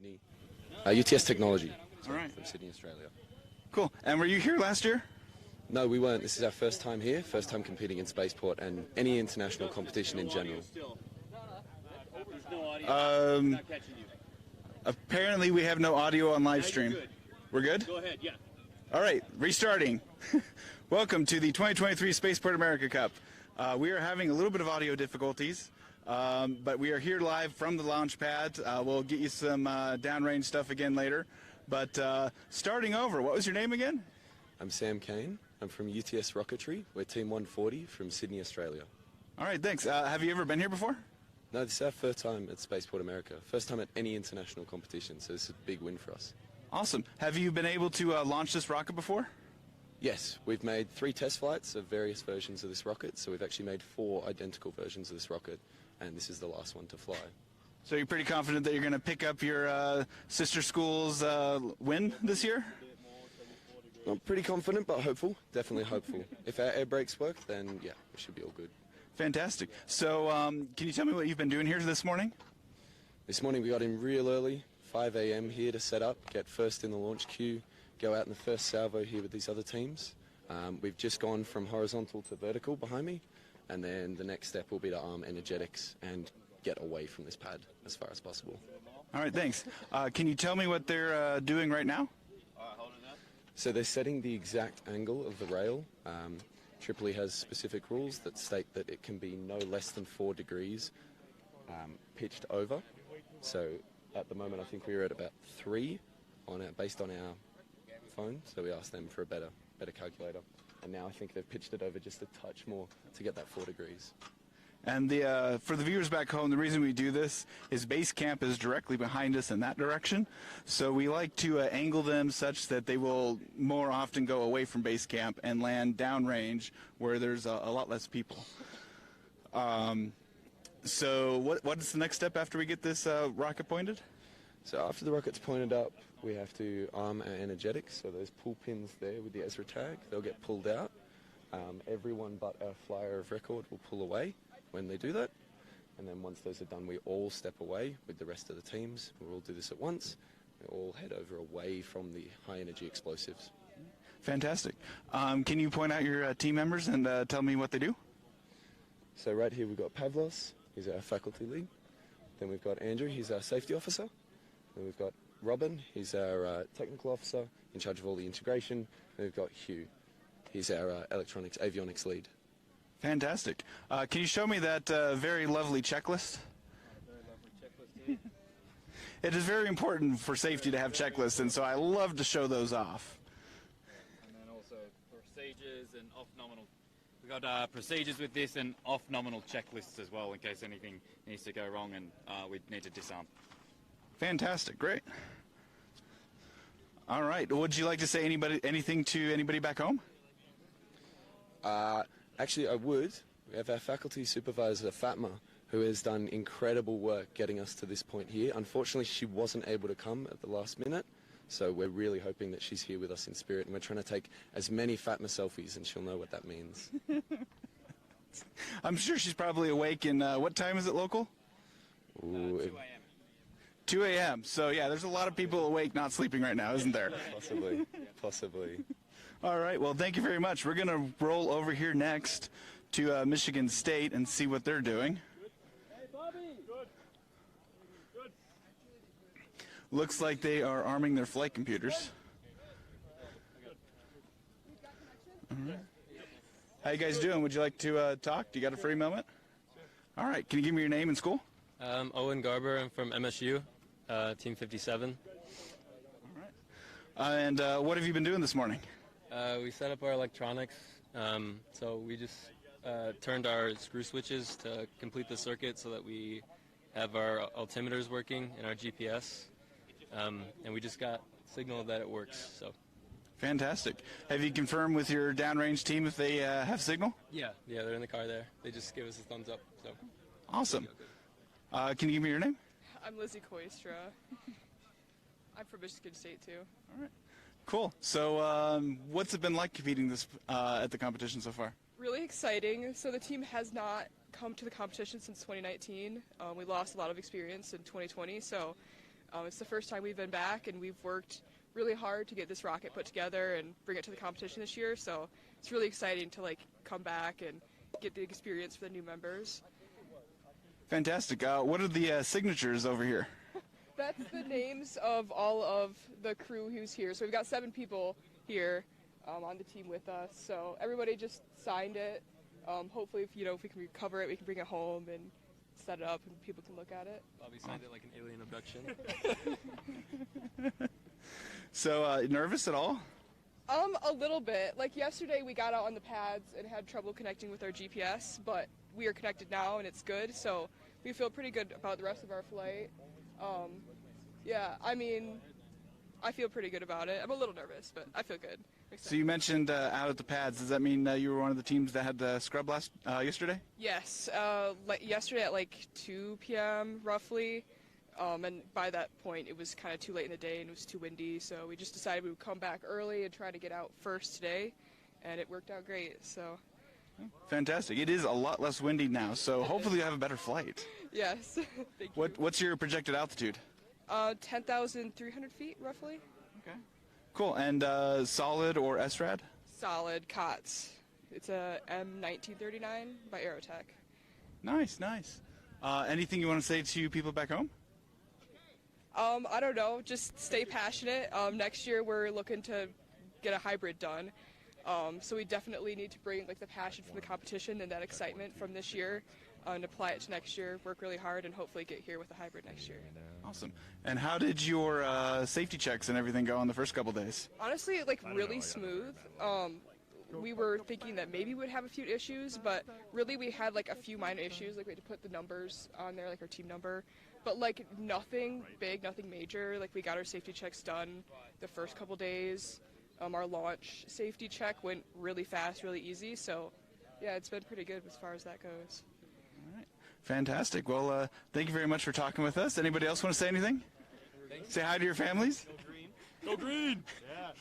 Sydney. UTS Technology. All right. From Sydney, Australia. Cool. And were you here last year? No, we weren't. This is our first time here, first time competing in Spaceport and any international competition in general. Apparently we have no audio on live stream. We're good? Go ahead, yeah. All right, restarting. Welcome to the 2023 Spaceport America Cup. We are having a little bit of audio difficulties, but we are here live from the launch pad. We'll get you some downrange stuff again later. But starting over, what was your name again? I'm Sam Kane. I'm from UTS Rocketry. We're Team 140 from Sydney, Australia. All right, thanks. Have you ever been here before? No, this is our first time at Spaceport America. First time at any international competition, so this is a big win for us. Awesome. Have you been able to launch this rocket before? Yes, we've made 3 test flights of various versions of this rocket, so we've actually made 4 identical versions of this rocket, and this is the last one to fly. So you're pretty confident that you're going to pick up your sister school's win this year? I'm pretty confident, but hopeful. Definitely hopeful. If our air brakes work, then yeah, we should be all good. Fantastic. So can you tell me what you've been doing here this morning? This morning we got in real early, 5 a.m. here to set up, get first in the launch queue, go out in the first salvo here with these other teams. We've just gone from horizontal to vertical behind me, and then the next step will be to arm energetics and get away from this pad as far as possible. All right, thanks. Can you tell me what they're doing right now? So they're setting the exact angle of the rail. Tripoli has specific rules that state that it can be no less than 4 degrees pitched over. So at the moment I think we are at about 3 based on our phone, so we asked them for a better calculator. And now I think they've pitched it over just a touch more to get that 4 degrees. And for the viewers back home, the reason we do this is base camp is directly behind us in that direction. So we like to angle them such that they will more often go away from base camp and land downrange where there's a lot less people. So what is the next step after we get this rocket pointed? So after the rocket's pointed up, we have to arm our energetics. So those pull pins there with the ESRA tag, they'll get pulled out. Everyone but our flyer of record will pull away when they do that, and then once those are done, we all step away with the rest of the teams. We'll all do this at once. We all head over away from the high energy explosives. Fantastic. Can you point out your team members and tell me what they do? So right here we've got Pavlos, he's our faculty lead. Then we've got Andrew, he's our safety officer. Then we've got Robin, he's our technical officer in charge of all the integration. And we've got Hugh, he's our electronics avionics lead. Fantastic. Can you show me that very lovely checklist? Very lovely checklist here. It is very important for safety to have checklists, and so I love to show those off. And then also procedures and off-nominal. We've got procedures with this and off-nominal checklists as well in case anything needs to go wrong and we need to disarm. Fantastic. Great. All right. Would you like to say anything to anybody back home? Actually, I would. We have our faculty supervisor, Fatma, who has done incredible work getting us to this point here. Unfortunately, she wasn't able to come at the last minute, so we're really hoping that she's here with us in spirit, and we're trying to take as many Fatma selfies, and she'll know what that means. I'm sure she's probably awake in, what time is it local? 2 a.m. 2 a.m. So, yeah, there's a lot of people awake not sleeping right now, isn't there? Possibly, possibly. All right, well, thank you very much. We're going to roll over here next to Michigan State and see what they're doing. Hey, Bobby! Good. Good. Looks like they are arming their flight computers. All right. How you guys doing? Would you like to talk? Do you got a free moment? All right, can you give me your name and school? Owen Garber. I'm from MSU, Team 57. All right. And what have you been doing this morning? We set up our electronics, so we just turned our screw switches to complete the circuit so that we have our altimeters working and our GPS, and we just got signal that it works. So. Fantastic. Have you confirmed with your downrange team if they have signal? Yeah, they're in the car there. They just gave us a thumbs up. So. Awesome. Can you give me your name? I'm Lizzie Koistra. I'm from Michigan State too. All right. Cool. So what's it been like competing this at the competition so far? Really exciting. So the team has not come to the competition since 2019. We lost a lot of experience in 2020, so It's the first time we've been back, and we've worked really hard to get this rocket put together and bring it to the competition this year. So it's really exciting to like come back and get the experience for the new members. Fantastic. What are the signatures over here? That's the names of all of the crew who's here. So we've got 7 people here on the team with us. So everybody just signed it. Hopefully, if we can recover it, we can bring it home and set it up, and people can look at it. Bobby signed it like an alien abduction. So, nervous at all? A little bit. Like yesterday, we got out on the pads and had trouble connecting with our GPS, but we are connected now, and it's good. So we feel pretty good about the rest of our flight. Yeah, I mean, I feel pretty good about it. I'm a little nervous, but I feel good. So you mentioned out at the pads. Does that mean you were one of the teams that had the scrub yesterday? Yes, yesterday at like 2 p.m. roughly, and by that point it was kind of too late in the day and it was too windy, so we just decided we would come back early and try to get out first today, and it worked out great. So. Fantastic. It is a lot less windy now, so hopefully you have a better flight. Yes. Thank you. What's your projected altitude? 10,300 feet roughly. Okay. Cool. And solid or SRAD? Solid COTS. It's a M1939 by Aerotech. Nice, nice. Anything you want to say to people back home? I don't know. Just stay passionate. Next year we're looking to get a hybrid done. So we definitely need to bring like the passion from the competition and that excitement from this year and apply it to next year, work really hard, and hopefully get here with a hybrid next year. Awesome. And how did your safety checks and everything go on the first couple days? Honestly, like really smooth. We were thinking that maybe we'd have a few issues, but really we had like a few minor issues, like we had to put the numbers on there, like our team number, but like nothing big, nothing major. Like we got our safety checks done the first couple days. Our launch safety check went really fast, really easy, so yeah, it's been pretty good as far as that goes. All right. Fantastic. Well, thank you very much for talking with us. Anybody else want to say anything? Say hi to your families. Go green!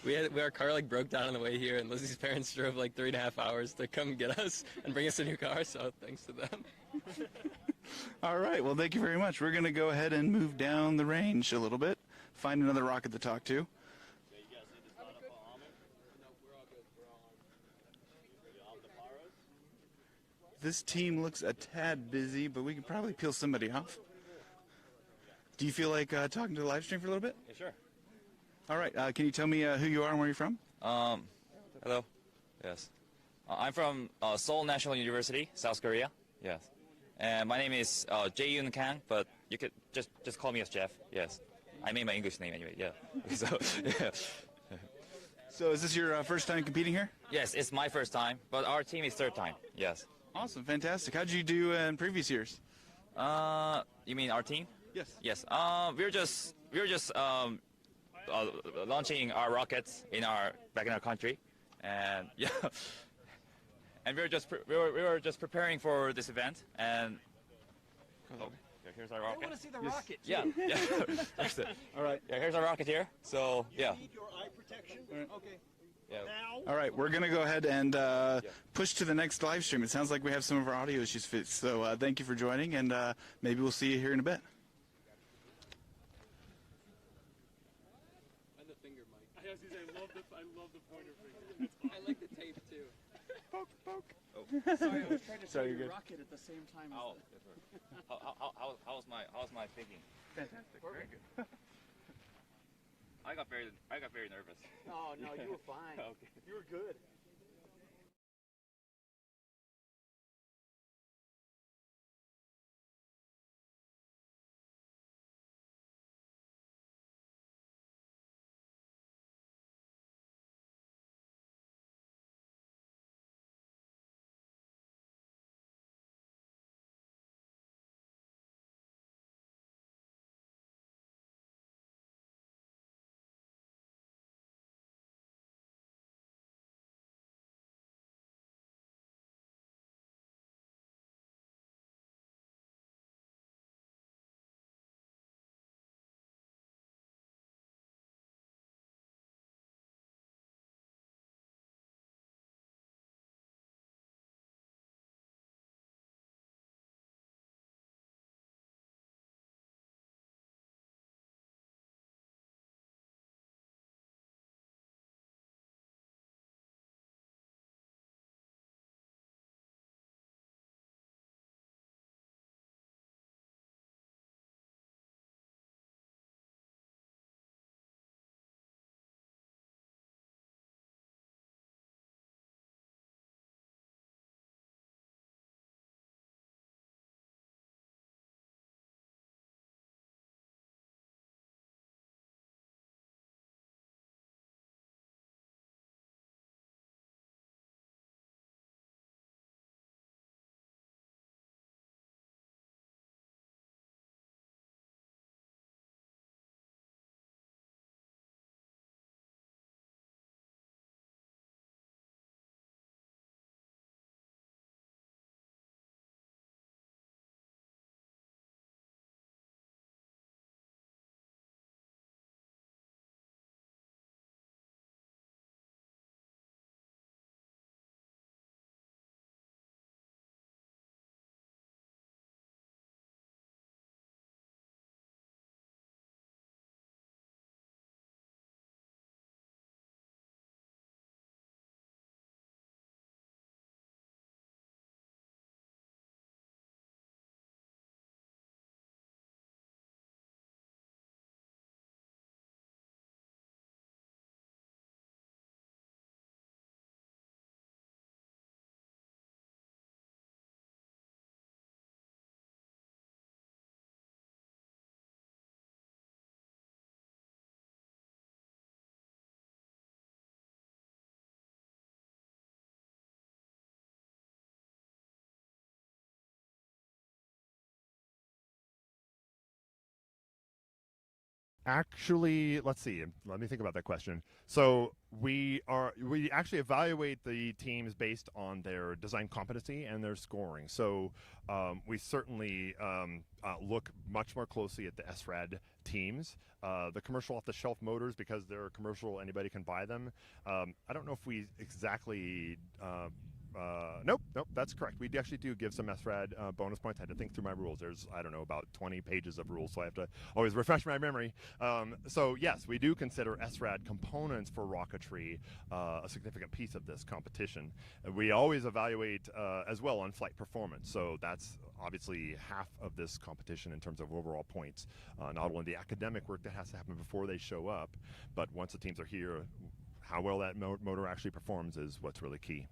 Yeah. Our car like broke down on the way here, and Lizzie's parents drove like 3.5 hours to come get us and bring us a new car, so thanks to them. All right, well, thank you very much. We're going to go ahead and move down the range a little bit, find another rocket to talk to. This team looks a tad busy, but we can probably peel somebody off. Do you feel like talking to the live stream for a little bit? Yeah, sure. All right, can you tell me who you are and where you're from? Hello. Yes. I'm from Seoul National University, South Korea. Yes. And my name is Jae-yoon Kang, but you could just call me as Jeff. Yes. I made my English name anyway. Yeah. So, yeah. So is this your first time competing here? Yes, it's my first time, but our team is third time. Yes. Awesome, fantastic. How'd you do in previous years? You mean our team? Yes. Yes. We're just launching our rockets back in our country, and yeah, and we were just preparing for this event, and here's our rocket. I want to see the rocket. Yeah, yeah. That's it. All right. Yeah, here's our rocket here. So yeah. You need your eye protection. Okay. Yeah. Now. All right, we're going to go ahead and push to the next live stream. It sounds like we have some of our audio issues fixed, so thank you for joining, and maybe we'll see you here in a bit. And the finger mic. I love the pointer finger. I like the tape too. Poke, poke. Sorry, I was trying to show Sorry, you you're good. rocket at the same time. Oh, how's my thinking? Fantastic. Very good. I got very nervous. Oh no, you were fine. Okay. You were good. Actually, let's see. Let me think about that question. So we actually evaluate the teams based on their design competency and their scoring. So we certainly look much more closely at the SRAD teams. The commercial off-the-shelf motors, because they're commercial, anybody can buy them. I don't know if we exactly. Nope, that's correct. We actually do give some SRAD bonus points. I had to think through my rules. There's, I don't know, about 20 pages of rules, so I have to always refresh my memory. So yes, we do consider SRAD components for rocketry a significant piece of this competition. We always evaluate as well on flight performance, so that's obviously half of this competition in terms of overall points. Not only the academic work that has to happen before they show up, but once the teams are here, how well that motor actually performs is what's really key.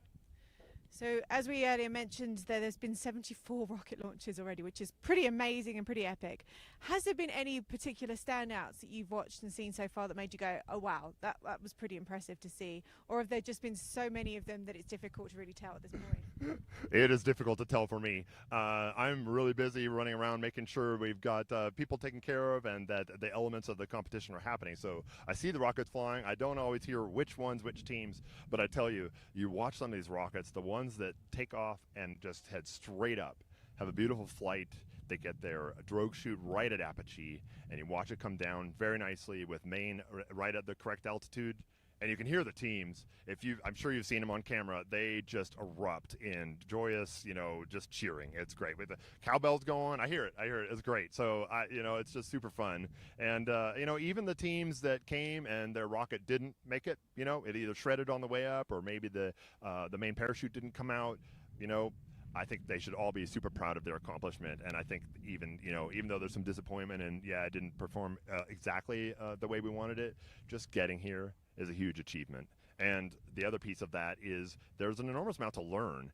So as we earlier mentioned, there's been 74 rocket launches already, which is pretty amazing and pretty epic. Has there been any particular standouts that you've watched and seen so far that made you go, oh wow, that was pretty impressive to see? Or have there just been so many of them that it's difficult to really tell at this point? It is difficult to tell for me. I'm really busy running around making sure we've got people taken care of and that the elements of the competition are happening. So I see the rockets flying. I don't always hear which ones, which teams, but I tell you, you watch some of these rockets, the ones that take off and just head straight up, have a beautiful flight. They get their drogue chute right at apogee, and you watch it come down very nicely with main right at the correct altitude. And you can hear the teams. I'm sure you've seen them on camera. They just erupt in joyous, just cheering. It's great with the cowbells going. I hear it. It's great. So it's just super fun. And even the teams that came and their rocket didn't make it, it either shredded on the way up or maybe the main parachute didn't come out. I think they should all be super proud of their accomplishment. And I think even though there's some disappointment and it didn't perform exactly the way we wanted it, just getting here is a huge achievement. And the other piece of that is there's an enormous amount to learn.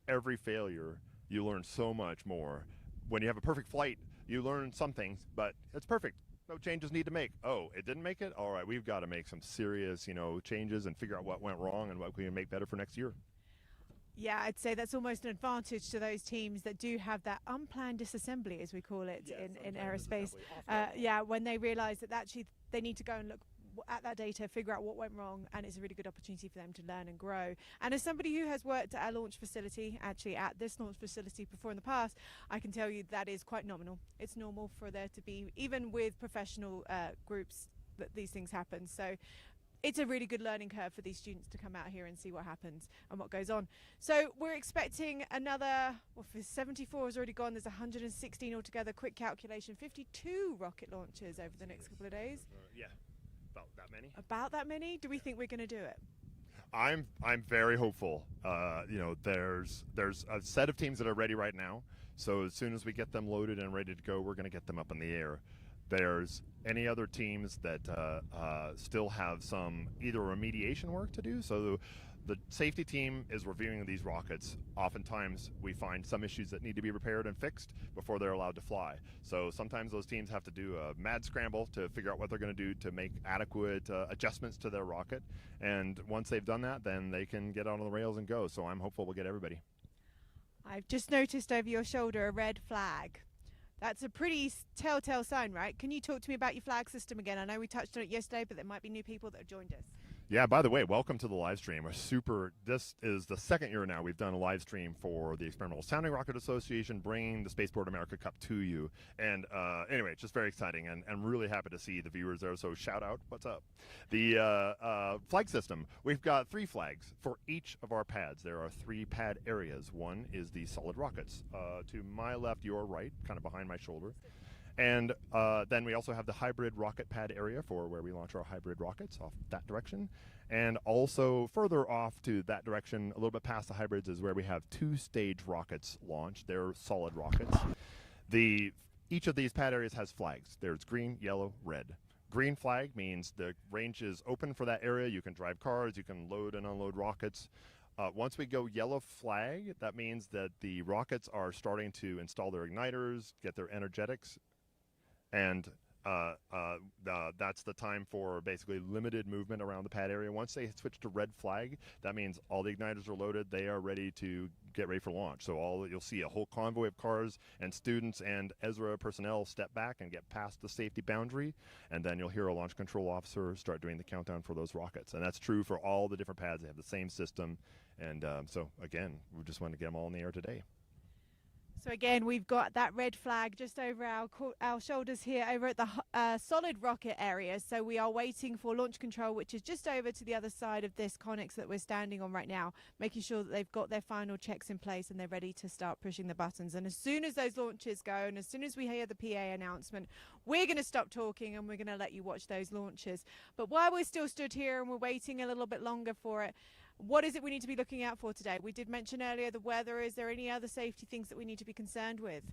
Every failure, you learn so much more. When you have a perfect flight, you learn some things, but it's perfect. No changes need to make. Oh, it didn't make it? All right, we've got to make some serious, changes and figure out what went wrong and what we can make better for next year. Yeah, I'd say that's almost an advantage to those teams that do have that unplanned disassembly, as we call it in aerospace. When they realise that actually they need to go and look at that data, figure out what went wrong, and it's a really good opportunity for them to learn and grow. And as somebody who has worked at our launch facility, actually at this launch facility before in the past, I can tell you that is quite nominal. It's normal for there to be, even with professional groups, that these things happen. So it's a really good learning curve for these students to come out here and see what happens and what goes on. So we're expecting another, for 74 has already gone, there's 116 altogether. Quick calculation, 52 rocket launches over the next couple of days. About that many. About that many? Do we think we're going to do it? I'm very hopeful. There's a set of teams that are ready right now. So as soon as we get them loaded and ready to go, we're going to get them up in the air. There's any other teams that still have some either remediation work to do. So the safety team is reviewing these rockets. Oftentimes we find some issues that need to be repaired and fixed before they're allowed to fly. So sometimes those teams have to do a mad scramble to figure out what they're going to do to make adequate adjustments to their rocket. And once they've done that, then they can get out on the rails and go. So I'm hopeful we'll get everybody. I've just noticed over your shoulder a red flag. That's a pretty telltale sign, right? Can you talk to me about your flag system again? I know we touched on it yesterday, but there might be new people that have joined us. Yeah, by the way, welcome to the live stream. This is the second year now we've done a live stream for the Experimental Sounding Rocket Association, bringing the Spaceport America Cup to you. And anyway, it's just very exciting, and I'm really happy to see the viewers there. So shout out, what's up? The flag system, we've got 3 flags for each of our pads. There are 3 pad areas. One is the solid rockets. To my left, your right, kind of behind my shoulder. And then we also have the hybrid rocket pad area for where we launch our hybrid rockets off that direction. And also further off to that direction, a little bit past the hybrids, is where we have 2-stage rockets launched. They're solid rockets. Each of these pad areas has flags. There's green, yellow, red. Green flag means the range is open for that area. You can drive cars, you can load and unload rockets. Once we go yellow flag, that means that the rockets are starting to install their igniters, get their energetics, and that's the time for basically limited movement around the pad area. Once they switch to red flag, that means all the igniters are loaded. They are ready to get ready for launch. So you'll see a whole convoy of cars and students and ESRA personnel step back and get past the safety boundary, and then you'll hear a launch control officer start doing the countdown for those rockets. And that's true for all the different pads. They have the same system. And so again, we just wanted to get them all in the air today. So again, we've got that red flag just over our shoulders here over at the solid rocket area. So we are waiting for launch control, which is just over to the other side of this connex that we're standing on right now, making sure that they've got their final checks in place and they're ready to start pushing the buttons. And as soon as those launches go and as soon as we hear the PA announcement, we're going to stop talking and we're going to let you watch those launches. But while we're still stood here and we're waiting a little bit longer for it, what is it we need to be looking out for today? We did mention earlier the weather. Is there any other safety things that we need to be concerned with?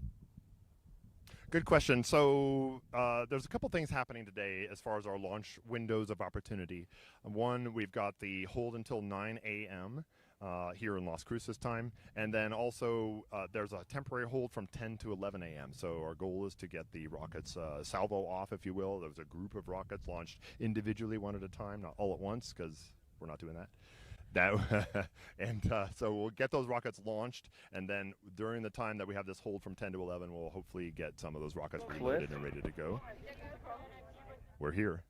Good question. So there's a couple things happening today as far as our launch windows of opportunity. One, we've got the hold until 9 a.m. Here in Las Cruces time. And then also there's a temporary hold from 10 to 11 a.m. So our goal is to get the rockets salvo off, if you will. There's a group of rockets launched individually one at a time, not all at once, because we're not doing that. So we'll get those rockets launched, and then during the time that we have this hold from 10 to 11, we'll hopefully get some of those rockets reloaded and ready to go. We're here.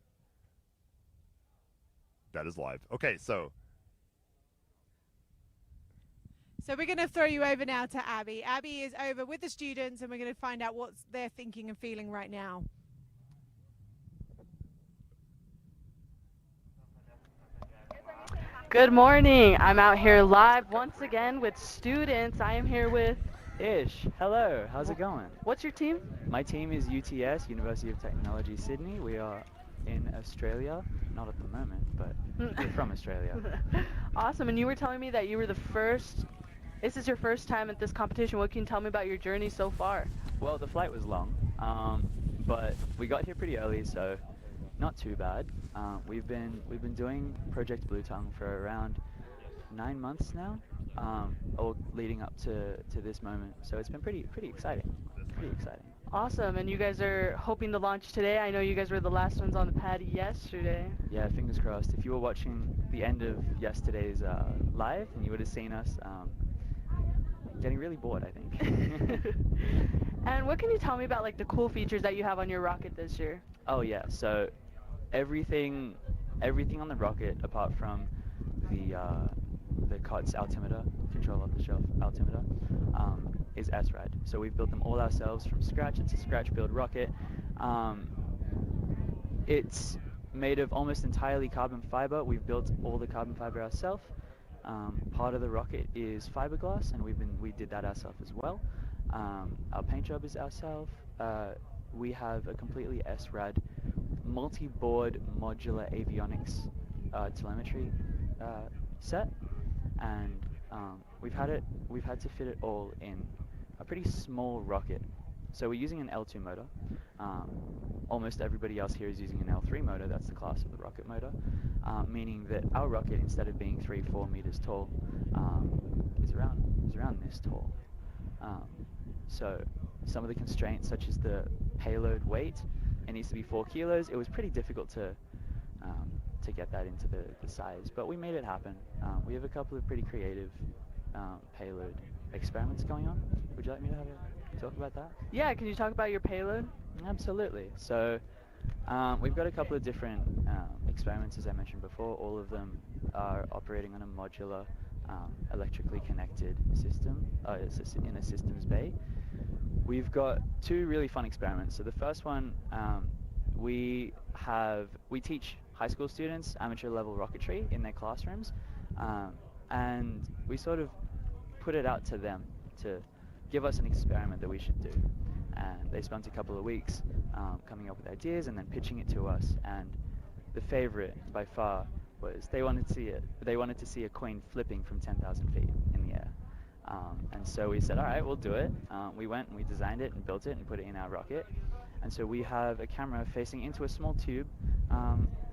That is live. Okay, so we're going to throw you over now to Abby. Abby is over with the students, and we're going to find out what they're thinking and feeling right now. Good morning. I'm out here live once again with students. I am here with Ish. Hello. How's it going? What's your team? My team is UTS, University of Technology, Sydney. We are in Australia. Not at the moment, but we're from Australia. Awesome. And you were telling me that you were the first. This is your first time at this competition. What can you tell me about your journey so far? Well, the flight was long, but we got here pretty early, so not too bad. We've been doing Project Blue Tongue for around 9 months now, all leading up to this moment. So it's been pretty exciting. Pretty exciting. Awesome. And you guys are hoping to launch today. I know you guys were the last ones on the pad yesterday. Yeah, fingers crossed. If you were watching the end of yesterday's live, then you would have seen us getting really bored, I think. And what can you tell me about like the cool features that you have on your rocket this year? Oh yeah, so everything on the rocket apart from the COTS altimeter, control off the shelf altimeter, is SRAD. So we've built them all ourselves from scratch. It's a scratch build rocket. It's made of almost entirely carbon fiber. We've built all the carbon fiber ourselves. Part of the rocket is fiberglass, and we did that ourselves as well. Our paint job is ourselves. We have a completely SRAD multi-board modular avionics telemetry set, and we've had to fit it all in a pretty small rocket. So we're using an L2 motor. Almost everybody else here is using an L3 motor. That's the class of the rocket motor, meaning that our rocket, instead of being 3-4 meters tall, is around this tall. So some of the constraints, such as the payload weight, it needs to be 4 kilos. It was pretty difficult to get that into the size, but we made it happen. We have a couple of pretty creative payload experiments going on. Would you like me to have a talk about that? Yeah, can you talk about your payload? Absolutely. So we've got a couple of different experiments, as I mentioned before. All of them are operating on a modular, electrically connected system in a systems bay. We've got 2 really fun experiments. So the first one, we teach high school students amateur level rocketry in their classrooms, and we sort of put it out to them to give us an experiment that we should do. And they spent a couple of weeks coming up with ideas and then pitching it to us. And the favorite by far was they wanted to see a coin flipping from 10,000 feet in the air. And so we said, all right, we'll do it. We went and we designed it and built it and put it in our rocket. And so we have a camera facing into a small tube,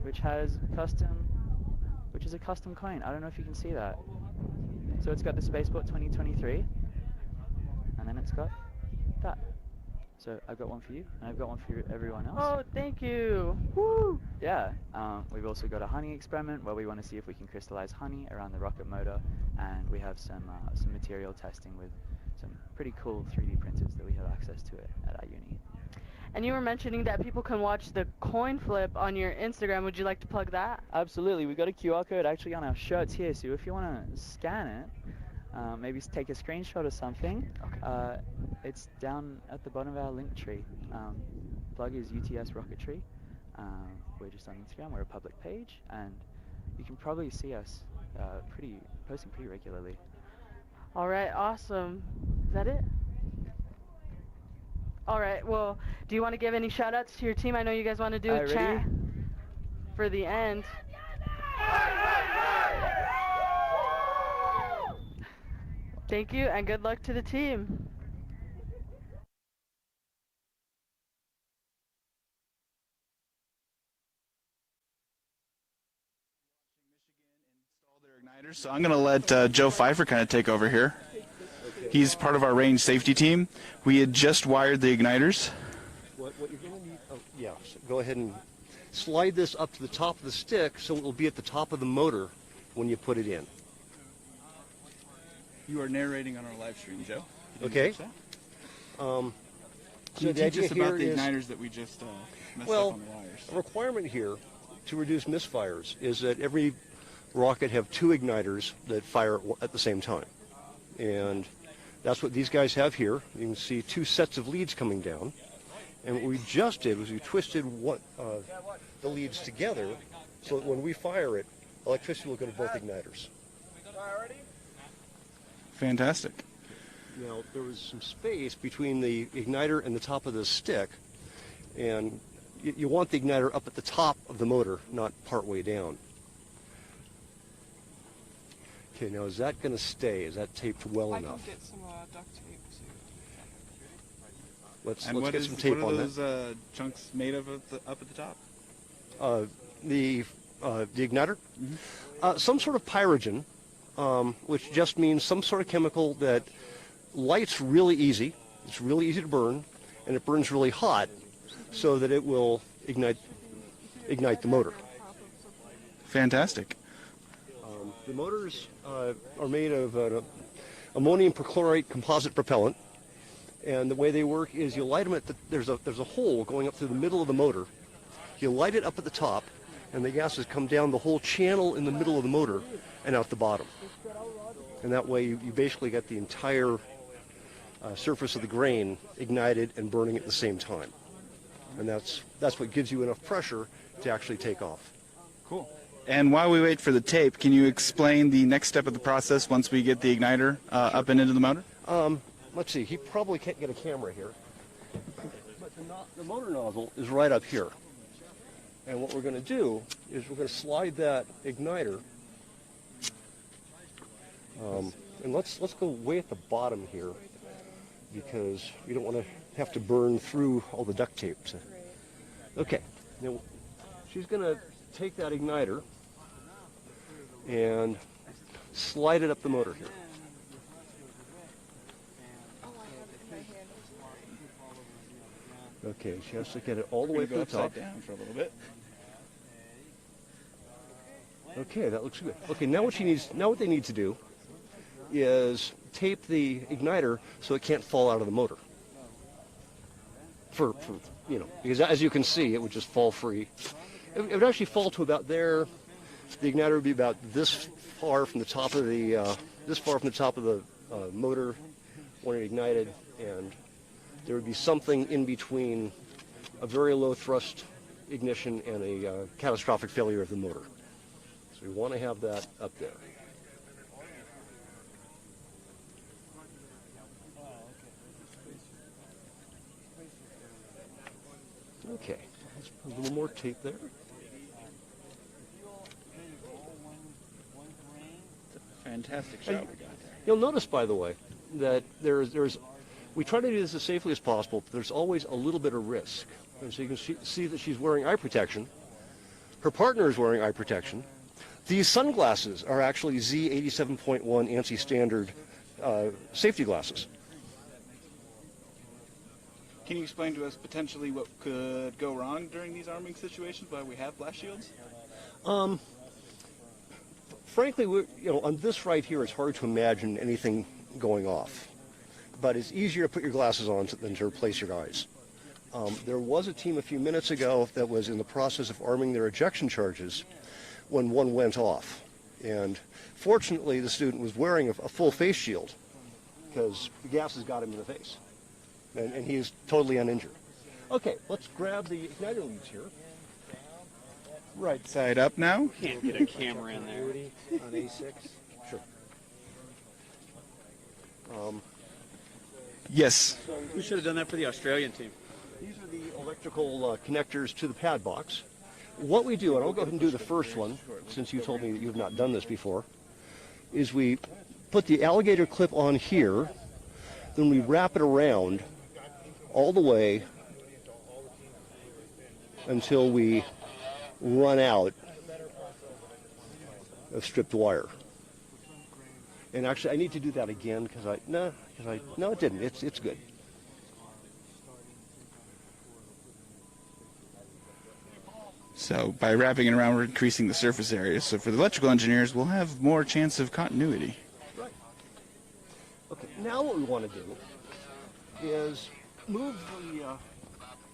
which is a custom coin. I don't know if you can see that. So it's got the Spaceport 2023, and then it's got that. So I've got one for you, and I've got one for everyone else. Oh, thank you. Woo! Yeah, we've also got a honey experiment where we want to see if we can crystallize honey around the rocket motor, and we have some material testing with some pretty cool 3D printers that we have access to at our uni. And you were mentioning that people can watch the coin flip on your Instagram. Would you like to plug that? Absolutely. We've got a QR code actually on our shirts here, so if you want to scan it, maybe take a screenshot or something. Okay. It's down at the bottom of our link tree. Plug is UTS Rocketry. We're just on Instagram. We're a public page, and you can probably see us posting pretty regularly. All right, awesome. Is that it? All right, well, do you want to give any shout-outs to your team? I know you guys want to do a chat for the end. Thank you, and good luck to the team. So I'm going to let Joe Pfeiffer kind of take over here. He's part of our range safety team. We had just wired the igniters. What you're going to need, so go ahead and slide this up to the top of the stick so it will be at the top of the motor when you put it in. You are narrating on our live stream, Joe. Okay. So the teach us about the igniters that we just messed up on the wires. A requirement here to reduce misfires is that every rocket have 2 igniters that fire at the same time. And that's what these guys have here. You can see 2 sets of leads coming down. And what we just did was we twisted the leads together so that when we fire it, electricity will go to both igniters. Fantastic. Now, there was some space between the igniter and the top of the stick, and you want the igniter up at the top of the motor, not part way down. Okay, now is that going to stay? Is that taped well enough? I can get some duct tape. Let's what get some tape on that. What are those chunks made of up at the top? The igniter? Mm-hmm. Some sort of pyrogen, which just means some sort of chemical that lights really easy. It's really easy to burn, and it burns really hot, so that it will ignite the motor. Fantastic. The motors are made of ammonium perchlorate composite propellant, and the way they work is you light them at there's a hole going up through the middle of the motor. You light it up at the top, and the gases come down the whole channel in the middle of the motor and out the bottom. And that way you basically get the entire surface of the grain ignited and burning at the same time. And that's what gives you enough pressure to actually take off. Cool. And while we wait for the tape, can you explain the next step of the process once we get the igniter up and into the motor? Let's see, he probably can't get a camera here. But the motor nozzle is right up here. And what we're going to do is we're going to slide that igniter. And let's go way at the bottom here, because we don't want to have to burn through all the duct tape. So. Okay, now she's going to take that igniter and slide it up the motor here. Okay, she has to get it all the way to the top. Down for a little bit. Okay, that looks good. Okay, now what they need to do is tape the igniter so it can't fall out of the motor. For because as you can see, it would just fall free. It would actually fall to about there. The igniter would be about this far from the top of the motor when it ignited, and there would be something in between a very low thrust ignition and a catastrophic failure of the motor. So we want to have that up there. Okay, let's put a little more tape there. Fantastic shot we got there. You'll notice, by the way, that we try to do this as safely as possible, but there's always a little bit of risk. And so you can see that she's wearing eye protection. Her partner is wearing eye protection. These sunglasses are actually Z87.1 ANSI standard safety glasses. Can you explain to us potentially what could go wrong during these arming situations while we have blast shields? Frankly, on this right here, it's hard to imagine anything going off. But it's easier to put your glasses on than to replace your eyes. There was a team a few minutes ago that was in the process of arming their ejection charges when one went off. And fortunately, the student was wearing a full face shield because the gases got him in the face. And he is totally uninjured. Okay, let's grab the igniter leads here. Right side up now. Can't get a camera in there. On A6? Sure. Yes. We should have done that for the Australian team. These are the electrical connectors to the pad box. What we do, and I'll go ahead and do the first one, since you told me that you've not done this before, is we put the alligator clip on here, then we wrap it around all the way until we run out of stripped wire. And actually, I need to do that again because no, it didn't. It's good. So by wrapping it around, we're increasing the surface area. So for the electrical engineers, we'll have more chance of continuity. Right. Okay, now what we want to do is move the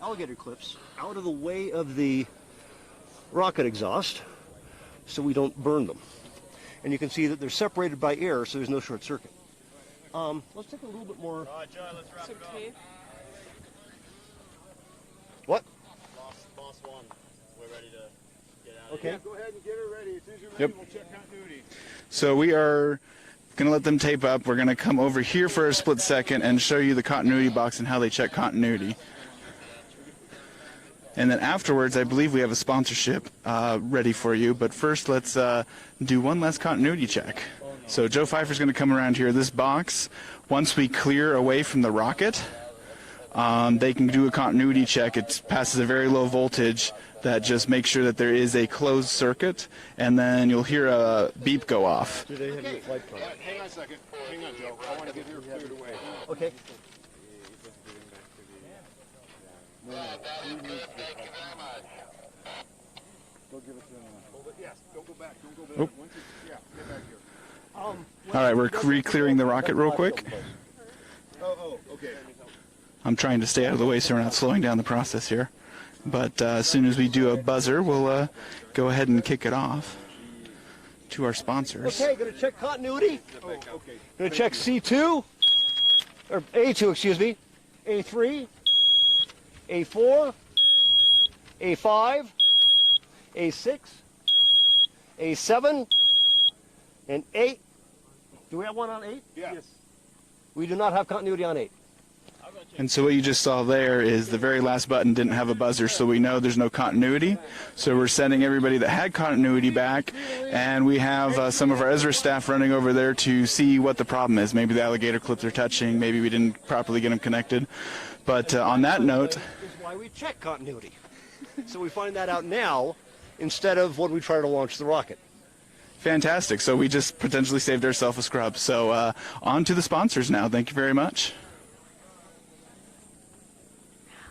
alligator clips out of the way of the rocket exhaust so we don't burn them. And you can see that they're separated by air, so there's no short circuit. Let's take a little bit more. It's okay. What? Boss one. We're ready to get out. Okay. Yeah, go ahead and get her ready. As soon as you're ready, we'll check continuity. So we are going to let them tape up. We're going to come over here for a split second and show you the continuity box and how they check continuity. And then afterwards, I believe we have a sponsorship ready for you. But first, let's do one last continuity check. So Joe Pfeiffer's going to come around here. This box, once we clear away from the rocket, they can do a continuity check. It passes a very low voltage that just makes sure that there is a closed circuit, and then you'll hear a beep go off. Do they have any flight plan? Hang on a second. Hang on, Joe. I want to get her cleared away. Okay. Go give it to him. Yes, don't go back. Don't go back. Oh. Once it's, yeah, get back here. All right, we're re-clearing the rocket real quick. Oh, okay. I'm trying to stay out of the way so we're not slowing down the process here. But as soon as we do a buzzer, we'll go ahead and kick it off to our sponsors. Okay, going to check continuity. Oh, okay. Going to check C2, or A2, excuse me, A3, A4, A5, A6, A7, and 8. Do we have one on 8? Yeah. Yes. We do not have continuity on 8. And so what you just saw there is the very last button didn't have a buzzer, so we know there's no continuity. So we're sending everybody that had continuity back, and we have some of our ESRA staff running over there to see what the problem is. Maybe the alligator clips are touching, maybe we didn't properly get them connected. But on that note... This is why we check continuity. So we find that out now instead of when we try to launch the rocket. Fantastic. So we just potentially saved ourselves a scrub. So on to the sponsors now. Thank you very much.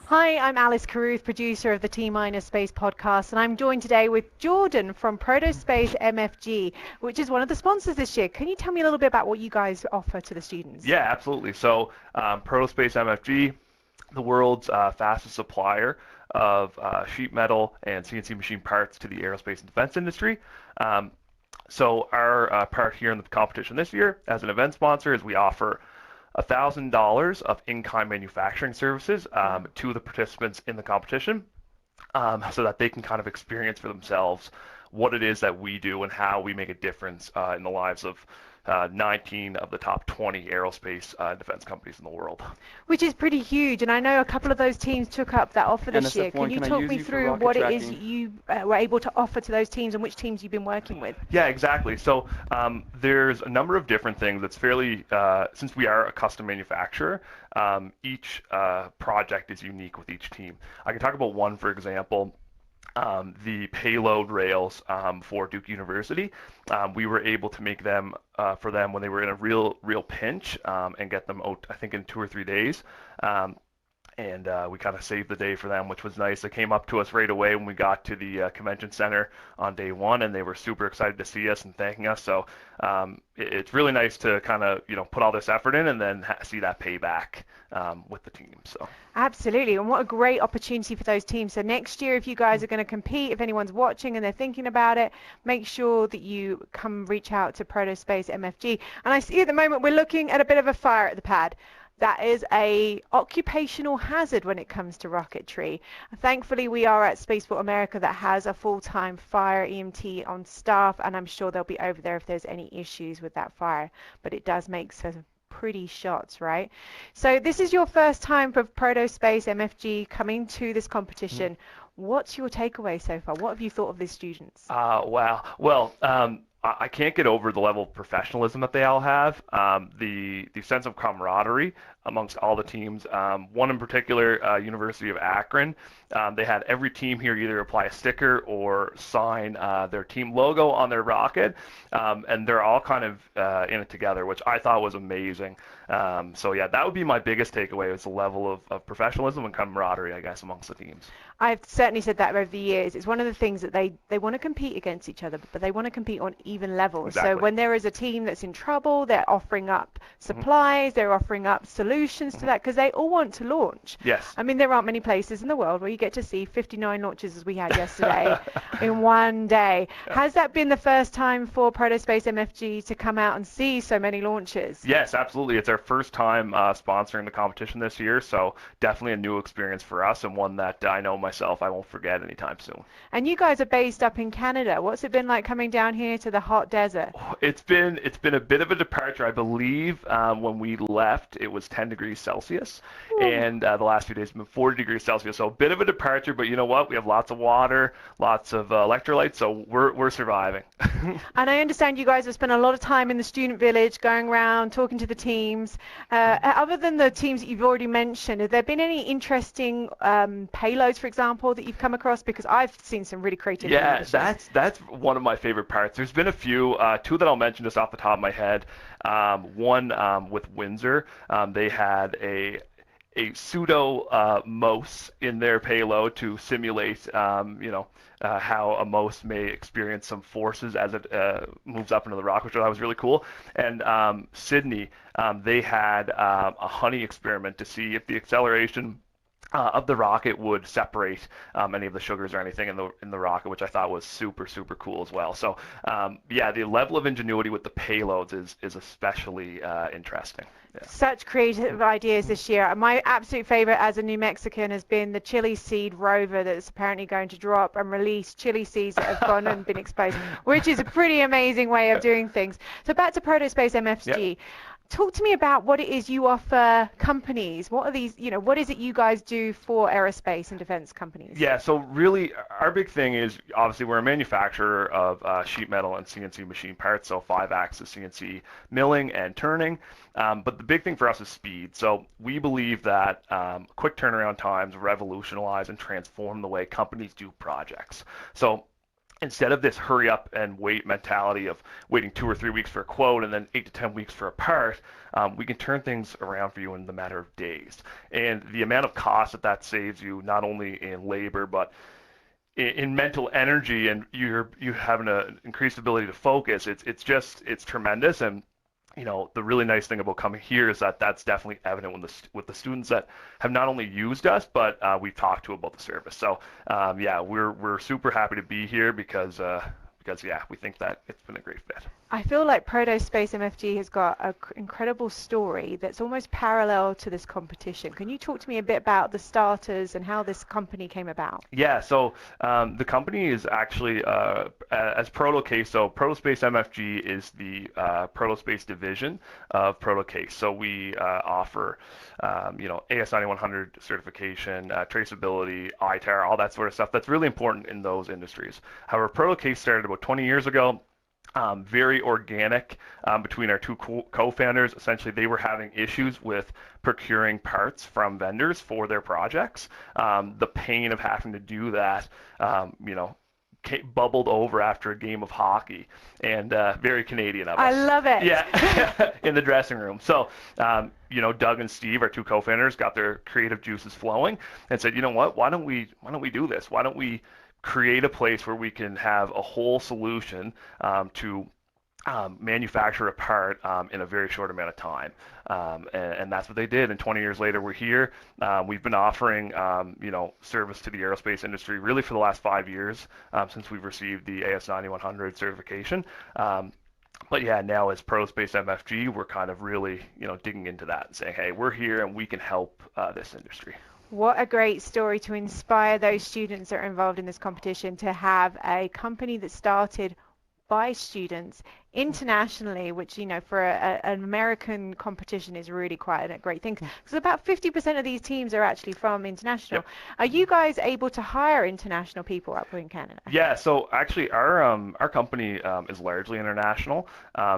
Hi, I'm Alice Carruth, producer of the T-Minus Space podcast, and I'm joined today with Jordan from Protocase MFG, which is one of the sponsors this year. Can you tell me a little bit about what you guys offer to the students? Yeah, absolutely. So Protocase MFG, the world's fastest supplier of sheet metal and CNC machine parts to the aerospace and defense industry. So our part here in the competition this year as an event sponsor is we offer $1,000 of in-kind manufacturing services to the participants in the competition so that they can kind of experience for themselves what it is that we do and how we make a difference in the lives of 19 of the top 20 aerospace defense companies in the world. Which is pretty huge, and I know a couple of those teams took up that offer this year. Can you talk me through what it is you were able to offer to those teams and which teams you've been working with? Yeah, exactly. So there's a number of different things. That's fairly, since we are a custom manufacturer, each project is unique with each team. I can talk about one, for example. The payload rails for Duke University. We were able to make them for them when they were in a real pinch and get them out, I think, in 2 or 3 days. and we kind of saved the day for them, which was nice. They came up to us right away when we got to the convention center on day one, and they were super excited to see us and thanking us. So it's really nice to kind of put all this effort in and then see that payback with the team. So absolutely, and what a great opportunity for those teams. So next year, if you guys are going to compete, if anyone's watching and they're thinking about it, make sure that you come reach out to Protospace MFG. And I see at the moment we're looking at a bit of a fire at the pad. That is a occupational hazard when it comes to rocketry. Thankfully, we are at Spaceport America that has a full-time fire EMT on staff, and I'm sure they'll be over there if there's any issues with that fire. But it does make some pretty shots, right? So this is your first time for Protospace MFG coming to this competition. What's your takeaway so far? What have you thought of the students? Wow. Well, I can't get over the level of professionalism that they all have, the sense of camaraderie amongst all the teams. One in particular, University of Akron, they had every team here either apply a sticker or sign their team logo on their rocket, and they're all kind of in it together, which I thought was amazing. So yeah, that would be my biggest takeaway, is the level of professionalism and camaraderie, I guess, amongst the teams. I've certainly said that over the years. It's one of the things that they want to compete against each other, but they want to compete on even levels. Exactly. So when there is a team that's in trouble, they're offering up supplies, they're offering up solutions to that, because they all want to launch. Yes. I mean, there aren't many places in the world where you get to see 59 launches as we had yesterday in one day. Has that been the first time for Protospace MFG to come out and see so many launches? Yes, absolutely. It's our first time sponsoring the competition this year, so definitely a new experience for us, and one that I know myself I won't forget anytime soon. And you guys are based up in Canada. What's it been like coming down here to the hot desert? It's been a bit of a departure. I believe when we left it was 10 degrees Celsius. Ooh. And the last few days have been 40 degrees Celsius. So a bit of a departure, but you know what? We have lots of water, lots of electrolytes, so we're surviving. And I understand you guys have spent a lot of time in the student village, going around, talking to the teams. Other than the teams that you've already mentioned, have there been any interesting payloads, for example, that you've come across? Because I've seen some really creative. Yeah, that's one of my favorite parts. There's been a few, two that I'll mention just off the top of my head. One with Windsor, they had a pseudo MOS in their payload to simulate, how a MOS may experience some forces as it moves up into the rocket, which I thought was really cool. And Sydney, they had a honey experiment to see if the acceleration of the rocket would separate any of the sugars or anything in the rocket, which I thought was super cool as well. So yeah, the level of ingenuity with the payloads is especially interesting. Yeah. Such creative ideas this year. My absolute favorite as a New Mexican has been the chili seed rover that's apparently going to drop and release chili seeds that have gone and been exposed, which is a pretty amazing way of doing things. So back to Protospace MFG. Yep. Talk to me about what it is you offer companies. What are these, what is it you guys do for aerospace and defense companies? Yeah, so really our big thing is, obviously we're a manufacturer of sheet metal and CNC machine parts, so 5-axis CNC milling and turning. But the big thing for us is speed. So we believe that quick turnaround times revolutionize and transform the way companies do projects. So instead of this hurry up and wait mentality of waiting 2 or 3 weeks for a quote and then 8 to 10 weeks for a part, we can turn things around for you in the matter of days. And the amount of cost that saves you, not only in labor, but in mental energy, and you having an increased ability to focus, it's tremendous. And the really nice thing about coming here is that that's definitely evident with the students that have not only used us, but we've talked to about the service. So yeah, we're super happy to be here because yeah, we think that it's been a great fit. I feel like Protospace MFG has got an incredible story that's almost parallel to this competition. Can you talk to me a bit about the starters and how this company came about? Yeah, so the company is actually as Protocase. So Protospace MFG is the Protospace division of Protocase. So we offer AS9100 certification, traceability, ITAR, all that sort of stuff. That's really important in those industries. However, Protocase started about 20 years ago. Very organic between our two co-founders. Essentially, they were having issues with procuring parts from vendors for their projects. The pain of having to do that, bubbled over after a game of hockey, and very Canadian of us. I love it. Yeah, in the dressing room. So, Doug and Steve, our two co-founders, got their creative juices flowing and said, you know what? Why don't we do this? Why don't we create a place where we can have a whole solution to manufacture a part in a very short amount of time, and that's what they did. And 20 years later, we're here. We've been offering, service to the aerospace industry really for the last 5 years since we've received the AS9100 certification. But yeah, now as Protospace MFG, we're kind of really, digging into that and saying, hey, we're here and we can help this industry. What a great story to inspire those students that are involved in this competition, to have a company that started by students internationally, which for an American competition is really quite a great thing, because about 50% of these teams are actually from international. Yep. Are you guys able to hire international people up in Canada? Yeah, so actually our company is largely international.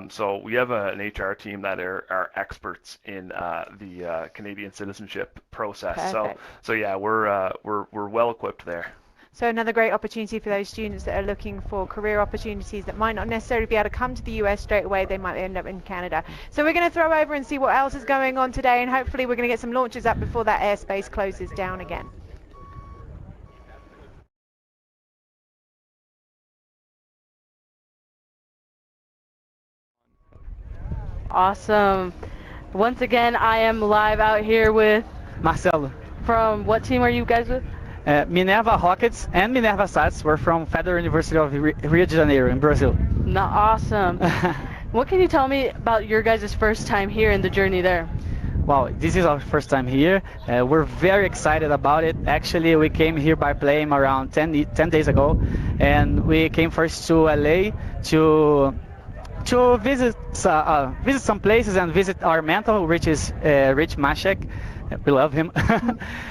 So we have an HR team that are experts in the Canadian citizenship process. Perfect. So yeah, we're well equipped there. So another great opportunity for those students that are looking for career opportunities that might not necessarily be able to come to the US straight away. They might end up in Canada. So we're going to throw over and see what else is going on today, and hopefully we're going to get some launches up before that airspace closes down again. Awesome. Once again, I am live out here with Marcelo. From what team are you guys with? Minerva Rockets and Minerva Sats. We're from Federal University of Rio de Janeiro in Brazil. Awesome. What can you tell me about your guys' first time here and the journey there? Wow, this is our first time here. We're very excited about it. Actually, we came here by plane around 10 days ago, and we came first to LA to visit some places and visit our mentor, which is Rich Mashek. We love him.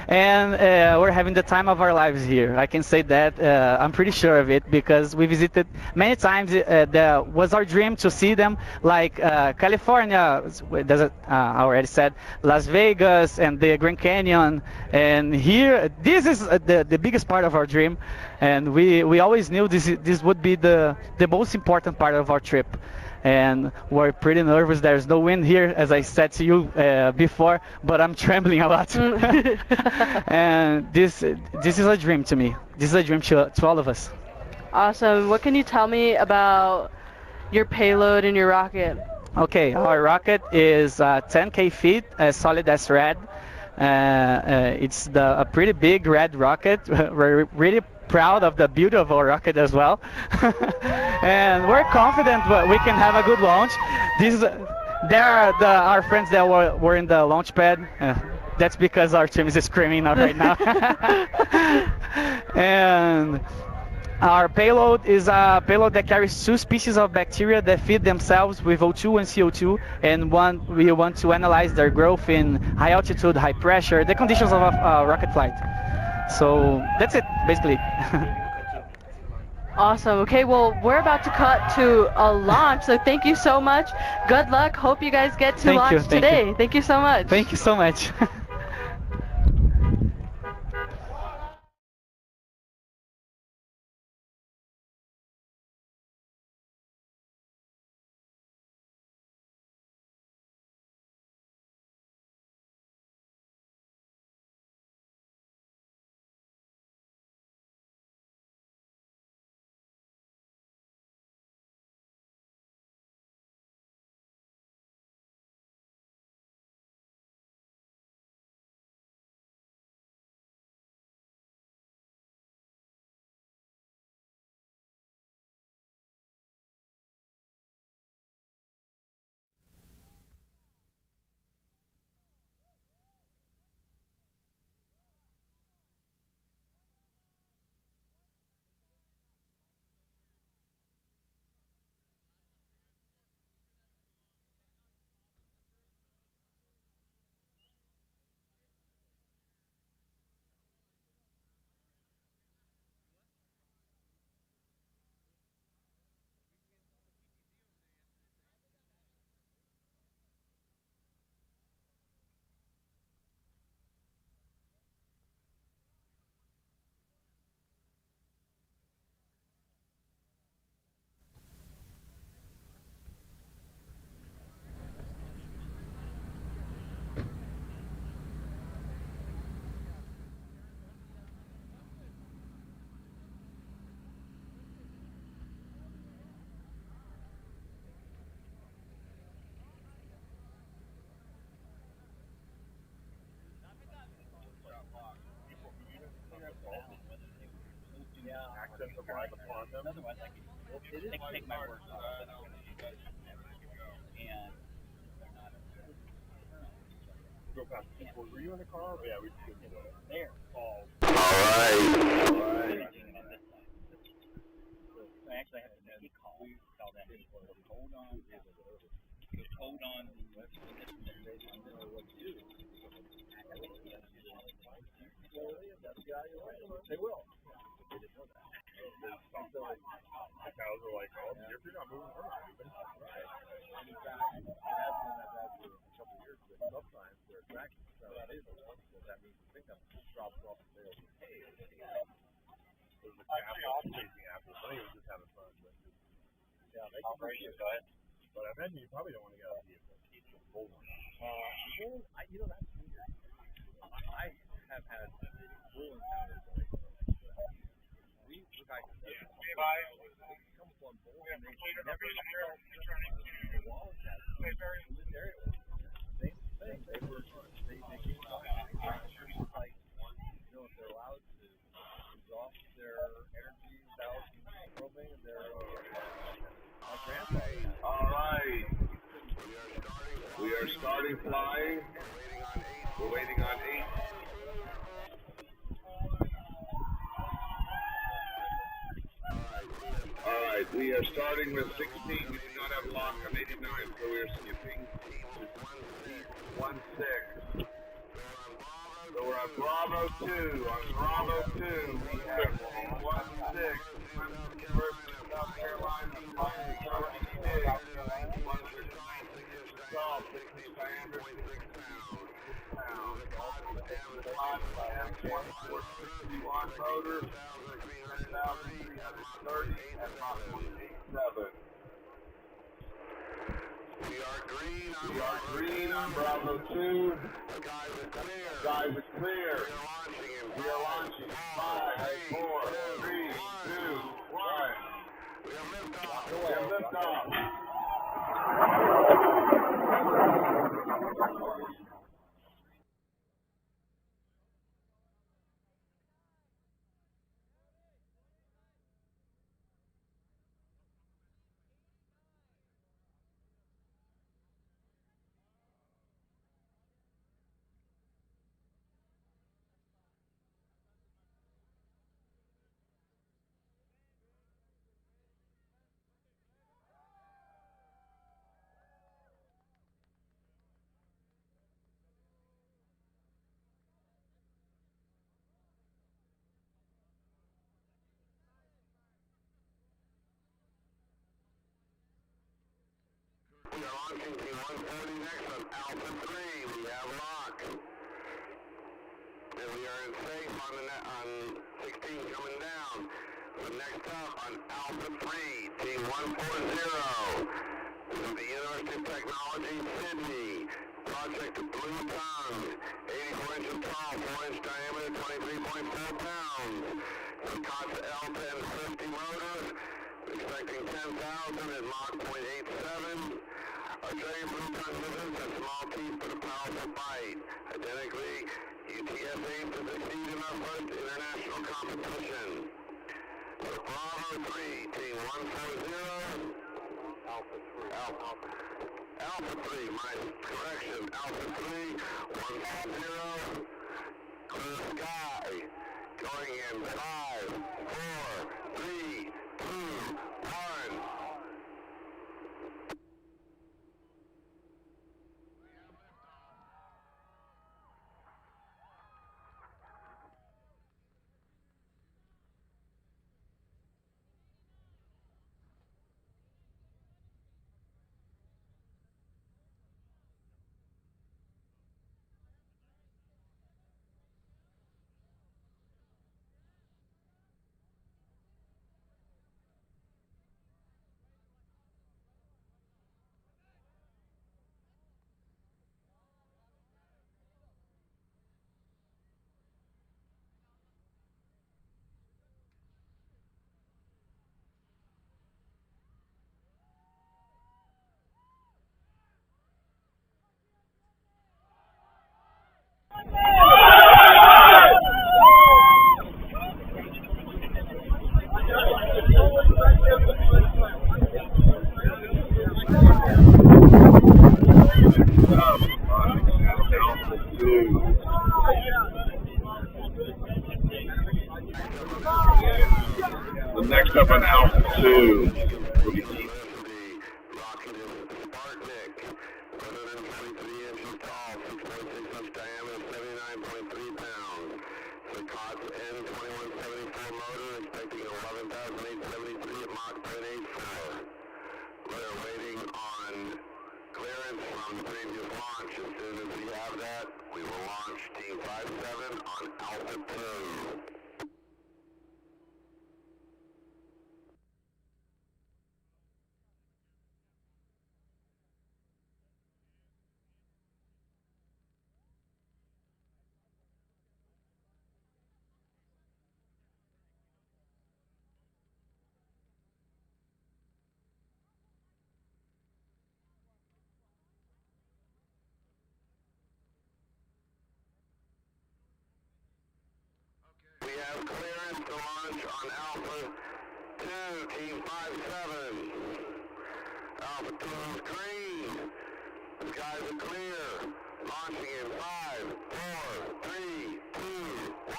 And we're having the time of our lives here. I can say that. I'm pretty sure of it, because we visited many times. That was our dream to see them, like California, I already said, Las Vegas and the Grand Canyon. And here, this is the biggest part of our dream. And we always knew this would be the most important part of our trip. And we're pretty nervous. There's no wind here, as I said to you before, but I'm trembling a lot. And this is a dream to me. This is a dream to all of us. Awesome. What can you tell me about your payload and your rocket? Okay, our rocket is 10K feet, solid as red. It's a pretty big red rocket. We're really proud of the beauty of our rocket as well. And we're confident that we can have a good launch. There are our friends that were in the launch pad. That's because our team is screaming right now. And our payload is a payload that carries 2 species of bacteria that feed themselves with O2 and CO2, and we want to analyze their growth in high altitude, high pressure, the conditions of a rocket flight. So that's it, basically. Awesome. Okay, well, we're about to cut to a launch, so thank you so much. Good luck. Hope you guys get to launch today. Thank you so much. Thank you so much. accent the live upon them. Otherwise, I could take my work off. And Go past the people. Were you in the car? Yeah, we just didn't know. there. All right. right. So I actually have to make a call. Tell them, hold on. Just hold on. They will. The cows are like, oh, if you're not moving, we're not moving. Sometimes they're attracted to that means the pickup drops off the tail. There's a calf chasing after, so he was just having fun. Yeah, they can bring you, but I imagine you probably don't want to get out of the vehicle. Hold on. You know, that's weird. I have had bull encounters. We guys come from bull and they never the walls have in this area. Same thing. They came by like, you know, if they're allowed to exhaust their energy without probing their my grandpa. All right. We are starting flying. We're waiting on 8. All right, we are starting with 16. We do not have lock on 89, so we are skipping 16. So we're on Bravo 2. On Bravo 2, we have 16. First South Carolina, flying 36. Resolve 60 diameter, 6 pounds. M161 motor, 10,330 at Mach 187. We are green on Bravo 2. Skies are clear. We are launching. 5, 4, 3, 2, 1. We have liftoff. We are launching T-140 next on Alpha 3. We have lock. And we are in safe on the on 16 coming down. So next up on Alpha 3, T-140. This is the University of Technology, Sydney. Project Blue Tongue. 84 inches tall, 4-inch diameter, 23.4 pounds. Sikosta L1050 motor. Expecting 10,000 at Mach 0.87. Australian Blue Tongue lizards have small teeth but a powerful bite. Identically, UTS aims to succeed in our first international competition. So Bravo 3, Team 140. Alpha 3, my correction. Alpha 3, 140. Clear sky. Going in 5, 4, 3, 2, 1. Next up on Alpha 2 will be Team rocket is Spartnik, 123 inches tall, 6.6 inch diameter, 79.3 pounds. The COTS N2174 motor, expecting 11,873 at Mach 0.84. We're waiting on clearance from the previous launch. As soon as we have that, we will launch Team 57 on Alpha 2. We have clearance to launch on Alpha 2, Team 57. Alpha 2 is green. The skies are clear. Launching in 5, 4, 3, 2, 1.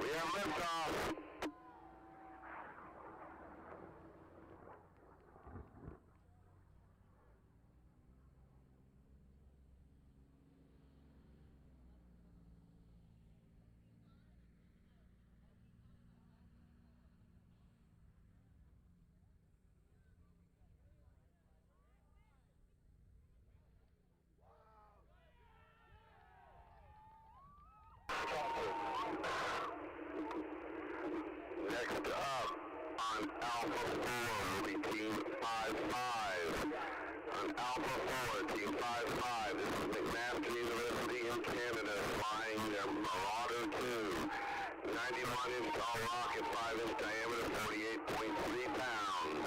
We have liftoff. Next up on Alpha 4 will be Team 55. On Alpha 4, Team 55, this is McMaster University in Canada flying their Marauder 2. 91-inch tall rocket, 5-inch diameter, 48.3 pounds.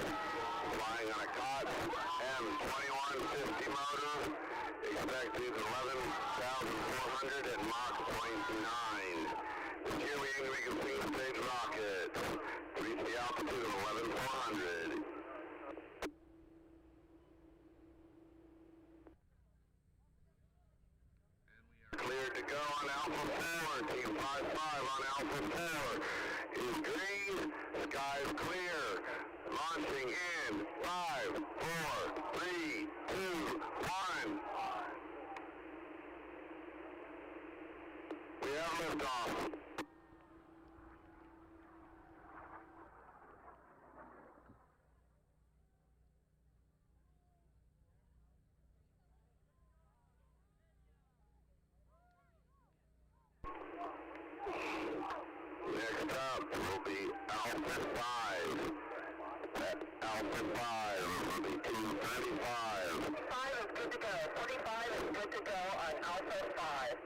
Flying on a COTS M2150 motor, expected 11,400 at Mach 0.9. Here we aim to make a single-stage rocket to reach the altitude of 11,400. Cleared to go on Alpha 4. Team 55 on Alpha 4 is green. Sky is clear. Launching in 5, 4, 3, 2, 1. We have liftoff. Next up will be Alpha 5. Alpha 5 will be Team 35. 5 is good to go. 45 is good to go on Alpha 5.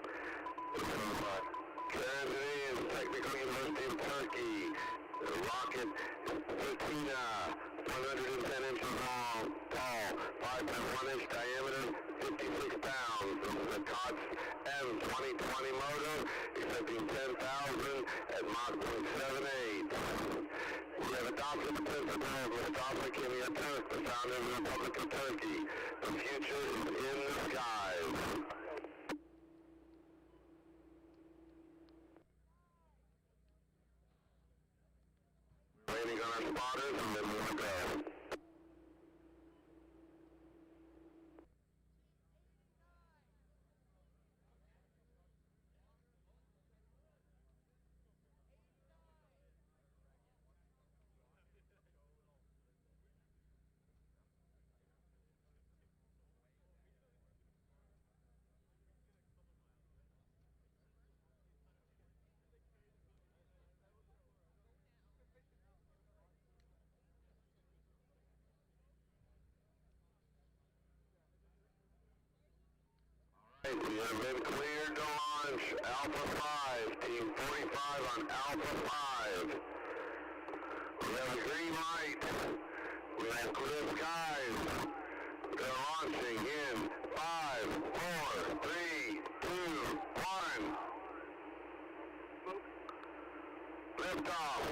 Karadeniz, Technical University of Turkey. The rocket Fatina, 110 inches long, tall, 5.1 inch diameter, 56 pounds. This is a COTS M2020 motor, expecting 10,000 at Mach 0.78. We have adopted the principle of Mustafa Kemal Atatürk, the founder of the Republic of Turkey. The future is in the skies. Waiting on our spotters and then we'll go. We have been cleared to launch Alpha 5, Team 45 on Alpha 5. We have a green light. We have clear skies. They're launching in 5, 4, 3, 2, 1. Liftoff.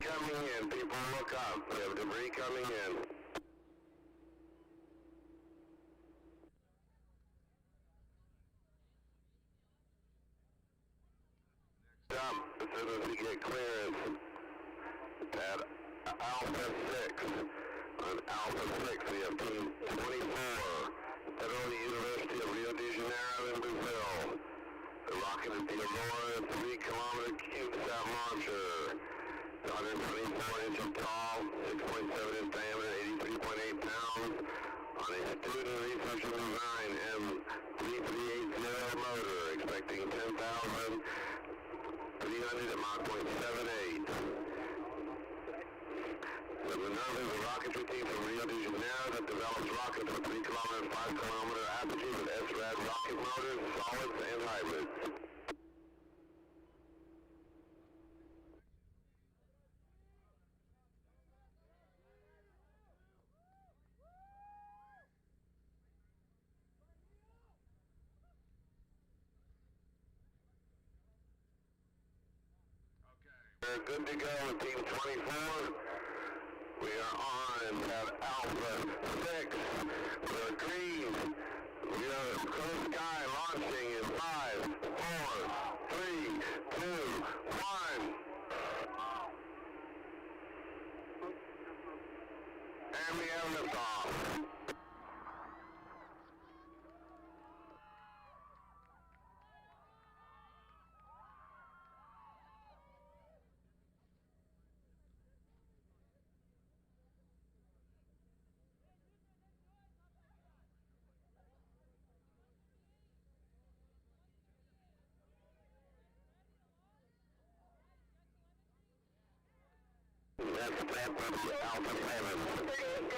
Coming in, people look up. We have debris coming in. Next up, as soon as we get clearance, at Alpha 6. On Alpha 6, we have Team 24, Federal University of Rio de Janeiro in Brazil. The rocket is the Lenoir 3-kilometer CubeSat launcher. 124 inches tall, 6.7 inch diameter, 83.8 pounds, on a student research and design M3380 motor, expecting 10,300 at Mach 0.78. The Minerva is a rocketry team from Rio de Janeiro that develops rockets with 3-kilometer and 5-kilometer apogee with ESRA rocket motors, solids, and hybrids. We're good to go with Team 24. We are on at Alpha 6. We're green. We are clear sky launching in 5, 4, 3, 2, 1. And we have liftoff.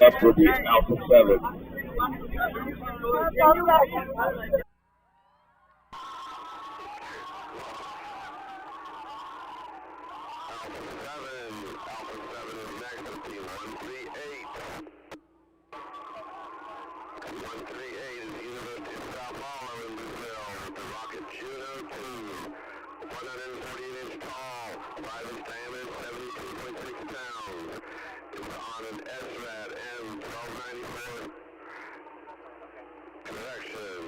That would be Alpha 7. Alpha 7 is next with Team 138. 138 is the University of Sao Paulo in Brazil with the rocket Juno 2. 148 inch tall, 5 inch diameter, 72.6 pounds. It's on an SRAT M1294 correction.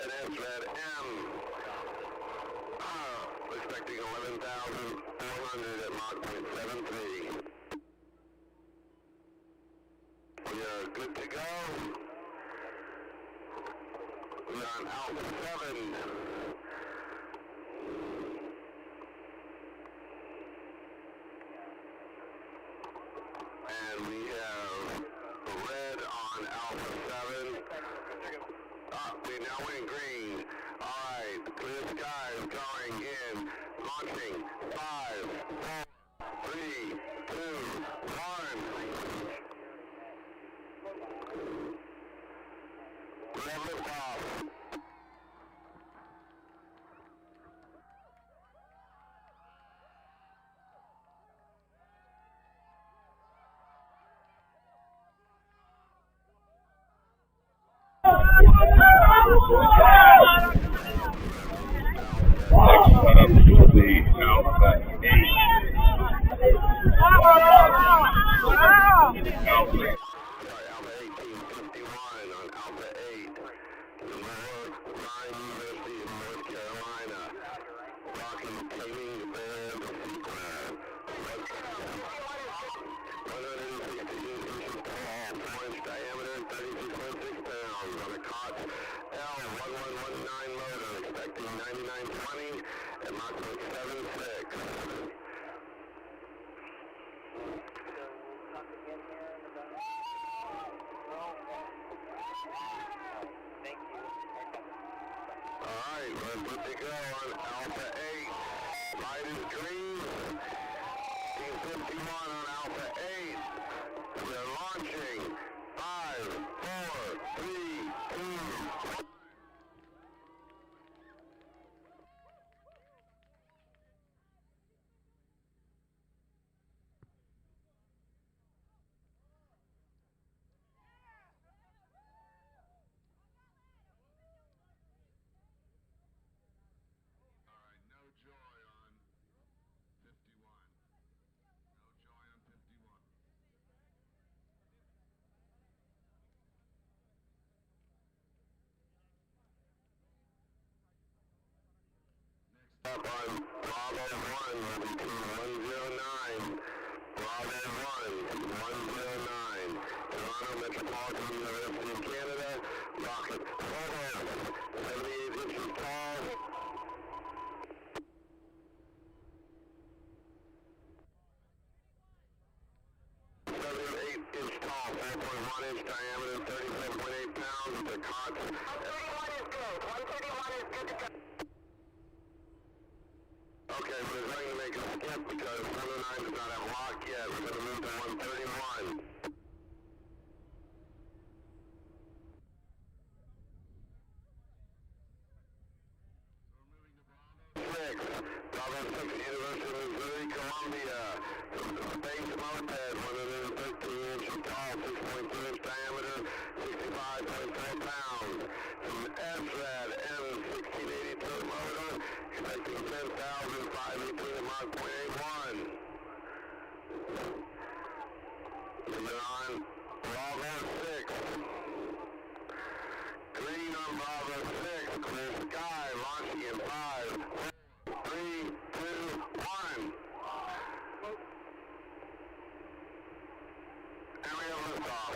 An SRAT M. Expecting 11,400 at Mach 0.73. We are good to go. We are on Alpha 7. And we have red on Alpha 7. We now went green. Alright, clear sky is going in. Launching. 5, 4, 3, 2, 1. We have liftoff. Next setup will be Alpha 8. Alpha 1851 on Alpha 8. Lenoir, Rhyne University in North Carolina. Rocking, taming, and the sequel. 160 inches tall, 4-inch diameter, 36.6 pounds on a COTS L1119 motor, expecting 9920 and Mach 0.76. Alright, we're good to go on Alpha 8. Light is green. Team 51 on Alpha 8. We're launching. 5, 4, 3, 2, 1. Up on Bravo 1 will be team 109. Bravo 1, 109. Toronto Metropolitan University of Canada. Rocket Photos, 78 inches tall. 78-inch tall, 4.1-inch diameter, 37.8 pounds with the COTS. 131 is good. 131 is good to go. Okay, we're going to make a skip because 109 does not have lock yet. We're going to move to 131. Bravo 6, University of Missouri, Columbia. Space Moped, 113-inch tall, 6.2-inch diameter, 65.4 pounds. From ESRA M1682 motor, expecting 10,518 at Mach 0.81. Moving on, Bravo 6. Green on Bravo 6, clear sky, launching in 5, 4, 3, 2, 1. And we have liftoff.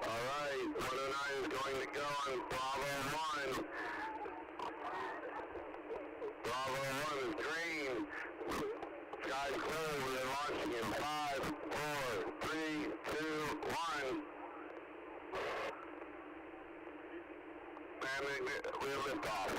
Alright, 109 is going to go on Bravo 1. Bravo 1 is green. Sky's clear, we are launching in 5, 4, 3, 2, 1. And we have liftoff.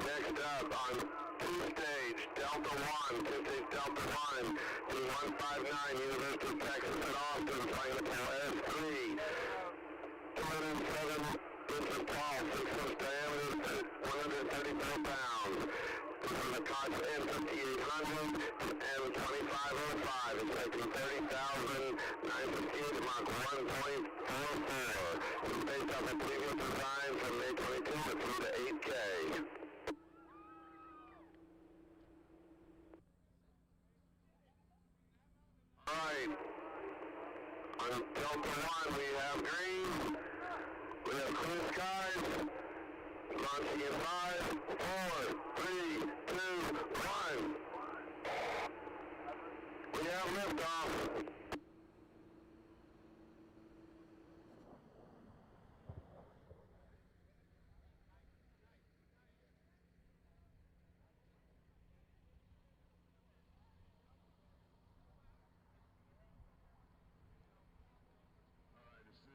Next up on two-stage Delta 1, two-stage Delta 1, team 159, University of Texas at Austin, flying the S3, 207 inches tall, 6-inch diameter, 134 pounds. From the COTS N5800 and 2505, expecting 30,958 Mach 1.44. It's based off a previous design from May 22 to through to 8K. Alright, on Delta 1 we have green, we have clear skies, launching in 5, 4, 3, 2, 1. We have liftoff.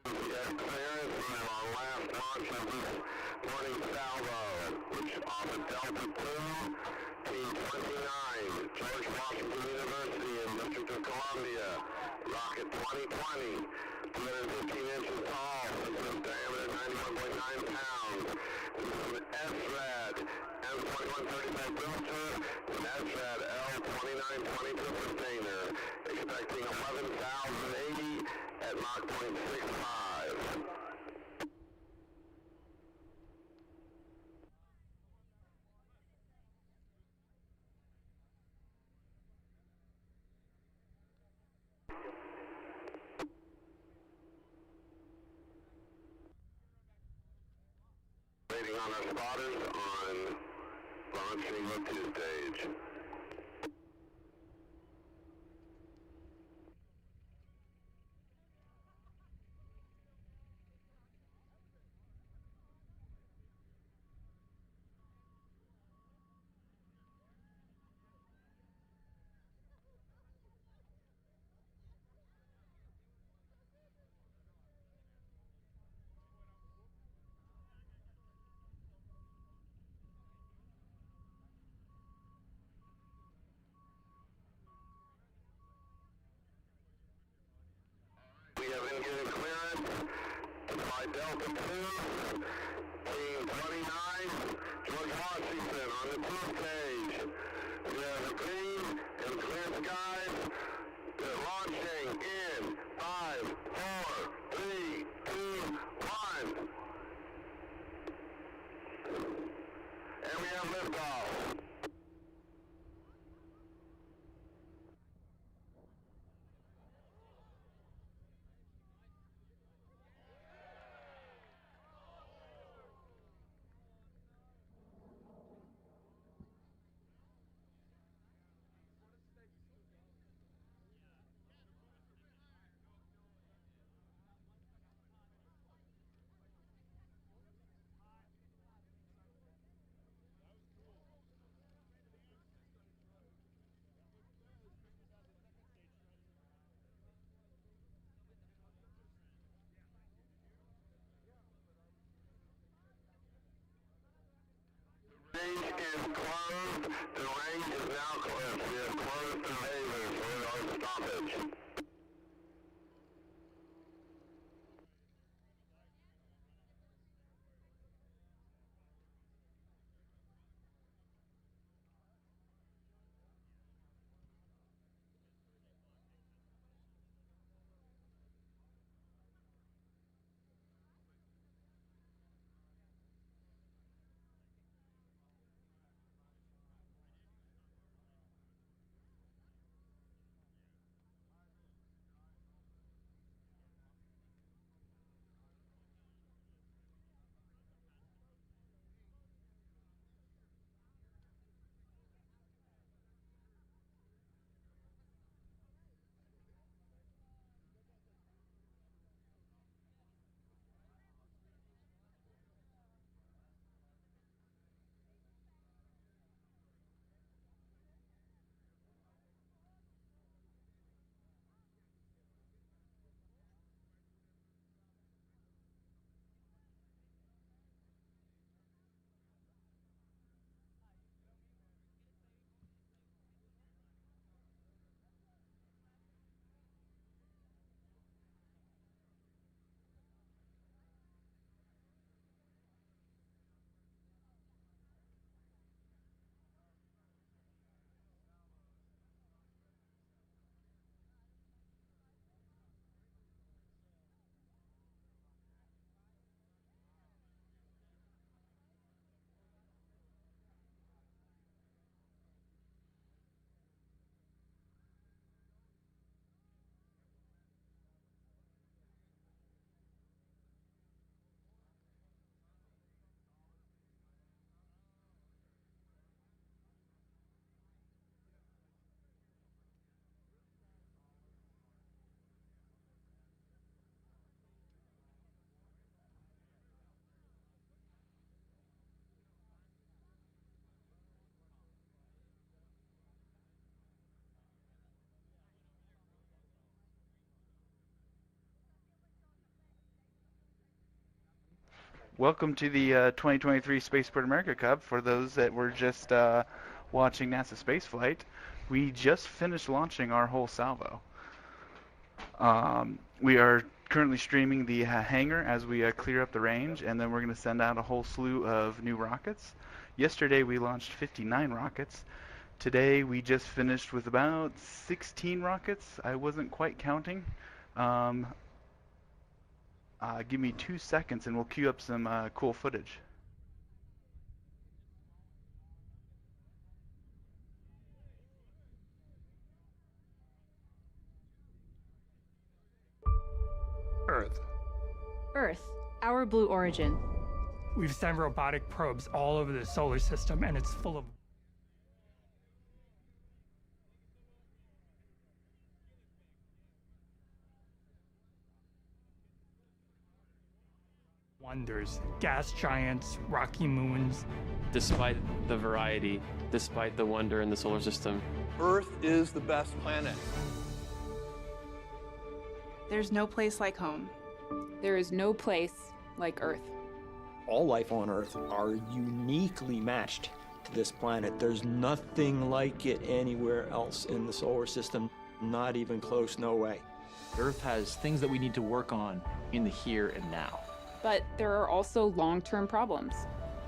We have clearance from our last launch of this morning's salvo, which off of Delta 2, team 29, George Washington University in District of Columbia. Rocket 2020, 215 inches tall, system diameter 91.9 pounds. This is an SRAD M2135 booster, an SRAD L2922 sustainer, expecting 11,080 at Mach 0.65. Waiting on our spotters on launching lift to stage. We have been given clearance to fly Delta 2, Team 29, George Washington on the crew stage. We have a green and clear skies. They're launching in 5, 4, 3, 2, 1. And we have liftoff. Range is closed. The range is now closed. We have closed the lasers for our stoppage. Welcome to the 2023 Spaceport America Cup. For those that were just watching NASASpaceFlight. We just finished launching our whole salvo. We are currently streaming the hangar as we clear up the range, and then we're going to send out a whole slew of new rockets. Yesterday we launched 59 rockets. Today we just finished with about 16 rockets. I wasn't quite counting. Give me 2 seconds and we'll queue up some cool footage. Earth. Earth, our blue origin. We've sent robotic probes all over the solar system, and it's full of wonders, gas giants, rocky moons. Despite the variety, despite the wonder in the solar system, Earth is the best planet. There's no place like home. There is no place like Earth. All life on Earth are uniquely matched to this planet. There's nothing like it anywhere else in the solar system, not even close, no way. Earth has things that we need to work on in the here and now. But there are also long-term problems.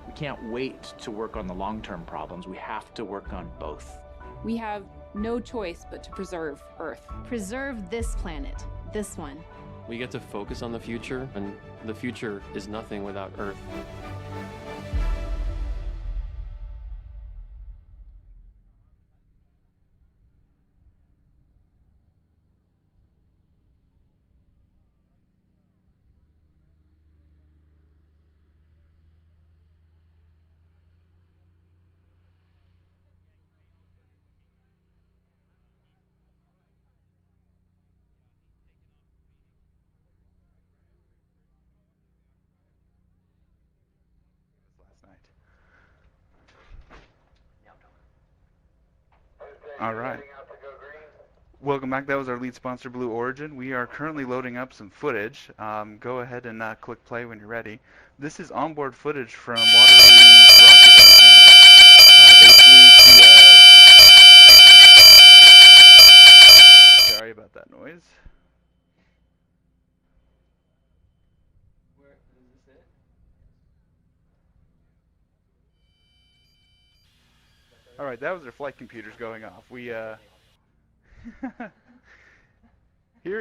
We can't wait to work on the long-term problems. We have to work on both. We have no choice but to preserve Earth. Preserve this planet, this one. we get to focus on the future, and the future is nothing without Earth. All right. Welcome back. That was our lead sponsor, Blue Origin. We are currently loading up some footage. Go ahead and click play when you're ready. This is onboard footage from Waterloo's rocket in Canada. They flew to... Sorry about that noise. All right, that was their flight computers going off. Here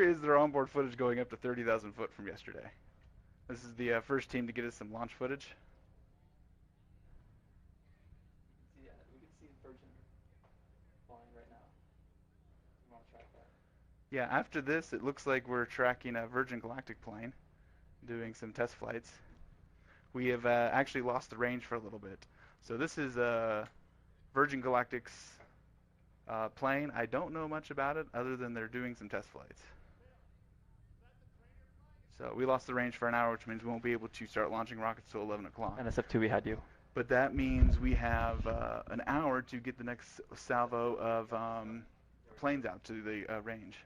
is their onboard footage going up to 30,000 foot from yesterday. This is the first team to get us some launch footage. Yeah, we can see Virgin flying right now. You want to track that? Yeah, after this, it looks like we're tracking a Virgin Galactic plane, doing some test flights. We have actually lost the range for a little bit. So this is Virgin Galactic's plane. I don't know much about it other than they're doing some test flights. So we lost the range for an hour, which means we won't be able to start launching rockets till 11 o'clock. NSF2, we had you. But that means we have an hour to get the next salvo of planes out to the range.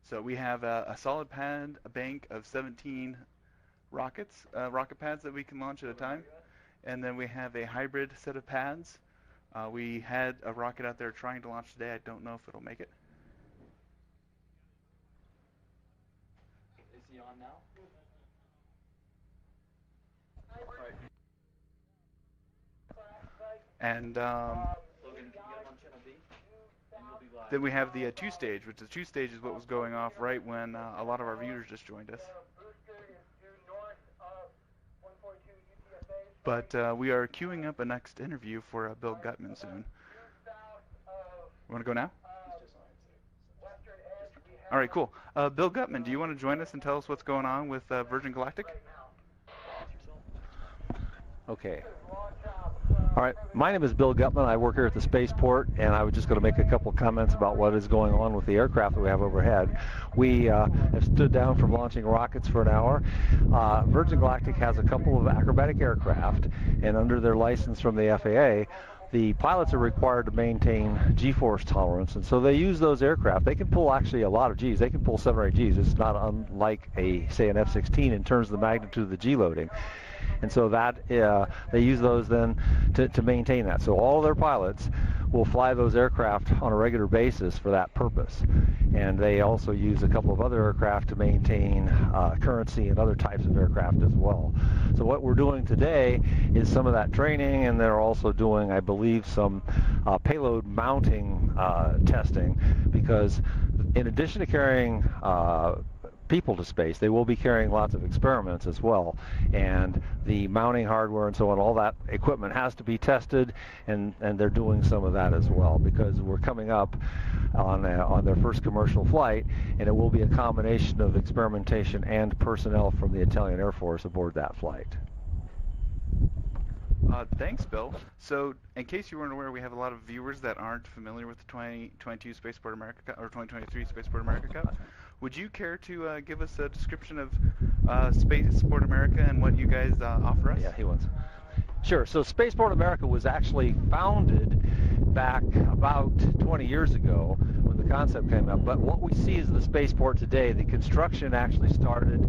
So we have a solid pad, a bank of 17 rockets, rocket pads that we can launch at a time. And then we have a hybrid set of pads. We had a rocket out there trying to launch today. I don't know if it'll make it. Is he on now? And then we have the two-stage, which the two-stage is what was going off right when a lot of our viewers just joined us. But we are queuing up a next interview for Bill Gutman soon. You want to go now? All right, cool. Bill Gutman, do you want to join us and tell us what's going on with Virgin Galactic? Okay. All right, my name is Bill Gutman. I work here at the Spaceport, and I was just going to make a couple comments about what is going on with the aircraft that we have overhead. We have stood down from launching rockets for an hour. Virgin Galactic has a couple of acrobatic aircraft, and under their license from the FAA, the pilots are required to maintain G-force tolerance, and so they use those aircraft. They can pull actually a lot of Gs. They can pull 7 or 8 Gs. It's not unlike say an F-16 in terms of the magnitude of the G loading. And so that they use those then to maintain that. So all their pilots will fly those aircraft on a regular basis for that purpose. And they also use a couple of other aircraft to maintain currency and other types of aircraft as well. So what we're doing today is some of that training, and they're also doing, I believe, some payload mounting testing, because in addition to carrying people to space, they will be carrying lots of experiments as well, and the mounting hardware and so on, all that equipment has to be tested, and they're doing some of that as well, because we're coming up on their first commercial flight, and it will be a combination of experimentation and personnel from the Italian Air Force aboard that flight. Thanks, Bill. So, in case you weren't aware, we have a lot of viewers that aren't familiar with the 2022 Spaceport America Cup, or 2023 Spaceport America Cup. Would you care to give us a description of Spaceport America and what you guys offer us? Yeah, he wants. Sure. So Spaceport America was actually founded back about 20 years ago when the concept came up. But what we see is the spaceport today. The construction actually started.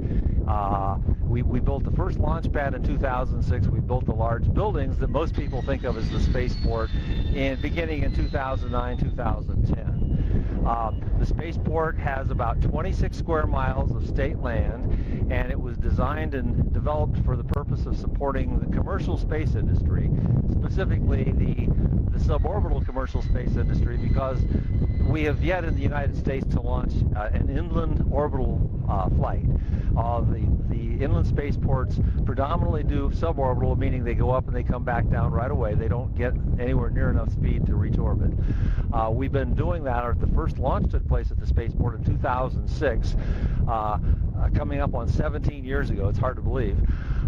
We built the first launch pad in 2006. We built the large buildings that most people think of as the spaceport, beginning in 2009, 2010. The spaceport has about 26 square miles of state land, and it was designed and developed for the purpose of supporting the commercial space industry, specifically the suborbital commercial space industry, because we have yet in the United States to launch an inland orbital flight. The inland spaceports predominantly do suborbital, meaning they go up and they come back down right away. They don't get anywhere near enough speed to reach orbit. We've been doing that. The first launch took place at the spaceport in 2006, coming up on 17 years ago. It's hard to believe.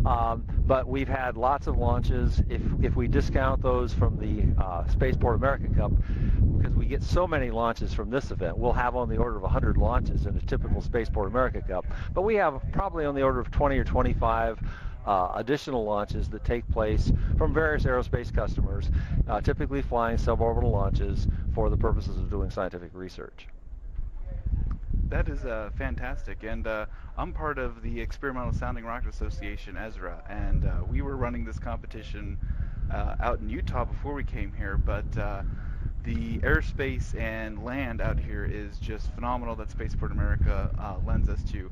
But we've had lots of launches. If we discount those from the Spaceport America Cup, because we get so many launches from this event, we'll have on the order of 100 launches in a typical Spaceport America Cup. But we have probably on the order of 20 or 25 additional launches that take place from various aerospace customers, typically flying suborbital launches for the purposes of doing scientific research. That is fantastic, and I'm part of the Experimental Sounding Rocket Association, ESRA, and we were running this competition out in Utah before we came here, but the airspace and land out here is just phenomenal that Spaceport America lends us to.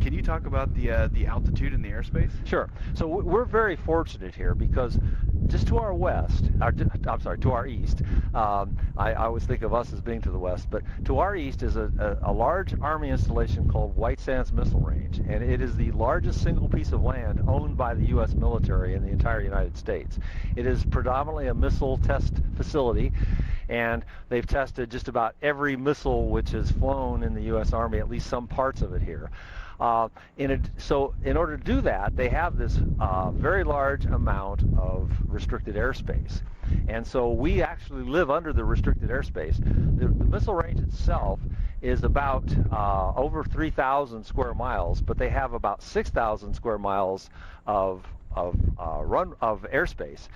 Can you talk about the altitude and the airspace? Sure. So we're very fortunate here because just to our west, to our east, I always think of us as being to the west, but to our east is a large Army installation called White Sands Missile Range, and it is the largest single piece of land owned by the U.S. military in the entire United States. It is predominantly a missile test facility, and they've tested just about every missile which has flown in the U.S. Army, at least some parts of it here. So in order to do that, they have this very large amount of restricted airspace. And so we actually live under the restricted airspace. The missile range itself is about over 3,000 square miles, but they have about 6,000 square miles of airspace.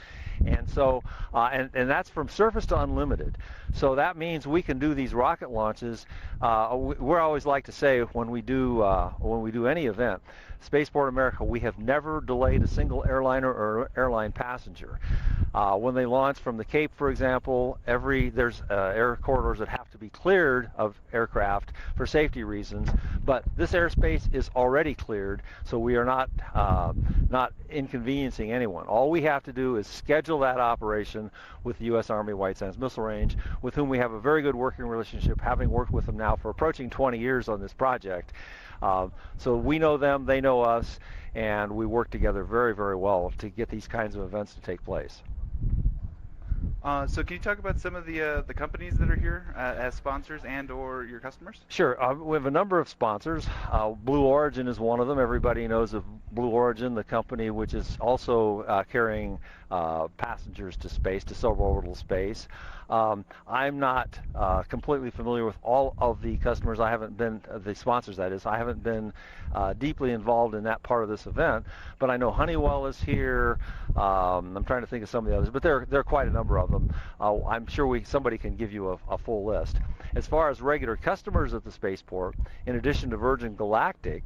And so, and that's from surface to unlimited. So that means we can do these rocket launches. We're always like to say when we do any event, Spaceport America, we have never delayed a single airliner or airline passenger. When they launch from the Cape, for example, there's air corridors that have to be cleared of aircraft for safety reasons, but this airspace is already cleared, so we are not inconveniencing anyone. All we have to do is schedule that operation with the U.S. Army White Sands Missile Range, with whom we have a very good working relationship, having worked with them now for approaching 20 years on this project. So we know them, they know us, and we work together very, very well to get these kinds of events to take place. So can you talk about some of the companies that are here as sponsors and or your customers? Sure. We have a number of sponsors. Blue Origin is one of them. Everybody knows of Blue Origin, the company which is also carrying passengers to space, to suborbital space. I'm not completely familiar with all of the customers. I haven't been, the sponsors that is, I haven't been deeply involved in that part of this event, but I know Honeywell is here. I'm trying to think of some of the others, but there are quite a number of them. I'm sure somebody can give you a full list. As far as regular customers at the spaceport, in addition to Virgin Galactic,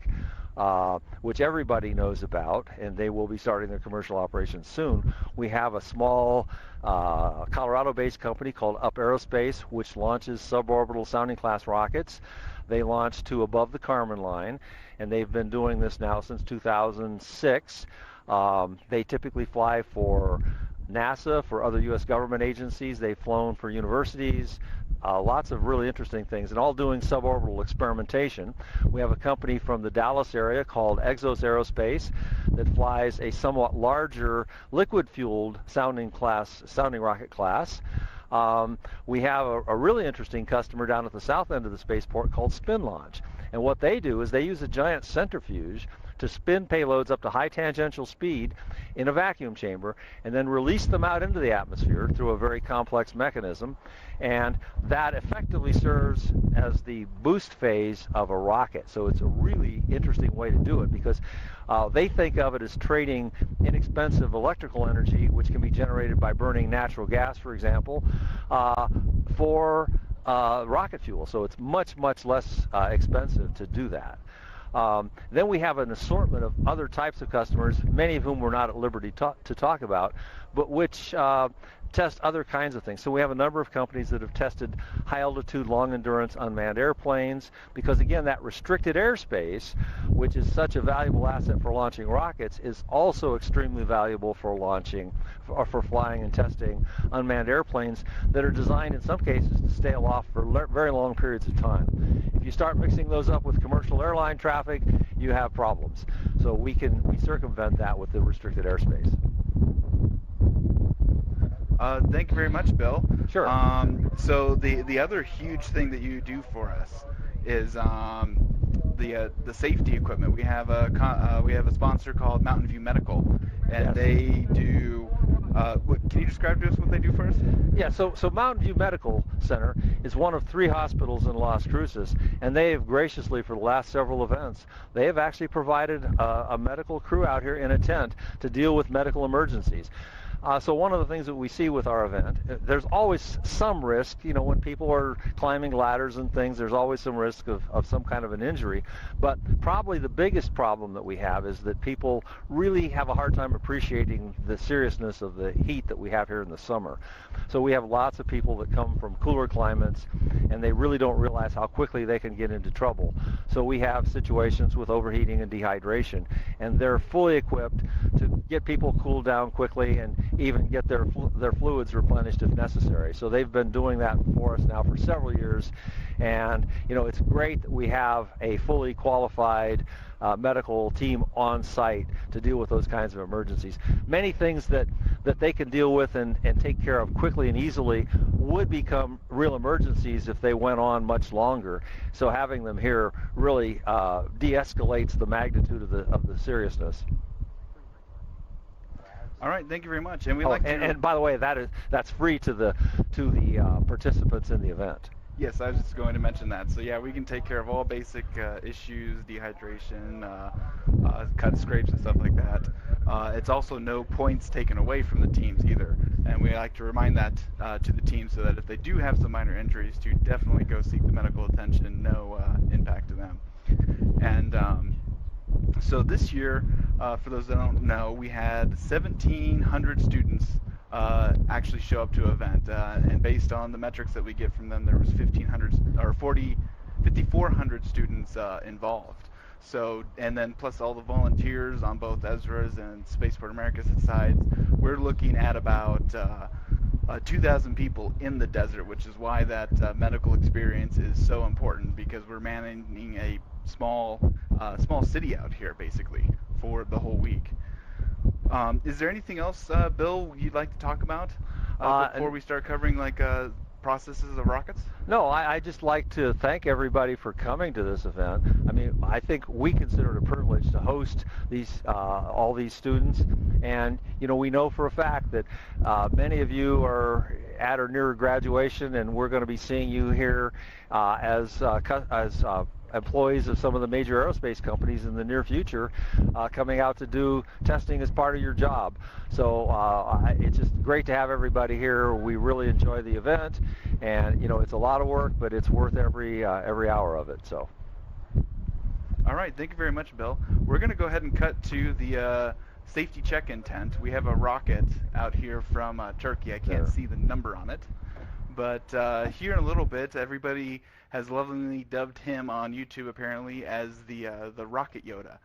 which everybody knows about, and they will be starting their commercial operations soon. We have a small Colorado-based company called Up Aerospace, which launches suborbital sounding class rockets. They launched to above the Kármán line, and they've been doing this now since 2006. They typically fly for NASA, for other U.S. government agencies. They've flown for universities, lots of really interesting things, and all doing suborbital experimentation. We have a company from the Dallas area called Exos Aerospace that flies a somewhat larger liquid-fueled sounding rocket class. We have a really interesting customer down at the south end of the spaceport called Spin Launch. And what they do is they use a giant centrifuge to spin payloads up to high tangential speed in a vacuum chamber and then release them out into the atmosphere through a very complex mechanism. And that effectively serves as the boost phase of a rocket. So it's a really interesting way to do it because they think of it as trading inexpensive electrical energy, which can be generated by burning natural gas, for example, for rocket fuel. So it's much, much less expensive to do that. Then we have an assortment of other types of customers, many of whom we're not at liberty to talk about, but which test other kinds of things. So we have a number of companies that have tested high-altitude, long-endurance unmanned airplanes because, again, that restricted airspace, which is such a valuable asset for launching rockets, is also extremely valuable for for flying and testing unmanned airplanes that are designed in some cases to stay aloft for very long periods of time. If you start mixing those up with commercial airline traffic, you have problems. So we circumvent that with the restricted airspace. Thank you very much, Bill. Sure. So the other huge thing that you do for us is the safety equipment. We have a sponsor called Mountain View Medical, and yes. They do. Can you describe to us what they do for us? Yeah. So Mountain View Medical Center is one of 3 hospitals in Las Cruces, and they have graciously, for the last several events, they have actually provided a medical crew out here in a tent to deal with medical emergencies. So one of the things that we see with our event, there's always some risk, when people are climbing ladders and things, there's always some risk of some kind of an injury. But probably the biggest problem that we have is that people really have a hard time appreciating the seriousness of the heat that we have here in the summer. So we have lots of people that come from cooler climates, and they really don't realize how quickly they can get into trouble. So we have situations with overheating and dehydration, and they're fully equipped to get people cooled down quickly and even get their fluids replenished if necessary. So they've been doing that for us now for several years, and it's great that we have a fully qualified medical team on site to deal with those kinds of emergencies. Many things that they can deal with and take care of quickly and easily would become real emergencies if they went on much longer. So having them here really de-escalates the magnitude of the seriousness. All right, thank you very much. And and by the way, that's free to the participants in the event. Yes, I was just going to mention that. So yeah, we can take care of all basic issues, dehydration, cut scrapes and stuff like that. It's also no points taken away from the teams either. And we like to remind that to the team so that if they do have some minor injuries, to definitely go seek the medical attention, no impact to them. And so this year, for those that don't know, we had 1,700 students actually show up to an event, and based on the metrics that we get from them, there was 5,400 students involved. So, and then plus all the volunteers on both ESRA's and Spaceport America's sides, we're looking at about 2,000 people in the desert, which is why that medical experience is so important, because we're managing a small city out here basically for the whole week. Is there anything else, Bill, you'd like to talk about before we start covering processes of rockets? No, I just like to thank everybody for coming to this event. I mean, I think we consider it a privilege to host all these students, and we know for a fact that many of you are at or near graduation, and we're going to be seeing you here as employees of some of the major aerospace companies in the near future, coming out to do testing as part of your job. So it's just great to have everybody here. We really enjoy the event, and it's a lot of work, but it's worth every hour of it. So. All right, thank you very much, Bill. We're going to go ahead and cut to the safety check-in tent. We have a rocket out here from Turkey. I can't see the number on it. But here in a little bit, everybody has lovingly dubbed him on YouTube, apparently, as the Rocket Yoda.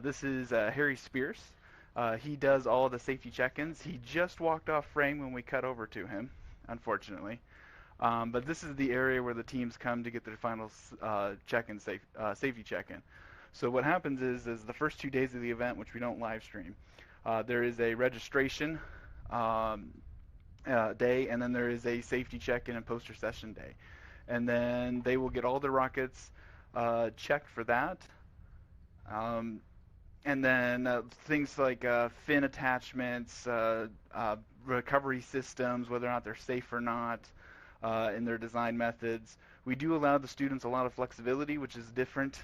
This is Harry Spears. He does all the safety check-ins. He just walked off frame when we cut over to him, unfortunately. But this is the area where the teams come to get their final check-in, safety check-in. So what happens is the first 2 days of the event, which we don't live stream, there is a registration day, and then there is a safety check-in and poster session day. And then they will get all the rockets checked for that. And then things like fin attachments, recovery systems, whether or not they're safe or not, in their design methods. We do allow the students a lot of flexibility, which is different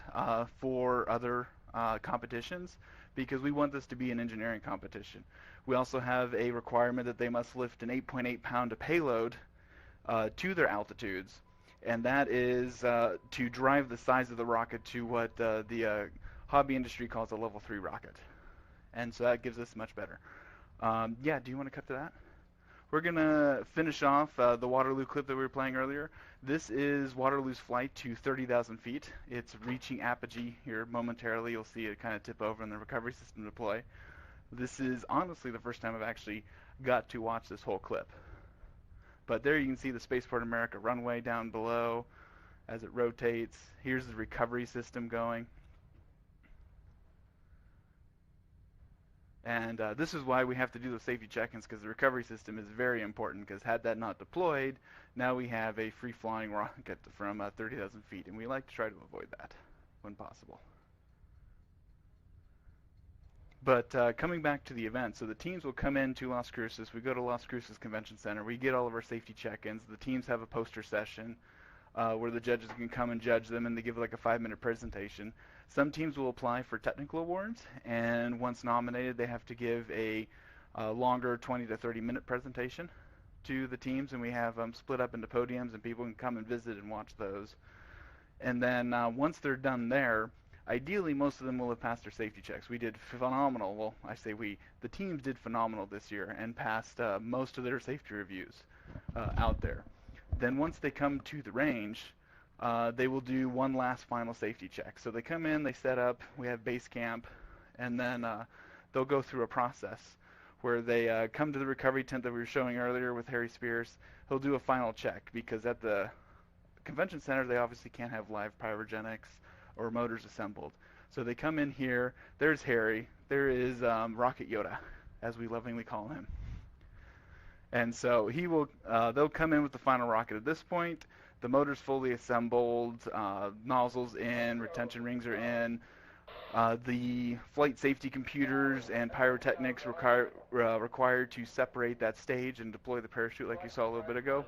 for other competitions, because we want this to be an engineering competition. We also have a requirement that they must lift an 8.8 pound payload to their altitudes, and that is to drive the size of the rocket to what the hobby industry calls a level 3 rocket. And so that gives us much better. Yeah, do you want to cut to that? We're going to finish off the Waterloo clip that we were playing earlier. This is Waterloo's flight to 30,000 feet. It's reaching apogee here momentarily. You'll see it kind of tip over in the recovery system deploy. This is honestly the first time I've actually got to watch this whole clip. But there you can see the Spaceport America runway down below as it rotates. Here's the recovery system going. And this is why we have to do those safety check-ins, because the recovery system is very important, because had that not deployed, now we have a free-flying rocket from 30,000 feet, and we like to try to avoid that when possible. But coming back to the event, so the teams will come into Las Cruces. We go to Las Cruces Convention Center. We get all of our safety check-ins. The teams have a poster session where the judges can come and judge them, and they give like a 5-minute presentation. Some teams will apply for technical awards, and once nominated, they have to give a longer 20 to 30-minute presentation to the teams, and we have them split up into podiums, and people can come and visit and watch those. And then once they're done there, ideally most of them will have passed their safety checks. We did phenomenal. Well, I say we. The teams did phenomenal this year and passed most of their safety reviews out there. Then once they come to the range, they will do one last final safety check. So they come in, they set up, we have base camp, and then they'll go through a process where they come to the recovery tent that we were showing earlier with Harry Spears. He'll do a final check, because at the convention center they obviously can't have live pyrogenics or motors assembled. So they come in here, there's Harry, there is Rocket Yoda, as we lovingly call him. And so he will, they'll come in with the final rocket. At this point, the motor's fully assembled, nozzles in, retention rings are in. The flight safety computers and pyrotechnics required to separate that stage and deploy the parachute like you saw a little bit ago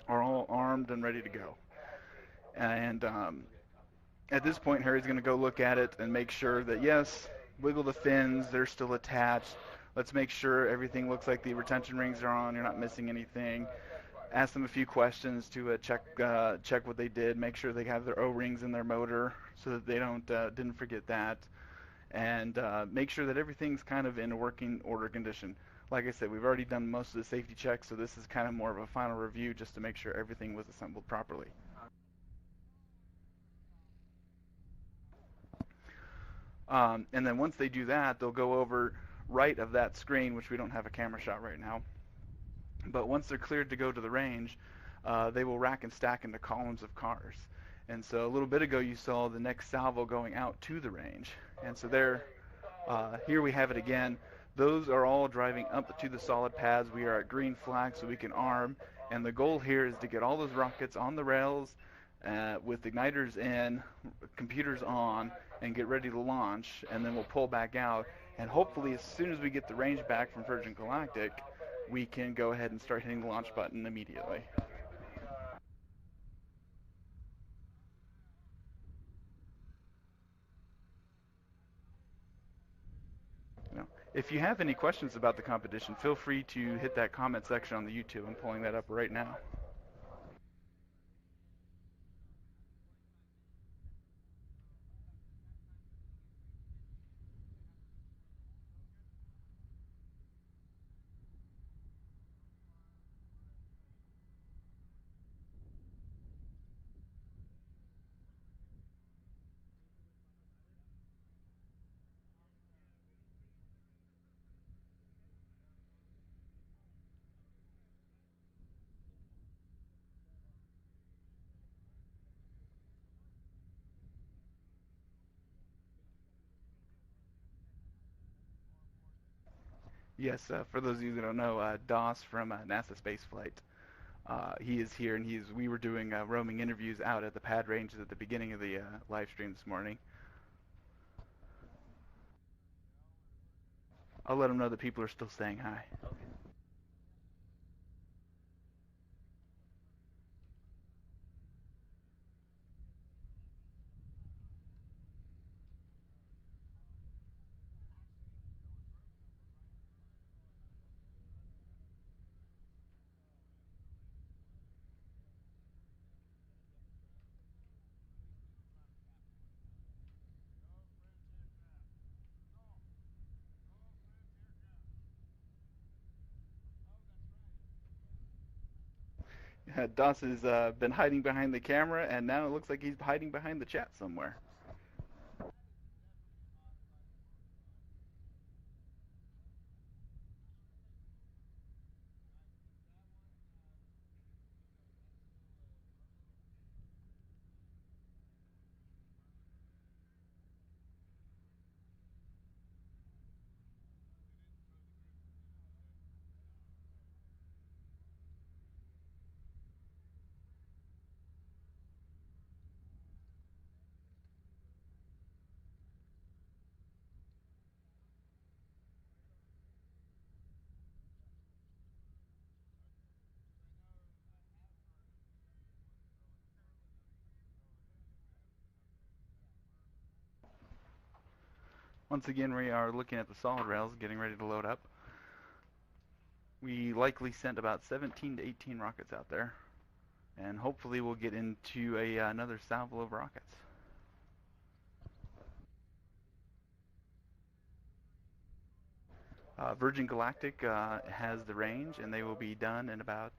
are all armed and ready to go. And at this point, Harry's going to go look at it and make sure that, yes, wiggle the fins, they're still attached. Let's make sure everything looks like the retention rings are on, you're not missing anything. Ask them a few questions to check what they did, make sure they have their O-rings in their motor so that they didn't forget that, and make sure that everything's kind of in a working order condition. Like I said, we've already done most of the safety checks, so this is kind of more of a final review just to make sure everything was assembled properly. And then once they do that, they'll go over right of that screen, which we don't have a camera shot right now. But once they're cleared to go to the range, they will rack and stack into columns of cars. And so a little bit ago you saw the next salvo going out to the range. And so there, here we have it again. Those are all driving up to the solid pads. We are at green flag so we can arm. And the goal here is to get all those rockets on the rails with igniters in, computers on, and get ready to launch. And then we'll pull back out. And hopefully as soon as we get the range back from Virgin Galactic, we can go ahead and start hitting the launch button immediately. Now, if you have any questions about the competition, feel free to hit that comment section on the YouTube. I'm pulling that up right now. Yes, for those of you that don't know, Doss from NASASpaceFlight, he is here, and we were doing roaming interviews out at the pad ranges at the beginning of the live stream this morning. I'll let him know that people are still saying hi. Okay. Doss has been hiding behind the camera, and now it looks like he's hiding behind the chat somewhere. Once again, we are looking at the solid rails, getting ready to load up. We likely sent about 17 to 18 rockets out there, and hopefully we'll get into another salvo of rockets. Virgin Galactic has the range, and they will be done in about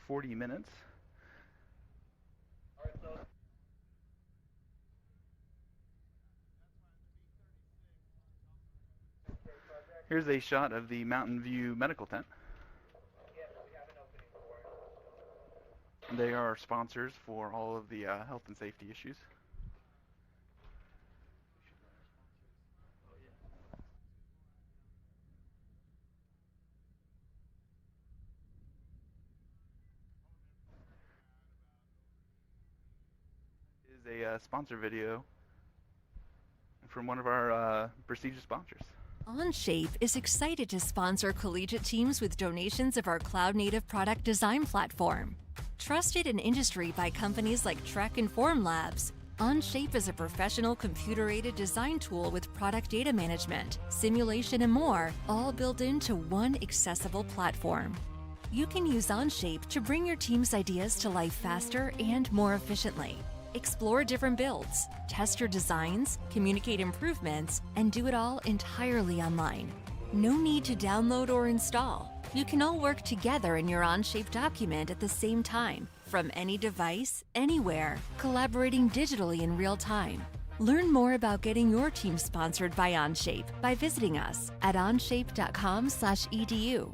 40 minutes. Here's a shot of the Mountain View medical tent. They are our sponsors for all of the health and safety issues. Is a sponsor video from one of our prestigious sponsors. Onshape is excited to sponsor collegiate teams with donations of our cloud-native product design platform. Trusted in industry by companies like Trek and Formlabs, Onshape is a professional computer-aided design tool with product data management, simulation, and more, all built into one accessible platform. You can use Onshape to bring your team's ideas to life faster and more efficiently. Explore different builds, test your designs, communicate improvements, and do it all entirely online. No need to download or install. You can all work together in your Onshape document at the same time, from any device, anywhere, collaborating digitally in real time. Learn more about getting your team sponsored by Onshape by visiting us at onshape.com/edu.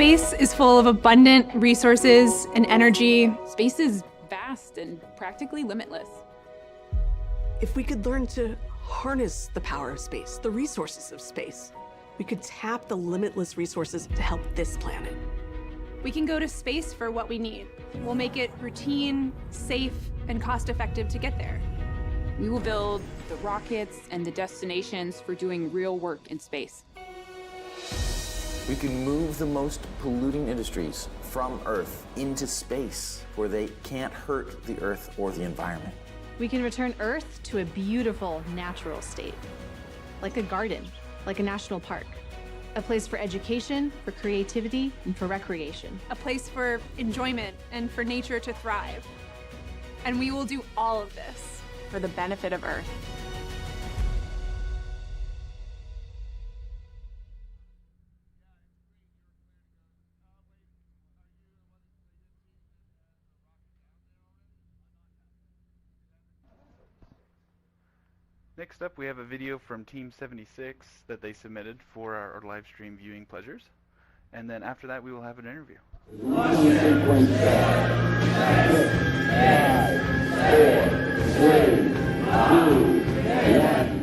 Space is full of abundant resources and energy. Space is vast and practically limitless. If we could learn to harness the power of space, the resources of space, we could tap the limitless resources to help this planet. We can go to space for what we need. We'll make it routine, safe, and cost-effective to get there. We will build the rockets and the destinations for doing real work in space. We can move the most polluting industries from Earth into space where they can't hurt the Earth or the environment. We can return Earth to a beautiful natural state, like a garden, like a national park. A place for education, for creativity, and for recreation. A place for enjoyment and for nature to thrive. And we will do all of this for the benefit of Earth. Next up, we have a video from Team 76 that they submitted for our live stream viewing pleasures. And then after that, we will have an interview. 5, 4, 3, 2, 1.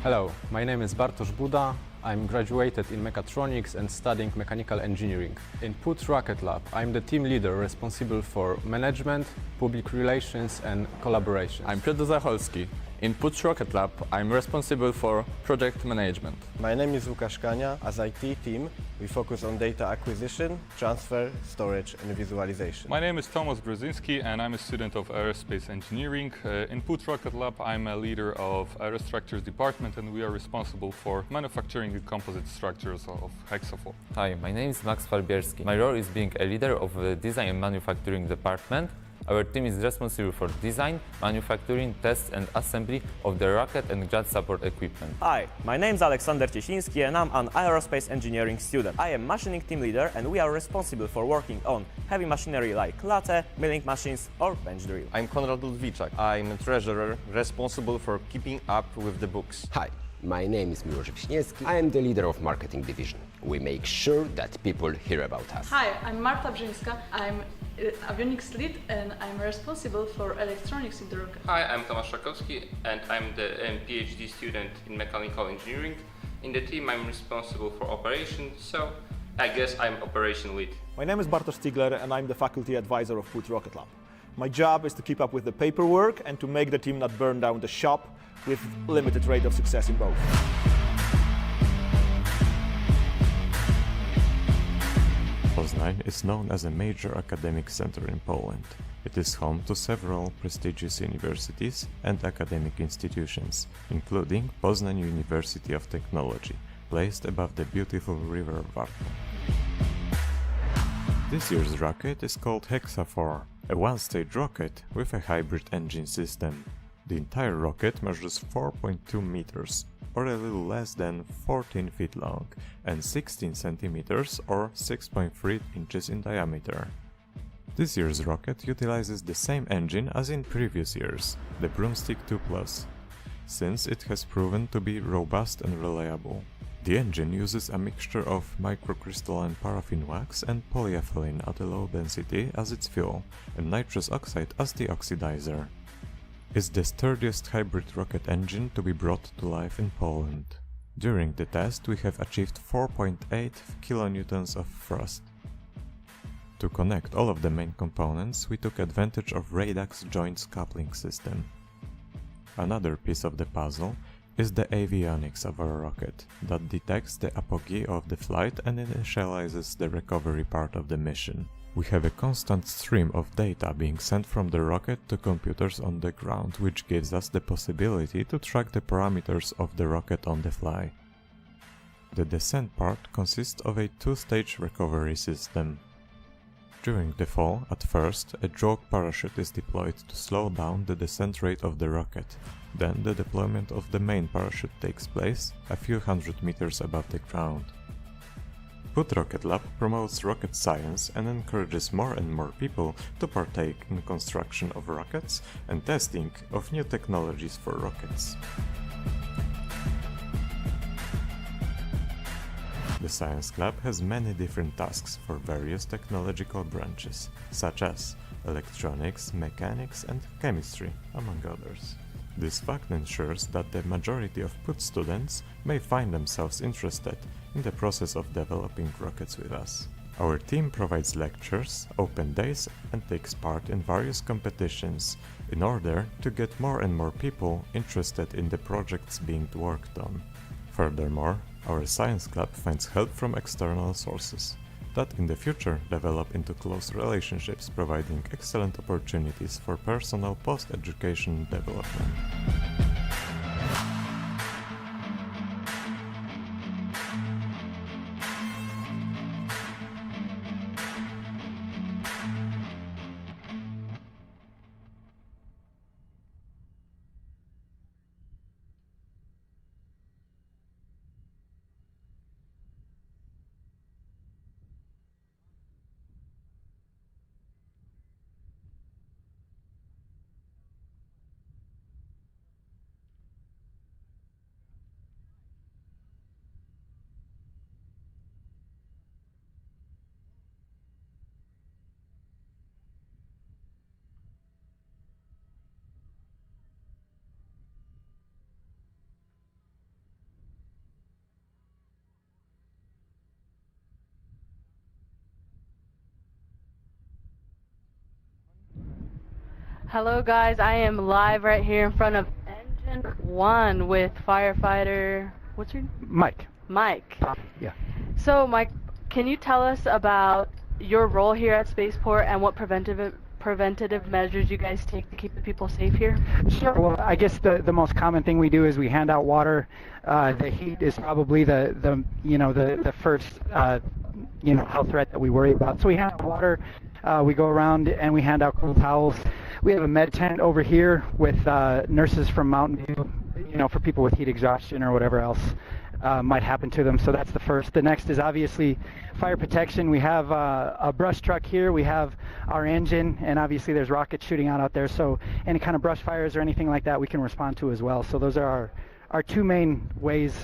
Hello, my name is Bartosz Buda. I'm graduated in mechatronics and studying mechanical engineering. In PUT Rocket Lab, I'm the team leader responsible for management, public relations and collaboration. I'm Piotr Zacholski. In PUT Rocket Lab, I'm responsible for project management. My name is Łukasz Kania. As IT team, we focus on data acquisition, transfer, storage and visualization. My name is Tomasz Brzezinski and I'm a student of Aerospace Engineering. In PUT Rocket Lab, I'm a leader of Aerostructures department and we are responsible for manufacturing the composite structures of hexafoil. Hi, my name is Max Farbierski. My role is being a leader of the design and manufacturing department. Our team is responsible for design, manufacturing, tests and assembly of the rocket and ground support equipment. Hi, my name is Aleksander Ciesiński and I'm an aerospace engineering student. I am machining team leader and we are responsible for working on heavy machinery like latte, milling machines or bench drill. I'm Konrad Ludwiczak. I'm a treasurer responsible for keeping up with the books. Hi. My name is Miłosz Wiśniewski. I am the leader of marketing division. We make sure that people hear about us. Hi, I'm Marta Brzyńska. I'm avionics lead and I'm responsible for electronics in the rocket. Hi, I'm Tomasz Szakowski and I'm the PhD student in mechanical engineering. In the team, I'm responsible for operations, so I guess I'm operation lead. My name is Bartosz Stigler and I'm the faculty advisor of PUT Rocket Lab. My job is to keep up with the paperwork and to make the team not burn down the shop with limited rate of success in both. Poznań is known as a major academic center in Poland. It is home to several prestigious universities and academic institutions, including Poznań University of Technology, placed above the beautiful river Warta. This year's rocket is called Hexa-4, a one-stage rocket with a hybrid engine system. The entire rocket measures 4.2 meters, or a little less than 14 feet long, and 16 centimeters, or 6.3 inches in diameter. This year's rocket utilizes the same engine as in previous years, the Broomstick 2 Plus, since it has proven to be robust and reliable. The engine uses a mixture of microcrystalline paraffin wax and polyethylene at a low density as its fuel, and nitrous oxide as the oxidizer. It's the sturdiest hybrid rocket engine to be brought to life in Poland. During the test we have achieved 4.8 kilonewtons of thrust. To connect all of the main components, we took advantage of Radak's joints coupling system. Another piece of the puzzle is the avionics of our rocket, that detects the apogee of the flight and initializes the recovery part of the mission. We have a constant stream of data being sent from the rocket to computers on the ground, which gives us the possibility to track the parameters of the rocket on the fly. The descent part consists of a two-stage recovery system. During the fall, at first, a joke parachute is deployed to slow down the descent rate of the rocket. Then the deployment of the main parachute takes place a few hundred meters above the ground. PUT Rocket Lab promotes rocket science and encourages more and more people to partake in construction of rockets and testing of new technologies for rockets. The Science Club has many different tasks for various technological branches, such as electronics, mechanics and chemistry, among others. This fact ensures that the majority of PUT students may find themselves interested in the process of developing rockets with us. Our team provides lectures, open days and takes part in various competitions in order to get more and more people interested in the projects being worked on. Furthermore, our science club finds help from external sources that in the future develop into close relationships, providing excellent opportunities for personal post-education development. Hello guys, I am live right here in front of Engine 1 with firefighter, what's your name? Mike. Mike. Yeah. So Mike, can you tell us about your role here at Spaceport and what preventative measures you guys take to keep the people safe here? Sure. Well, I guess the most common thing we do is we hand out water. The heat is probably the first health threat that we worry about. So we hand out water. We go around and we hand out cool towels. We have a med tent over here with nurses from Mountain View, for people with heat exhaustion or whatever else might happen to them. So that's the first. The next is obviously fire protection. We have a brush truck here. We have our engine, and obviously there's rockets shooting out there. So any kind of brush fires or anything like that we can respond to as well. So those are our two main ways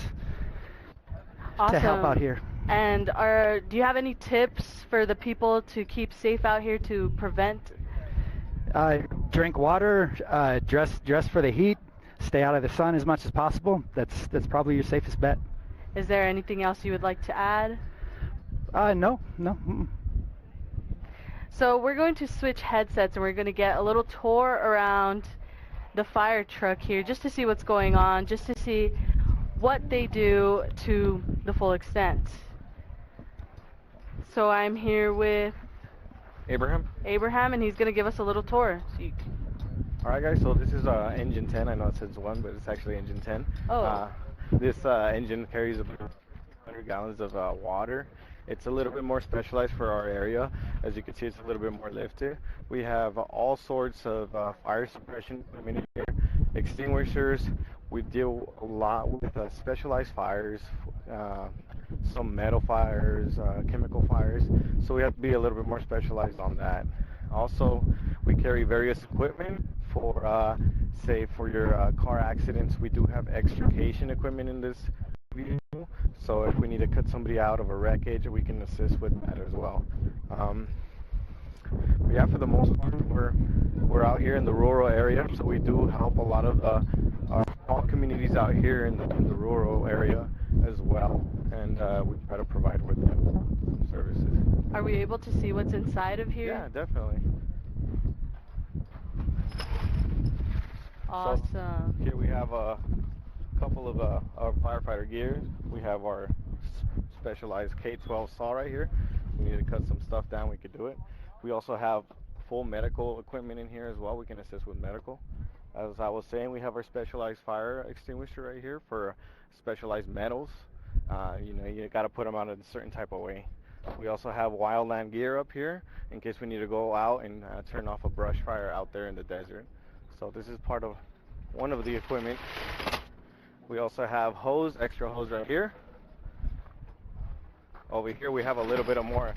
to help out here. And do you have any tips for the people to keep safe out here to prevent? Drink water, dress for the heat, stay out of the sun as much as possible. That's probably your safest bet. Is there anything else you would like to add? No. So we're going to switch headsets and we're going to get a little tour around the fire truck here just to see what's going on, just to see what they do to the full extent. So I'm here with Abraham, and he's going to give us a little tour. Alright guys, so this is engine 10. I know it says 1, but it's actually engine 10. Oh. This engine carries about 100 gallons of water. It's a little bit more specialized for our area. As you can see, it's a little bit more lifted. We have all sorts of fire suppression equipment in here, extinguishers. We deal a lot with specialized fires, some metal fires, chemical fires, so we have to be a little bit more specialized on that. Also, we carry various equipment for, say, for your car accidents. We do have extrication equipment in this vehicle, so if we need to cut somebody out of a wreckage, we can assist with that as well. But yeah, for the most part, we're out here in the rural area, so we do help a lot of our small communities out here in the rural area as well, and we try to provide with them some services. Are we able to see what's inside of here? Yeah, definitely. Awesome. So here we have a couple of our firefighter gear. We have our specialized K-12 saw right here. We need to cut some stuff down, we could do it. We also have full medical equipment in here as well. We can assist with medical. As I was saying, we have our specialized fire extinguisher right here for specialized metals. You got to put them out in a certain type of way. We also have wildland gear up here in case we need to go out and turn off a brush fire out there in the desert. So this is part of one of the equipment. We also have hose, extra hose right here. Over here we have a little bit of more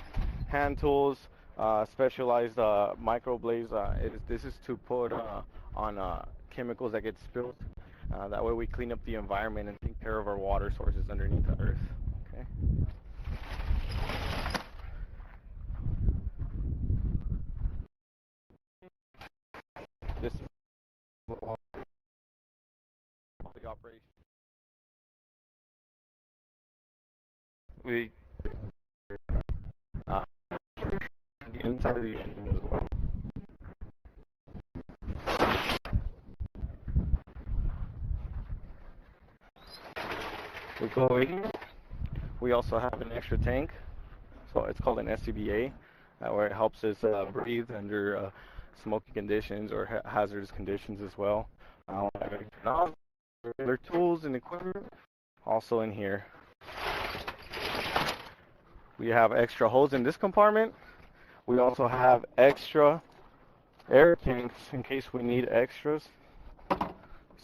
hand tools, specialized microblades. This is to put on chemicals that get spilled. That way we clean up the environment and take care of our water sources underneath the earth. Okay. This is the operation. We inside of the engine as well. We go over here. We also have an extra tank, so it's called an SCBA, where it helps us breathe under smoky conditions or hazardous conditions as well. Regular tools and equipment also in here. We have extra hose in this compartment. We also have extra air tanks in case we need extras.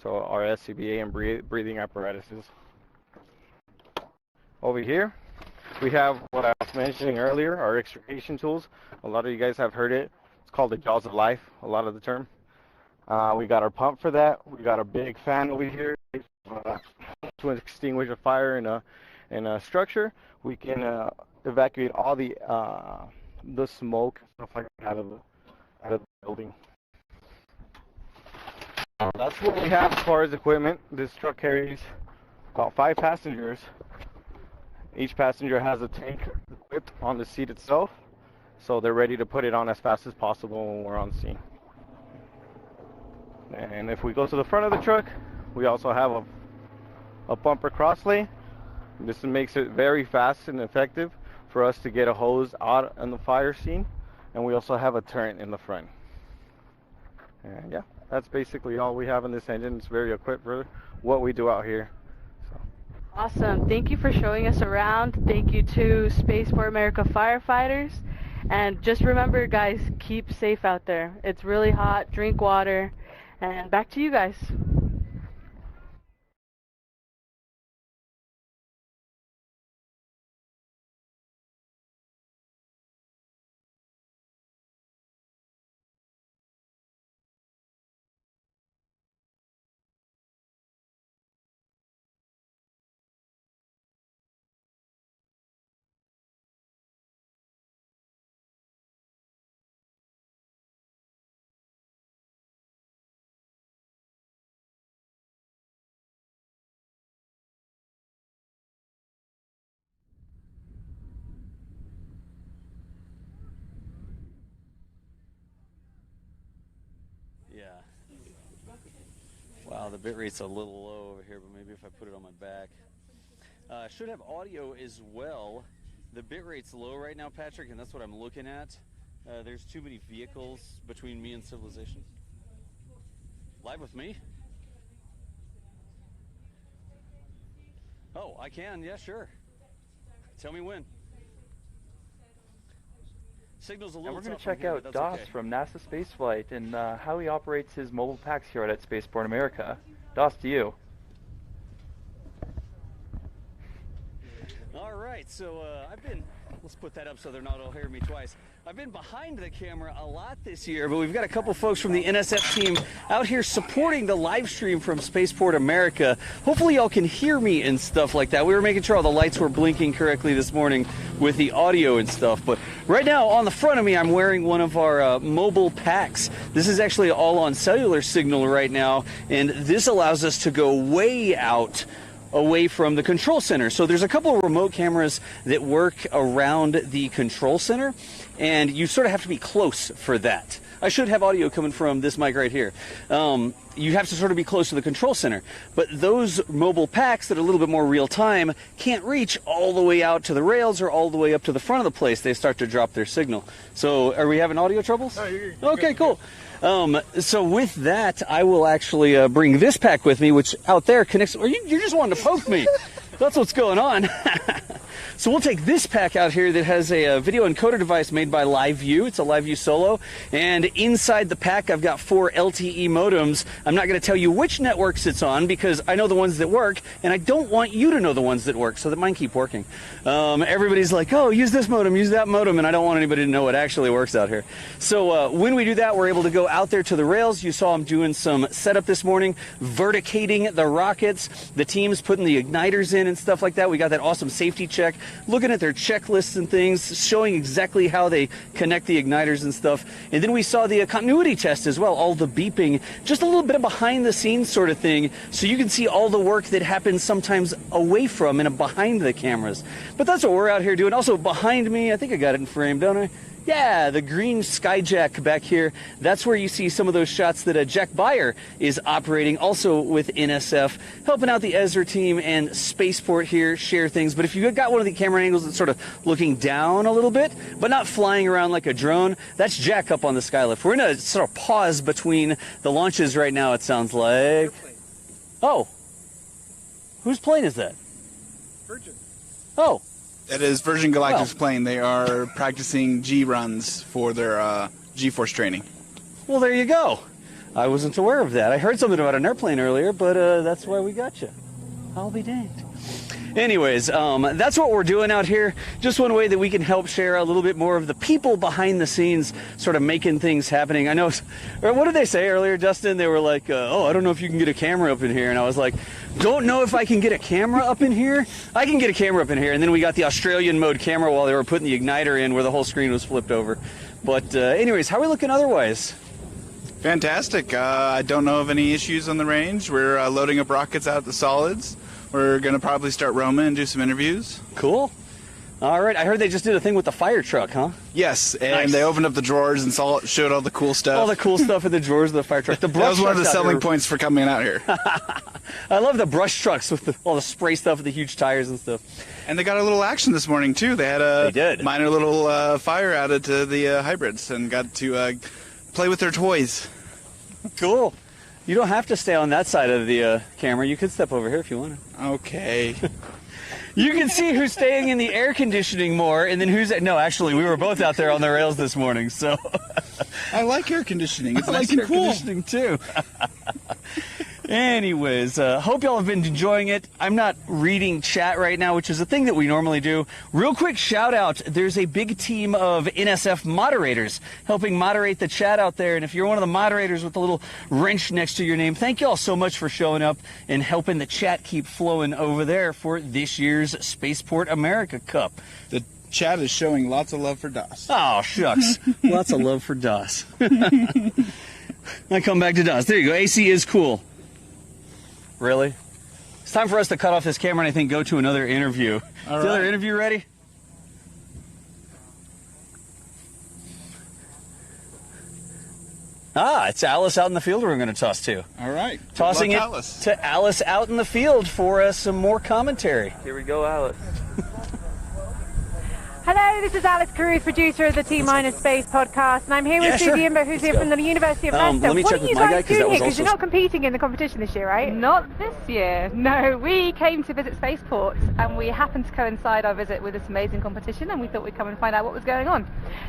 So our SCBA and breathing apparatuses. Over here, we have what I was mentioning earlier, our extrication tools. A lot of you guys have heard it. It's called the jaws of life, a lot of the term. We got our pump for that. We got a big fan over here to extinguish a fire in a structure. We can evacuate all the smoke and stuff like that out of the building. That's what we have as far as equipment. This truck carries about 5 passengers. Each passenger has a tank equipped on the seat itself, so they're ready to put it on as fast as possible when we're on scene. And if we go to the front of the truck, we also have a bumper crosslay. This makes it very fast and effective for us to get a hose out on the fire scene. And we also have a turret in the front. And yeah, that's basically all we have in this engine. It's very equipped for what we do out here. Awesome. Thank you for showing us around. Thank you to Spaceport America firefighters. And just remember, guys, keep safe out there. It's really hot. Drink water. And back to you guys. Yeah. Wow, the bit rate's a little low over here, but maybe if I put it on my back. Should have audio as well. The bit rate's low right now, Patrick, and that's what I'm looking at. There's too many vehicles between me and civilization. Live with me? Oh, I can, yeah, sure. Tell me when. Signal's a little and we're going tough to check from here, out but Doss that's okay. from NASASpaceFlight and how he operates his mobile packs here at Spaceport America. Doss, to you. All right, so let's put that up so they're not all hearing me twice. I've been behind the camera a lot this year, but we've got a couple folks from the NSF team out here supporting the live stream from Spaceport America. Hopefully y'all can hear me and stuff like that. We were making sure all the lights were blinking correctly this morning with the audio and stuff. But right now on the front of me, I'm wearing one of our mobile packs. This is actually all on cellular signal right now, and this allows us to go way out away from the control center. So there's a couple of remote cameras that work around the control center, and you sort of have to be close for that. I should have audio coming from this mic right here. You have to sort of be close to the control center. But those mobile packs that are a little bit more real time can't reach all the way out to the rails or all the way up to the front of the place. They start to drop their signal. So are we having audio troubles? No, you're okay, cool. So with that, I will actually bring this pack with me, which out there connects. Or you're just wanting to poke me. That's what's going on. So we'll take this pack out here that has a video encoder device made by LiveView. It's a LiveView Solo. And inside the pack, I've got 4 LTE modems. I'm not going to tell you which networks it's on because I know the ones that work, and I don't want you to know the ones that work so that mine keep working. Everybody's like, oh, use this modem, use that modem, and I don't want anybody to know what actually works out here. So when we do that, we're able to go out there to the rails. You saw them doing some setup this morning, verticating the rockets. The team's putting the igniters in and stuff like that. We got that awesome safety check, looking at their checklists and things, showing exactly how they connect the igniters and stuff. And then we saw the continuity test as well, all the beeping, just a little bit of behind the scenes sort of thing, so you can see all the work that happens sometimes away from and behind the cameras. But that's what we're out here doing. Also behind me, I think I got it in frame, don't I? Yeah, the green Skyjack back here. That's where you see some of those shots that Jack Beyer is operating, also with NSF, helping out the ESRA team and Spaceport here, share things. But if you got one of the camera angles that's sort of looking down a little bit, but not flying around like a drone, that's Jack up on the skylift. We're in a sort of pause between the launches right now, it sounds like. Oh. Whose plane is that? Virgin. Oh. That is Virgin Galactic's plane. They are practicing G runs for their G-force training. Well, there you go. I wasn't aware of that. I heard something about an airplane earlier, but that's why we got you. I'll be danged. Anyways, that's what we're doing out here. Just one way that we can help share a little bit more of the people behind the scenes, sort of making things happening. I know, what did they say earlier, Dustin? They were like, oh, I don't know if you can get a camera up in here. And I was like, don't know if I can get a camera up in here. I can get a camera up in here. And then we got the Australian mode camera while they were putting the igniter in where the whole screen was flipped over. But anyways, how are we looking otherwise? Fantastic. I don't know of any issues on the range. We're loading up rockets out the solids. We're going to probably start roaming and do some interviews. Cool. All right. I heard they just did a thing with the fire truck, huh? Yes, and nice. They opened up the drawers and showed all the cool stuff. All the cool stuff in the drawers of the fire truck. The brush that was one of the trucks selling points for coming out here. I love the brush trucks with all the spray stuff and the huge tires and stuff. And they got a little action this morning, too. They had a minor little fire added to the hybrids and got to play with their toys. Cool. You don't have to stay on that side of the camera. You could step over here if you want to. Okay. You can see who's staying in the air conditioning more, and then who's... No, actually, we were both out there on the rails this morning, so... I like air conditioning. It's I nice like and air cool. conditioning, too. Anyways, hope y'all have been enjoying it. I'm not reading chat right now, which is a thing that we normally do. Real quick shout out, there's a big team of NSF moderators helping moderate the chat out there. And if you're one of the moderators with the little wrench next to your name, thank y'all so much for showing up and helping the chat keep flowing over there for this year's Spaceport America Cup. The chat is showing lots of love for DOS. Oh, shucks. Lots of love for DOS. I come back to DOS. There you go. AC is cool. Really? It's time for us to cut off this camera and I think go to another interview. All Is the right. other interview ready? Ah, it's Alice out in the field we're going to toss to. All right. Tossing Good it luck, Alice. to Alice out in the field for some more commentary. Here we go, Alice. Hello, this is Alex Carruth, producer of the T-Minus Space podcast, and I'm here with Susie Imber, who's here from the University of Leicester. Let me check What are with you my guy, guys 'cause doing that here? was Because you're also- not competing in the competition this year, right? Not this year. No, we came to visit Spaceport and we happened to coincide our visit with this amazing competition and we thought we'd come and find out what was going on.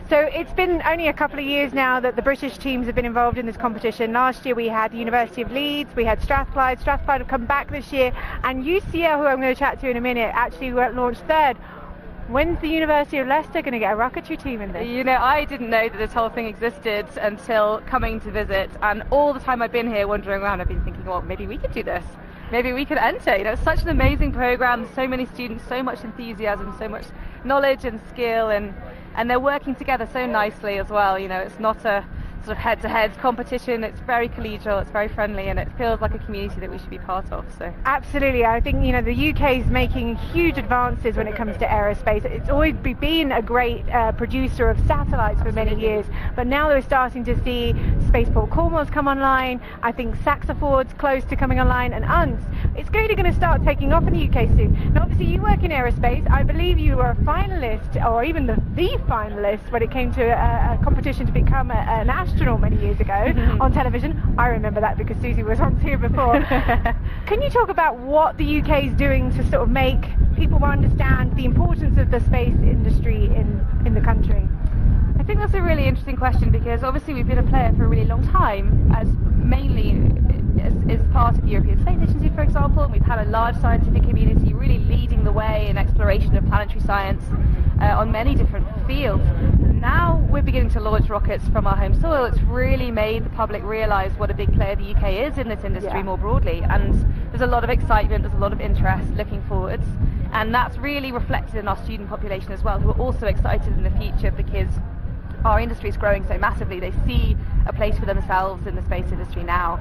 So it's been only a couple of years now that the British teams have been involved in this competition. Last year we had the University of Leeds, we had Strathclyde. Strathclyde have come back this year, and UCL, who I'm going to chat to in a minute, actually launched third. When's the University of Leicester going to get a rocketry team in this? You know, I didn't know that this whole thing existed until coming to visit, and all the time I've been here wandering around, I've been thinking, well, maybe we could do this. Maybe we could enter. You know, it's such an amazing program, so many students, so much enthusiasm, so much knowledge and skill, and they're working together so nicely as well. You know, it's not a sort of head-to-head competition. It's very collegial, it's very friendly, and it feels like a community that we should be part of. So absolutely, I think, you know, the UK is making huge advances when it comes to aerospace. It's always been a great producer of satellites for many years, but now we're starting to see Spaceport Cornwall's come online. I think Saxaford's close to coming online, and UNTS. It's really going to start taking off in the UK soon. Now, obviously, you work in aerospace. I believe you were a finalist, or even the finalist, when it came to a competition to become a national astronaut many years ago on television. I remember that because Susie was on here before. Can you talk about what the UK is doing to sort of make people understand the importance of the space industry in the country? I think that's a really interesting question because obviously we've been a player for a really long time, as mainly as part of the European Space Agency, for example. We've had a large scientific community really leading the way in exploration of planetary science on many different fields. Now we're beginning to launch rockets from our home soil. It's really made the public realise what a big player the UK is in this industry more broadly, and there's a lot of excitement, there's a lot of interest looking forwards, and that's really reflected in our student population as well, who are also excited in the future because our industry is growing so massively. They see a place for themselves in the space industry now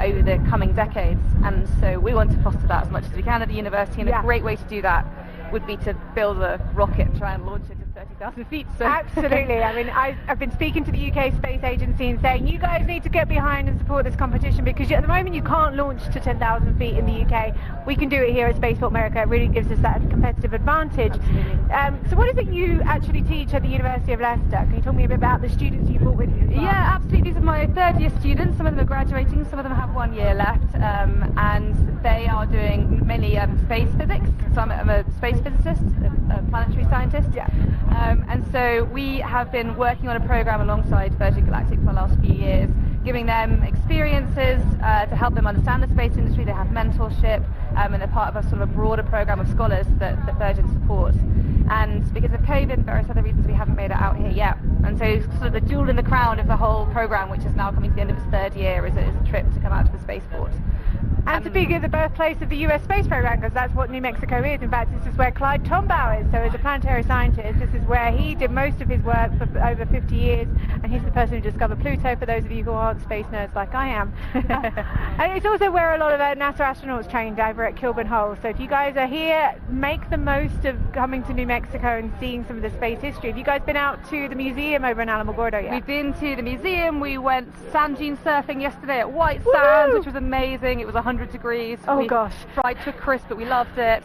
over the coming decades, and so we want to foster that as much as we can at the university, and a great way to do that would be to build a rocket and try and launch it to 30,000 feet. So. Absolutely. I mean, I've been speaking to the UK Space Agency and saying, you guys need to get behind and support this competition because at the moment you can't launch to 10,000 feet in the UK. We can do it here at Spaceport America. It really gives us that competitive advantage. So what is it you actually teach at the University of Leicester? Can you tell me a bit about the students you brought with you as well? Yeah, absolutely. These are my third year students. Some of them are graduating, some of them have 1 year left, and they are doing mainly space physics. So I'm a space physicist, a planetary scientist. Yeah. And so we have been working on a program alongside Virgin Galactic for the last few years, giving them experiences to help them understand the space industry. They have mentorship, and they're part of a sort of a broader program of scholars that Virgin supports. And because of COVID and various other reasons, we haven't made it out here yet. And so sort of the jewel in the crown of the whole program, which is now coming to the end of its third year, is a trip to come out to the spaceport. And to be the birthplace of the US space program, because that's what New Mexico is. In fact, this is where Clyde Tombaugh is. So as a planetary scientist, this is where he did most of his work for over 50 years, and he's the person who discovered Pluto, for those of you who aren't space nerds like I am. And it's also where a lot of NASA astronauts trained, over at Kilburn Hole. So if you guys are here, make the most of coming to New Mexico and seeing some of the space history. Have you guys been out to the museum over in Alamogordo yet? We've been to the museum. We went sand dune surfing yesterday at White Sands, which was amazing. It was 100 degrees. Oh gosh. Fried to a crisp, but we loved it.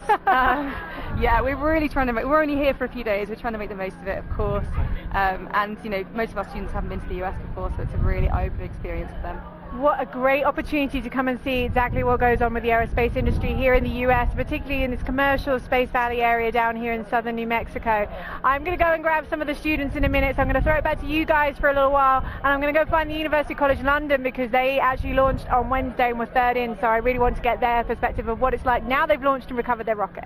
Yeah, we're really trying to we're only here for a few days. We're trying to make the most of it, of course. And you know, most of our students haven't been to the US before, so it's a really eye-opening experience for them. What a great opportunity to come and see exactly what goes on with the aerospace industry here in the US, particularly in this commercial Space Valley area down here in southern New Mexico. I'm going to go and grab some of the students in a minute, so I'm going to throw it back to you guys for a little while, and I'm going to go find the University College London because they actually launched on Wednesday and were third in, so I really want to get their perspective of what it's like now they've launched and recovered their rocket.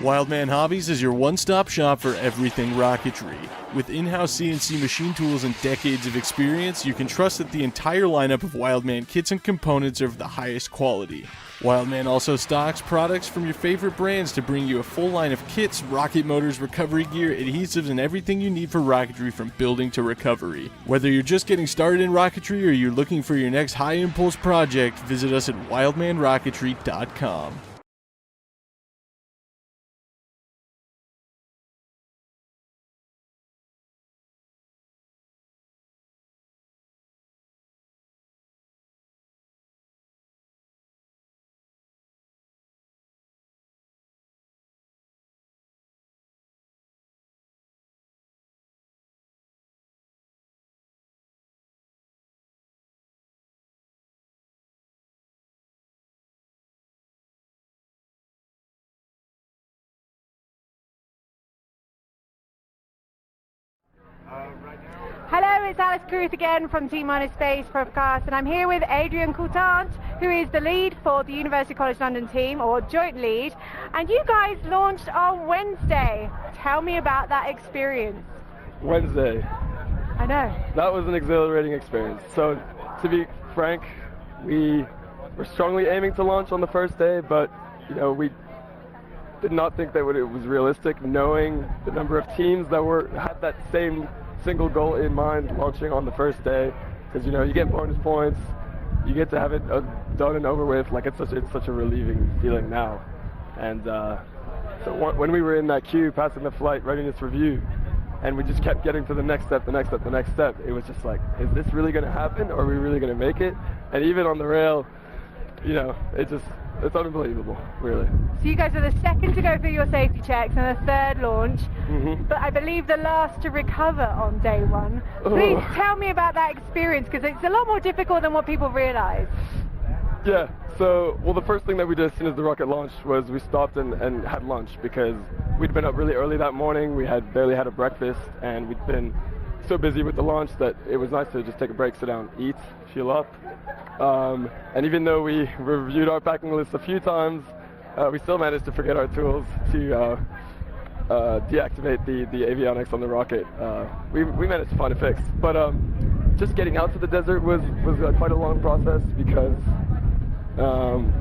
Wildman Hobbies is your one-stop shop for everything rocketry. With in-house CNC machine tools and decades of experience, you can trust that the entire lineup of Wildman kits and components are of the highest quality. Wildman also stocks products from your favorite brands to bring you a full line of kits, rocket motors, recovery gear, adhesives, and everything you need for rocketry from building to recovery. Whether you're just getting started in rocketry or you're looking for your next high-impulse project, visit us at wildmanrocketry.com. it's Alice Carruth again from T-Space Protocase, and I'm here with Adrian Coultant, who is the lead for the University College London team, or joint lead, and you guys launched on Wednesday. Tell me about that experience. Wednesday. I know. That was an exhilarating experience. So, to be frank, we were strongly aiming to launch on the first day, but, you know, we did not think that it was realistic, knowing the number of teams that had that same single goal in mind launching on the first day, because you know you get bonus points, you get to have it done and over with. Like it's such a relieving feeling now. And so when we were in that queue passing the flight readiness review, and we just kept getting to the next step, it was just like, is this really going to happen? Or are we really going to make it? And even on the rail, you know, it's unbelievable, really. So you guys were the second to go through your safety checks and the third launch, but I believe the last to recover on day one. Please tell me about that experience, because it's a lot more difficult than what people realize. Yeah, so, well, the first thing that we did as soon as the rocket launched was we stopped and had lunch, because we'd been up really early that morning, we had barely had a breakfast, and we'd been so busy with the launch that it was nice to just take a break, sit down, eat, fuel up. And even though we reviewed our packing list a few times, we still managed to forget our tools to deactivate the avionics on the rocket. We managed to find a fix, but just getting out to the desert was quite a long process, because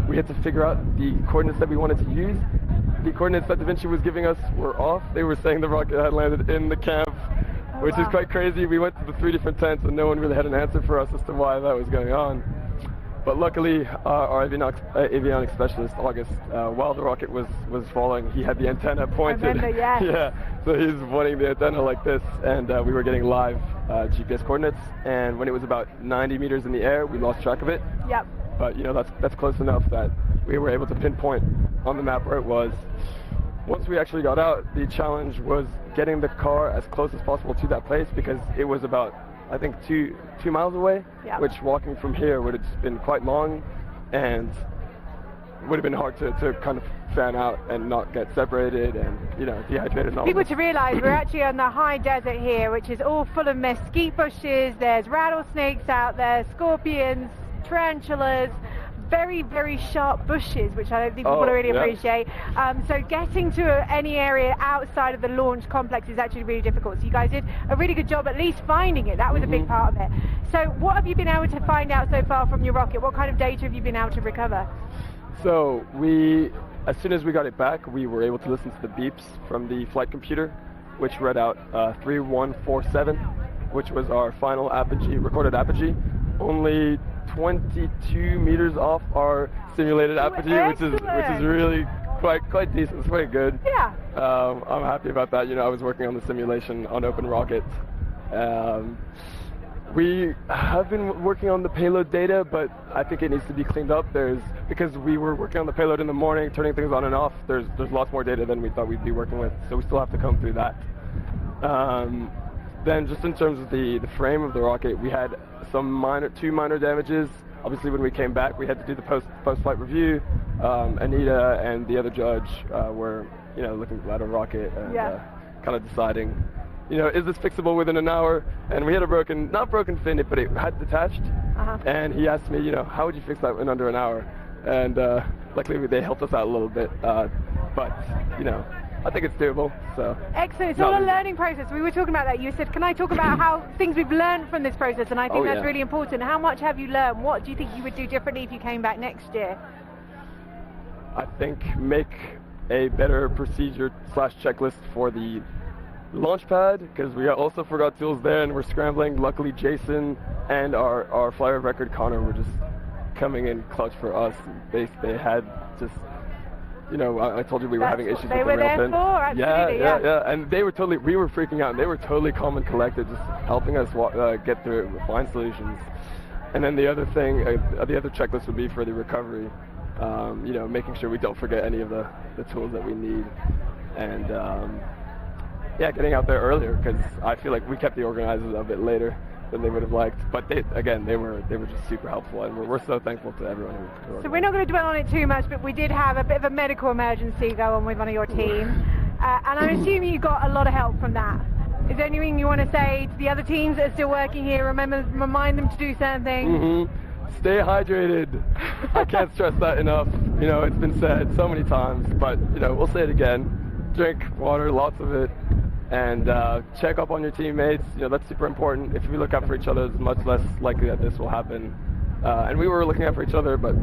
we had to figure out the coordinates that we wanted to use. The coordinates that Da Vinci was giving us were off. They were saying the rocket had landed in the camp, which is quite crazy. We went to the 3 different tents and no one really had an answer for us as to why that was going on. But luckily, our avionics specialist, August, while the rocket was falling, he had the antenna pointed. I remember, yes. Yeah, so he was pointing the antenna like this, and we were getting live GPS coordinates. And when it was about 90 meters in the air, we lost track of it. Yep. But you know, that's close enough that we were able to pinpoint on the map where it was. Once we actually got out, the challenge was getting the car as close as possible to that place, because it was about, I think, two miles away, which walking from here would have been quite long and would have been hard to kind of fan out and not get separated and, you know, dehydrated and all. People to realise we're actually on the high desert here, which is all full of mesquite bushes. There's rattlesnakes out there, scorpions, tarantulas, very, very sharp bushes, which I don't think people really appreciate. So getting to any area outside of the launch complex is actually really difficult. So you guys did a really good job at least finding it. That was a big part of it. So what have you been able to find out so far from your rocket? What kind of data have you been able to recover? So as soon as we got it back, we were able to listen to the beeps from the flight computer, which read out 3147, which was our final apogee, recorded apogee. Only 22 meters off our simulated apogee, which is really quite decent. It's quite good. Yeah. I'm happy about that. You know, I was working on the simulation on Open Rocket. We have been working on the payload data, but I think it needs to be cleaned up. Because we were working on the payload in the morning, turning things on and off. There's lots more data than we thought we'd be working with, so we still have to come through that. Then just in terms of the frame of the rocket, we had two minor damages. Obviously, when we came back, we had to do the post-flight review. Anita and the other judge were, you know, looking at a rocket and kind of deciding, you know, is this fixable within an hour? And we had not broken fin, but it had detached. And he asked me, you know, how would you fix that in under an hour? And luckily, they helped us out a little bit. But, you know, I think it's doable. So excellent. It's all a learning process. We were talking about that. You said, can I talk about how things we've learned from this process? And I think that's really important. How much have you learned? What do you think you would do differently if you came back next year? I think make a better procedure / checklist for the launch pad, because we also forgot tools there and we're scrambling. Luckily, Jason and our flyer of record, Connor, were just coming in clutch for us. They had just, you know, I told you we were having issues with the rail pin. They were there for, absolutely, yeah. And they were we were freaking out, and they were totally calm and collected, just helping us get through it, find solutions. And then the other thing, the other checklist would be for the recovery, you know, making sure we don't forget any of the tools that we need. And, getting out there earlier, because I feel like we kept the organizers a bit later than they would have liked. But they were just super helpful, and we're so thankful to everyone who So we're not going to dwell on it too much, but we did have a bit of a medical emergency go on with one of your team, and I'm assuming you got a lot of help from that. Is there anything you want to say to the other teams that are still working here? Remind them to do certain things. Stay hydrated. I can't stress that enough. You know, it's been said so many times, but you know, we'll say it again. Drink water, lots of it, and check up on your teammates. You know, that's super important. If we look out for each other, it's much less likely that this will happen. And we were looking out for each other, but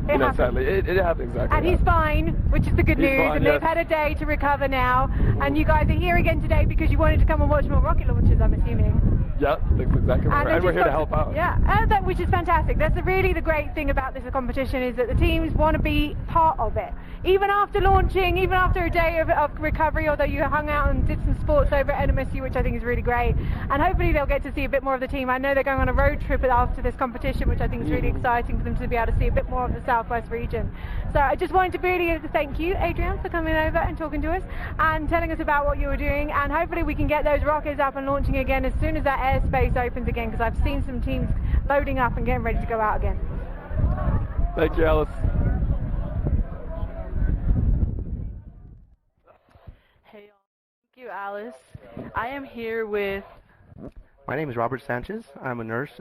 you know, sadly, it happened exactly. And he's fine, which is the good news. Fine, and yes. they've had a day to recover now. And you guys are here again today because you wanted to come and watch more rocket launches, I'm assuming. Yeah, that's exactly right. And we're here to help out. Yeah, which is fantastic. That's really the great thing about this competition is that the teams want to be part of it. Even after launching, even after a day of recovery, although you hung out and did some sports over at NMSU, which I think is really great. And hopefully they'll get to see a bit more of the team. I know they're going on a road trip after this competition, which I think is really exciting for them to be able to see a bit more of the Southwest region. So I just wanted to really thank you, Adrian, for coming over and talking to us and telling us about what you were doing. And hopefully we can get those rockets up and launching again as soon as that airspace opens again, because I've seen some teams loading up and getting ready to go out again. Thank you, Alice. Hey, thank you, Alice. I am here with... My name is Robert Sanchez. I'm a nurse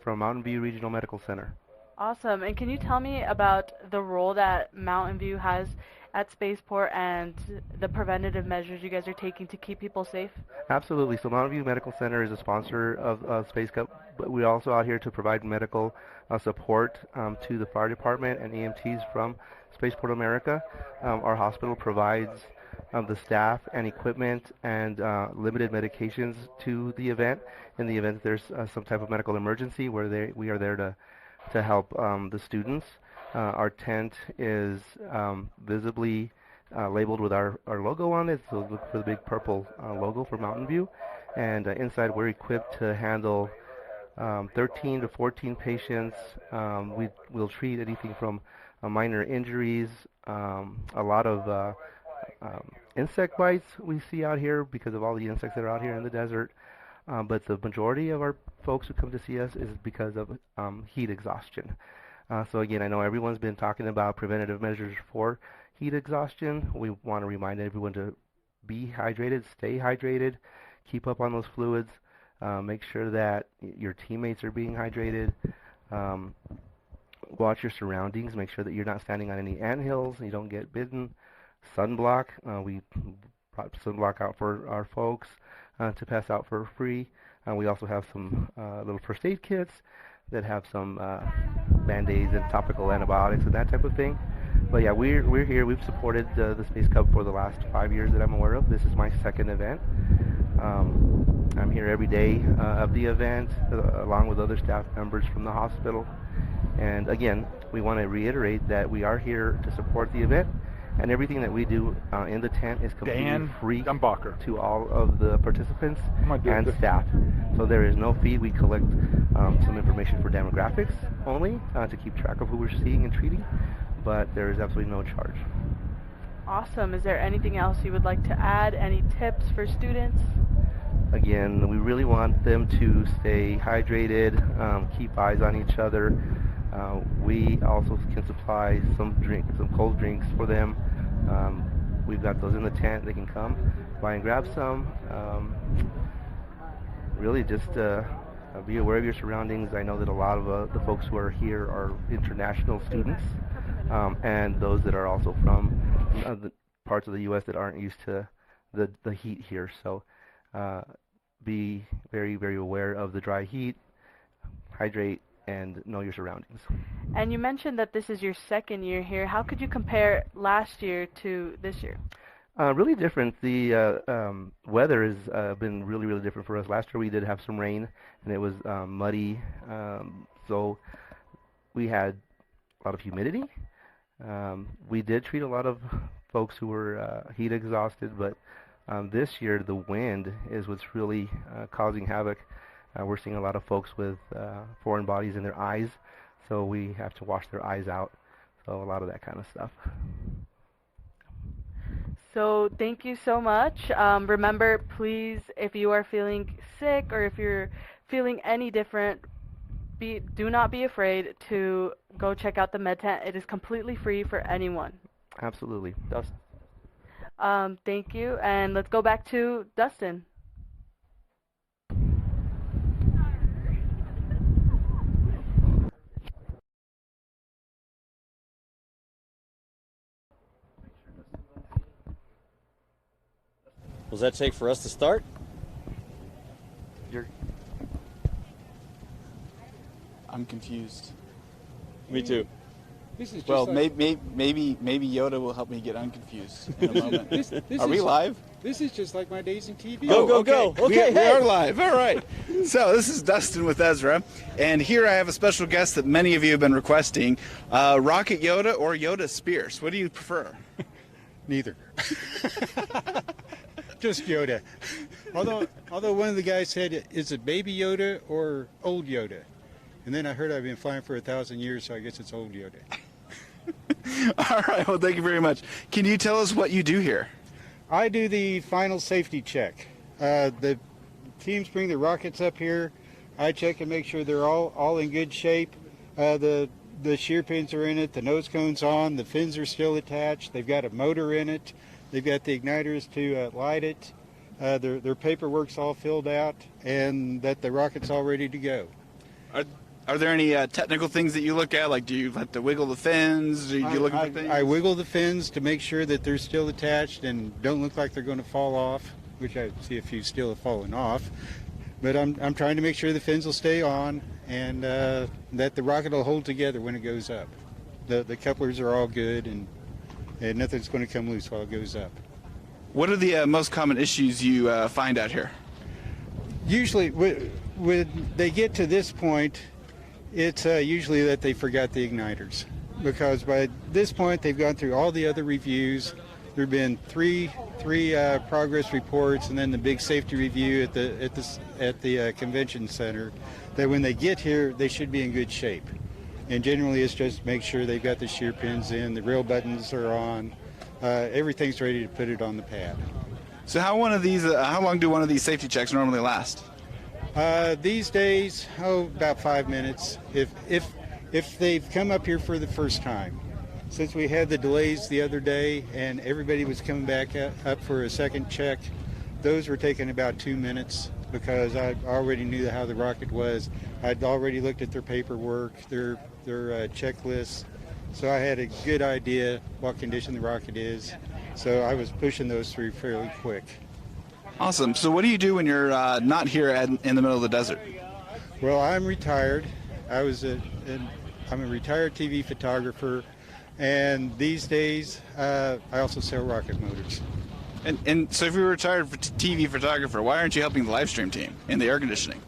from Mountain View Regional Medical Center. Awesome. And can you tell me about the role that Mountain View has at Spaceport and the preventative measures you guys are taking to keep people safe? Absolutely. So Mountain View Medical Center is a sponsor of Space Cup, but we're also out here to provide medical support to the fire department and EMTs from Spaceport America. Our hospital provides the staff and equipment and limited medications to the event in the event that there's some type of medical emergency where we are there to help the students. Our tent is visibly labeled with our logo on it, so look for the big purple logo for Mountain View. And inside we're equipped to handle 13 to 14 patients. We'll treat anything from minor injuries, a lot of insect bites we see out here because of all the insects that are out here in the desert. But the majority of our folks who come to see us is because of heat exhaustion. So again, I know everyone's been talking about preventative measures for heat exhaustion. We want to remind everyone to be hydrated, stay hydrated, keep up on those fluids, make sure that your teammates are being hydrated, watch your surroundings, make sure that you're not standing on any anthills, you don't get bitten. Sunblock, we brought sunblock out for our folks to pass out for free. We also have some little first aid kits that have some band-aids and topical antibiotics and that type of thing. But yeah, we're here. We've supported the Space Cup for the last 5 years that I'm aware of. This is my second event. I'm here every day of the event along with other staff members from the hospital. And again, we want to reiterate that we are here to support the event, and everything that we do in the tent is completely free Dunbacher. to all of the participants and staff. So there is no fee. We collect some information for demographics only to keep track of who we're seeing and treating, but there is absolutely no charge. Awesome. Is there anything else you would like to add? Any tips for students? Again, we really want them to stay hydrated, keep eyes on each other. We also can supply some cold drinks for them. We've got those in the tent. They can come by and grab some. Really just be aware of your surroundings. I know that a lot of the folks who are here are international students and those that are also from the parts of the U.S. that aren't used to the heat here. So be very, very aware of the dry heat, hydrate, and know your surroundings. And you mentioned that this is your second year here. How could you compare last year to this year? Really different. The weather has been really, really different for us. Last year we did have some rain, and it was muddy, so we had a lot of humidity. We did treat a lot of folks who were heat exhausted, but this year the wind is what's really causing havoc. We're seeing a lot of folks with foreign bodies in their eyes, so we have to wash their eyes out. So a lot of that kind of stuff. So thank you so much. Remember, please, if you are feeling sick or if you're feeling any different, do not be afraid to go check out the med tent. It is completely free for anyone. Absolutely. Thank you, and let's go back to Dustin. does that take for us to start? I'm confused. Me too. This is just Well, like, maybe Yoda will help me get unconfused in a moment. this Are we is- live? This is just like my days in TV. Okay, we are live. All right. So this is Dustin with Ezra, and here I have a special guest that many of you have been requesting, Rocket Yoda or Yoda Spears. What do you prefer? Neither. Just Yoda. Although one of the guys said, is it baby Yoda or old Yoda? And then I heard I've been flying for 1,000 years, so I guess it's old Yoda. All right. Well, thank you very much. Can you tell us what you do here? I do the final safety check. The teams bring the rockets up here. I check and make sure they're all in good shape. The shear pins are in it. The nose cone's on. The fins are still attached. They've got a motor in it. They've got the igniters to light it. Their paperwork's all filled out, and that the rocket's all ready to go. Are there any technical things that you look at? Like, do you have to wiggle the fins? Do you look at things? I wiggle the fins to make sure that they're still attached and don't look like they're going to fall off, which I see a few still have fallen off. But I'm trying to make sure the fins will stay on and that the rocket will hold together when it goes up. The couplers are all good and nothing's going to come loose while it goes up. What are the most common issues you find out here? Usually, when they get to this point, it's usually that they forgot the igniters, because by this point they've gone through all the other reviews. There have been three progress reports, and then the big safety review at the convention center. That when they get here, they should be in good shape. And generally, it's just make sure they've got the shear pins in, the rail buttons are on, everything's ready to put it on the pad. So how long do one of these safety checks normally last? These days, about 5 minutes. If they've come up here for the first time. Since we had the delays the other day and everybody was coming back up for a second check, those were taking about 2 minutes because I already knew how the rocket was. I'd already looked at their paperwork, their checklists, so I had a good idea what condition the rocket is. So I was pushing those through fairly quick. Awesome. So what do you do when you're not here in the middle of the desert? Well, I'm retired. I'm a retired TV photographer, and these days I also sell rocket motors. And so if you're a retired TV photographer, why aren't you helping the live stream team in the air conditioning?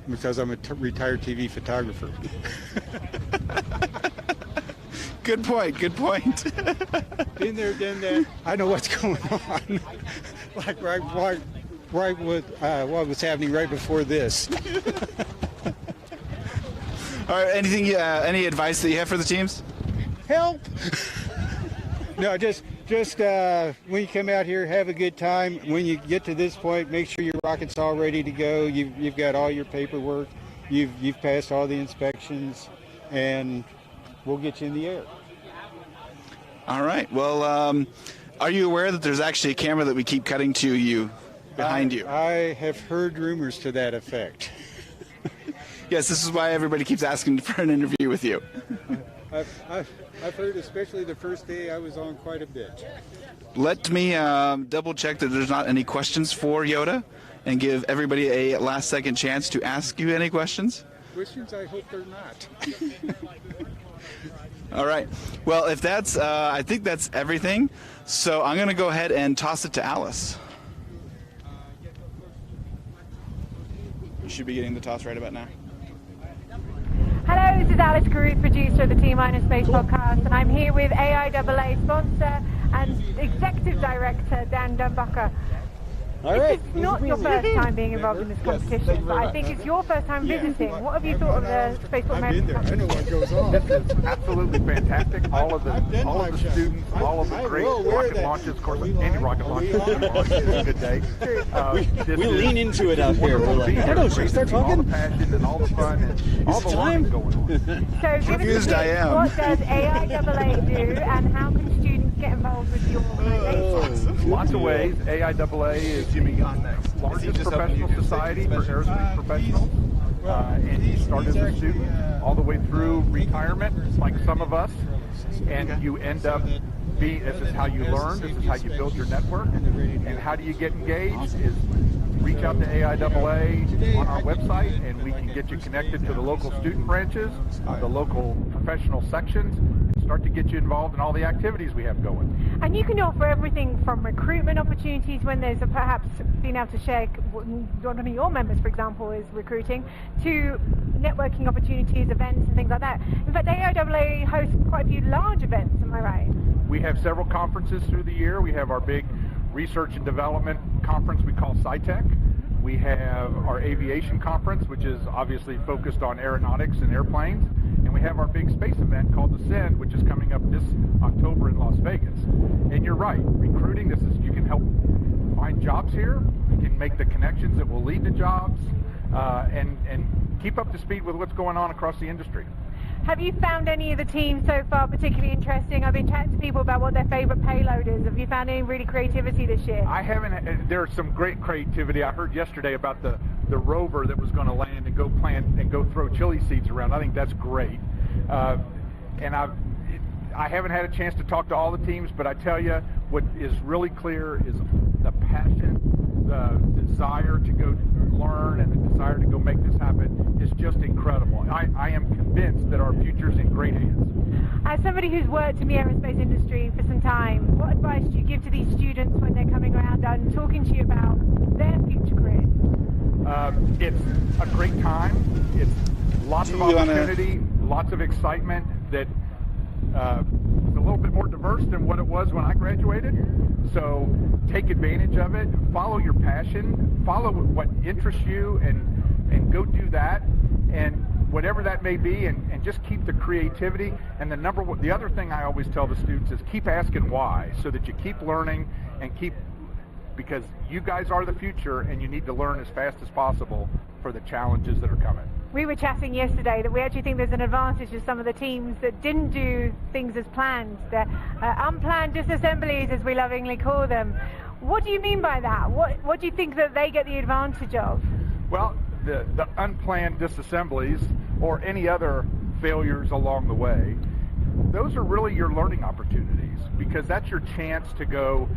Because I'm a retired TV photographer. Good point. Good point. Been there, done that. I know what's going on. Like right with what was happening right before this. All right. Any advice that you have for the teams? Help. No, just when you come out here, have a good time. When you get to this point, make sure your rocket's all ready to go. You've got all your paperwork. You've passed all the inspections, and we'll get you in the air. All right. Well, are you aware that there's actually a camera that we keep cutting to you behind you? I have heard rumors to that effect. Yes, this is why everybody keeps asking for an interview with you. I've heard, especially the first day, I was on quite a bit. Let me double check that there's not any questions for Yoda and give everybody a last second chance to ask you any questions. Questions? I hope they're not. All right. Well, if that's, I think that's everything. So I'm going to go ahead and toss it to Alice. You should be getting the toss right about now. Hello, this is Alice Carruth, producer of the T-Space podcast, and I'm here with AIAA sponsor and executive director Dan Dunbacher. All right. It's not your first time being involved in this competition, but I think it's your first time visiting. What have you thought of the Spaceport America Cup? I know what goes on. This is absolutely fantastic. All of the students, all of the great rocket launches. Of course, any rocket launch is a good day. We lean into it out here. We're like, I don't know, should we start talking? All the passion and all the fun and all the learning going on. So give us a tip. What does AIAA do, and how can students get involved with your organization? Lots of ways. AIAA is the largest professional society for aerospace professionals. And you start as a student all the way through retirement, like some of us, and you end up This is how you learn. This is how you build your network. And how do you get engaged? Is reach out to AIAA on our website, and we can get you connected to the local student branches, the local professional sections, and start to get you involved in all the activities we have going. And you can offer everything from recruitment opportunities when there's perhaps being able to share one of your members, for example, is recruiting, to networking opportunities, events, and things like that. In fact, AIAA hosts quite a few large events, am I right? We have several conferences through the year. We have our big research and development conference we call SciTech. We have our aviation conference, which is obviously focused on aeronautics and airplanes. And we have our big space event called Ascend, which is coming up this October in Las Vegas. And you're right, recruiting, you can help find jobs here. You can make the connections that will lead to jobs, and keep up to speed with what's going on across the industry. Have you found any of the teams so far particularly interesting? I've been chatting to people about what their favorite payload is. Have you found any really creativity this year? I haven't. There's some great creativity. I heard yesterday about the rover that was going to land and go plant and go throw chili seeds around. I think that's great. And I haven't had a chance to talk to all the teams, but I tell you, what is really clear is the passion, the desire to go learn, and the desire to go make this happen is just incredible. I am convinced that our future's in great hands. As somebody who's worked in the aerospace industry for some time, what advice do you give to these students when they're coming around and talking to you about their future careers? It's a great time. It's lots of opportunity, lots of excitement that is a little bit more diverse than what it was when I graduated. So take advantage of it, follow your passion, follow what interests you, and go do that, and whatever that may be, and just keep the creativity. And the other thing I always tell the students is keep asking why, so that you keep learning and because you guys are the future, and you need to learn as fast as possible for the challenges that are coming. We were chatting yesterday that we actually think there's an advantage to some of the teams that didn't do things as planned. The unplanned disassemblies, as we lovingly call them. What do you mean by that? What do you think that they get the advantage of? Well, the unplanned disassemblies or any other failures along the way, those are really your learning opportunities, because that's your chance to go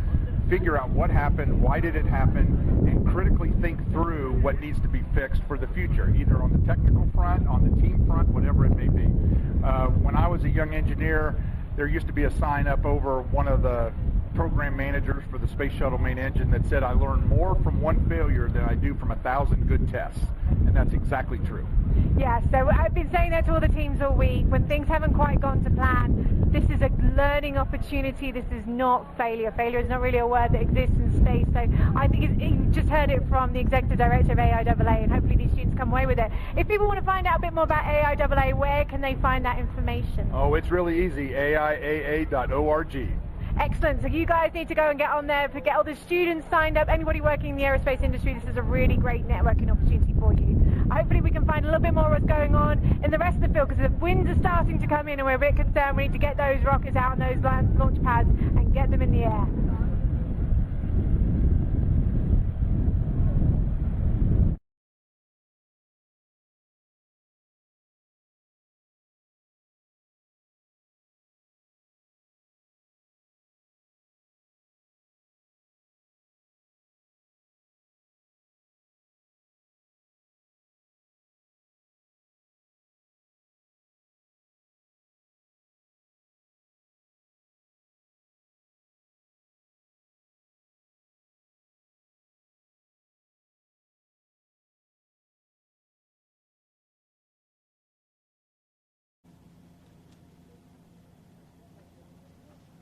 figure out what happened, why did it happen, and critically think through what needs to be fixed for the future, either on the technical front, on the team front, whatever it may be. When I was a young engineer, there used to be a sign up over one of the program managers for the Space Shuttle main engine that said, "I learned more from one failure than I do from 1,000 good tests." And that's exactly true. Yeah, so I've been saying that to all the teams all week. When things haven't quite gone to plan, this is a learning opportunity. This is not failure. Failure is not really a word that exists in space. So I think you just heard it from the Executive Director of AIAA, and hopefully these students come away with it. If people want to find out a bit more about AIAA, where can they find that information? Oh, it's really easy, AIAA.org. Excellent. So you guys need to go and get on there, get all the students signed up, anybody working in the aerospace industry. This is a really great networking opportunity for you. Hopefully we can find a little bit more of what's going on in the rest of the field, because the winds are starting to come in and we're a bit concerned. We need to get those rockets out on those launch pads and get them in the air.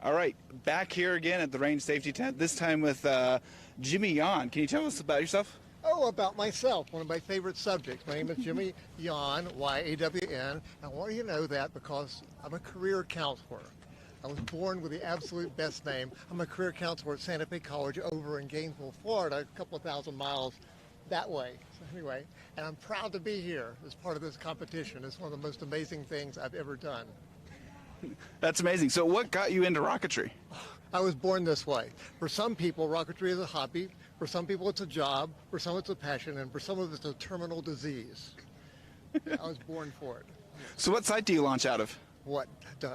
All right, back here again at the range safety tent, this time with Jimmy Yawn. Can you tell us about yourself? Oh, about myself, one of my favorite subjects. My name is Jimmy Yawn, Y-A-W-N. I want you to know that because I'm a career counselor. I was born with the absolute best name. I'm a career counselor at Santa Fe College over in Gainesville, Florida, a couple of thousand miles that way. So anyway, and I'm proud to be here as part of this competition. It's one of the most amazing things I've ever done. That's amazing. So what got you into rocketry? I was born this way. For some people, rocketry is a hobby. For some people, it's a job. For some, it's a passion. And for some of it's a terminal disease. I was born for it. So what site do you launch out of? What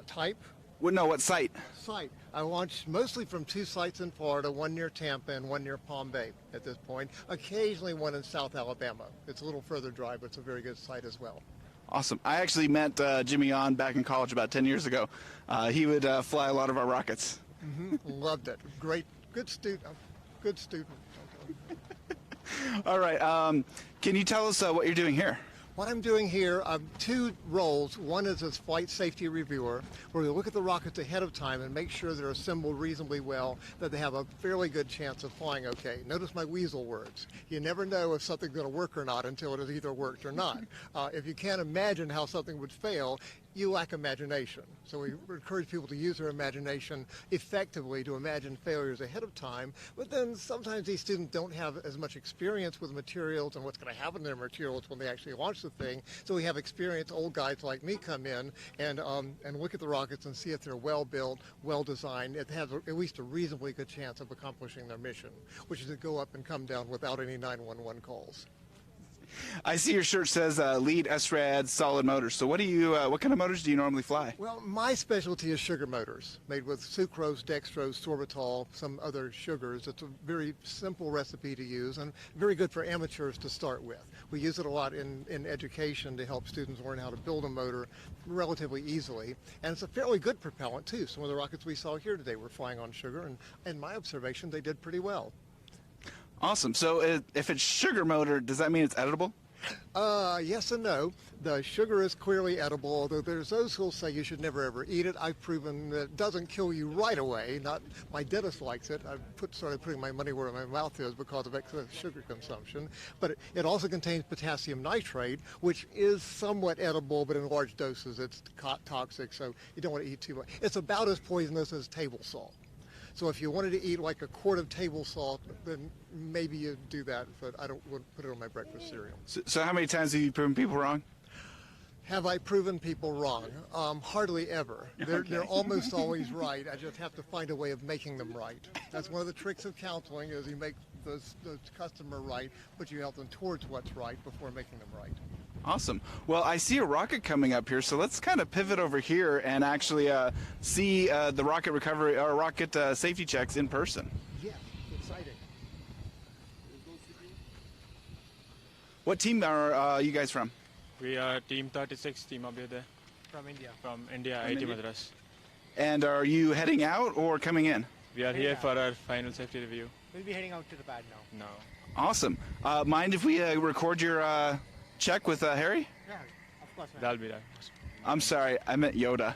type? Well, no, what site? Site. I launched mostly from 2 sites in Florida, one near Tampa and one near Palm Bay at this point. Occasionally one in South Alabama. It's a little further drive, but it's a very good site as well. Awesome. I actually met Jimmy Yawn back in college about 10 years ago. He would fly a lot of our rockets. Loved it. Great, good student. Good student. All right. Can you tell us what you're doing here? What I'm doing here, 2 roles. One is as flight safety reviewer, where we look at the rockets ahead of time and make sure they're assembled reasonably well, that they have a fairly good chance of flying okay. Notice my weasel words. You never know if something's going to work or not until it has either worked or not. If you can't imagine how something would fail, you lack imagination. So we encourage people to use their imagination effectively to imagine failures ahead of time, but then sometimes these students don't have as much experience with materials and what's going to happen to their materials when they actually launch the thing. So we have experienced old guys like me come in and look at the rockets and see if they're well built, well designed, it has at least a reasonably good chance of accomplishing their mission, which is to go up and come down without any 911 calls. I see your shirt says lead SRAD solid motors. So what kind of motors do you normally fly? Well, my specialty is sugar motors, made with sucrose, dextrose, sorbitol, some other sugars. It's a very simple recipe to use and very good for amateurs to start with. We use it a lot in education to help students learn how to build a motor relatively easily. And it's a fairly good propellant too. Some of the rockets we saw here today were flying on sugar, and in my observation, they did pretty well. Awesome. So if it's sugar motor, does that mean it's edible? Yes and no. The sugar is clearly edible, although there's those who'll say you should never ever eat it. I've proven that it doesn't kill you right away. Not my dentist likes it. I've started putting my money where my mouth is because of excess sugar consumption. But it also contains potassium nitrate, which is somewhat edible, but in large doses it's toxic, so you don't want to eat too much. It's about as poisonous as table salt. So if you wanted to eat like a quart of table salt, then maybe you'd do that, but I don't want to put it on my breakfast cereal. So how many times have you proven people wrong? Have I proven people wrong? Hardly ever. They're almost always right. I just have to find a way of making them right. That's one of the tricks of counseling, is you make the customer right, but you help them towards what's right before making them right. Awesome. Well, I see a rocket coming up here, so let's kind of pivot over here and actually see the rocket recovery or rocket safety checks in person. Yeah, exciting. What team are you guys from? We are Team 36, Team Abhyuday. From India. From India, IIT Madras. And are you heading out or coming in? We are here for our final safety review. We'll be heading out to the pad now. No. Awesome. Mind if we record your check with Harry? Yeah, of course. Man. That'll be that. I'm sorry, I meant Yoda.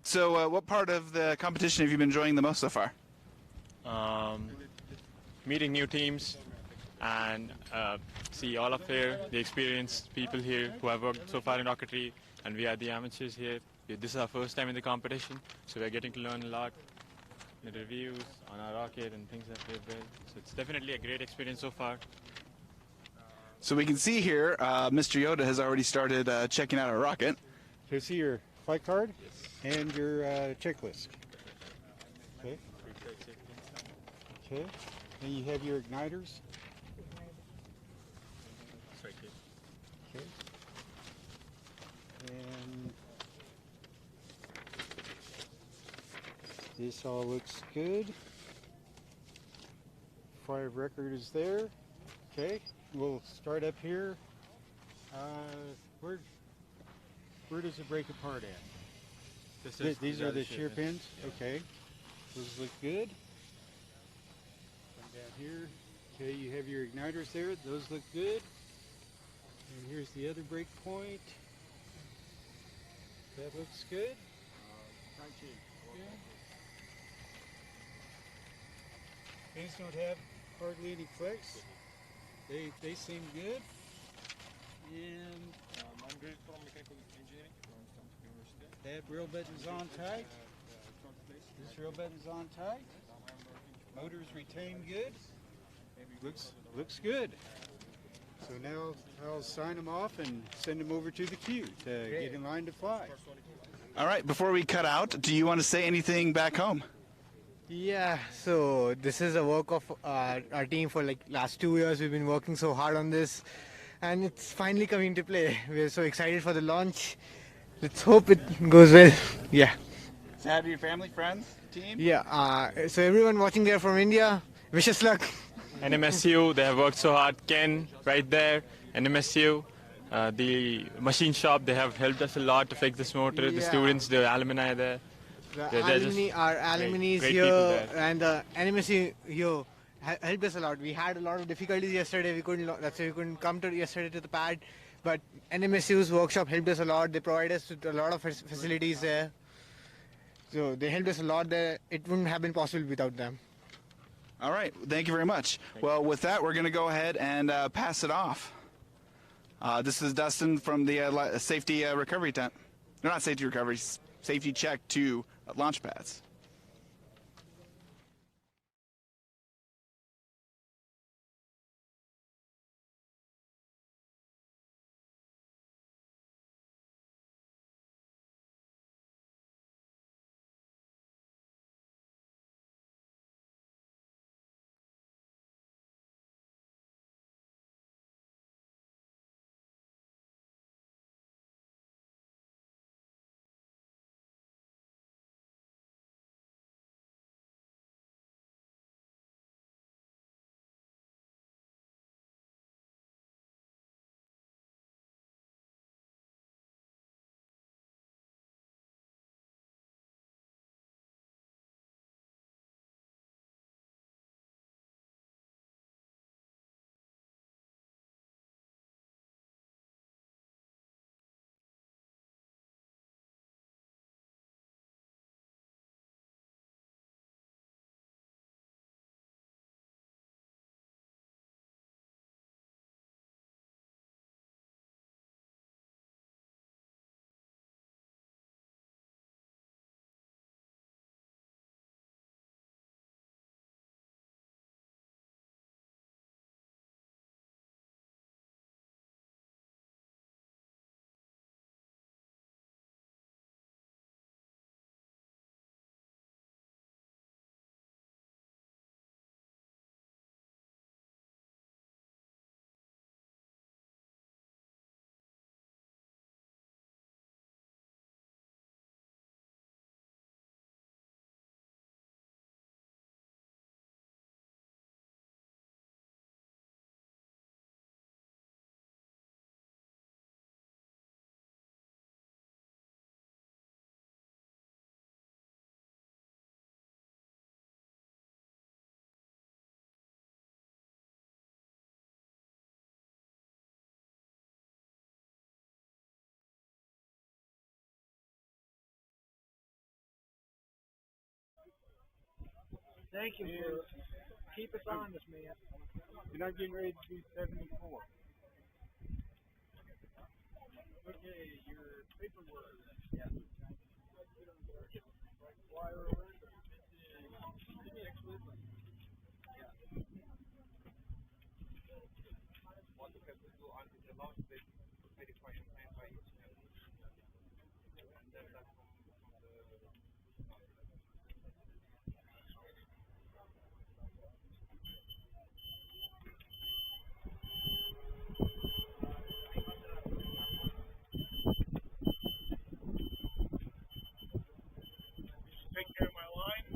So what part of the competition have you been enjoying the most so far? Meeting new teams and see all of the experienced people here who have worked so far in rocketry, and we are the amateurs here. This is our first time in the competition, so we're getting to learn a lot. The reviews on our rocket and things that we've built. So it's definitely a great experience so far. So we can see here, Mr. Yoda has already started checking out our rocket. So see your flight card and your checklist. Okay. Okay. And you have your igniters. Okay. And this all looks good. Fire of record is there. Okay, we'll start up here. Where does it break apart at? These are the shear pins. Okay, those look good. Come down here. Okay, you have your igniters there. Those look good. And here's the other break point. That looks good. Yeah. These don't have hardly any flex. They seem good. And that rail button's on tight. This rail button's on tight. Motors retain good. Looks good. So now I'll sign them off and send them over to the queue to get in line to fly. All right, before we cut out, do you want to say anything back home? Yeah, so this is a work of our team for like last 2 years. We've been working so hard on this, and it's finally coming to play. We're so excited for the launch. Let's hope it goes well. Yeah. So have your family, friends, team? Yeah. So everyone watching there from India, wish us luck. NMSU, they have worked so hard. Ken, right there, NMSU. The machine shop, they have helped us a lot to fix this motor. Yeah. The students, the alumni there. Our alumni great here people there. and the NMSU here helped us a lot. We had a lot of difficulties yesterday. That's why we couldn't come to yesterday to the pad. But NMSU's workshop helped us a lot. They provided us with a lot of facilities there. So they helped us a lot there. It wouldn't have been possible without them. All right. Thank you very much. Well, with that, we're going to go ahead and pass it off. This is Dustin from the safety recovery tent. No, not safety recovery, safety check to launch pads. Thank you for keep us honest, man. You're not getting ready to do 74. Okay, your paperwork. Yeah. Wire alert. Take care of my line.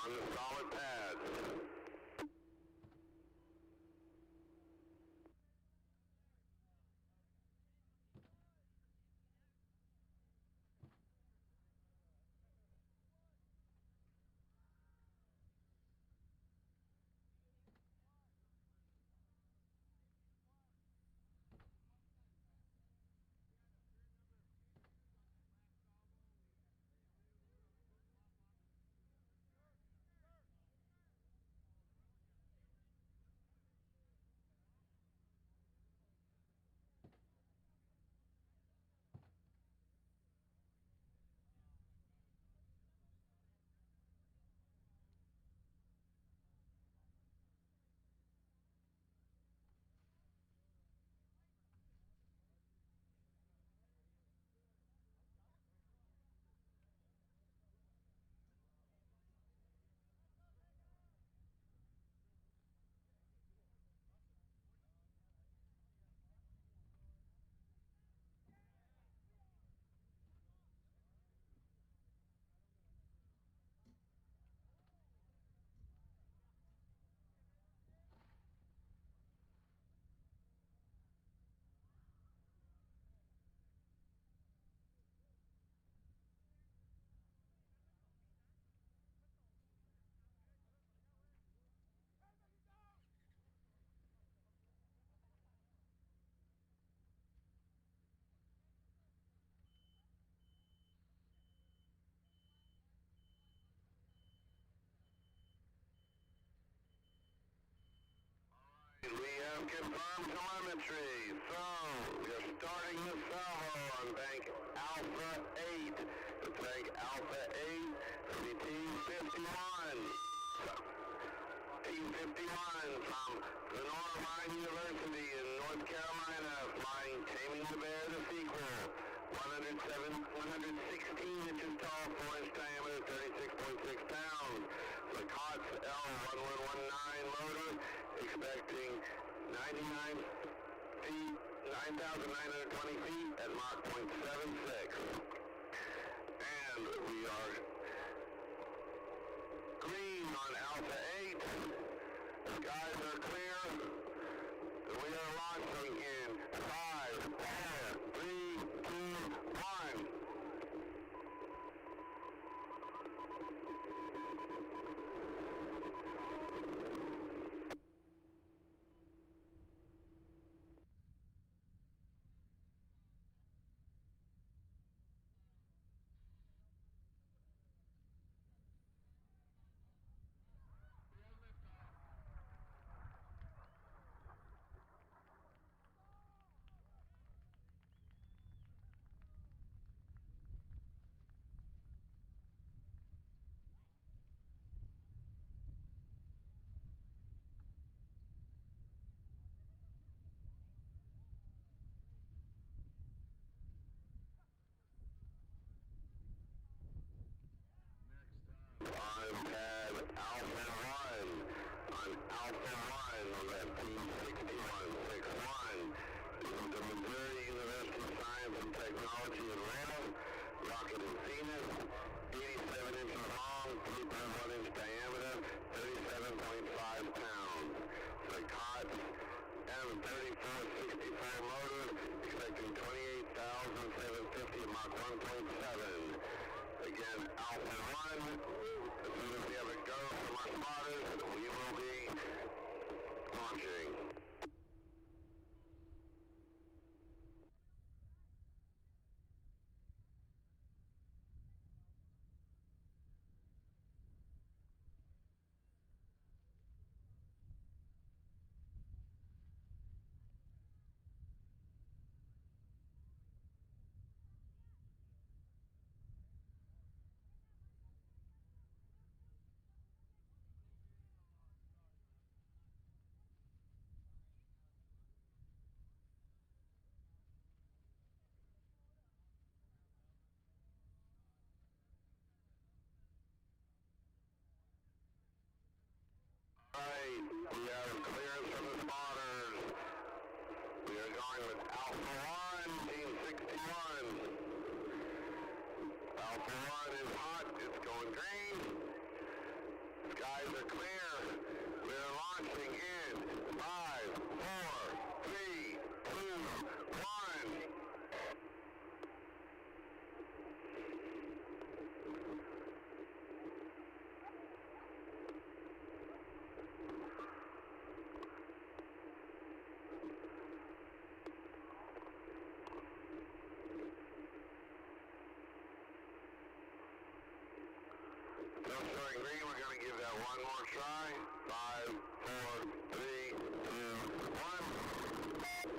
on the solid pads. We have confirmed telemetry, so we're starting the salvo on bank Alpha 8. It's bank Alpha 8, it'll be Team 51. Team 51 from Lenoir Rhyne University in North Carolina, flying Taming the Bear, the sequel. 116 inches tall, 4-inch diameter, 36.6 pounds. The COTS L1119 motor, expecting 99 feet, 9,920 feet at Mach 0.76. And we are green on Alpha 8. Skies are clear. We are launching in 5, 4, 3, 2, 1. Pad Alpha 1 on Alpha 1 on that Team 6161. This is the Missouri University Science and Technology Atlanta. Rocket in Zenith, 87 inches long, 3.1 inch diameter, 37.5 pounds. The COTS M3464 motor, expecting 28,750 Mach 1.7. Again, Alpha 1, as soon as we have a go from our spotters, we will be launching. Right, we have clearance from the spotters. We are going with Alpha 1, Team 61. Alpha 1 is hot, it's going green. Skies are clear. We're launching in 5, 4, 3, 2, 1. Still showing green. We're going to give that one more try. 5, 4, 3, 2, Joy on Alpha 1. We'll move to the next.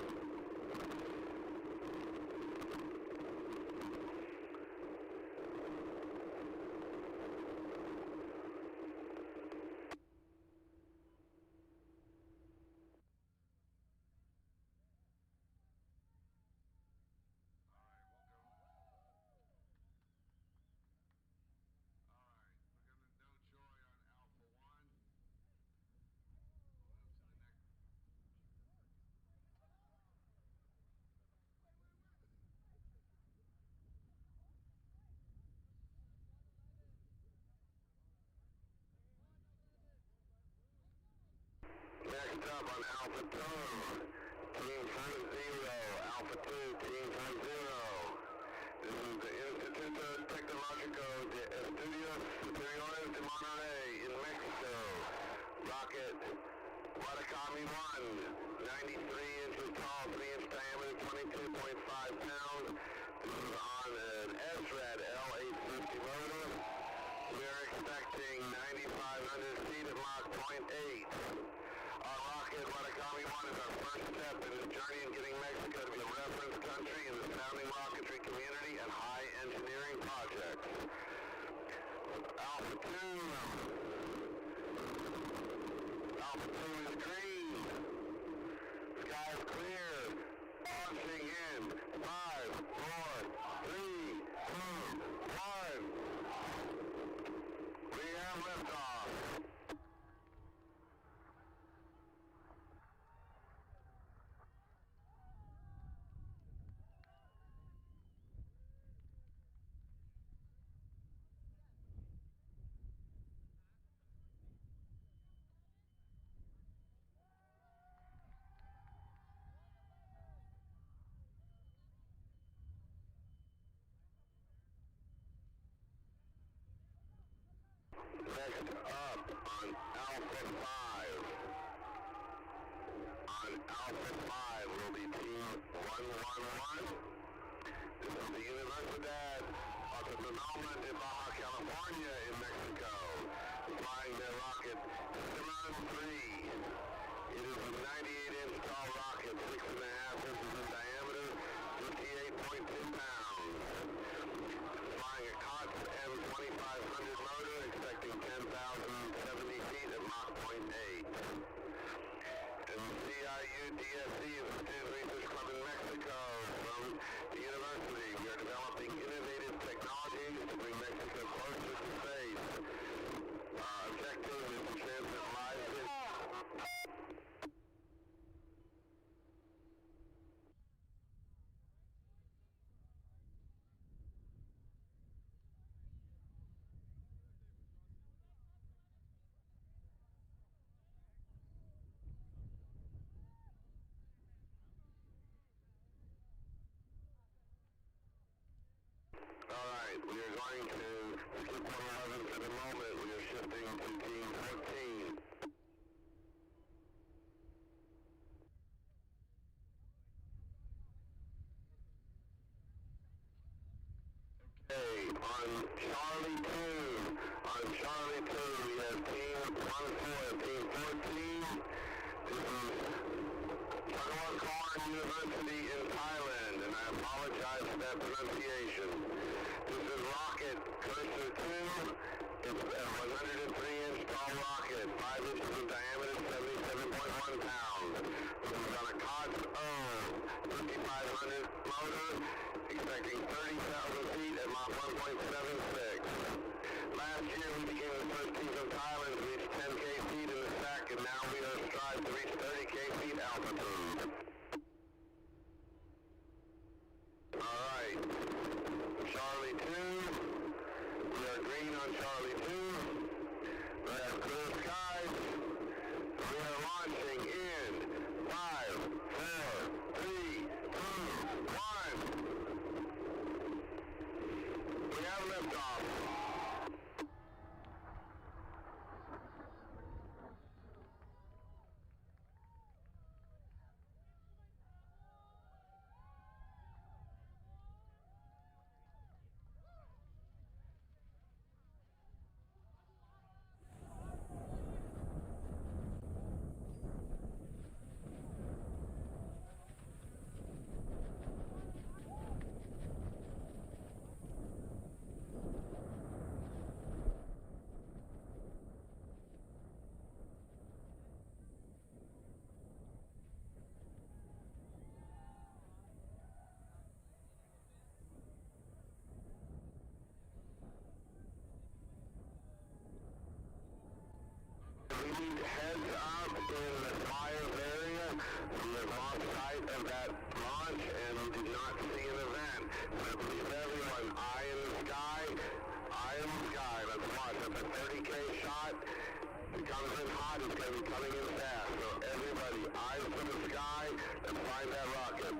Next up on Alpha 2, Team 40, Alpha 2, Team 40. This is the Instituto Technologico de Estudios Superiores de Monterrey in Mexico. Rocket Watakami 1, 93 inches tall, 3-inch diameter, 22.5 pounds. This is on an ESRA L850 motor. We are expecting 9,500 feet at Mach 0.8. Our rocket, Watakami 1, is our first step in the journey in getting Mexico to be a reference country in the sounding rocketry community and high engineering projects. Alpha 2 is green. Sky is clear. Launching in 5, 4, 3, 2, 1. We have liftoff. Next up on Alpha 5. On Alpha 5 will be Team 111. This is the Universidad Autónoma de Baja California in Mexico, flying their rocket Simon 3. It is a 98-inch tall rocket, 6.5 inches in diameter, 58.2 pounds. Flying a COTS M2500 motor, expecting 10,070 feet at Mach 0.8. And CIU-DSC is a student research club in Mexico from the university. We are developing innovative technologies to bring Mexico closer to space. Our objective is to transmit live video. Alright, we are going to skip 111 for the moment. We are shifting to Team 14. Okay, on Charlie 2, we have Team 14, Team 14. This is Chulalongkorn University in Thailand, and I apologize for that pronunciation. This is Rocket Cursor 2. It's a 103-inch tall rocket, 5 inches in diameter, 77.1 pounds. This is on a COTS O 5500 motor, expecting 30,000 feet at Mach 1.76. Last year we became the first team from Thailand to reach 10K feet in the SAC, and now we are striving to reach 30K feet altitude. Alright, Charlie 2, we are green on Charlie 2, we have clear up in the fires area. We have lost sight of that launch and did not see an event. So please everyone, eye in the sky. Eye in the sky. Let's watch. That's a 30K shot. It comes in hot. It's going to be coming in fast. So everybody, eyes to the sky and find that rocket.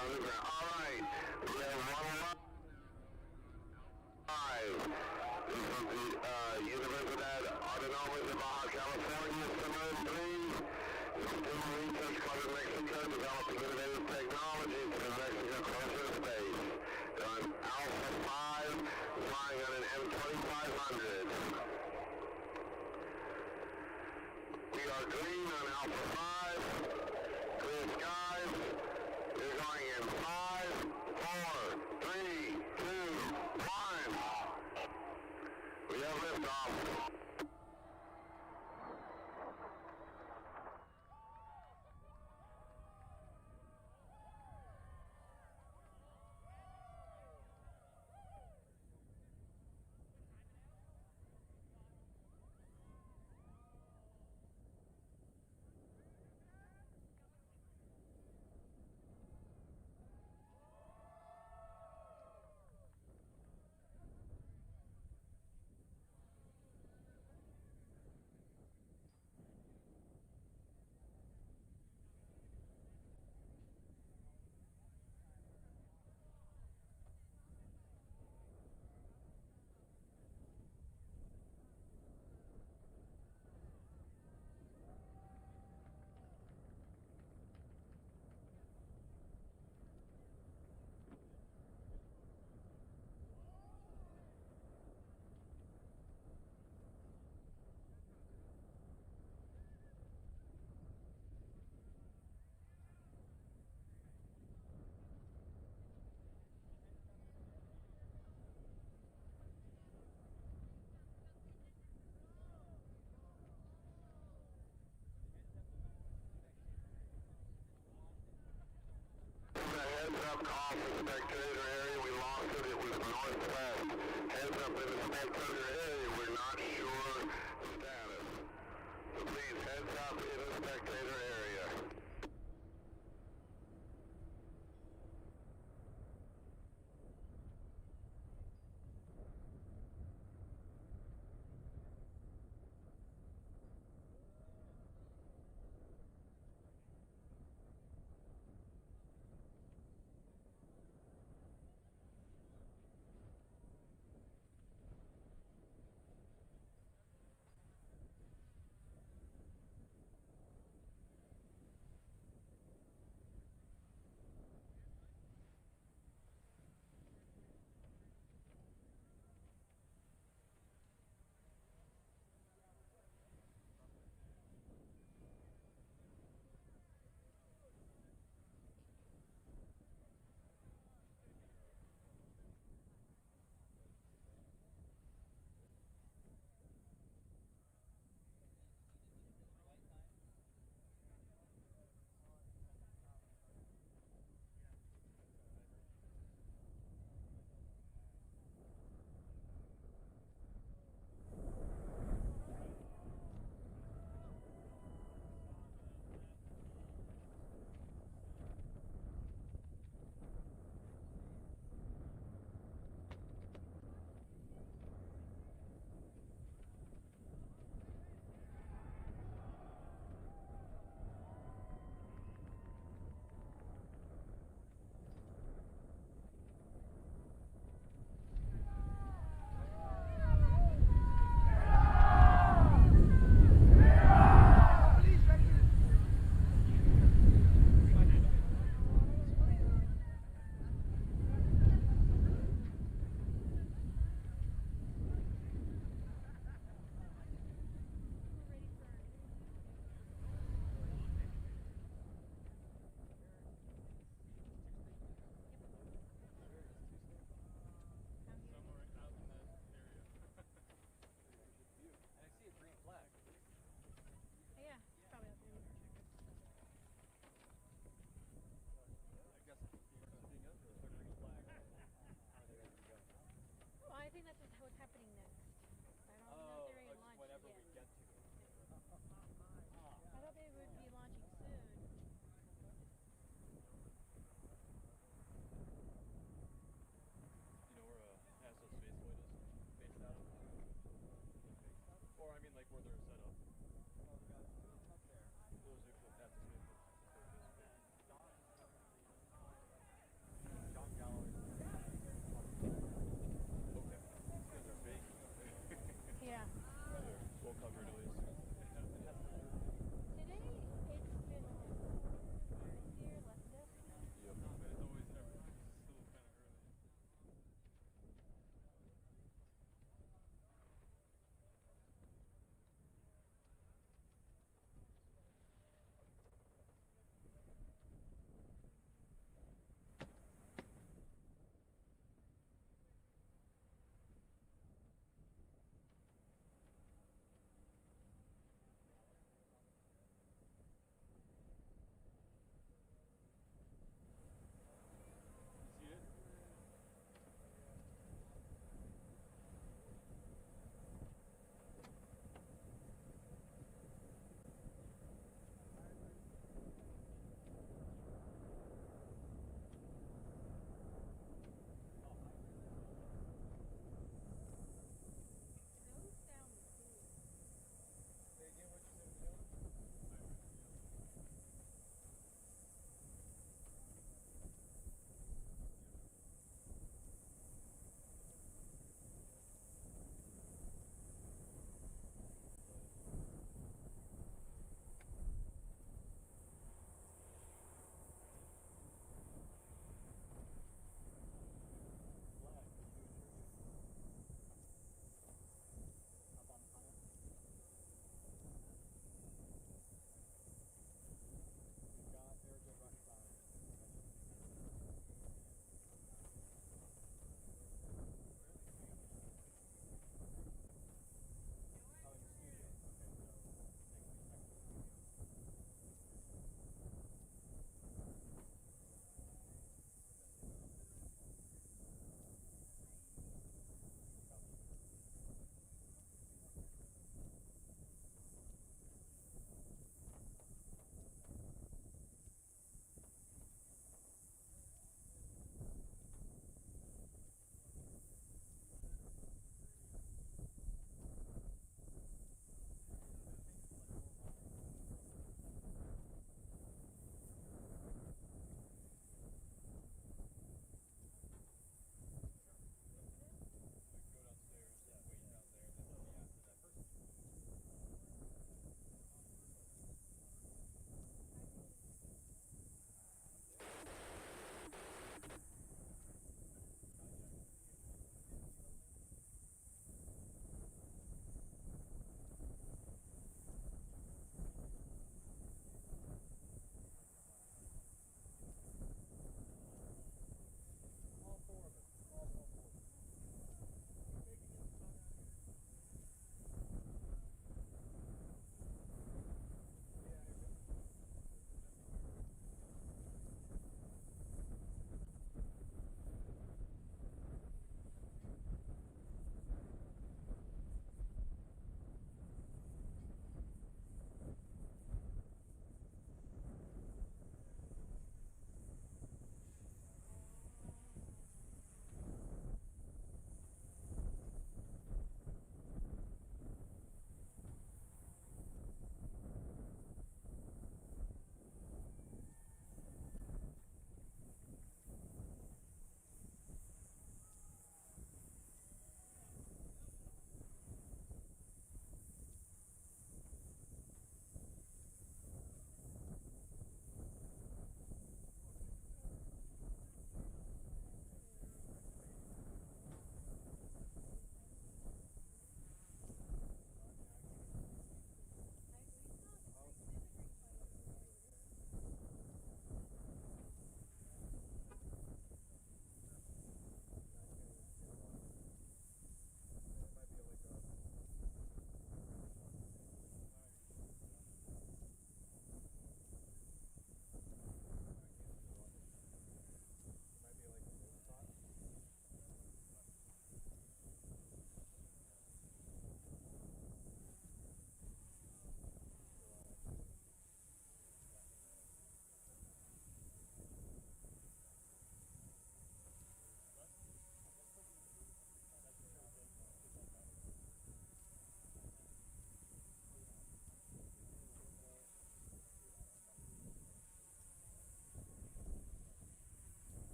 All right, we have one live. This is the Universidad Autónoma de Baja California, Simon 3. Student research club in Mexico developing innovative technologies to Mexico closer to space. They're on Alpha 5, flying on an M2500. We are green on Alpha 5. Clear skies. We're going in 5, 4, 3, 2, 1. We have liftoff. up, call for spectator area. We lost it. It was northwest. Heads up in the spectator area. We're not sure status. So please, heads up in the spectator area.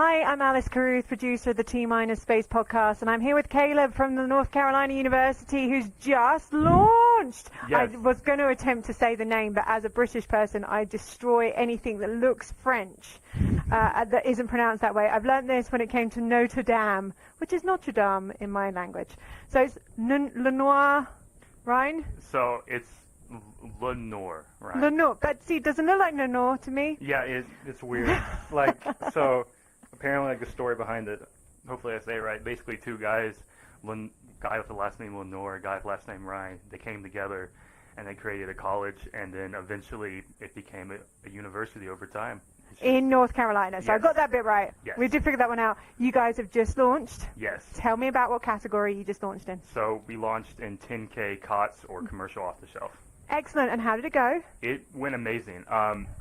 Hi, I'm Alice Carruth, producer of the T-Minus Space Podcast, and I'm here with Caleb from the North Carolina University, who's just launched. Yes. I was going to attempt to say the name, but as a British person, I destroy anything that looks French that isn't pronounced that way. I've learned this when it came to Notre Dame, which is Notre Dame in my language. So it's Lenoir, Rhyne? So it's Lenoir, right? Lenoir, but see, doesn't look like Lenoir to me. Yeah, it's weird. So apparently, the story behind it, hopefully I say it right, basically two guys, guy with the last name Lenoir, guy with the last name Rhyne, they came together and they created a college, and then eventually it became a university over time. In North Carolina, so I got that bit right. Yes. We did figure that one out. You guys have just launched. Yes. Tell me about what category you just launched in. So we launched in 10K COTS or commercial off the shelf. Excellent. And how did it go? It went amazing.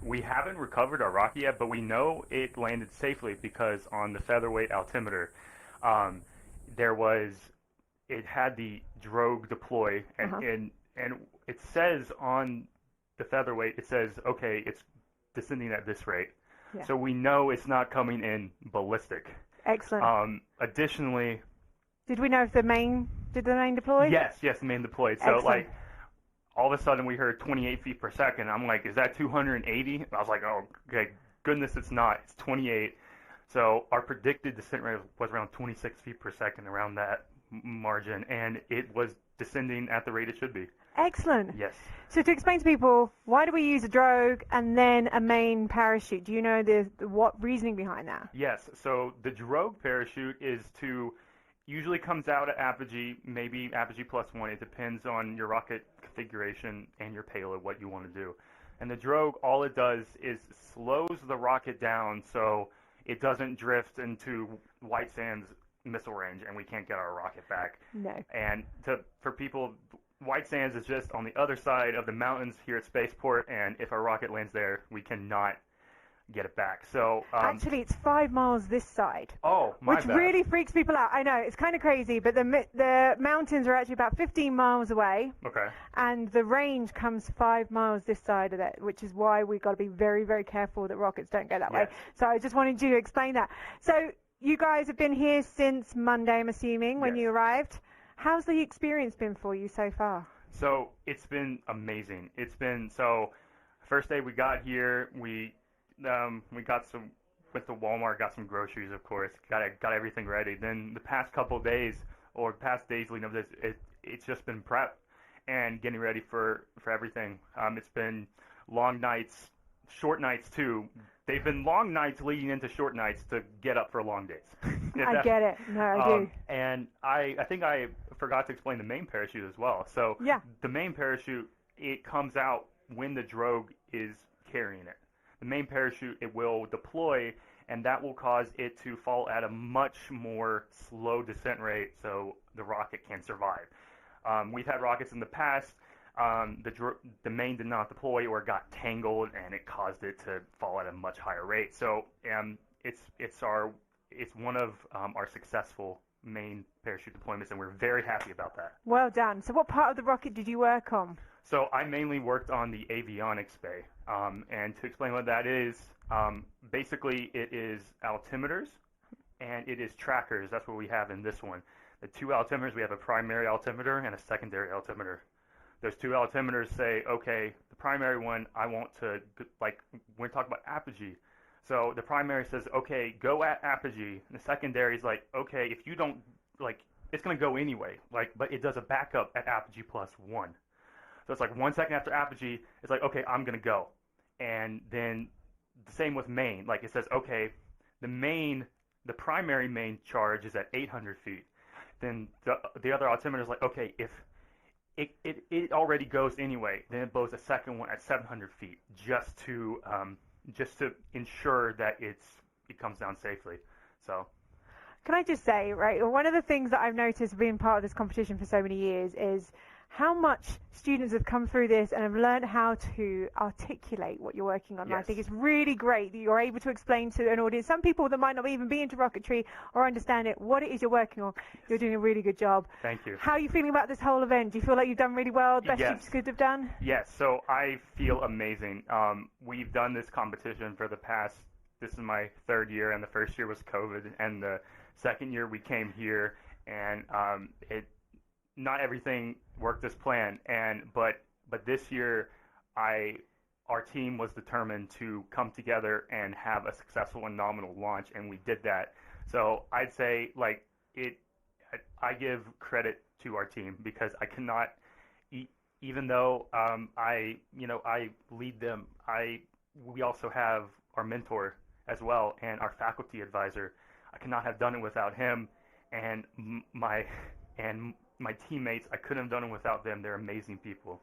We haven't recovered our rocket yet, but we know it landed safely because on the featherweight altimeter, it had the drogue deploy, and it says on the featherweight, it says, okay, it's descending at this rate. Yeah. So we know it's not coming in ballistic. Excellent. Additionally, did we know if did the main deploy? Yes, the main deployed. So Excellent. All of a sudden we heard 28 feet per second. I'm like, is that 280? I was like, oh, okay, goodness, it's not. It's 28. So our predicted descent rate was around 26 feet per second, around that margin, and it was descending at the rate it should be. Excellent. Yes. So to explain to people, why do we use a drogue and then a main parachute? Do you know what reasoning behind that? Yes. So the drogue parachute usually comes out at apogee, maybe apogee +1. It depends on your rocket configuration and your payload, what you want to do. And the drogue, all it does is slows the rocket down so it doesn't drift into White Sands missile range and we can't get our rocket back. No. And for people, White Sands is just on the other side of the mountains here at Spaceport, and if our rocket lands there, we cannot get it back. So actually, it's 5 miles this side. Oh, my which bad. really freaks people out. I know it's kind of crazy, but the mountains are actually about 15 miles away. Okay. And the range comes 5 miles this side of it, which is why we've got to be very, very careful that rockets don't go that way. So I just wanted you to explain that. So you guys have been here since Monday, I'm assuming, when you arrived. How's the experience been for you so far? So it's been amazing. First day we got here, we went to Walmart, got some groceries, of course, got everything ready. Then the past couple days, or past days leading up to this, it's just been prep and getting ready for everything. It's been long nights, short nights too. They've been long nights leading into short nights to get up for long days. I get it. No, I do. And I think I forgot to explain the main parachute as well. So the main parachute, it comes out when the drogue is carrying it. The main parachute, it will deploy, and that will cause it to fall at a much more slow descent rate so the rocket can survive. We've had rockets in the past, the main did not deploy or got tangled, and it caused it to fall at a much higher rate. So it's one of our successful main parachute deployments, and we're very happy about that. Well done. So what part of the rocket did you work on? So I mainly worked on the avionics bay, and to explain what that is, basically it is altimeters and it is trackers. That's what we have in this one. The two altimeters, we have a primary altimeter and a secondary altimeter. Those two altimeters say, okay, the primary one, I want to, like, we're talking about apogee. So the primary says, okay, go at apogee. And the secondary is like, okay, if you don't, like, it's going to go anyway. Like, but it does a backup at apogee +1. So it's like 1 second after apogee, it's like, okay, I'm going to go. And then the same with main. Like, it says, okay, the primary main charge is at 800 feet. Then the other altimeter is like, okay, if it already goes anyway, then it blows a second one at 700 feet just to ensure that it comes down safely. So, can I just say, right, one of the things that I've noticed being part of this competition for so many years is how much students have come through this and have learned how to articulate what you're working on. Yes. I think it's really great that you're able to explain to an audience, some people that might not even be into rocketry or understand it, what it is you're working on. You're doing a really good job. Thank you. How are you feeling about this whole event? Do you feel like you've done really well? Best you could have done? Yes, so I feel amazing. We've done this competition for the past this is my third year, and the first year was COVID, and the second year we came here, and not everything worked as planned, but this year our team was determined to come together and have a successful and nominal launch, and we did that. So I'd say I give credit to our team, because I cannot, even though I lead them, we also have our mentor as well and our faculty advisor. I could not have done it without him, and my teammates. I couldn't have done it without them. They're amazing people.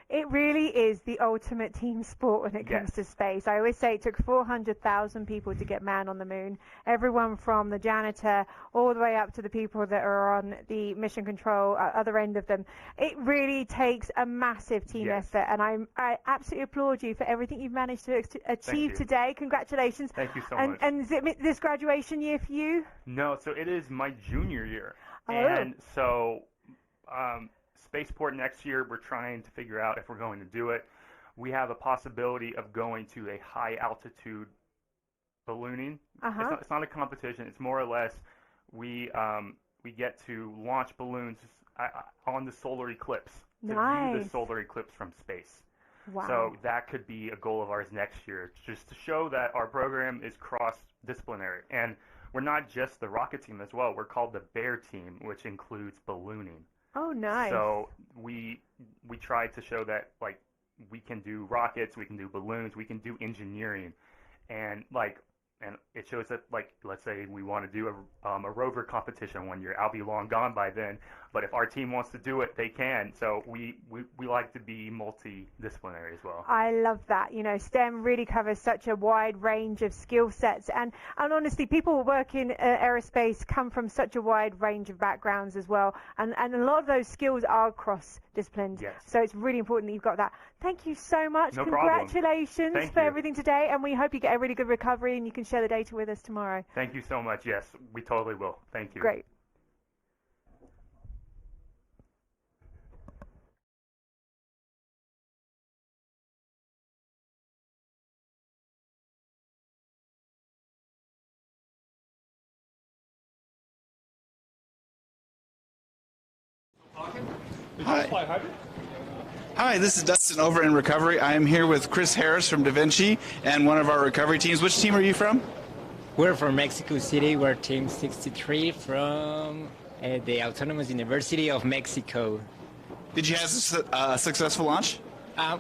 It really is the ultimate team sport when it comes to space. I always say it took 400,000 people to get man on the moon. Everyone from the janitor all the way up to the people that are on the mission control other end of them. It really takes a massive team effort, and I absolutely applaud you for everything you've managed to achieve today. Congratulations. Thank you so much. And is it this graduation year for you? No, so it is my junior year. And so Spaceport next year, we're trying to figure out if we're going to do it. We have a possibility of going to a high altitude ballooning. It's not a competition. It's more or less we get to launch balloons on the solar eclipse to view the solar eclipse from space. Wow. So that could be a goal of ours next year, just to show that our program is cross-disciplinary. And we're not just the rocket team as well. We're called the Bear team, which includes ballooning. Oh, nice. So we tried to show that we can do rockets, we can do balloons, we can do engineering, and it shows that let's say we want to do a rover competition one year. I'll be long gone by then, but if our team wants to do it, they can. So we like to be multidisciplinary as well. I love that. STEM really covers such a wide range of skill sets, and honestly, people who work in aerospace come from such a wide range of backgrounds as well, and a lot of those skills are cross-disciplined. Yes. So it's really important that you've got that. Thank you so much. No Congratulations problem. for everything today, and we hope you get a really good recovery and you can share the data with us tomorrow. Thank you so much. Yes, we totally will. Thank you. Great. Hi, this is Dustin over in recovery. I am here with Chris Harris from Da Vinci and one of our recovery teams. Which team are you from? We're from Mexico City. We're Team 63 from the Autonomous University of Mexico. Did you have a successful launch?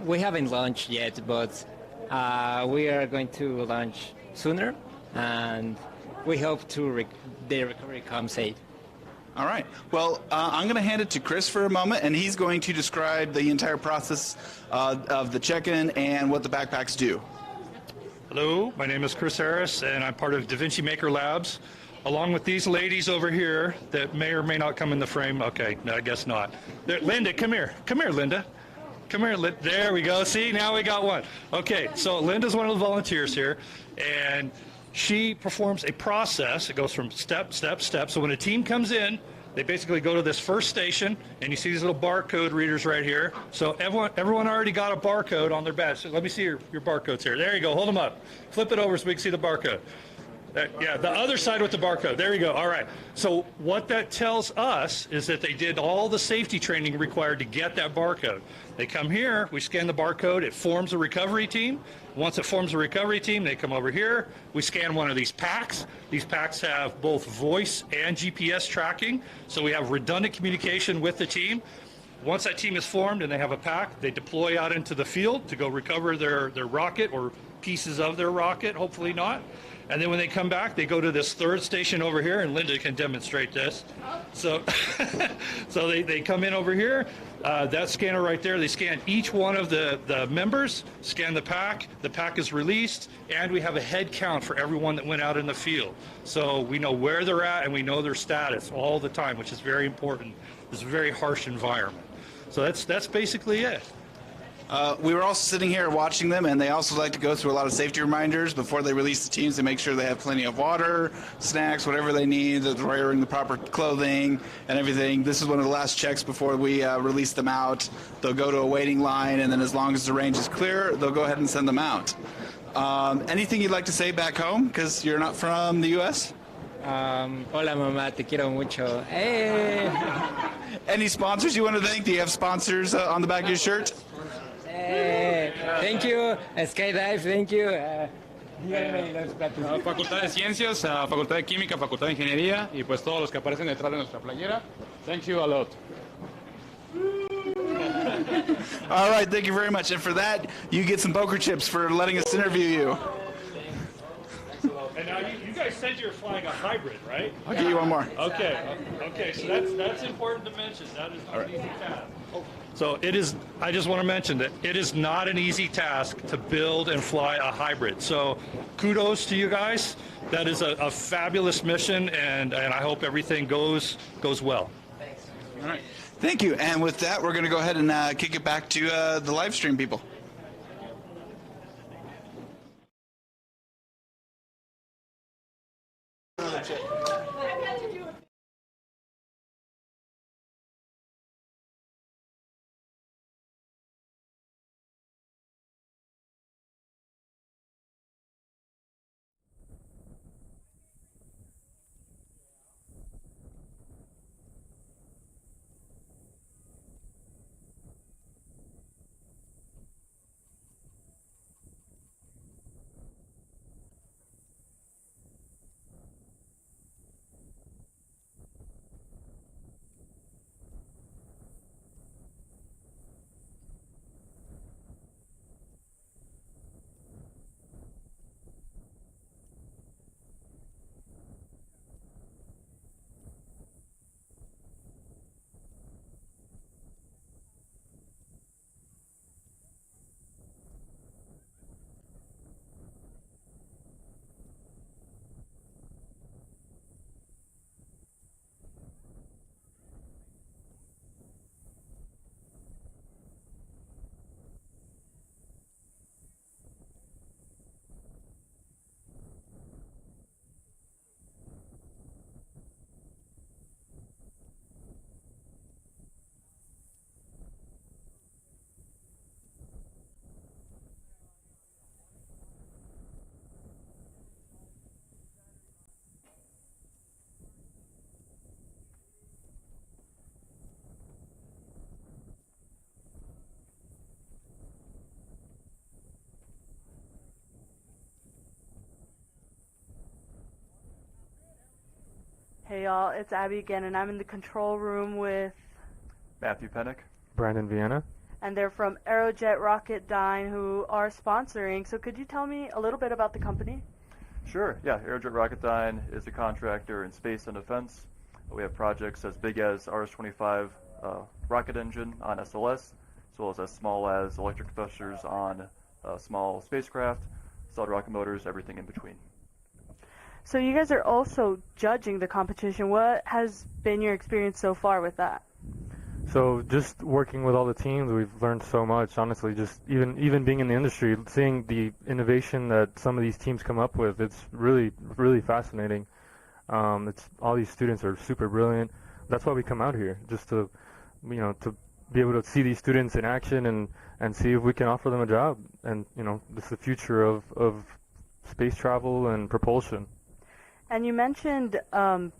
We haven't launched yet, but we are going to launch sooner, and we hope the recovery comes safe. All right. Well, I'm going to hand it to Chris for a moment, and he's going to describe the entire process of the check-in and what the backpacks do. Hello, my name is Chris Harris, and I'm part of Da Vinci Maker Labs, along with these ladies over here that may or may not come in the frame. Okay, no, I guess not. Linda, come here. Come here, Linda. Come here, Linda. There we go. See, now we got one. Okay, so Linda's one of the volunteers here, and she performs a process. It goes from step, step, step. So when a team comes in, they basically go to this first station, and you see these little barcode readers right here. So everyone already got a barcode on their badge. So let me see your barcodes here. There you go. Hold them up. Flip it over so we can see the barcode. Yeah, the other side with the barcode. There you go. All right. So what that tells us is that they did all the safety training required to get that barcode. They come here, we scan the barcode, it forms a recovery team. Once it forms a recovery team, they come over here, we scan one of these packs. These packs have both voice and GPS tracking, so we have redundant communication with the team. Once that team is formed and they have a pack, they deploy out into the field to go recover their rocket or pieces of their rocket, hopefully not. And then when they come back, they go to this third station over here, and Linda can demonstrate this. So, so they come in over here, that scanner right there, they scan each one of the members, scan the pack is released, and we have a head count for everyone that went out in the field. So we know where they're at, and we know their status all the time, which is very important. It's a very harsh environment. So that's basically it. We were also sitting here watching them, and they also like to go through a lot of safety reminders before they release the teams to make sure they have plenty of water, snacks, whatever they need, that they're wearing the proper clothing and everything. This is one of the last checks before we release them out. They'll go to a waiting line, and then as long as the range is clear, they'll go ahead and send them out. Anything you'd like to say back home, because you're not from the U.S.? Hola mamá, te quiero mucho. Hey. Any sponsors you want to thank? Do you have sponsors on the back of your shirt? Hey. Thank you, Skydive, thank you. Facultad de Ciencias, Facultad de Química, Facultad de Ingeniería y pues todos los que aparecen detrás de nuestra playera. Thank you a lot. All right, thank you very much. And for that, you get some poker chips for letting us interview you. And now you guys said you're flying a hybrid, right? I'll give you one more. Okay, so that's important to mention. That is not an easy task. So it is, I just want to mention that it is not an easy task to build and fly a hybrid. So kudos to you guys. That is a fabulous mission, and I hope everything goes well. Thanks. All right. Thank you. And with that, we're going to go ahead and kick it back to the live stream people. Hey y'all, it's Abby again, and I'm in the control room with Matthew Pennick. Brandon Vienna. and they're from Aerojet Rocketdyne, who are sponsoring. So could you tell me a little bit about the company? Sure, yeah. Aerojet Rocketdyne is a contractor in space and defense. We have projects as big as RS-25 rocket engine on SLS, as well as small as electric thrusters on small spacecraft, solid rocket motors, everything in between. So you guys are also judging the competition. What has been your experience so far with that? So just working with all the teams, we've learned so much. Honestly, just even being in the industry, seeing the innovation that some of these teams come up with, it's really fascinating. It's all these students are super brilliant. That's why we come out here, just to to be able to see these students in action and see if we can offer them a job. And this is the future of space travel and propulsion. And you mentioned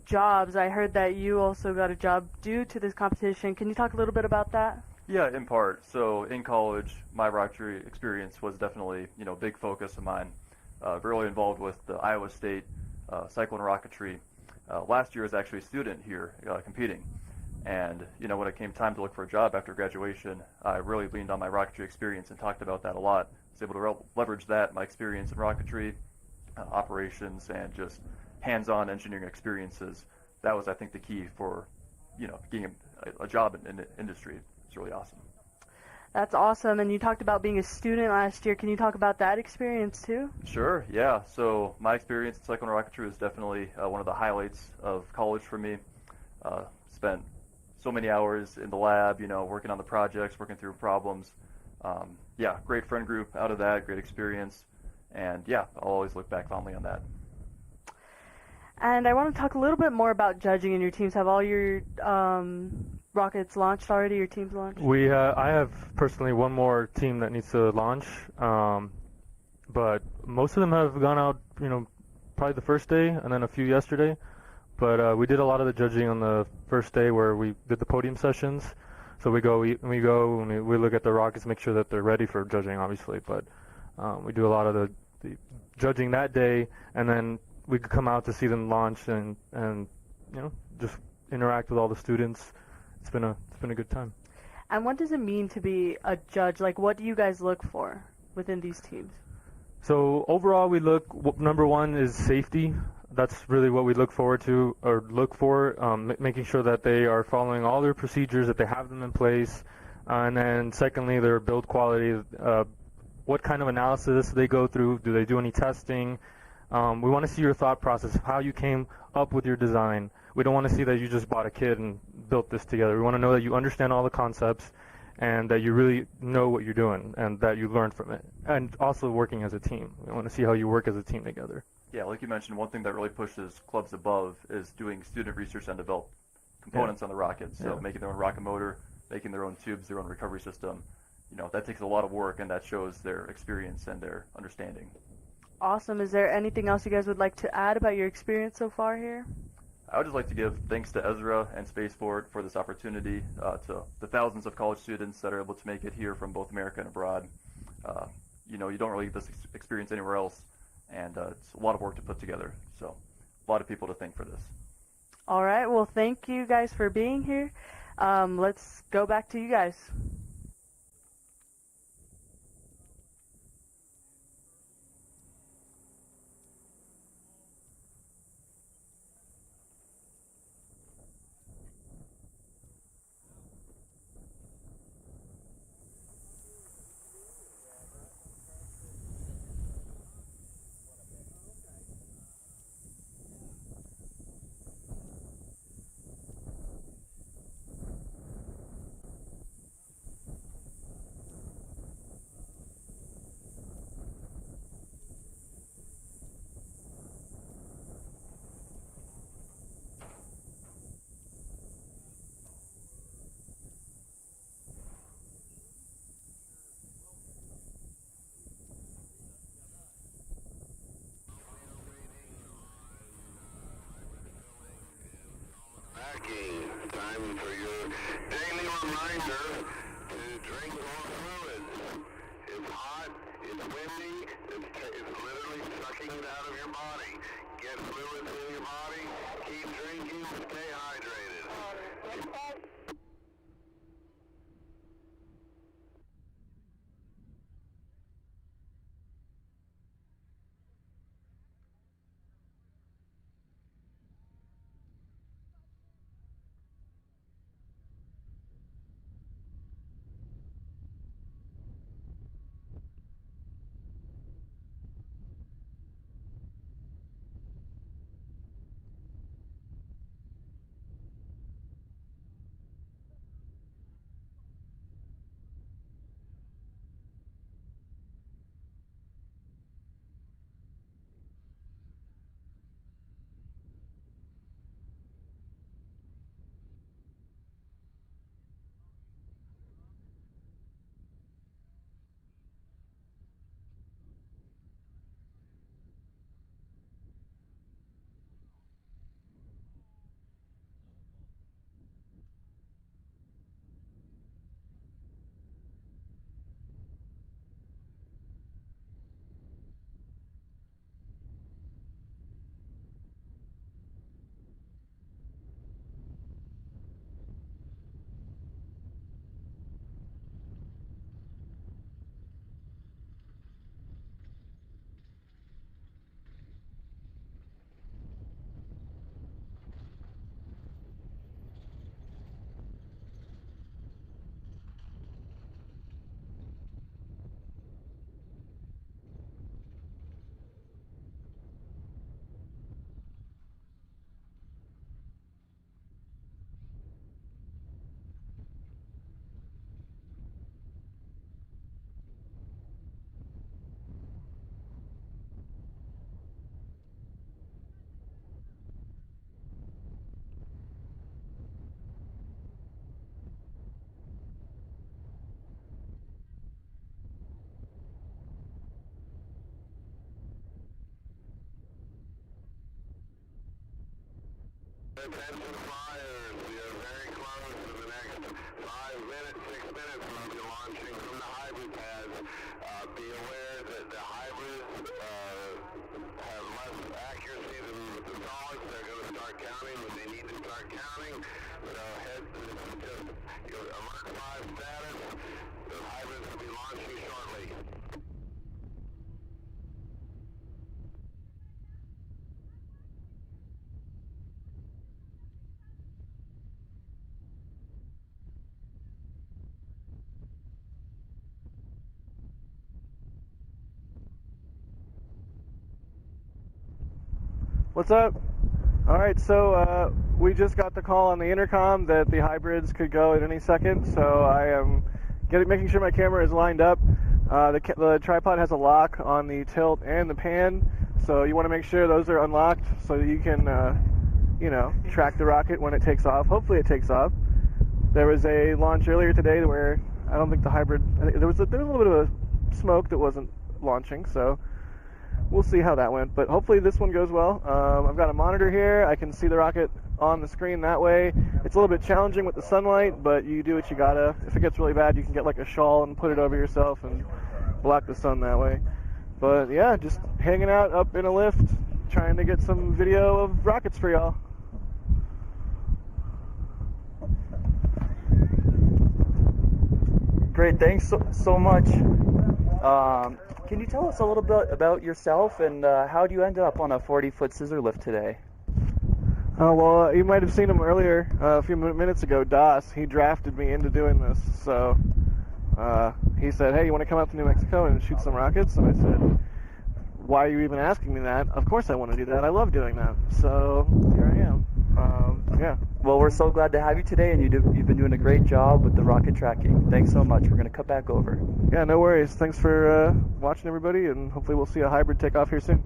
jobs. I heard that you also got a job due to this competition. Can you talk a little bit about that? Yeah, in part. So in college, my rocketry experience was definitely a big focus of mine. Really involved with the Iowa State cyclone rocketry. Last year I was actually a student here competing. And when it came time to look for a job after graduation, I really leaned on my rocketry experience and talked about that a lot. I was able to leverage that, my experience in rocketry, operations, and just hands-on engineering experiences. That was, I think, the key for, getting a job in the industry. It's really awesome. That's awesome. And you talked about being a student last year. Can you talk about that experience too? Sure, yeah. So my experience in cyclone rocketry is definitely one of the highlights of college for me. Spent so many hours in the lab, working on the projects, working through problems. Yeah, great friend group out of that, great experience. And yeah, I'll always look back fondly on that. And I want to talk a little bit more about judging in your teams. Have all your rockets launched already, your teams launched? I have personally one more team that needs to launch, but but most of them have gone out, probably the first day and then a few yesterday. But we did a lot of the judging on the first day where we did the podium sessions. So we go and we look at the rockets, make sure that they're ready for judging, obviously. But we do a lot of the judging that day, and then we could come out to see them launch and just interact with all the students. It's been a good time. And what does it mean to be a judge? Like, what do you guys look for within these teams? So overall, we look, number one is safety. That's really what we look forward to, or look for, making sure that they are following all their procedures, that they have them in place. And then secondly, their build quality, what kind of analysis they go through, do they do any testing? We want to see your thought process, how you came up with your design. We don't want to see that you just bought a kit and built this together. We want to know that you understand all the concepts and that you really know what you're doing and that you learned from it. And also working as a team. We want to see how you work as a team together. Yeah, like you mentioned, one thing that really pushes clubs above is doing student research and develop components on the rocket. So making their own rocket motor, making their own tubes, their own recovery system. That takes a lot of work, and that shows their experience and their understanding. Awesome. Is there anything else you guys would like to add about your experience so far here? I would just like to give thanks to ESRA and Spaceport for this opportunity, to the thousands of college students that are able to make it here from both America and abroad. You don't really get this experience anywhere else, and it's a lot of work to put together. So a lot of people to thank for this. All right. Well, thank you guys for being here. Let's go back to you guys. Time for your daily reminder to drink more fluids. It's hot, it's windy, it's literally sucking it out of your body. Get fluids in your body, keep drinking, stay hydrated. attention flyers. We are very close. In the next 5 minutes, 6 minutes, we'll be launching from the hybrid pads. Be aware that the hybrids have less accuracy than the solids. They're going to start counting when they need to start counting. So this is just alert 5 status. The hybrids will be launching shortly. What's up? All right, so we just got the call on the intercom that the hybrids could go at any second, so I am making sure my camera is lined up. The tripod has a lock on the tilt and the pan, so you want to make sure those are unlocked so that you can, track the rocket when it takes off. Hopefully it takes off. There was a launch earlier today where I don't think the hybrid, there was a little bit of a smoke that wasn't launching, so we'll see how that went, but hopefully this one goes well. I've got a monitor here. I can see the rocket on the screen that way. It's a little bit challenging with the sunlight, but you do what you gotta. If it gets really bad, you can get like a shawl and put it over yourself and block the sun that way. But yeah, just hanging out up in a lift, trying to get some video of rockets for y'all. Great, thanks so much. Can you tell us a little bit about yourself and how do you end up on a 40-foot scissor lift today? Well, you might have seen him earlier, a few minutes ago, Das. He drafted me into doing this. So he said, hey, you want to come out to New Mexico and shoot some rockets? And I said, why are you even asking me that? Of course I want to do that. I love doing that. So here I am. Yeah. Well, we're so glad to have you today, and you've been doing a great job with the rocket tracking. Thanks so much. We're going to cut back over. Yeah, no worries. Thanks for watching, everybody, and hopefully we'll see a hybrid take off here soon.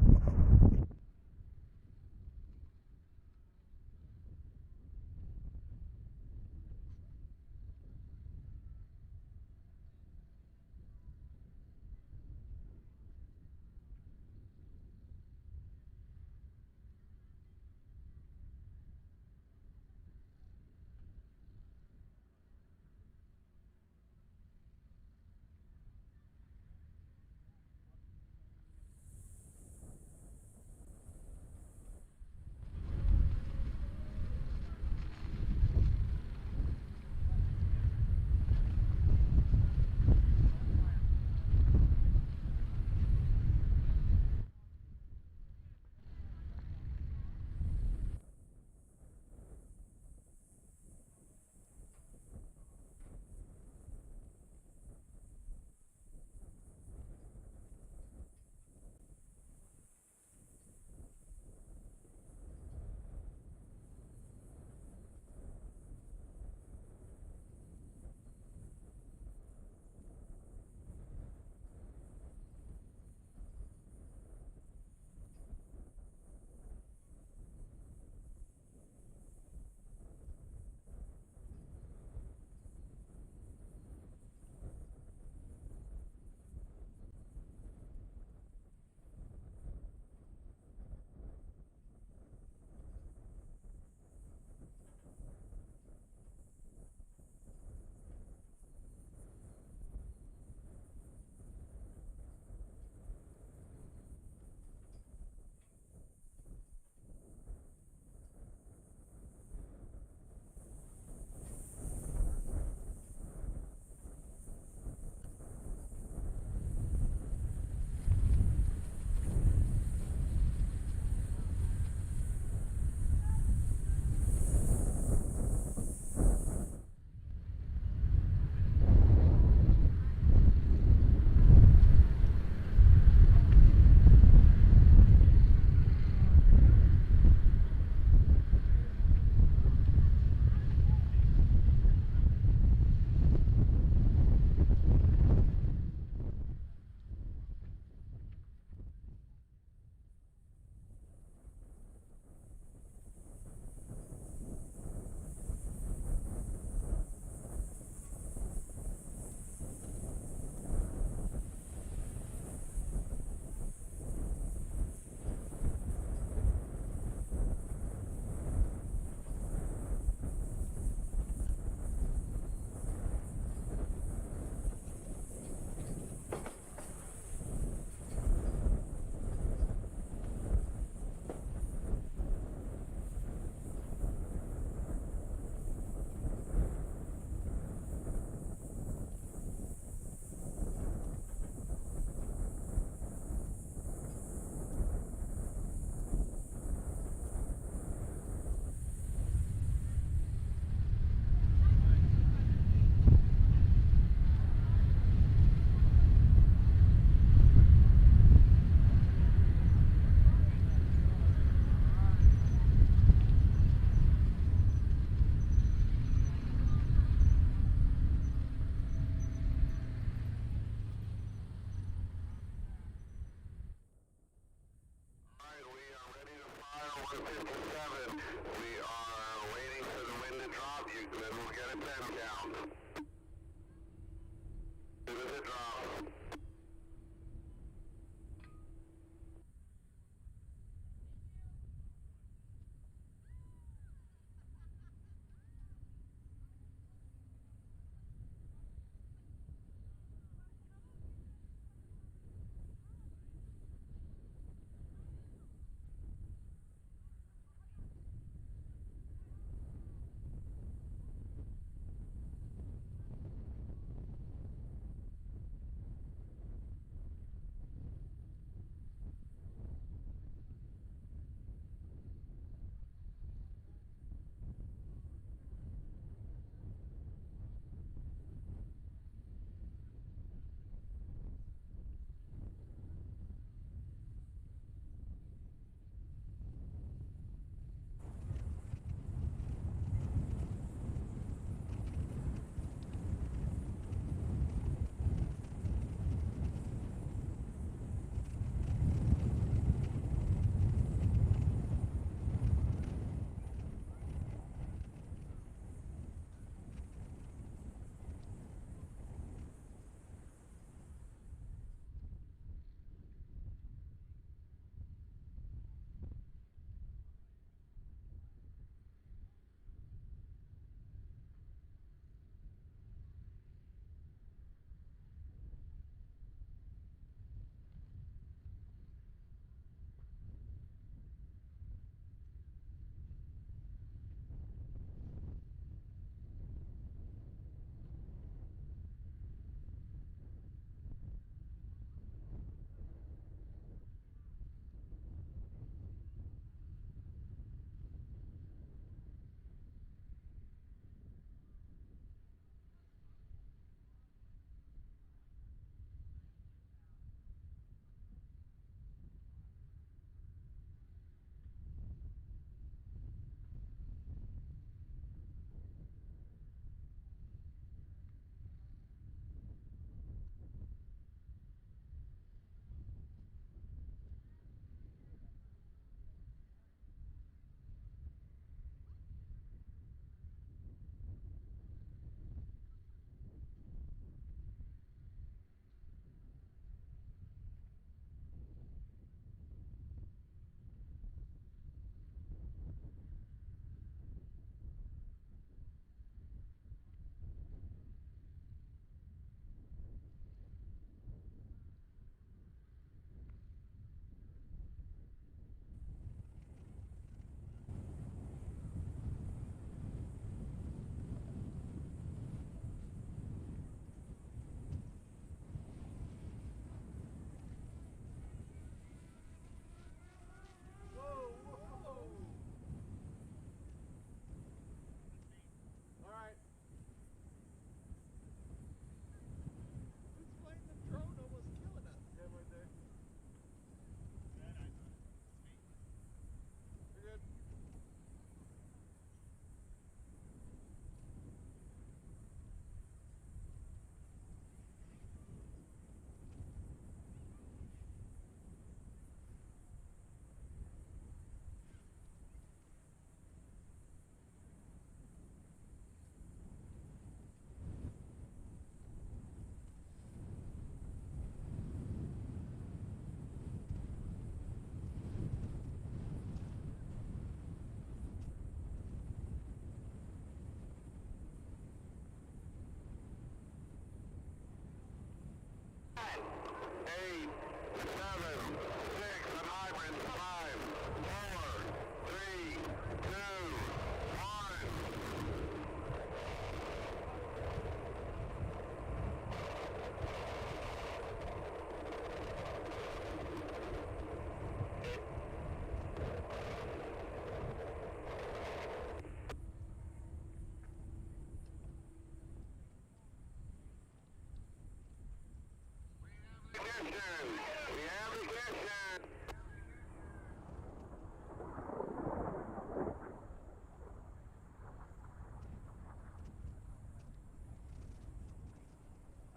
57. We are waiting for the wind to drop. Then we'll get a 10 count. As soon as it drops.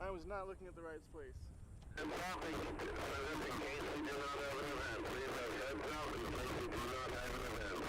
I was not looking at the right place. And Bob, in case we do not have an event, please have heads up in case we do not have an event.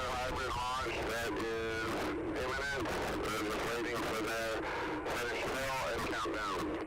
hybrid launch that is imminent. They're just waiting for their finish fill and countdown.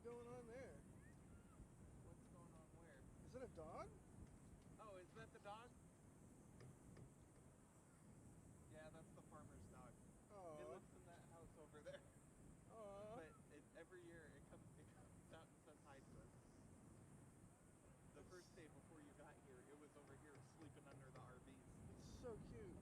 going on there? What's going on where? Is it a dog? Oh, is that the dog? Yeah, that's the farmer's dog. Oh. It lives in that house over there. Oh. But every year it comes out and says hi to us. The first day before you got here, it was over here sleeping under the RVs. It's so cute.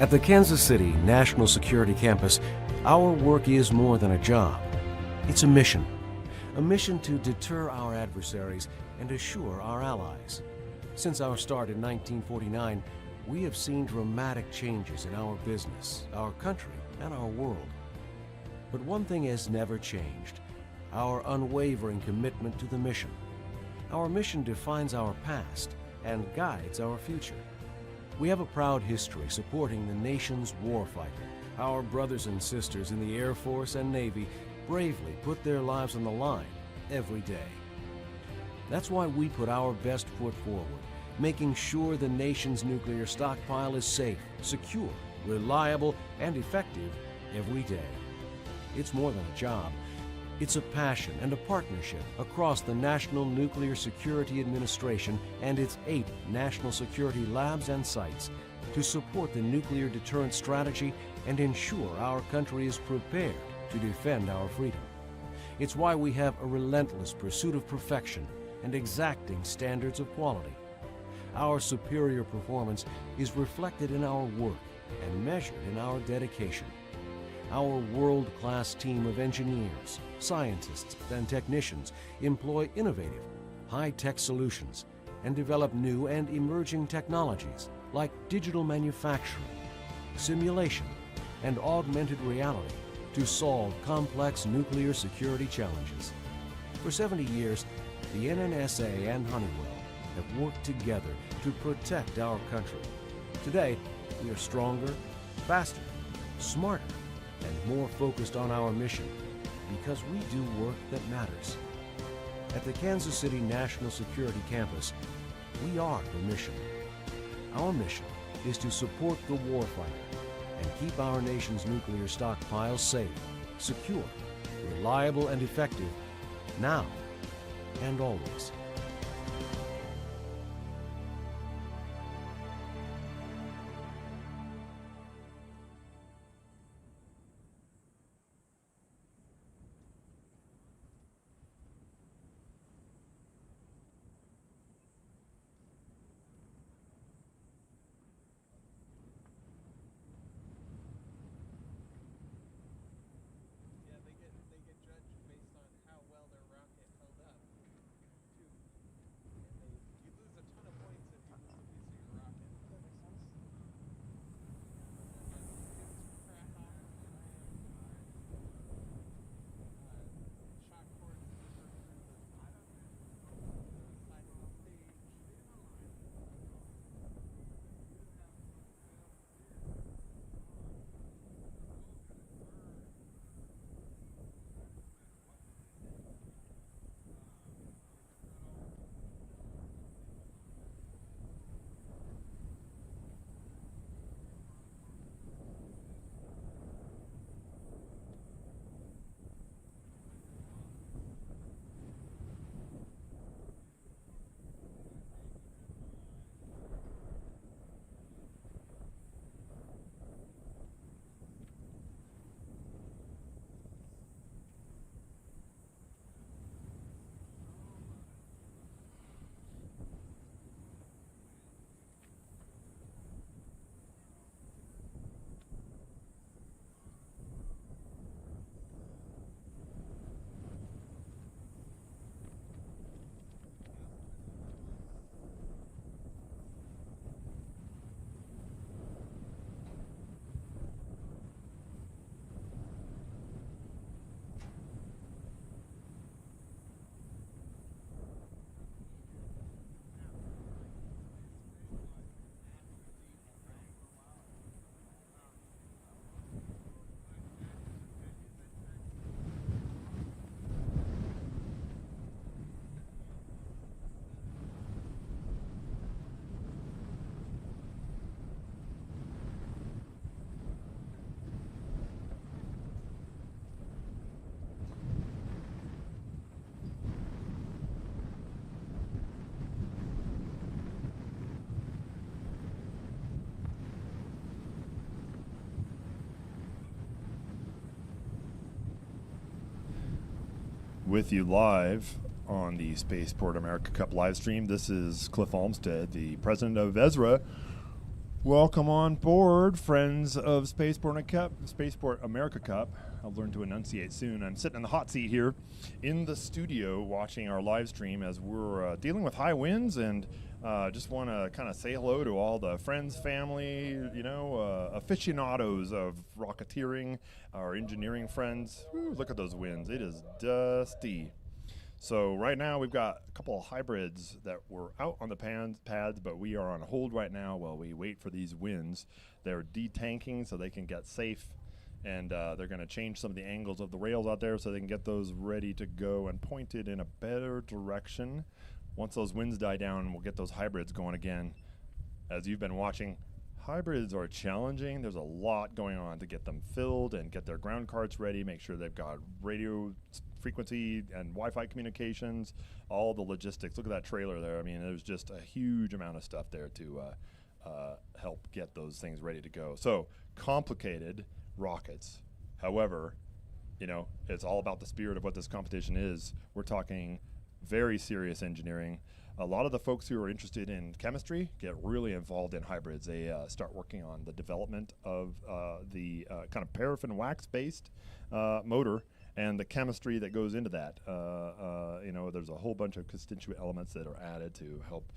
At the Kansas City National Security Campus, our work is more than a job. It's a mission to deter our adversaries and assure our allies. Since our start in 1949, we have seen dramatic changes in our business, our country, and our world. But one thing has never changed: our unwavering commitment to the mission. Our mission defines our past and guides our future. We have a proud history supporting the nation's warfighter. Our brothers and sisters in the Air Force and Navy bravely put their lives on the line every day. That's why we put our best foot forward, making sure the nation's nuclear stockpile is safe, secure, reliable, and effective every day. It's more than a job. It's a passion and a partnership across the National Nuclear Security Administration and its 8 national security labs and sites to support the nuclear deterrent strategy and ensure our country is prepared to defend our freedom. It's why we have a relentless pursuit of perfection and exacting standards of quality. Our superior performance is reflected in our work and measured in our dedication. Our world-class team of engineers, scientists, and technicians employ innovative, high-tech solutions and develop new and emerging technologies like digital manufacturing, simulation, and augmented reality to solve complex nuclear security challenges. For 70 years, the NNSA and Honeywell have worked together to protect our country. Today, we are stronger, faster, smarter, and more focused on our mission because we do work that matters. At the Kansas City National Security Campus, we are the mission. Our mission is to support the warfighter and keep our nation's nuclear stockpiles safe, secure, reliable, and effective now and always. They get judged based on how well their rocket held up, too. And you lose a ton of points if you lose a piece of your rocket. That makes sense. Students crack off shock cords delivered through the side of the stage. With you live on the Spaceport America Cup live stream. This is Cliff Olmsted, the president of ESRA. Welcome on board, friends of Spaceport America Cup. I'll learn to enunciate soon. I'm sitting in the hot seat here in the studio watching our live stream as we're dealing with high winds, and just want to kind of say hello to all the friends, family, aficionados of rocketeering, our engineering friends. Woo, look at those winds. It is dusty. So right now we've got a couple of hybrids that were out on the pads, but we are on hold right now while we wait for these winds. They're detanking so they can get safe, and they're going to change some of the angles of the rails out there so they can get those ready to go and pointed in a better direction. Once those winds die down, we'll get those hybrids going again. As you've been watching, hybrids are challenging. There's a lot going on to get them filled and get their ground carts ready, make sure they've got radio frequency and Wi-Fi communications, all the logistics. Look at that trailer there. I mean, there's just a huge amount of stuff there to help get those things ready to go. So, complicated rockets. However, you know, it's all about the spirit of what this competition is. We're talking very serious engineering. A lot of the folks who are interested in chemistry get really involved in hybrids. They start working on the development of the kind of paraffin wax-based motor and the chemistry that goes into that. You know, there's a whole bunch of constituent elements that are added to help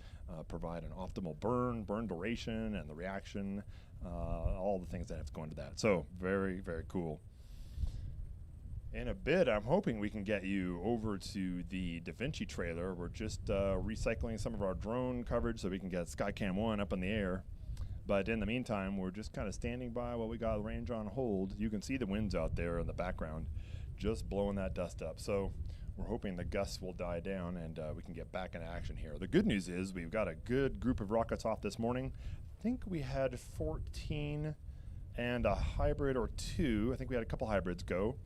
provide an optimal burn duration, and the reaction, all the things that have to go into that. So very, very cool. In a bit, I'm hoping we can get you over to the Da Vinci trailer. We're just recycling some of our drone coverage so we can get Skycam 1 up in the air. But in the meantime, we're just kind of standing by while we got range on hold. You can see the winds out there in the background just blowing that dust up. So we're hoping the gusts will die down and we can get back into action here. The good news is we've got a good group of rockets off this morning. I think we had 14 and a hybrid or 2. I think we had a couple hybrids go.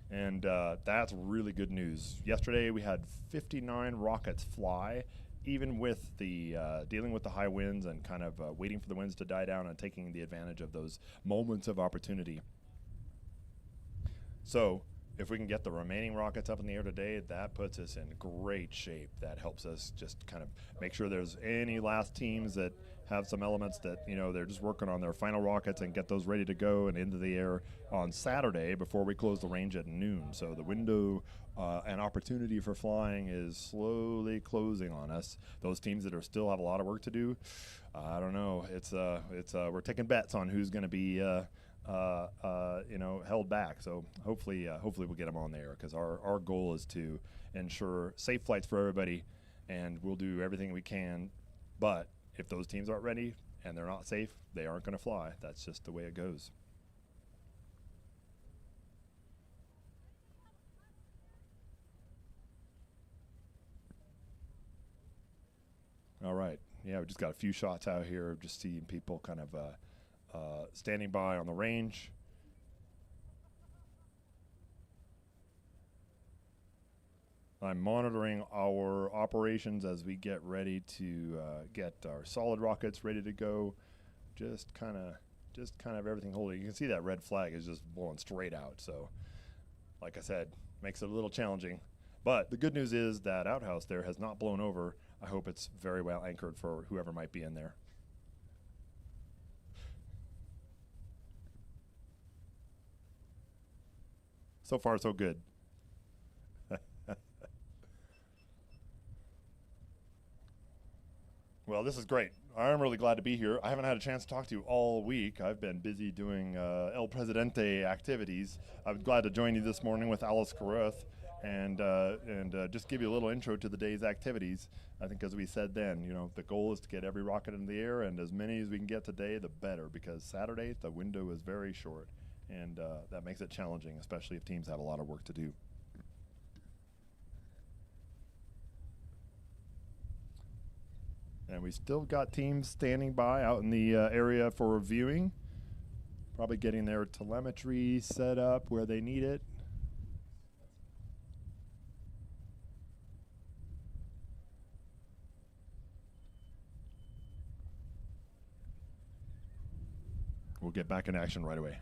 And that's really good news. Yesterday we had 59 rockets fly, even with the dealing with the high winds and kind of waiting for the winds to die down and taking the advantage of those moments of opportunity. So if we can get the remaining rockets up in the air today, that puts us in great shape. That helps us just kind of make sure there's any last teams that have some elements that, you know, they're just working on their final rockets and get those ready to go and into the air on Saturday before we close the range at noon. So the window and opportunity for flying is slowly closing on us. Those teams that are still have a lot of work to do, I don't know. It's we're taking bets on who's going to be you know, held back. So hopefully we'll get them on there, because our goal is to ensure safe flights for everybody, and we'll do everything we can. But if those teams aren't ready and they're not safe, they aren't going to fly. That's just the way it goes. All right. Yeah, we just got a few shots out here, just seeing people kind of standing by on the range. I'm monitoring our operations as we get ready to get our solid rockets ready to go. Just kind of everything holding. You can see that red flag is just blowing straight out. So, like I said, makes it a little challenging. But the good news is that outhouse there has not blown over. I hope it's very well anchored for whoever might be in there. So far, so good. Well, this is great. I'm really glad to be here. I haven't had a chance to talk to you all week. I've been busy doing El Presidente activities. I'm glad to join you this morning with Alice Carruth and just give you a little intro to the day's activities. I think, as we said then, you know, the goal is to get every rocket in the air, and as many as we can get today, the better, because Saturday, the window is very short, and that makes it challenging, especially if teams have a lot of work to do. And we still got teams standing by out in the area for viewing, probably getting their telemetry set up where they need it. We'll get back in action right away.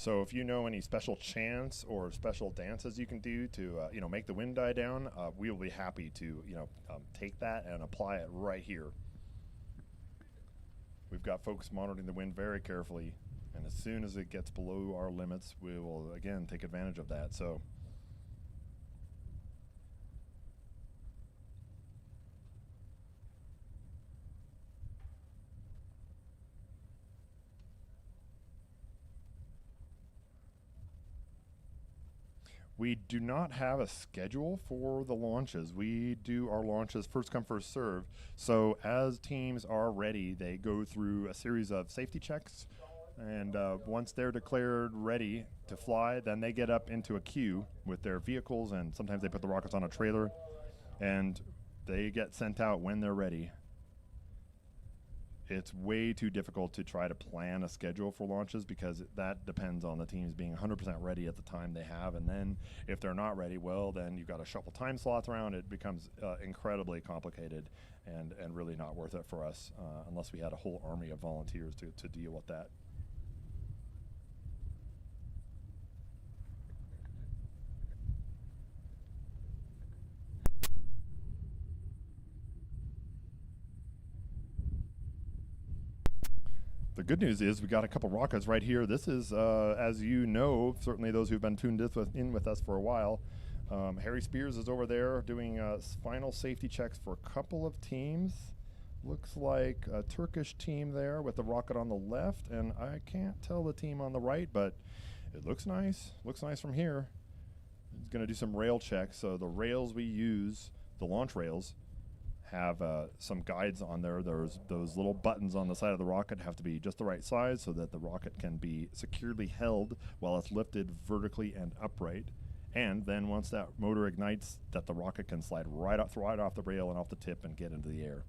So if you know any special chants or special dances you can do to you know, make the wind die down, we will be happy to, you know, take that and apply it right here. We've got folks monitoring the wind very carefully, and as soon as it gets below our limits, we will again take advantage of that. So we do not have a schedule for the launches. We do our launches first come, first serve. So as teams are ready, they go through a series of safety checks. And once they're declared ready to fly, then they get up into a queue with their vehicles, and sometimes they put the rockets on a trailer, and they get sent out when they're ready. It's way too difficult to try to plan a schedule for launches because that depends on the teams being 100% ready at the time they have. And then if they're not ready, well, then you've got to shuffle time slots around. It becomes incredibly complicated and really not worth it for us unless we had a whole army of volunteers to deal with that. The good news is we got a couple rockets right here. This is, as you know, certainly those who've been tuned in with us for a while, Harry Spears is over there doing final safety checks for a couple of teams. Looks like a Turkish team there with the rocket on the left, and I can't tell the team on the right, but it looks nice. Looks nice from here. He's going to do some rail checks. So the rails we use, the launch rails, have some guides on there. There's those little buttons on the side of the rocket have to be just the right size so that the rocket can be securely held while it's lifted vertically and upright. And then once that motor ignites, that the rocket can slide right off the rail and off the tip and get into the air.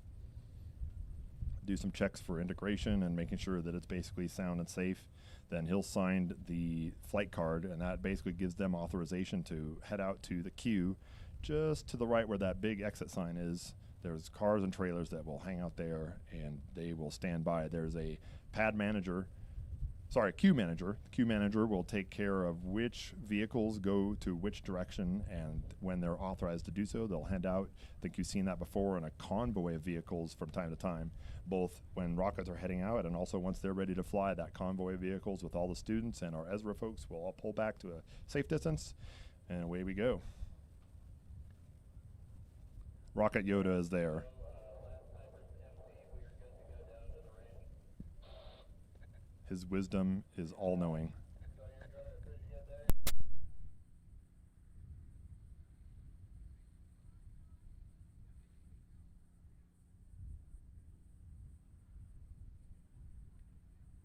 Do some checks for integration and making sure that it's basically sound and safe. Then he'll sign the flight card, and that basically gives them authorization to head out to the queue just to the right where that big exit sign is. There's cars and trailers that will hang out there, and they will stand by. There's a queue manager. The queue manager will take care of which vehicles go to which direction, and when they're authorized to do so, they'll hand out, I think you've seen that before, in a convoy of vehicles from time to time, both when rockets are heading out and also once they're ready to fly. That convoy of vehicles with all the students and our ESRA folks will all pull back to a safe distance, and away we go. Rocket Yoda is there. His wisdom is all-knowing.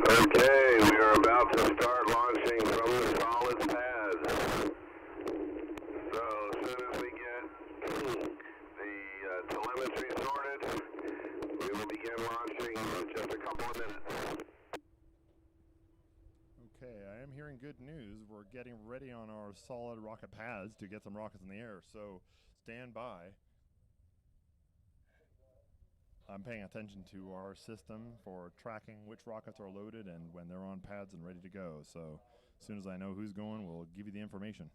Okay, we are about to start launching from the solid pads. So as soon as we get the telemetry sorted, we will begin launching in just a couple of minutes. Okay, I am hearing good news. We're getting ready on our solid rocket pads to get some rockets in the air, so stand by. I'm paying attention to our system for tracking which rockets are loaded and when they're on pads and ready to go. So as soon as I know who's going, we'll give you the information.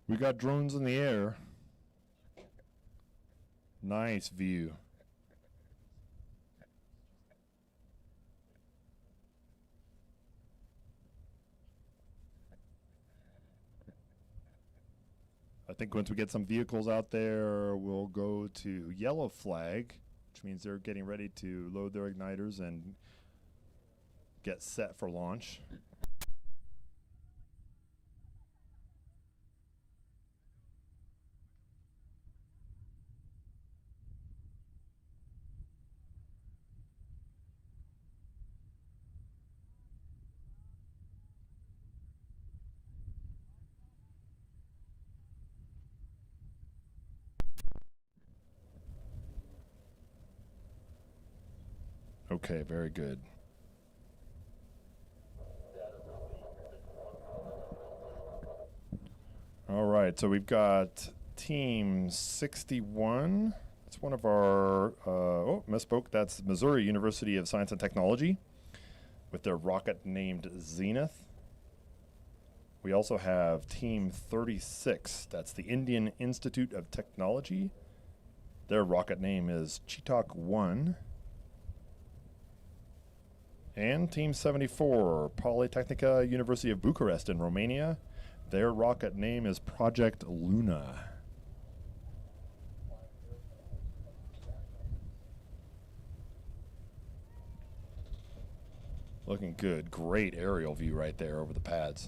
We got drones in the air. Nice view. I think once we get some vehicles out there, we'll go to yellow flag, which means they're getting ready to load their igniters and get set for launch. Okay, very good. All right, so we've got Team 61. It's one of our, misspoke. That's Missouri University of Science and Technology with their rocket named Zenith. We also have Team 36. That's the Indian Institute of Technology. Their rocket name is Chetak 1. And Team 74, Polytechnica University of Bucharest in Romania. Their rocket name is Project Luna. Looking good. Great aerial view right there over the pads.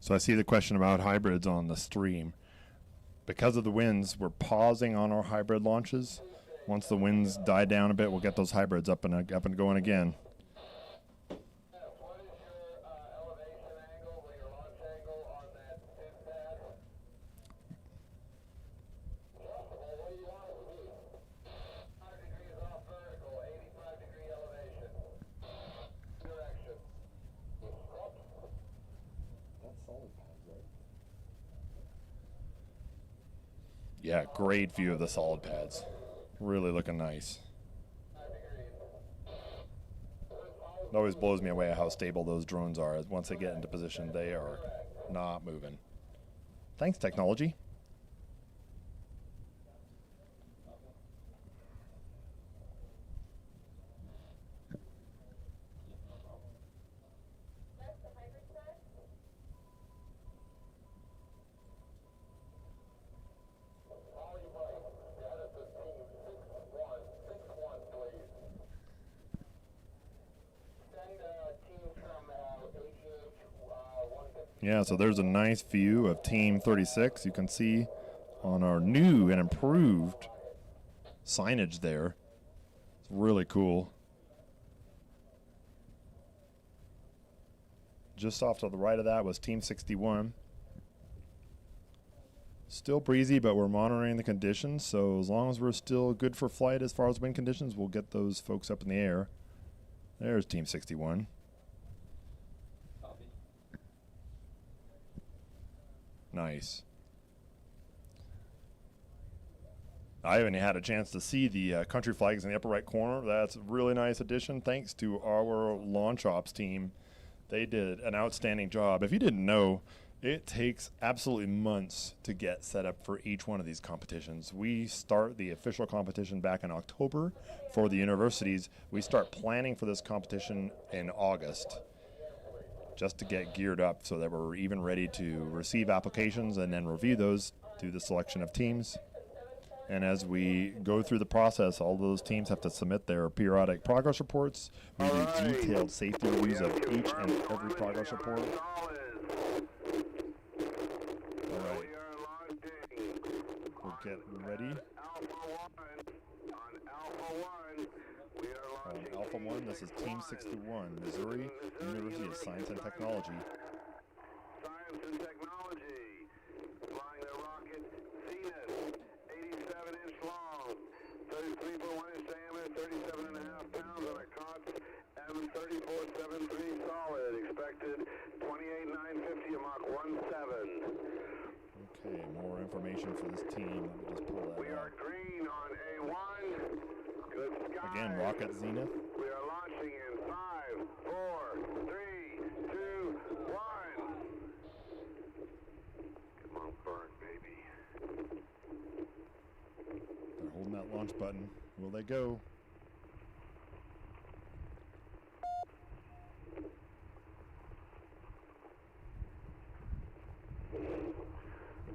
So I see the question about hybrids on the stream. Because of the winds, we're pausing on our hybrid launches. Once the winds die down a bit, we'll get those hybrids up and going again. Yeah, great view of the solid pads. Really looking nice. It always blows me away how stable those drones are. Once they get into position, they are not moving. Thanks, technology. Yeah, so there's a nice view of Team 36. You can see on our new and improved signage there. It's really cool. Just off to the right of that was Team 61. Still breezy, but we're monitoring the conditions, so as long as we're still good for flight as far as wind conditions, we'll get those folks up in the air. There's Team 61. Nice. I haven't had a chance to see the country flags in the upper right corner. That's a really nice addition. Thanks to our launch ops team. They did an outstanding job. If you didn't know, it takes absolutely months to get set up for each one of these competitions. We start the official competition back in October for the universities. We start planning for this competition in August, just to get geared up so that we're even ready to receive applications and then review those through the selection of teams. And as we go through the process, all those teams have to submit their periodic progress reports. We do detailed safety reviews of each and every progress report. All right. get ready. On Alpha 1, this is Team 61, Missouri University of Science and Technology. Science and Technology, flying their rocket Zenith, 87-inch long, 33.1-inch diameter, 37.5 pounds on a COTS M3473 solid, expected 28,950 a Mach 1.7. Okay, more information for this team. Let me just pull that We are up. green on A1. Good skies. Again, Rocket Zenith. We are launching in 5, 4, 3, 2, 1. Come on, burn, baby. They're holding that launch button. Will they go?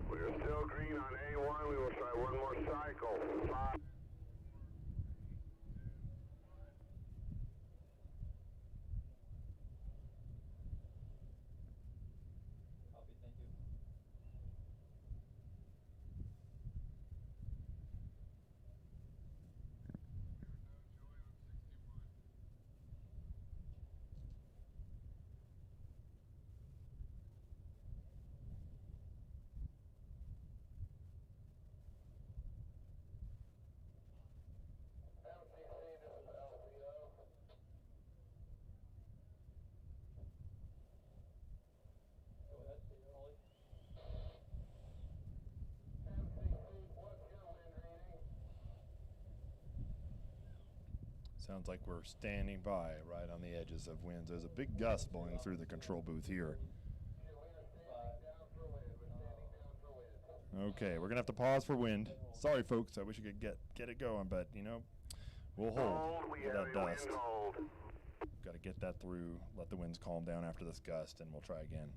We are still green on A1. We will try one more cycle. 5. Sounds like we're standing by right on the edges of winds. There's a big gust blowing through the control booth here. Okay, we're gonna have to pause for wind. Sorry, folks. I wish I could get it going, but you know, we'll hold with that dust. Got to get that through. Let the winds calm down after this gust, and we'll try again.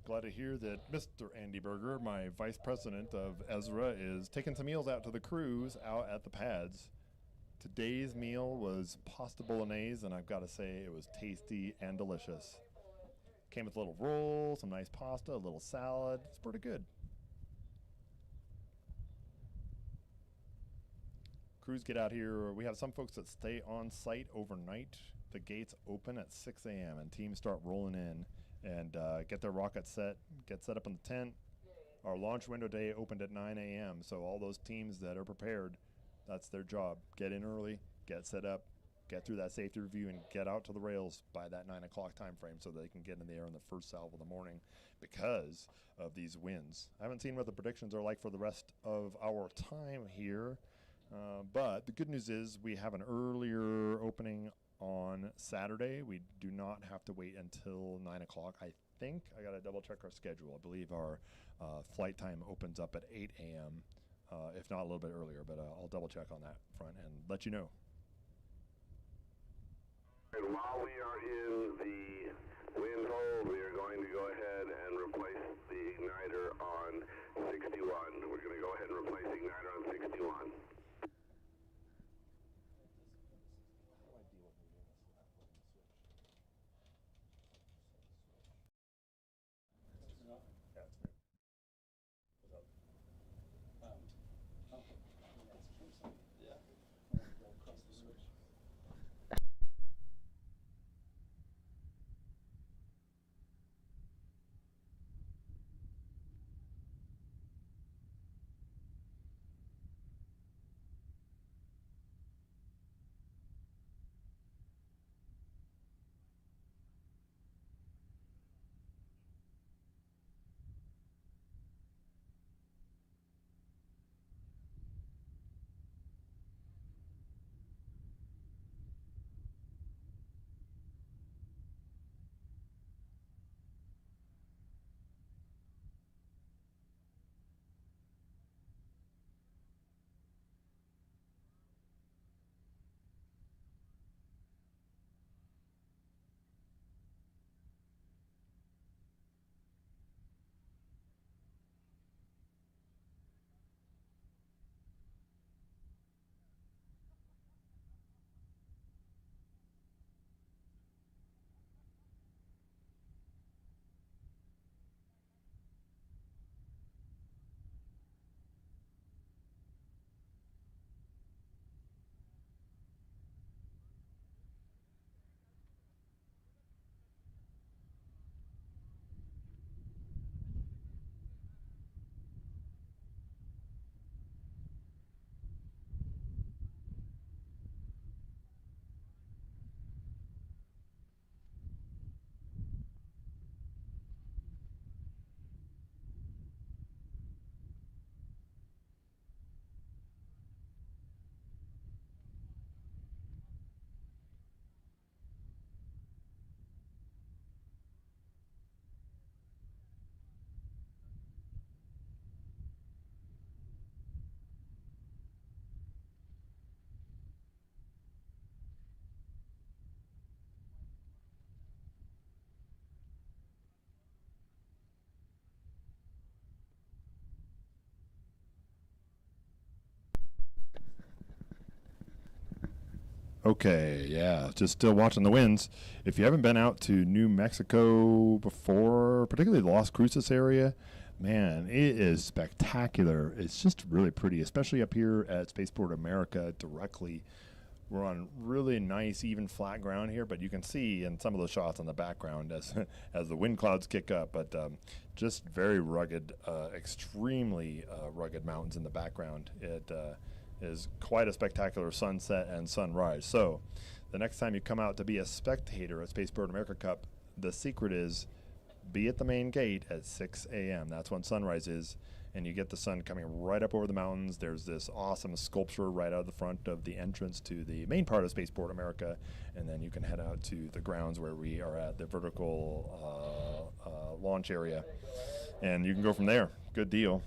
Glad to hear that Mr. Andy Berger, my vice president of ESRA, is taking some meals out to the crews out at the pads. Today's meal was pasta bolognese, and I've got to say it was tasty and delicious. Came with a little roll, some nice pasta, a little salad. It's pretty good. Crews get out here. We have some folks that stay on site overnight. The gates open at 6 a.m. and teams start rolling in and get their rocket set, get set up in the tent. Our launch window day opened at 9 a.m. So all those teams that are prepared, that's their job. Get in early, get set up, get through that safety review, and get out to the rails by that 9 o'clock time frame so they can get in the air in the first salvo of the morning because of these winds. I haven't seen what the predictions are like for the rest of our time here, but the good news is we have an earlier opening on Saturday. We do not have to wait until 9 o'clock. I think I got to double check our schedule. I believe our flight time opens up at 8 a.m., if not a little bit earlier, but I'll double check on that front and let you know. And while we are in the wind hold, we are going to go ahead and replace the igniter on 61. We're going to go ahead and replace the igniter on 61. Okay, yeah, just still watching the winds. If you haven't been out to New Mexico before, particularly the Las Cruces area, man, it is spectacular. It's just really pretty, especially up here at Spaceport America directly. We're on really nice, even flat ground here, but you can see in some of the shots on the background as as the wind clouds kick up, but just very rugged, extremely rugged mountains in the background. It is quite a spectacular sunset and sunrise. So the next time you come out to be a spectator at Spaceport America Cup, the secret is be at the main gate at 6 a.m. That's when sunrise is, and you get the sun coming right up over the mountains. There's this awesome sculpture right out of the front of the entrance to the main part of Spaceport America, and then you can head out to the grounds where we are at the vertical launch area, and you can go from there. Good deal.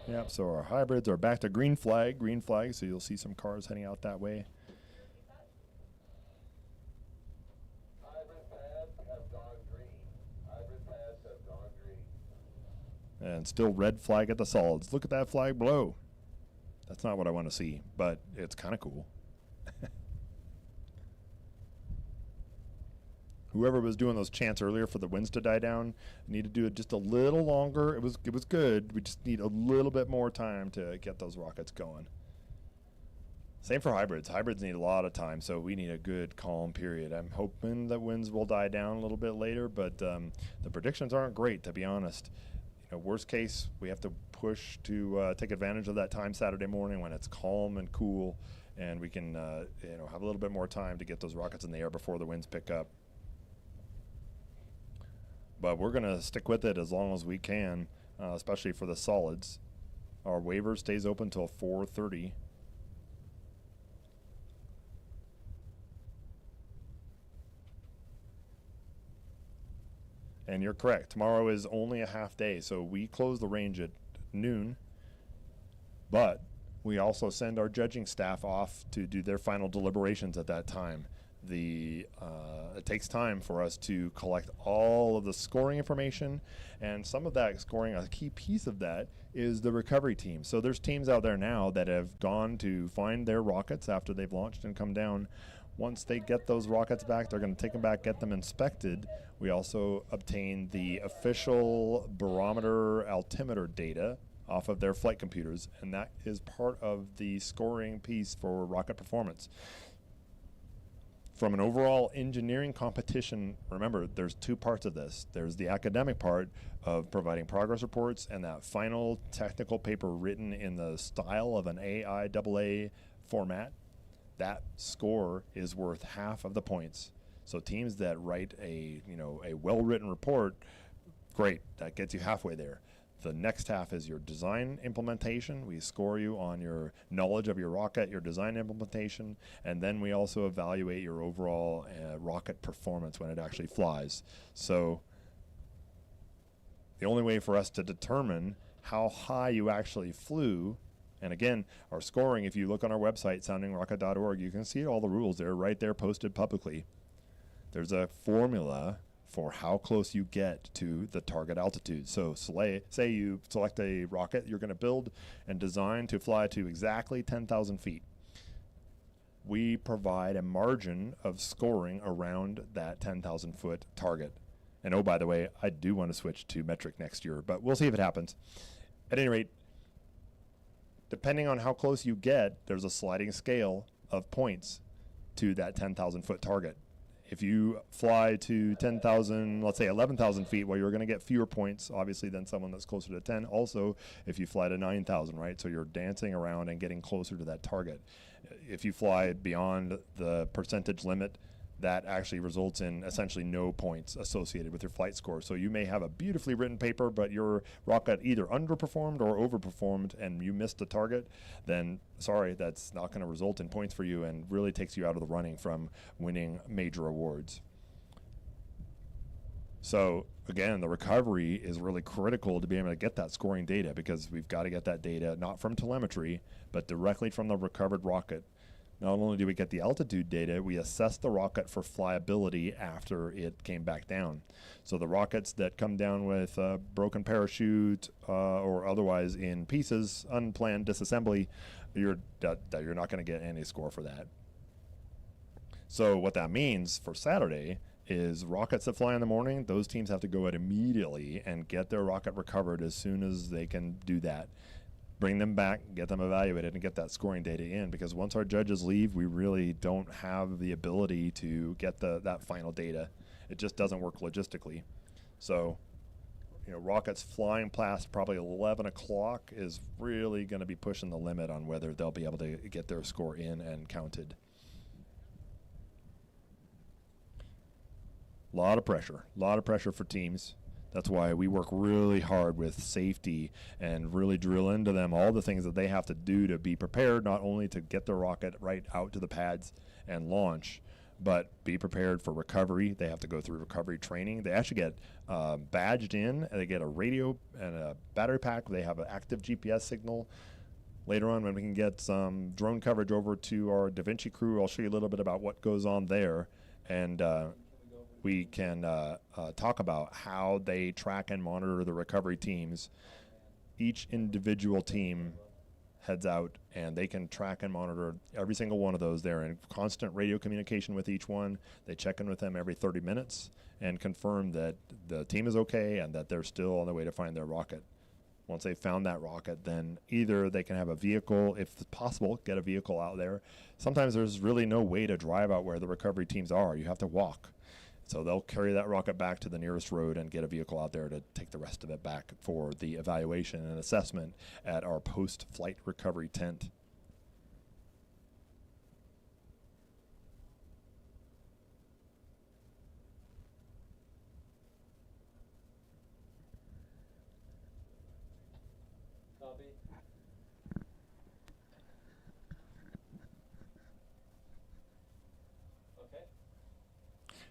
Yep, so our hybrids are back to green flag, so you'll see some cars heading out that way. And still red flag at the solids. Look at that flag blow. That's not what I want to see, but it's kind of cool. Whoever was doing those chants earlier for the winds to die down, need to do it just a little longer. It was good. We just need a little bit more time to get those rockets going. Same for hybrids. Hybrids need a lot of time, so we need a good calm period. I'm hoping that winds will die down a little bit later, but the predictions aren't great, to be honest. You know, worst case, we have to push to take advantage of that time Saturday morning when it's calm and cool, and we can have a little bit more time to get those rockets in the air before the winds pick up. But we're going to stick with it as long as we can, especially for the solids. Our waiver stays open until 4:30. And you're correct. Tomorrow is only a half day, so we close the range at noon. But we also send our judging staff off to do their final deliberations at that time. It takes time for us to collect all of the scoring information, and some of that scoring, a key piece of that is the recovery team. So there's teams out there now that have gone to find their rockets after they've launched and come down. Once they get those rockets back, they're going to take them back, get them inspected. We also obtain the official barometer altimeter data off of their flight computers, and that is part of the scoring piece for rocket performance. From an overall engineering competition, remember, there's two parts of this. There's the academic part of providing progress reports and that final technical paper written in the style of an AIAA format. That score is worth half of the points. So teams that write a well-written report, great, that gets you halfway there. The next half is your design implementation. We score you on your knowledge of your rocket, your design implementation, and then we also evaluate your overall rocket performance when it actually flies. So the only way for us to determine how high you actually flew, and again, our scoring, if you look on our website, soundingrocket.org, you can see all the rules there, right there posted publicly. There's a formula for how close you get to the target altitude. So say you select a rocket you're going to build and design to fly to exactly 10,000 feet. We provide a margin of scoring around that 10,000 foot target. And oh, by the way, I do want to switch to metric next year, but we'll see if it happens. At any rate, depending on how close you get, there's a sliding scale of points to that 10,000 foot target. If you fly to 10,000, let's say 11,000 feet, well, you're going to get fewer points, obviously, than someone that's closer to 10. Also, if you fly to 9,000, right? So you're dancing around and getting closer to that target. If you fly beyond the percentage limit, that actually results in essentially no points associated with your flight score. So you may have a beautifully written paper, but your rocket either underperformed or overperformed and you missed the target, then sorry, that's not going to result in points for you and really takes you out of the running from winning major awards. So again, the recovery is really critical to be able to get that scoring data, because we've got to get that data not from telemetry, but directly from the recovered rocket. Not only do we get the altitude data, we assess the rocket for flyability after it came back down. So the rockets that come down with a broken parachute or otherwise in pieces, unplanned disassembly, you're not going to get any score for that. So what that means for Saturday is rockets that fly in the morning, those teams have to go out immediately and get their rocket recovered as soon as they can do that. Bring them back, get them evaluated, and get that scoring data in, because once our judges leave, we really don't have the ability to get that final data. It just doesn't work logistically. So, rockets flying past probably 11 o'clock is really going to be pushing the limit on whether they'll be able to get their score in and counted. A lot of pressure for teams. That's why we work really hard with safety and really drill into them all the things that they have to do to be prepared, not only to get their rocket right out to the pads and launch, but be prepared for recovery. They have to go through recovery training. They actually get badged in, and they get a radio and a battery pack. They have an active GPS signal. Later on, when we can get some drone coverage over to our Da Vinci crew, I'll show you a little bit about what goes on there. And we can talk about how they track and monitor the recovery teams. Each individual team heads out, and they can track and monitor every single one of those. They're in constant radio communication with each one. They check in with them every 30 minutes and confirm that the team is okay and that they're still on their way to find their rocket. Once they've found that rocket, then either they can have a vehicle, if possible, get a vehicle out there. Sometimes there's really no way to drive out where the recovery teams are. You have to walk. So they'll carry that rocket back to the nearest road and get a vehicle out there to take the rest of it back for the evaluation and assessment at our post-flight recovery tent.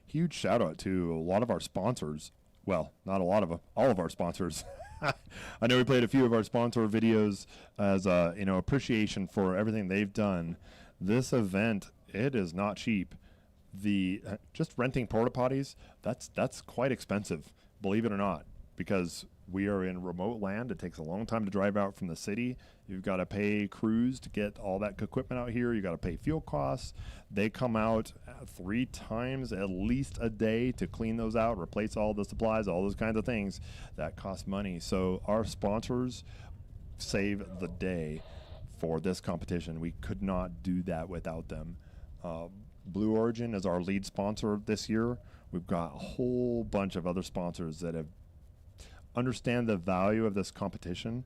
Huge shout out to a lot of our sponsors. Well, not a lot of them, all of our sponsors. I know we played a few of our sponsor videos as appreciation for everything they've done. This event, it is not cheap. Just renting porta potties, that's quite expensive, believe it or not, because we are in remote land. It takes a long time to drive out from the city. You've got to pay crews to get all that equipment out here. You've got to pay fuel costs. They come out 3 times at least a day to clean those out, replace all the supplies, all those kinds of things. That costs money. So our sponsors save the day for this competition. We could not do that without them. Blue Origin is our lead sponsor this year. We've got a whole bunch of other sponsors that have understand the value of this competition,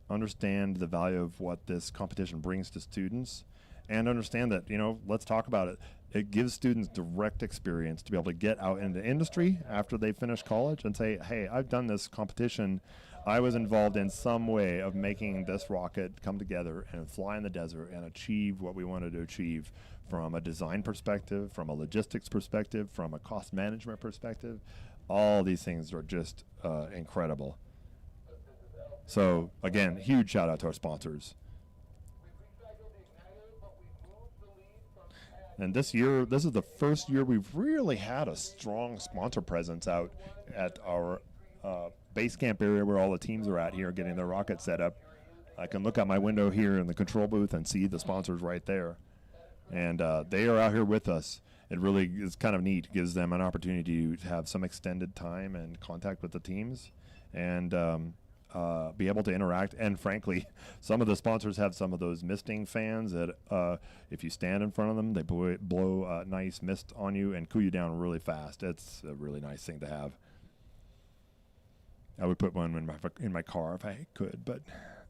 understand the value of what this competition brings to students, and understand that, let's talk about it. It gives students direct experience to be able to get out into industry after they finish college and say, hey, I've done this competition. I was involved in some way of making this rocket come together and fly in the desert and achieve what we wanted to achieve from a design perspective, from a logistics perspective, from a cost management perspective. All these things are just incredible. So, again, huge shout out to our sponsors. And this year, this is the first year we've really had a strong sponsor presence out at our base camp area where all the teams are at here getting their rockets set up. I can look out my window here in the control booth and see the sponsors right there. And they are out here with us. It really is kind of neat. It gives them an opportunity to have some extended time and contact with the teams and be able to interact. And frankly, some of the sponsors have some of those misting fans that if you stand in front of them, they blow nice mist on you and cool you down really fast. It's a really nice thing to have. I would put one in my car if I could, but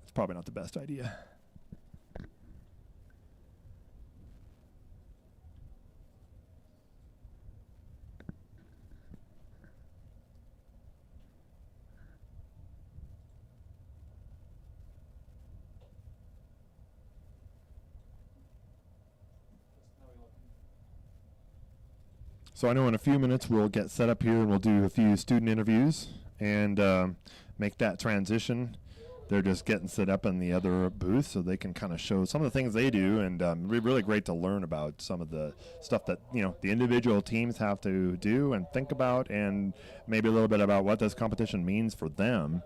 it's probably not the best idea. So I know in a few minutes we'll get set up here and we'll do a few student interviews and make that transition they're just getting set up in the other booth so they can kind of show some of the things they do, and really great to learn about some of the stuff that the individual teams have to do and think about, and maybe a little bit about what this competition means for them.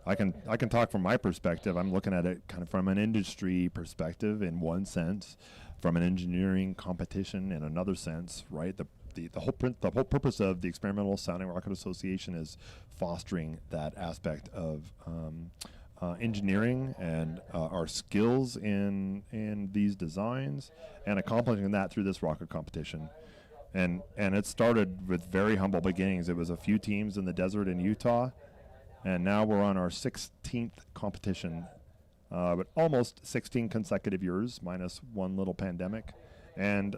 I can talk from my perspective. I'm looking at it kind of from an industry perspective in one sense, from an engineering competition in another sense, right? The whole purpose of the Experimental Sounding Rocket Association is fostering that aspect of engineering and our skills in these designs, and accomplishing that through this rocket competition. And it started with very humble beginnings. It was a few teams in the desert in Utah, and now we're on our 16th competition, but almost 16 consecutive years, minus one little pandemic. And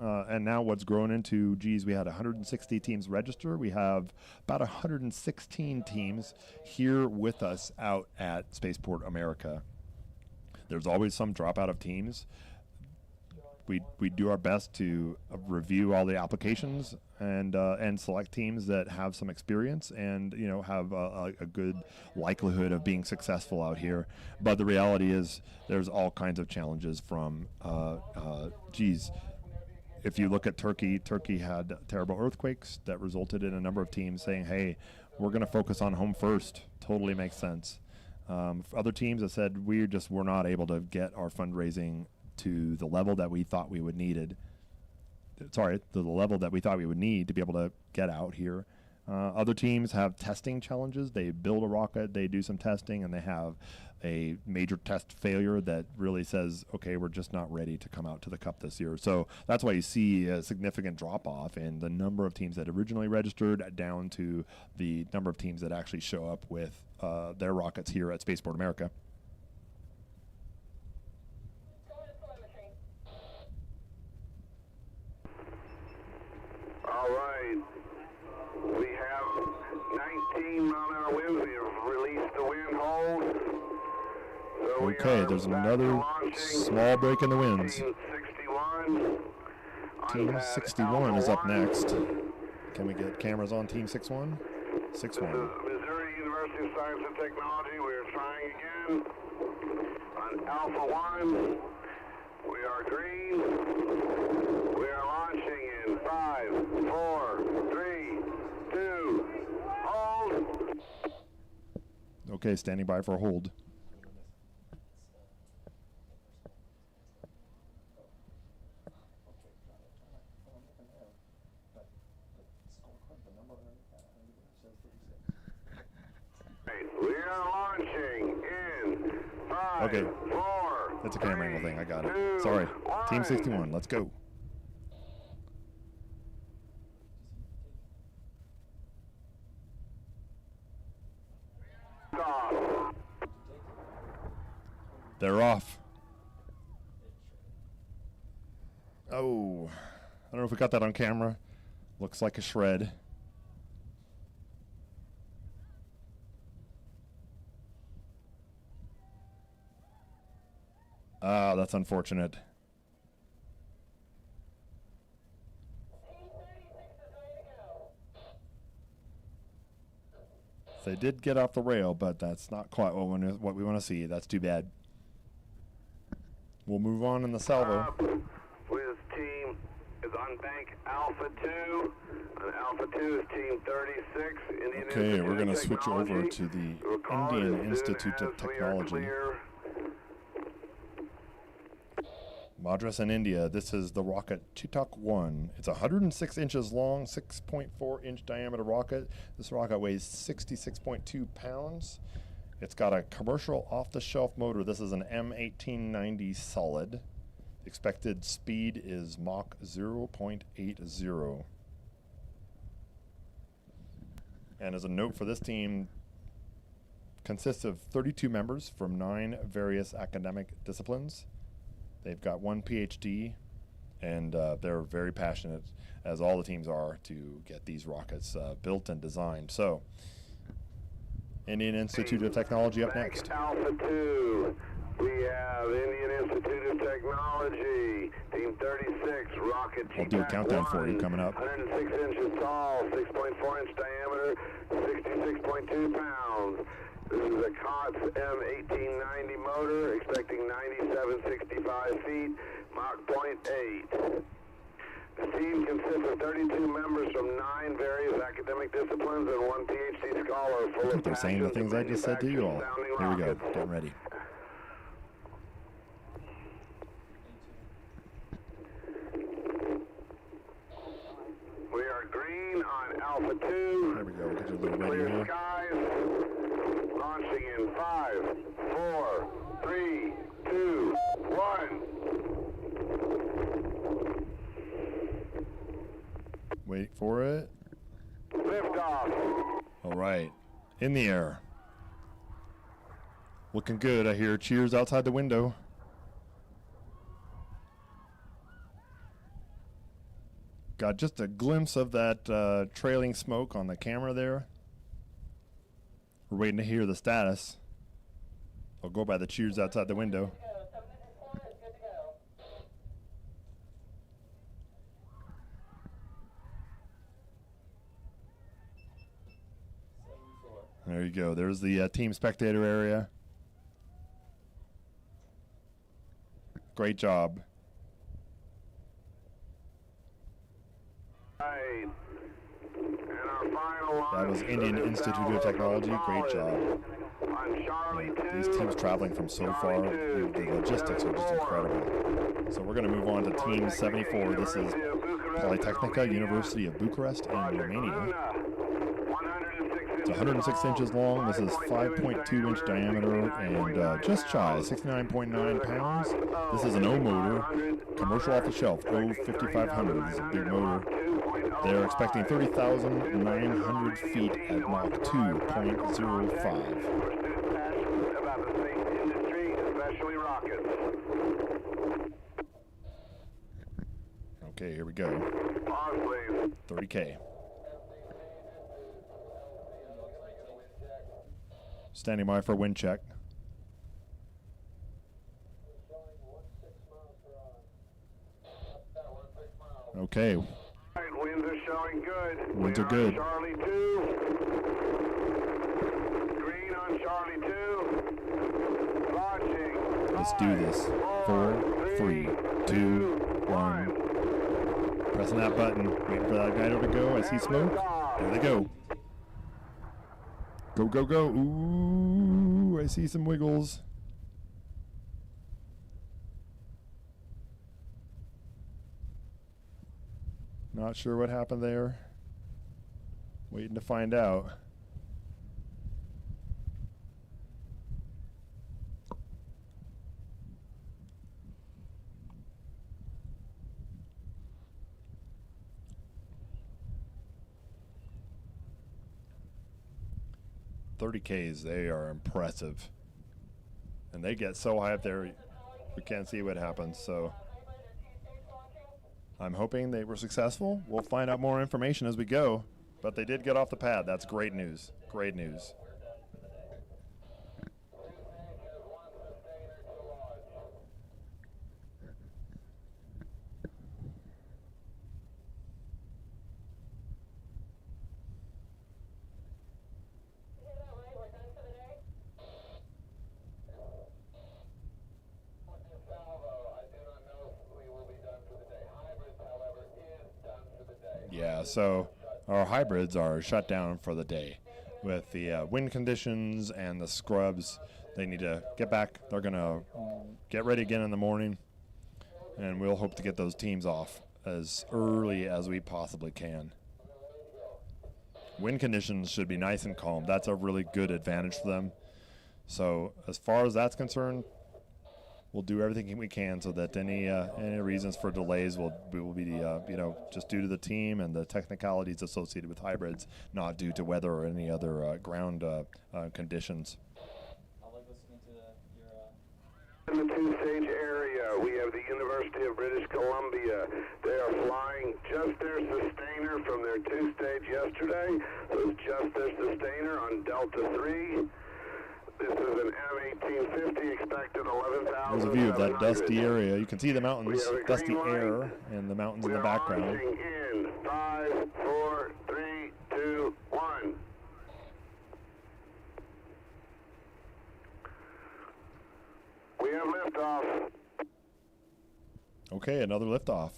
and now what's grown into, we had 160 teams register. We have about 116 teams here with us out at Spaceport America. There's always some dropout of teams. We do our best to review all the applications and select teams that have some experience and have a good likelihood of being successful out here. But the reality is there's all kinds of challenges from if you look at Turkey had terrible earthquakes that resulted in a number of teams saying, hey, we're going to focus on home first. Totally makes sense. Other teams have said we're not able to get our fundraising to the level that we thought we would need to be able to get out here. Other teams have testing challenges. They build a rocket, they do some testing, and they have a major test failure that really says, okay, we're just not ready to come out to the Cup this year. So that's why you see a significant drop-off in the number of teams that originally registered down to the number of teams that actually show up with their rockets here at Spaceport America. All right. We have 19 mile-an-hour winds. We have released the wind hold. So okay, there's another small break in the winds. Team 61 is up next. Can we get cameras on Team 61? 61. Missouri University of Science and Technology. We are trying again. On Alpha 1, we are green. We are launching in 5, 4, 3, 2, hold. Okay, standing by for a hold. We are launching in 5, okay. 4, That's a camera angle thing. I got it. 2, Sorry. 1. Team 61, let's go. They're off. Oh, I don't know if we got that on camera. Looks like a shred. Ah, that's unfortunate. They did get off the rail, but that's not quite what we want to see. That's too bad. We'll move on in the salvo. With team is on bank Alpha 2. On Alpha 2 is team 36. Okay, we're going to switch over to the Indian Institute of Technology. Madras in India. This is the rocket Chetak 1. It's 106 inches long, 6.4 inch diameter rocket. This rocket weighs 66.2 pounds. It's got a commercial off-the-shelf motor. This is an M1890 solid. The expected speed is Mach 0.80. And as a note for this team, consists of 32 members from 9 various academic disciplines. They've got 1 PhD, and they're very passionate, as all the teams are, to get these rockets built and designed. So, Indian Institute of Technology up next. Alpha 2, we have Indian Institute of Technology, Team 36, rocket I'll do a countdown for you coming up. 106 inches tall, 6.4 inch diameter, 66.2 pounds. This is a COTS M1890 motor, expecting 9765 feet, Mach 0.8. The team consists of 32 members from 9 various academic disciplines and 1 PhD scholar full of They're saying the things I just said to you all. Here we go. Getting ready. We are green on Alpha 2. There we go. Get your little ready Clear here. skies. Launching in 5, 4, 3, 2, 1. Wait for it. Liftoff. All right. In the air. Looking good. I hear cheers outside the window. Got just a glimpse of that trailing smoke on the camera there. We're waiting to hear the status. I'll go by the cheers outside the window. There you go. There's the team spectator area. Great job. Right. And our final launch. That was Indian Institute of Technology. Great job. On Charlie 2. These teams traveling from so far, the logistics are just incredible. So we're going to move on to Team 74. This is Polytechnica, University of Bucharest in Romania. It's 106 inches long. This is 5.2 inch diameter and just shy, 69.9 pounds. This is an O motor, commercial off the shelf, O 5500. This is a big motor. They're expecting 30,900 feet at Mach 2.05. About the space industry, especially rockets. Okay, here we go. Pause, please. 30K. Standing by for wind check. Okay. All right, winds are showing good. Winds are We good. on Charlie 2. Green on Charlie 2. Launching. Let's do this. 4, 3, 2, 1. Pressing that button. Waiting for that guy to go. I see smoke. There they go. Go, go, go. Ooh, I see some wiggles. Not sure what happened there. Waiting to find out. $30Ks, they are impressive. And they get so high up there, we can't see what happens. So I'm hoping they were successful. We'll find out more information as we go. But they did get off the pad. That's great news. Great news. Yeah, so our hybrids are shut down for the day. With the wind conditions and the scrubs, they need to get back. They're going to get ready again in the morning, and we'll hope to get those teams off as early as we possibly can. Wind conditions should be nice and calm. That's a really good advantage for them. So as far as that's concerned, we'll do everything we can so that any reasons for delays will be just due to the team and the technicalities associated with hybrids, not due to weather or any other ground conditions. In the two-stage area, we have the University of British Columbia. They are flying just their sustainer from their two-stage yesterday. So it's just their sustainer on Delta 3. This is an M1850, expected 11,000. There's a view of that dusty area. You can see the mountains, dusty air, and the mountains in the background. Launching in 5, 4, 3, 2, 1. liftoff. Okay, another liftoff.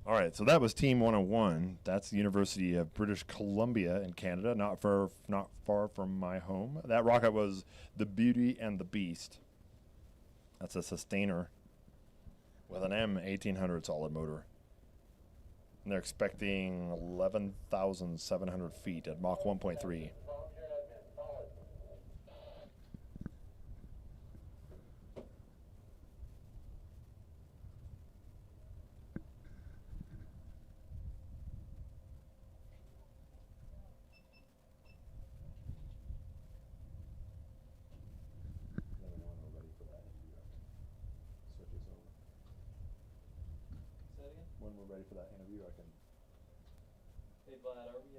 All right, so that was Team 101. That's the University of British Columbia in Canada, not far from my home. That rocket was the Beauty and the Beast. That's a sustainer with an M1800 solid motor. And they're expecting 11,700 feet at Mach 1.3. When we're ready for that interview, I can. Hey Vlad, are we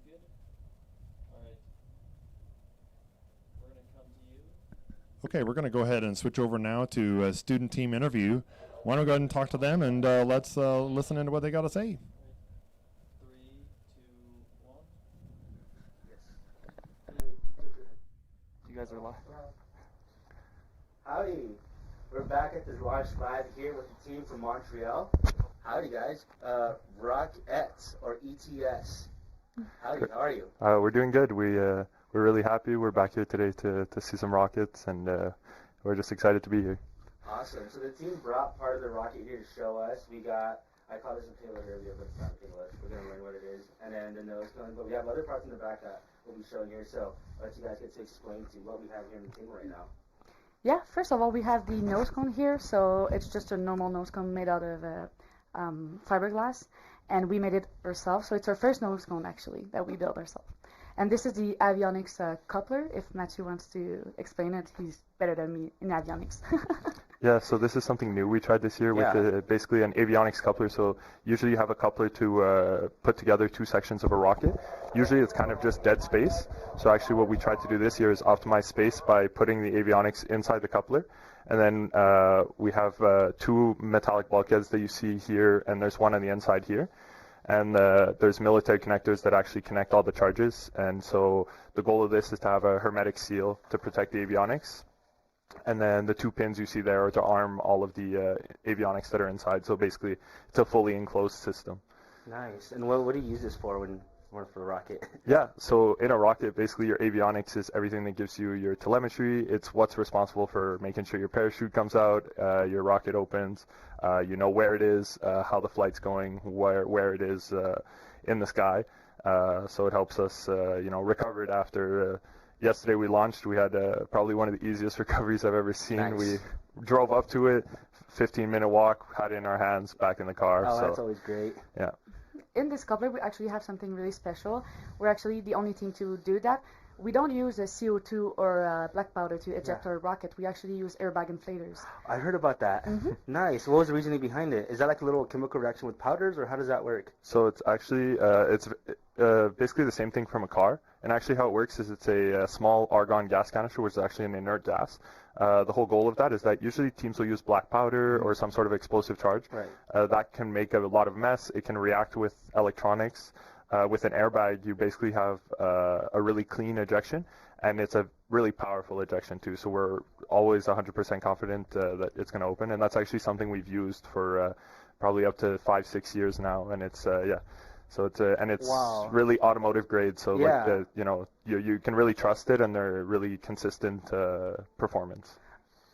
good? Alright. We're gonna come to you. Okay, we're going to go ahead and switch over now to a student team interview. Why don't we go ahead and talk to them, and let's listen into what they got to say. 3, 2, 1. Yes. You guys are live. Howdy. We're back at the Launch Live here with the team from Montreal. Howdy, guys. Rockets or ETS. Howdy, how are you? We're doing good. We're really happy. We're back here today to see some rockets, and we're just excited to be here. Awesome. So the team brought part of the rocket here to show us. We got, I call this a payload earlier, but it's not a payload. We're going to learn what it is. And then the nose cone. But we have other parts in the back that we'll be showing here. So I'll let you guys get to explain to what we have here in the team right now. Yeah, first of all, we have the nose cone here. So it's just a normal nose cone made out of fiberglass, and we made it ourselves. So it's our first nose cone actually that we built ourselves. And this is the avionics coupler. If Matthew wants to explain it, he's better than me in avionics. Yeah, so this is something new we tried this year with basically an avionics coupler. So usually you have a coupler to put together two sections of a rocket. Usually it's kind of just dead space. So actually what we tried to do this year is optimize space by putting the avionics inside the coupler. And then we have two metallic bulkheads that you see here, and there's one on the inside here. And there's military connectors that actually connect all the charges. And so the goal of this is to have a hermetic seal to protect the avionics. And then the two pins you see there are to arm all of the avionics that are inside. So basically, it's a fully enclosed system. Nice. And what do you use this for when for a rocket? Yeah, so in a rocket, basically your avionics is everything that gives you your telemetry. It's what's responsible for making sure your parachute comes out, your rocket opens, you know where it is, how the flight's going, where it is in the sky. So it helps us, recover it after. Yesterday we launched. We had probably one of the easiest recoveries I've ever seen. Nice. We drove up to it, 15-minute walk, had it in our hands, back in the car. Oh, so, that's always great. Yeah. In this coupler, we actually have something really special. We're actually the only team to do that. We don't use a CO2 or black powder to eject our rocket. We actually use airbag inflators. I heard about that. Nice. What was the reasoning behind it? Is that like a little chemical reaction with powders, or how does that work? So it's actually basically the same thing from a car. And actually how it works is it's a small argon gas canister, which is actually an inert gas. The whole goal of that is that usually teams will use black powder or some sort of explosive charge. Right. That can make a lot of mess. It can react with electronics. With an airbag, you basically have a really clean ejection, and it's a really powerful ejection too. So we're always 100% confident that it's going to open, and that's actually something we've used for probably up to 5-6 years now, and it's So it's Wow. really automotive grade. So Yeah. you can really trust it, and they're really consistent performance.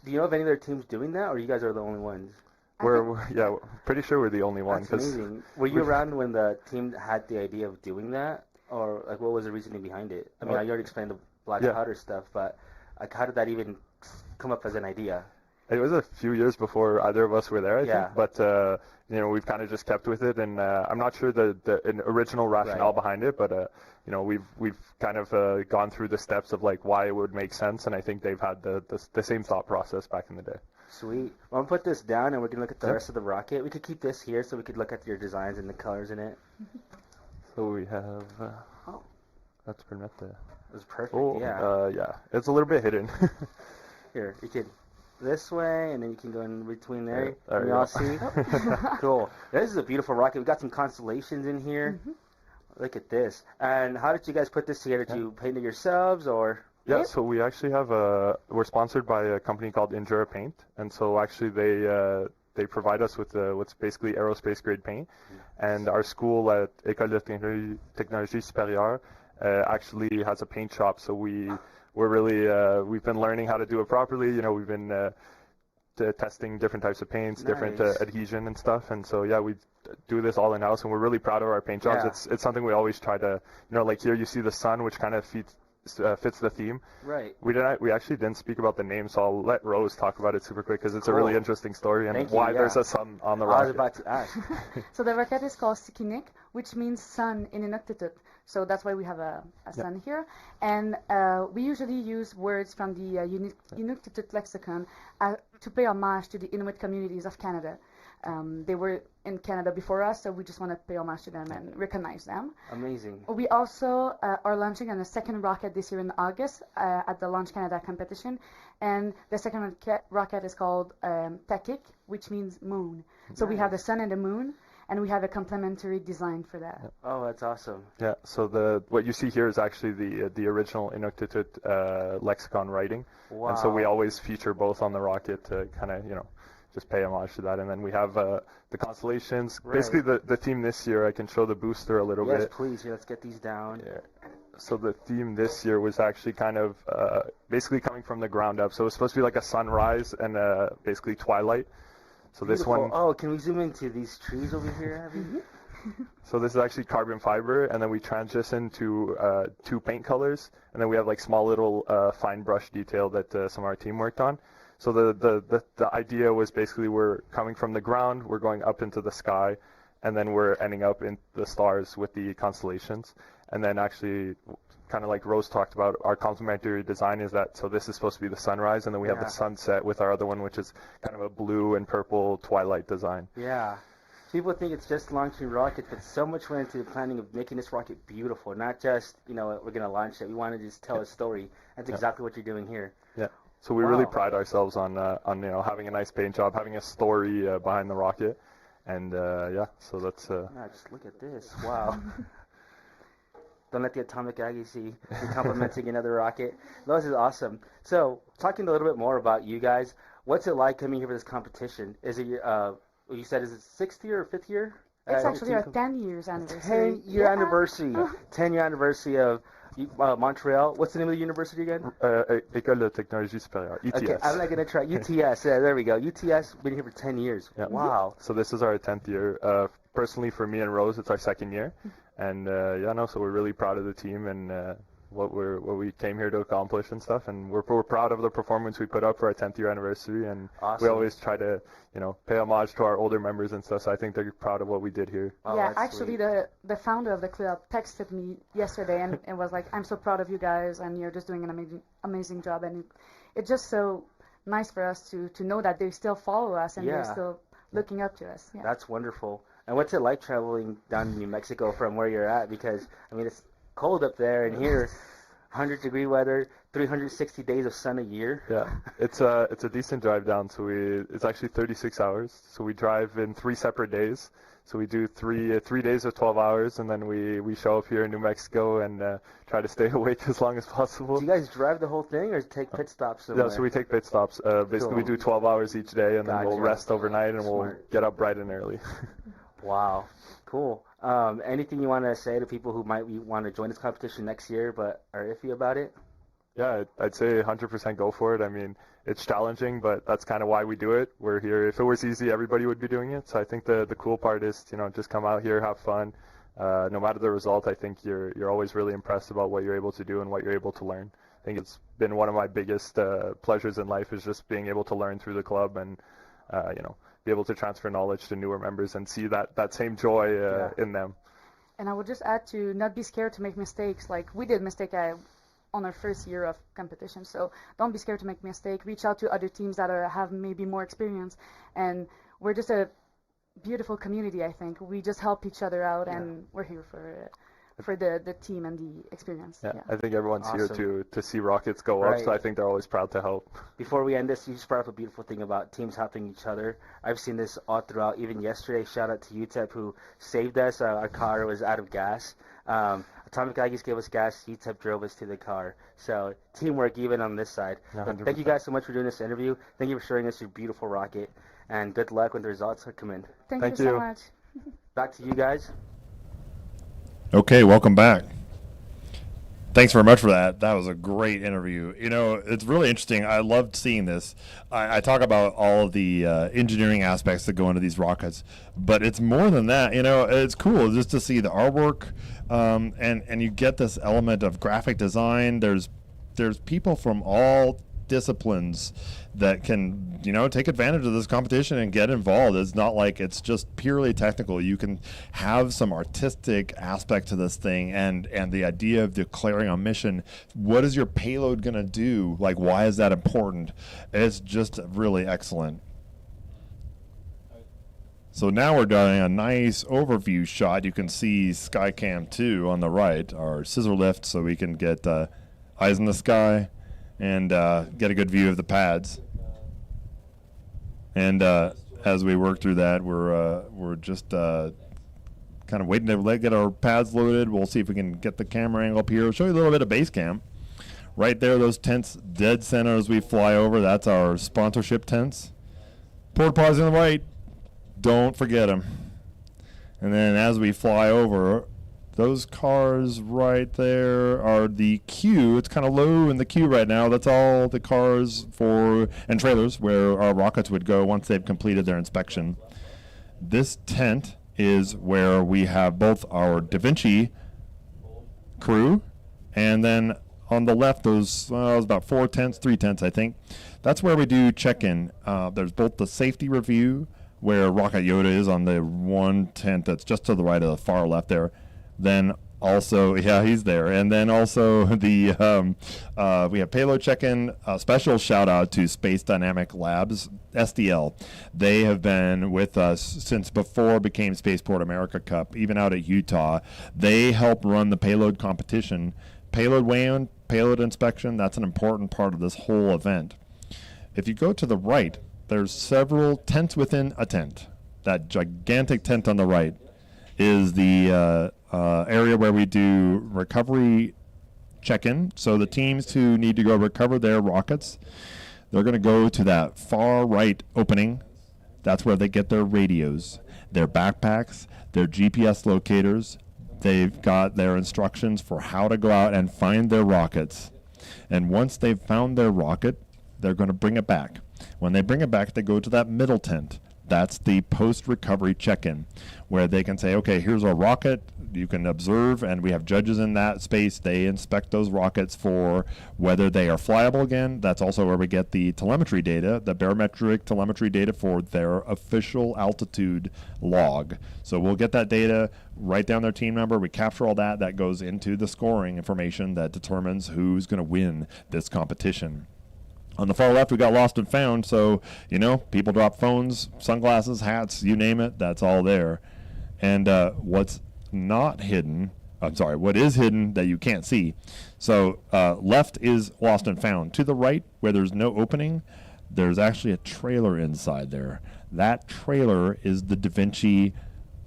Do you know of any other teams doing that, or you guys are the only ones? We're pretty sure we're the only one. That's amazing. Were you around when the team had the idea of doing that, or like what was the reasoning behind it? I mean, I already explained the black powder stuff, but like how did that even come up as an idea? It was a few years before either of us were there, I Yeah. think. But we've kind of just kept with it, and I'm not sure the original rationale behind it, but we've kind of gone through the steps of like why it would make sense, and I think they've had the same thought process back in the day. Sweet. Well, I'm gonna put this down, and we're gonna look at the rest of the rocket. We could keep this here, so we could look at your designs and the colors in it. So we have. That's pretty much It was perfect. Oh, yeah. yeah. It's a little bit hidden. Here, you could. this way, and then you can go in between there. There Can you you all go. see? Cool. This is a beautiful rocket. We got some constellations in here. Look at this. And how did you guys put this together? Did you paint it yourselves, or? Yeah, so we actually have we're sponsored by a company called Indura Paint, and so actually they provide us with what's basically aerospace grade paint, and our school at École de Technologie Supérieure actually has a paint shop, so we're really we've been learning how to do it properly. You know, we've been testing different types of paints, different adhesion and stuff, and so yeah, we do this all in house, and we're really proud of our paint jobs. Yeah. It's something we always try to, you know, like here you see the sun, which kind of fits the theme. Right. We actually didn't speak about the name, so I'll let Rose talk about it super quick because it's a really interesting story and Thank you, why yeah. there's a sun on the I rocket. was about to ask. So the rocket is called Sikinik, which means sun in Inuktitut. So that's why we have a sun here. And we usually use words from the Inuktitut lexicon to pay homage to the Inuit communities of Canada. They were in Canada before us, so we just want to pay homage to them and recognize them. Amazing. We also are launching on a second rocket this year in August at the Launch Canada competition, and the second rocket is called Takik, which means moon. So we have the sun and the moon, and we have a complementary design for that. Oh, that's awesome. Yeah, so what you see here is actually the original Inuktitut lexicon writing, and so we always feature both on the rocket to kind of, you know, just pay homage to that. And then we have the constellations. Right. Basically, the theme this year, I can show the booster a little bit. Yes, please. Yeah, let's get these down. Yeah. So the theme this year was actually kind of basically coming from the ground up. So it was supposed to be like a sunrise and basically twilight. So Beautiful. this one. Oh, can we zoom into these trees over here, Abby? So this is actually carbon fiber, and then we transition to 2 paint colors, and then we have like small little fine brush detail that some of our team worked on. So the idea was basically we're coming from the ground, we're going up into the sky, and then we're ending up in the stars with the constellations. And then actually, kind of like Rose talked about, our complementary design is that, so this is supposed to be the sunrise, and then we have the sunset with our other one, which is kind of a blue and purple twilight design. Yeah. People think it's just launching rockets, but so much went into the planning of making this rocket beautiful. Not just, you know, we're going to launch it. We want to just tell a story. That's exactly what you're doing here. Yeah. So we really pride ourselves on you know, having a nice paint job, having a story behind the rocket, and yeah. So that's. Yeah, just look at this! Wow. Don't let the atomic Aggie see you complimenting another rocket. This is awesome. So, talking a little bit more about you guys, what's it like coming here for this competition? Is it you said is it 6th year or 5th year? It's actually our 10 years anniversary. 10-year anniversary. 10-year anniversary of Montreal. What's the name of the university again? École de Technologie Supérieure, ETS. Okay, I'm not going to try. UTS, there we go. UTS, been here for 10 years. Yeah. Wow. So this is our 10th year. Personally, for me and Rose, it's our 2nd year. And yeah, no, so we're really proud of the team and what we came here to accomplish and stuff. And we're proud of the performance we put up for our 10th year anniversary. And we always try to, you know, pay homage to our older members and stuff. So I think they're proud of what we did here. Oh, yeah, actually, the founder of the club texted me yesterday and was like, "I'm so proud of you guys, and you're just doing an amazing job." And it's just so nice for us to know that they still follow us and they're still looking up to us. Yeah. That's wonderful. And what's it like traveling down to New Mexico from where you're at? Because, I mean, it's cold up there, and here, 100-degree weather, 360 days of sun a year. Yeah, it's a decent drive down. So it's actually 36 hours. So we drive in 3 separate days. So we do three days of 12 hours, and then we show up here in New Mexico and try to stay awake as long as possible. Do you guys drive the whole thing, or take pit stops somewhere? Yeah, so we take pit stops. Basically, we do 12 hours each day, and then we'll rest overnight, and we'll get up bright and early. Wow, cool. Anything you want to say to people who might want to join this competition next year but are iffy about it? Yeah, I'd say 100% go for it. I mean, it's challenging, but that's kind of why we do it. We're here. If it was easy, everybody would be doing it. So I think the cool part is, you know, just come out here, have fun. No matter the result, I think you're always really impressed about what you're able to do and what you're able to learn. I think it's been one of my biggest pleasures in life is just being able to learn through the club and, you know, be able to transfer knowledge to newer members and see that same joy in them. And I would just add to not be scared to make mistakes. Like we did mistake on our first year of competition. So don't be scared to make mistake. Reach out to other teams that have maybe more experience. And we're just a beautiful community, I think. We just help each other out, and we're here for for the team and the experience. Yeah, I think everyone's Awesome. here to see rockets go up, so I think they're always proud to help. Before we end this, you just brought up a beautiful thing about teams helping each other. I've seen this all throughout. Even yesterday, shout out to UTEP who saved us. Our car was out of gas. Atomic Aggies gave us gas. UTEP drove us to the car. So teamwork even on this side. But thank you guys so much for doing this interview. Thank you for showing us your beautiful rocket. And good luck when the results come in. Thank you so much. Back to you guys. Okay, welcome back. Thanks very much for that. That was a great interview. You know, it's really interesting. I loved seeing this. I talk about all of the engineering aspects that go into these rockets, but it's more than that. You know, it's cool just to see the artwork, and you get this element of graphic design. There's people from all disciplines that can, you know, take advantage of this competition and get involved. It's not like it's just purely technical. You can have some artistic aspect to this thing, and the idea of declaring a mission. What is your payload going to do? Like, why is that important? It's just really excellent. So now we're doing a nice overview shot. You can see Skycam 2 on the right, our scissor lift, so we can get eyes in the sky and get a good view of the pads. And as we work through that, we're just kind of waiting to get our pads loaded. We'll see if we can get the camera angle up here. I'll show you a little bit of base cam. Right there, those tents dead center as we fly over. That's our sponsorship tents. Port pods on the right. Don't forget them. And then as we fly over, those cars right there are the queue. It's kind of low in the queue right now. That's all the cars and trailers where our rockets would go once they've completed their inspection. This tent is where we have both our Da Vinci crew, and then on the left, those about 3 tents, I think. That's where we do check-in. There's both the safety review, where Rocket Yoda is on the one tent that's just to the right of the far left there. Then also, yeah, he's there. And then also we have payload check-in. A special shout-out to Space Dynamic Labs, SDL. They have been with us since before it became Spaceport America Cup, even out at Utah. They help run the payload competition. Payload weigh-in, payload inspection, that's an important part of this whole event. If you go to the right, there's several tents within a tent. That gigantic tent on the right is the area where we do recovery check-in. So the teams who need to go recover their rockets, they're going to go to that far right opening. That's where they get their radios, their backpacks, their GPS locators. They've got their instructions for how to go out and find their rockets. And once they've found their rocket, they're going to bring it back. When they bring it back, they go to that middle tent. That's the post-recovery check-in, where they can say, okay, here's our rocket. You can observe, and we have judges in that space. They inspect those rockets for whether they are flyable again. That's also where we get the telemetry data, the barometric telemetry data for their official altitude log. So we'll get that data, write down their team number. We capture all that. That goes into the scoring information that determines who's going to win this competition. On the far left, we got lost and found, so, you know, people drop phones, sunglasses, hats, you name it, that's all there. And what is hidden that you can't see. So left is lost and found. To the right, where there's no opening, there's actually a trailer inside there. That trailer is the Da Vinci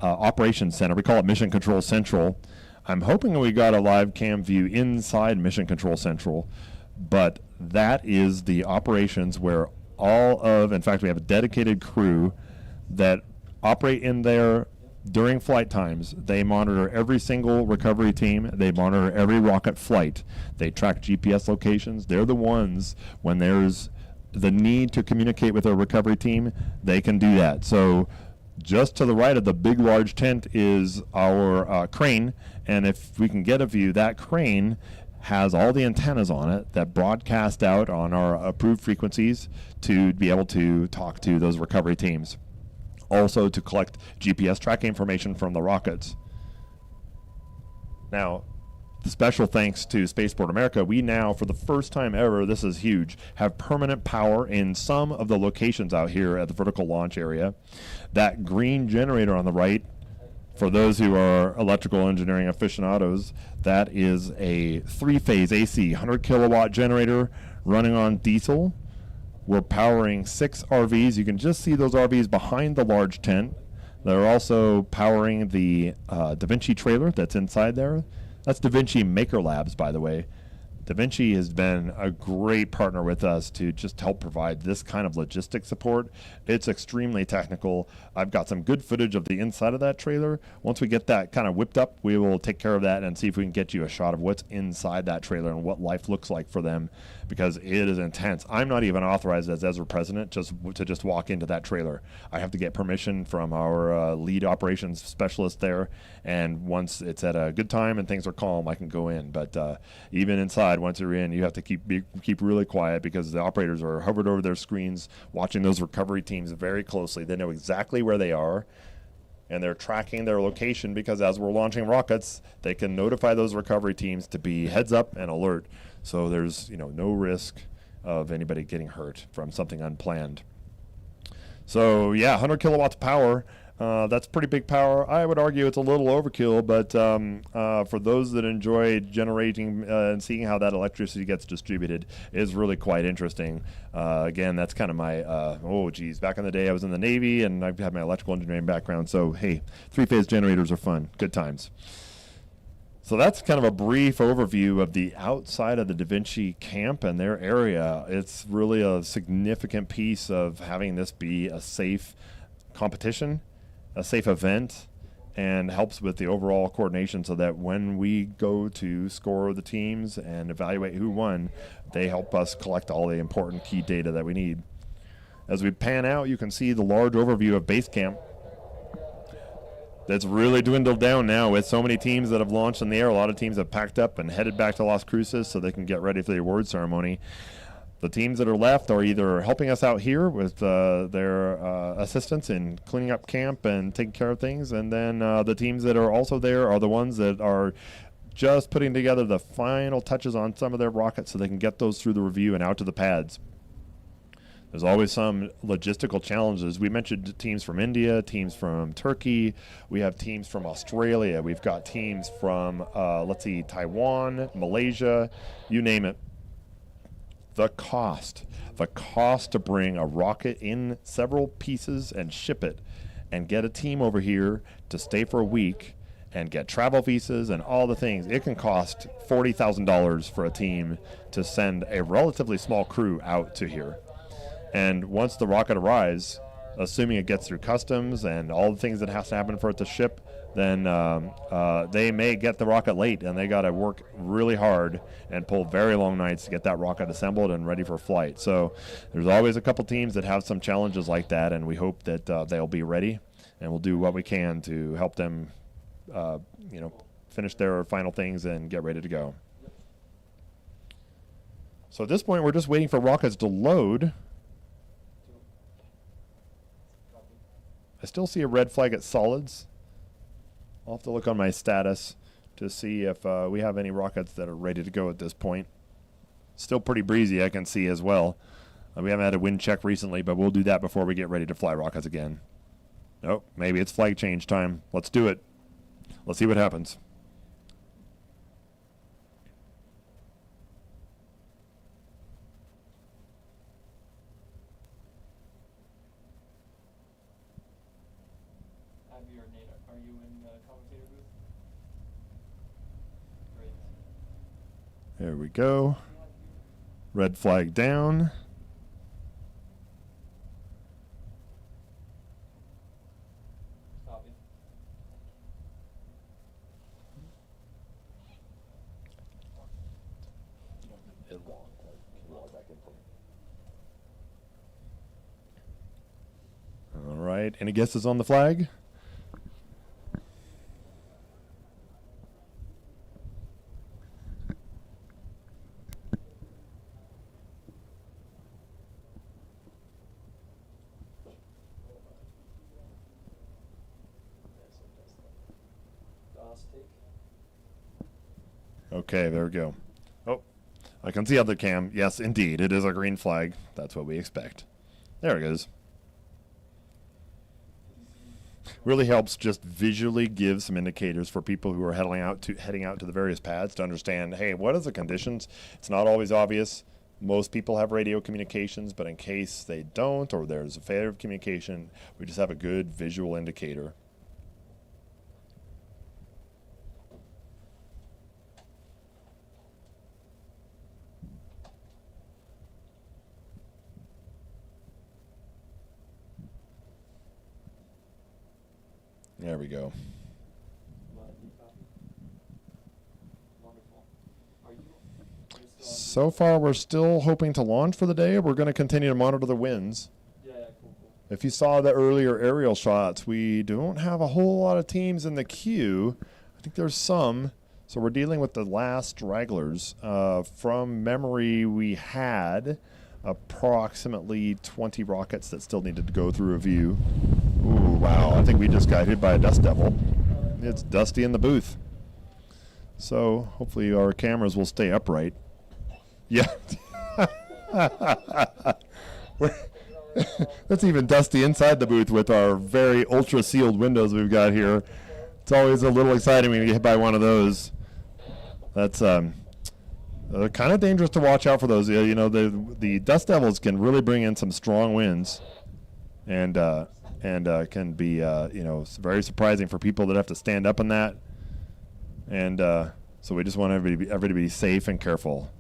Operations Center. We call it Mission Control Central. I'm hoping we got a live cam view inside Mission Control Central, but that is the operations where in fact, we have a dedicated crew that operate in there during flight times. They monitor every single recovery team. They monitor every rocket flight. They track GPS locations. They're the ones, when there's the need to communicate with a recovery team, they can do that. So just to the right of the big, large tent is our crane, and if we can get a view, that crane has all the antennas on it that broadcast out on our approved frequencies to be able to talk to those recovery teams. Also to collect GPS tracking information from the rockets. Now, special thanks to Spaceport America, we now, for the first time ever, this is huge, have permanent power in some of the locations out here at the vertical launch area. That green generator on the right For those who are electrical engineering aficionados, that is a 3-phase AC 100 kilowatt generator running on diesel. We're powering 6 RVs. You can just see those RVs behind the large tent. They're also powering the Da Vinci trailer that's inside there. That's Da Vinci Maker Labs, by the way. Da Vinci has been a great partner with us to just help provide this kind of logistic support. It's extremely technical. I've got some good footage of the inside of that trailer. Once we get that kind of whipped up, we will take care of that and see if we can get you a shot of what's inside that trailer and what life looks like for them, because it is intense. I'm not even authorized as ESRA president to just walk into that trailer. I have to get permission from our lead operations specialist there, and once it's at a good time and things are calm, I can go in. But even inside, once you're in, you have to keep really quiet, because the operators are hovered over their screens watching those recovery teams very closely. They know exactly where they are, and they're tracking their location, because as we're launching rockets, they can notify those recovery teams to be heads up and alert. So there's no risk of anybody getting hurt from something unplanned. So yeah, 100 kilowatts of power. That's pretty big power. I would argue it's a little overkill, but for those that enjoy generating and seeing how that electricity gets distributed is really quite interesting. Again, that's kind of my, back in the day I was in the Navy and I've had my electrical engineering background, so hey, 3-phase generators are fun, good times. So that's kind of a brief overview of the outside of the Da Vinci camp and their area. It's really a significant piece of having this be a safe competition, a safe event, and helps with the overall coordination, so that when we go to score the teams and evaluate who won, they help us collect all the important key data that we need. As we pan out, you can see the large overview of base camp. That's really dwindled down now with so many teams that have launched in the air. A lot of teams have packed up and headed back to Las Cruces so they can get ready for the award ceremony. The teams that are left are either helping us out here with their assistance in cleaning up camp and taking care of things, and then the teams that are also there are the ones that are just putting together the final touches on some of their rockets so they can get those through the review and out to the pads. There's always some logistical challenges. We mentioned teams from India, teams from Turkey. We have teams from Australia. We've got teams from, Taiwan, Malaysia, you name it. The cost to bring a rocket in several pieces and ship it and get a team over here to stay for a week and get travel visas and all the things. It can cost $40,000 for a team to send a relatively small crew out to here. And once the rocket arrives, assuming it gets through customs and all the things that has to happen for it to ship, then they may get the rocket late, and they got to work really hard and pull very long nights to get that rocket assembled and ready for flight. So there's always a couple teams that have some challenges like that, and we hope that they'll be ready, and we'll do what we can to help them finish their final things and get ready to go. So at this point, we're just waiting for rockets to load. I still see a red flag at solids. I'll have to look on my status to see if we have any rockets that are ready to go at this point. Still pretty breezy, I can see as well. We haven't had a wind check recently, but we'll do that before we get ready to fly rockets again. Nope, maybe it's flag change time. Let's do it. Let's see what happens. Are you in the commentator booth? Great. There we go. Red flag down. Copy. All right. Any guesses on the flag? Okay, there we go. Oh, I can see other cam. Yes, indeed, it is a green flag. That's what we expect. There it goes. Really helps just visually give some indicators for people who are heading out to the various pads to understand, hey, what is the conditions? It's not always obvious. Most people have radio communications, but in case they don't or there's a failure of communication, we just have a good visual indicator. There we go. So far, we're still hoping to launch for the day. We're going to continue to monitor the winds. If you saw the earlier aerial shots, we don't have a whole lot of teams in the queue. I think there's some. So we're dealing with the last stragglers. From memory, we had approximately 20 rockets that still needed to go through review. Ooh, wow. I think we just got hit by a dust devil. It's dusty in the booth. So hopefully our cameras will stay upright. Yeah. That's even dusty inside the booth with our very ultra sealed windows we've got here. It's always a little exciting when you get hit by one of those. That's kind of dangerous to watch out for those. You know, the dust devils can really bring in some strong winds, and can be very surprising for people that have to stand up in that. And so we just want everybody to be safe and careful.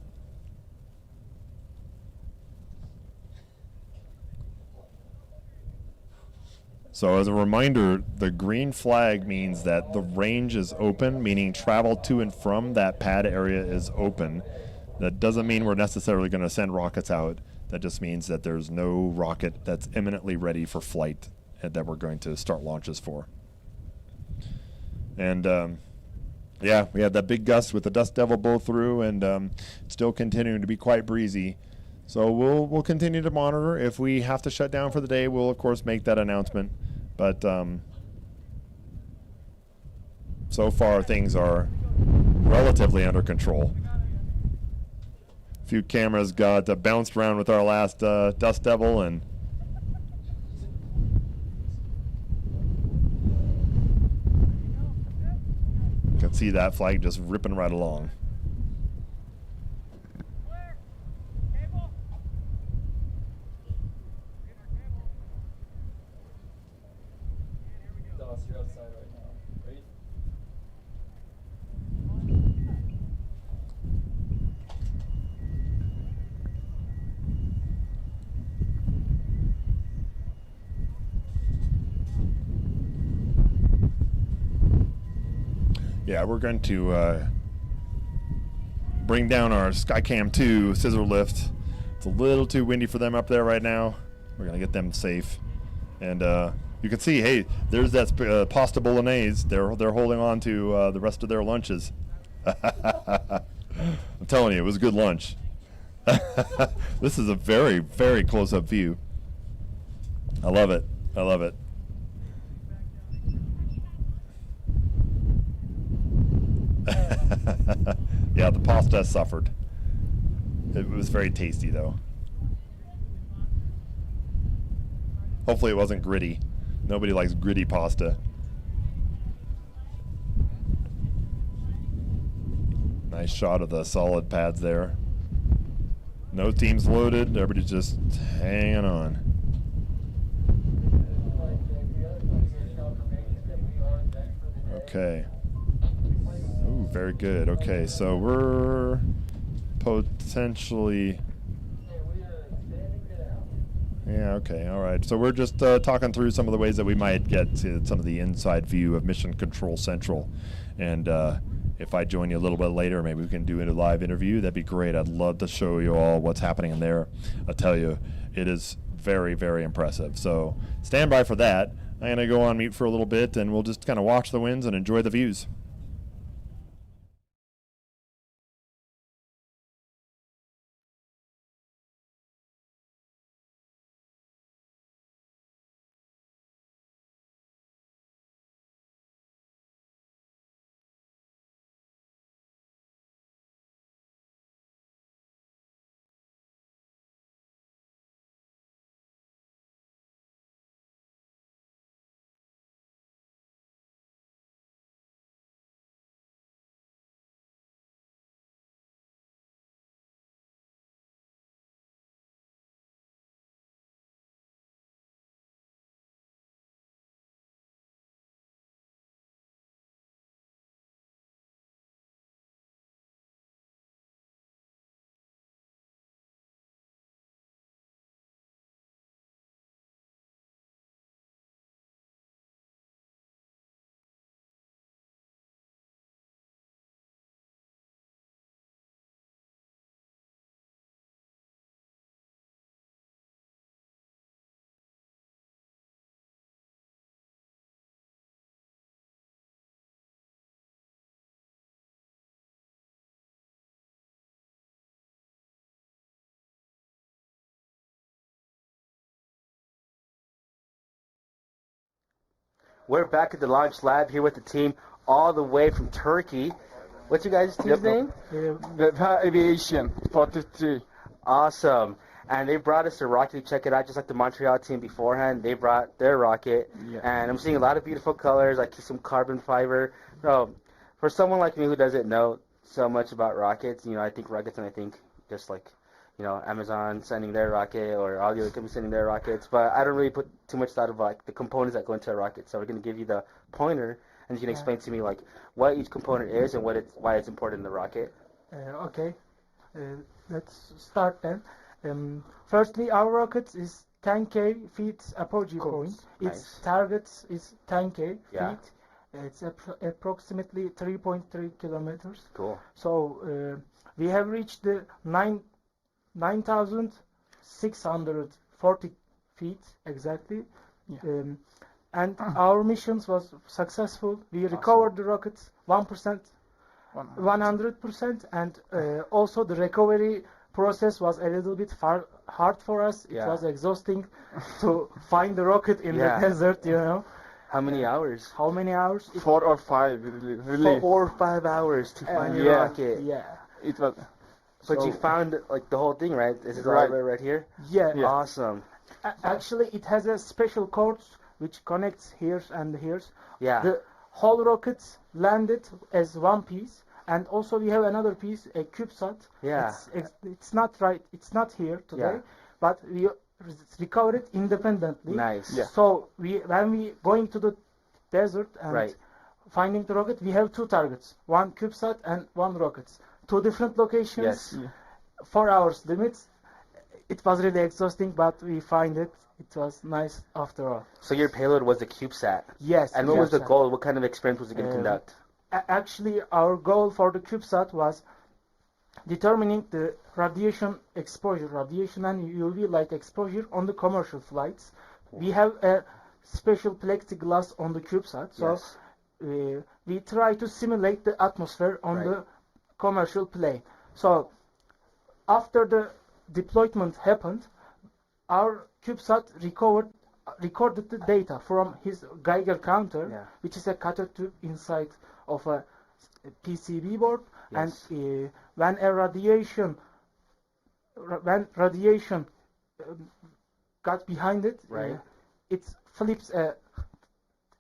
So as a reminder, the green flag means that the range is open, meaning travel to and from that pad area is open. That doesn't mean we're necessarily going to send rockets out. That just means that there's no rocket that's imminently ready for flight that we're going to start launches for. And yeah, we had that big gust with the dust devil blow through, and still continuing to be quite breezy. So we'll continue to monitor. If we have to shut down for the day, we'll of course make that announcement. But so far things are relatively under control. A few cameras got bounced around with our last dust devil, and you can see that flag just ripping right along. You're outside right now, right? Yeah, we're going to bring down our Skycam 2 scissor lift. It's a little too windy for them up there right now. We're going to get them safe. And you can see, hey, there's that pasta bolognese. They're holding on to the rest of their lunches. I'm telling you, it was a good lunch. This is a very, very close-up view. I love it. I love it. Yeah, the pasta suffered. It was very tasty, though. Hopefully it wasn't gritty. Nobody likes gritty pasta. Nice shot of the solid pads there. No teams loaded. Everybody's just hanging on. Okay. Ooh, very good. Okay, so we're potentially... Yeah, okay, all right. So we're just talking through some of the ways that we might get to some of the inside view of Mission Control Central. And if I join you a little bit later, maybe we can do a live interview. That'd be great. I'd love to show you all what's happening in there. I'll tell you, it is very, very impressive. So stand by for that. I'm going to go on mute for a little bit, and we'll just kind of watch the winds and enjoy the views. We're back at the launch lab here with the team all the way from Turkey. What's your guys' team's name? Aviation 43. Awesome. And they brought us a rocket to check it out, just like the Montreal team beforehand. They brought their rocket. Yeah. And I'm seeing a lot of beautiful colors, like some carbon fiber. So, for someone like me who doesn't know so much about rockets, I think rockets and I think just like, Amazon sending their rocket or all the other companies sending their rockets. But I don't really put too much thought of like the components that go into a rocket. So we're going to give you the pointer, and you can explain to me like what each component is and why it's important in the rocket. Okay. Let's start then. Firstly, our rocket is 10K feet apogee point. Its target is 10K feet. It's approximately 3.3 kilometers. Cool. So we have reached the 9,640 feet exactly. Yeah. And our missions was successful. We recovered the rockets 1%, 100%, and also the recovery process was a little bit hard for us. It was exhausting to find the rocket in the desert, How many hours? How many hours? 4 or 5, really. 4 or 5 hours to find your rocket. Yeah. It was. But you found like the whole thing, right? This is right here? Yeah. Awesome. Actually, it has a special cord which connects here and here. Yeah. The whole rocket landed as one piece. And also we have another piece, a CubeSat. Yeah. It's not right. It's not here today, but we recovered it independently. Nice. Yeah. So when we going to the desert and finding the rocket, we have 2 targets: one CubeSat and one rocket. 2 different locations. Yes. 4 hours limits. It was really exhausting, but we find it. It was nice after all. So your payload was a CubeSat. Yes. And what was the goal? What kind of experiment was it going to conduct? Actually, our goal for the CubeSat was determining the radiation exposure, radiation and UV light exposure on the commercial flights. We have a special plexiglass on the CubeSat, so we try to simulate the atmosphere on the commercial plane. So after the deployment happened, our CubeSat recorded the data from his Geiger counter, which is a cutter tube inside of a PCB board, and when radiation got behind it, it flips.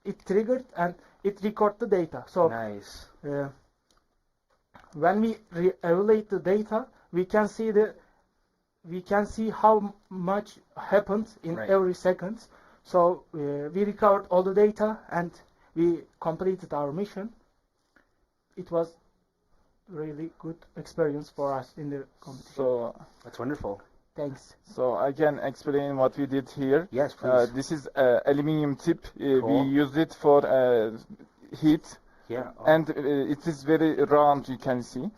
It triggered and it records the data. So nice. When we evaluate the data, we can see how much happens in every second. So we recovered all the data and we completed our mission. It was really good experience for us in the competition. So that's wonderful. Thanks. So I can explain what we did here. Yes, please. This is aluminum tip. Cool. We use it for heat. Yeah. And it is very round, you can see.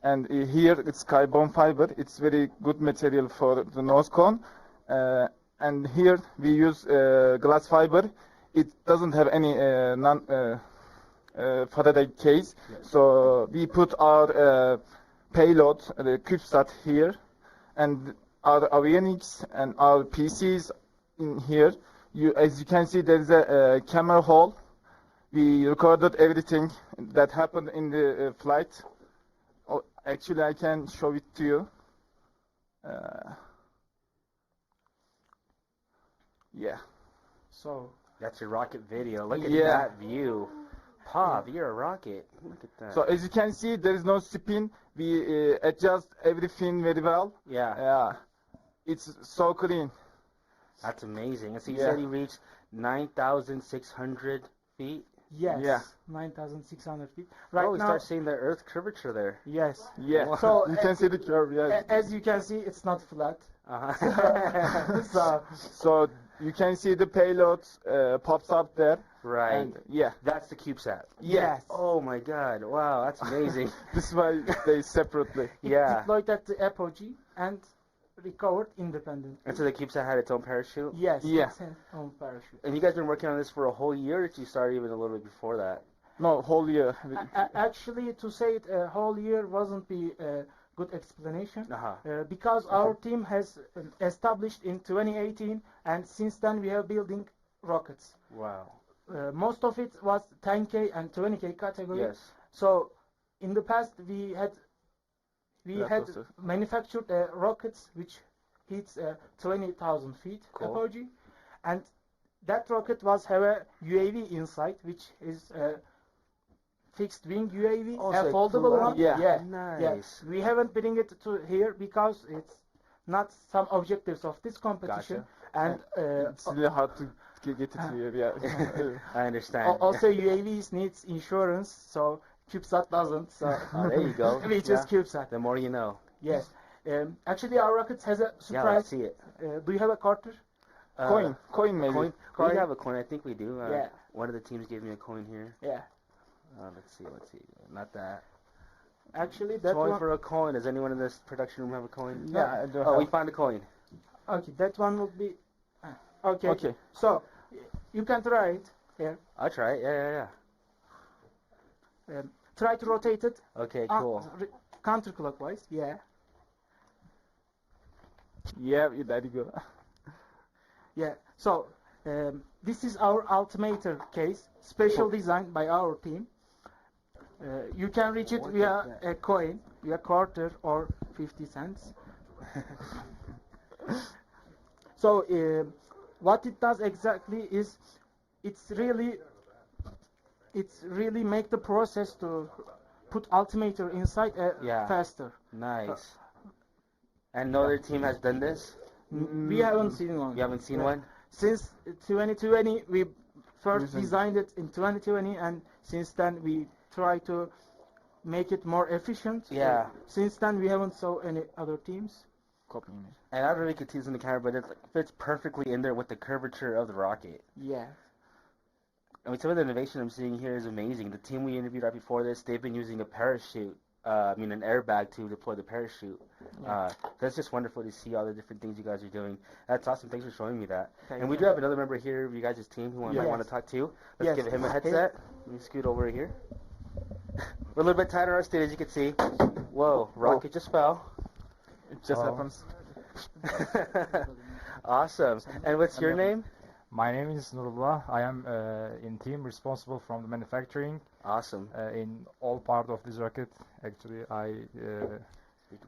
And here it's carbon fiber. It's very good material for the nose cone. And here we use glass fiber. It doesn't have any Faraday case. So we put our payload, the CubeSat here, and our avionics and our PCs in here. As you can see, there is a camera hole. We recorded everything that happened in the flight. Actually, I can show it to you. Yeah. So that's your rocket video. Look at that view. Pop, you're a rocket. Look at that. So as you can see, there is no spin. We adjust everything very well. Yeah. It's so clean. That's amazing. And so you said you reached 9,600 feet? Yes. Yeah. 9,600 feet. Right now, start seeing the Earth curvature there. Yes. Yeah. So you can see the curve. Yeah. As you can see, it's not flat. So you can see the payload pops up there. Right. And, that's the CubeSat. Yes. Oh my God! Wow, that's amazing. This is why they separately. Yeah. Deployed at the apogee and recovered independently. And so the CubeSat had its own parachute? Yes. Yeah. Its own parachute. And you guys been working on this for a whole year, or did you start even a little bit before that? No, whole year. Actually, to say it a whole year wasn't be a good explanation. Because our team has established in 2018, and since then we have building rockets. Wow. most of it was 10K and 20K category. Yes. So in the past we had That's manufactured rockets which hits 20,000 feet Cool. apogee, and that rocket have a UAV inside, which is a fixed wing UAV, Oh, a so foldable cool. one. Yeah. Yeah. Nice. We haven't bring it to here because it's not some objectives of this competition, Gotcha. and It's really hard to get it here. Yeah. I understand. also UAVs needs insurance, so CubeSat doesn't. So Oh, there you go. we choose CubeSat. The more you know. Yes. Actually, our rockets has a surprise. Yeah, let's see it. Do you have a quarter? Coin maybe. Coin? Coin? We have a coin. I think we do. Yeah. One of the teams gave me a coin here. Yeah. Let's see. Not that. Actually, that Coin one. for a coin. Does anyone in this production room have a coin? Yeah, I do Oh, we have. found a coin. Okay, that one will be. Okay. Okay. So, you can try it here. I'll try it. Yeah. Try to rotate it. Okay, cool. Counterclockwise. Yeah. Yeah, there you go. Yeah. So, this is our altimeter case, special design by our team. You can reach it via a coin, via quarter or 50 cents. So, what it does exactly is, it's really make the process to put altimeter inside faster. Nice. And no other team has done this? We haven't seen one. You haven't seen one? Since 2020, we first designed it in 2020, and since then we try to make it more efficient. Yeah. Since then, we haven't saw any other teams. Copying it. And I don't really could see this in the camera, but it fits perfectly in there with the curvature of the rocket. Yeah. I mean, some of the innovation I'm seeing here is amazing. The team we interviewed right before this, they've been using a parachute, an airbag to deploy the parachute. Yeah. That's just wonderful to see all the different things you guys are doing. That's awesome. Thanks for showing me that. Thank and we you. do have another member here of you guys' team who might want to talk to. Let's give him a headset. Let me scoot over here. We're a little bit tight on our stage, as you can see. Whoa, rocket just fell. It just happens. Awesome. And what's your name? My name is Nurullah. I am in team responsible from the manufacturing. Awesome. In all part of this rocket. Actually, I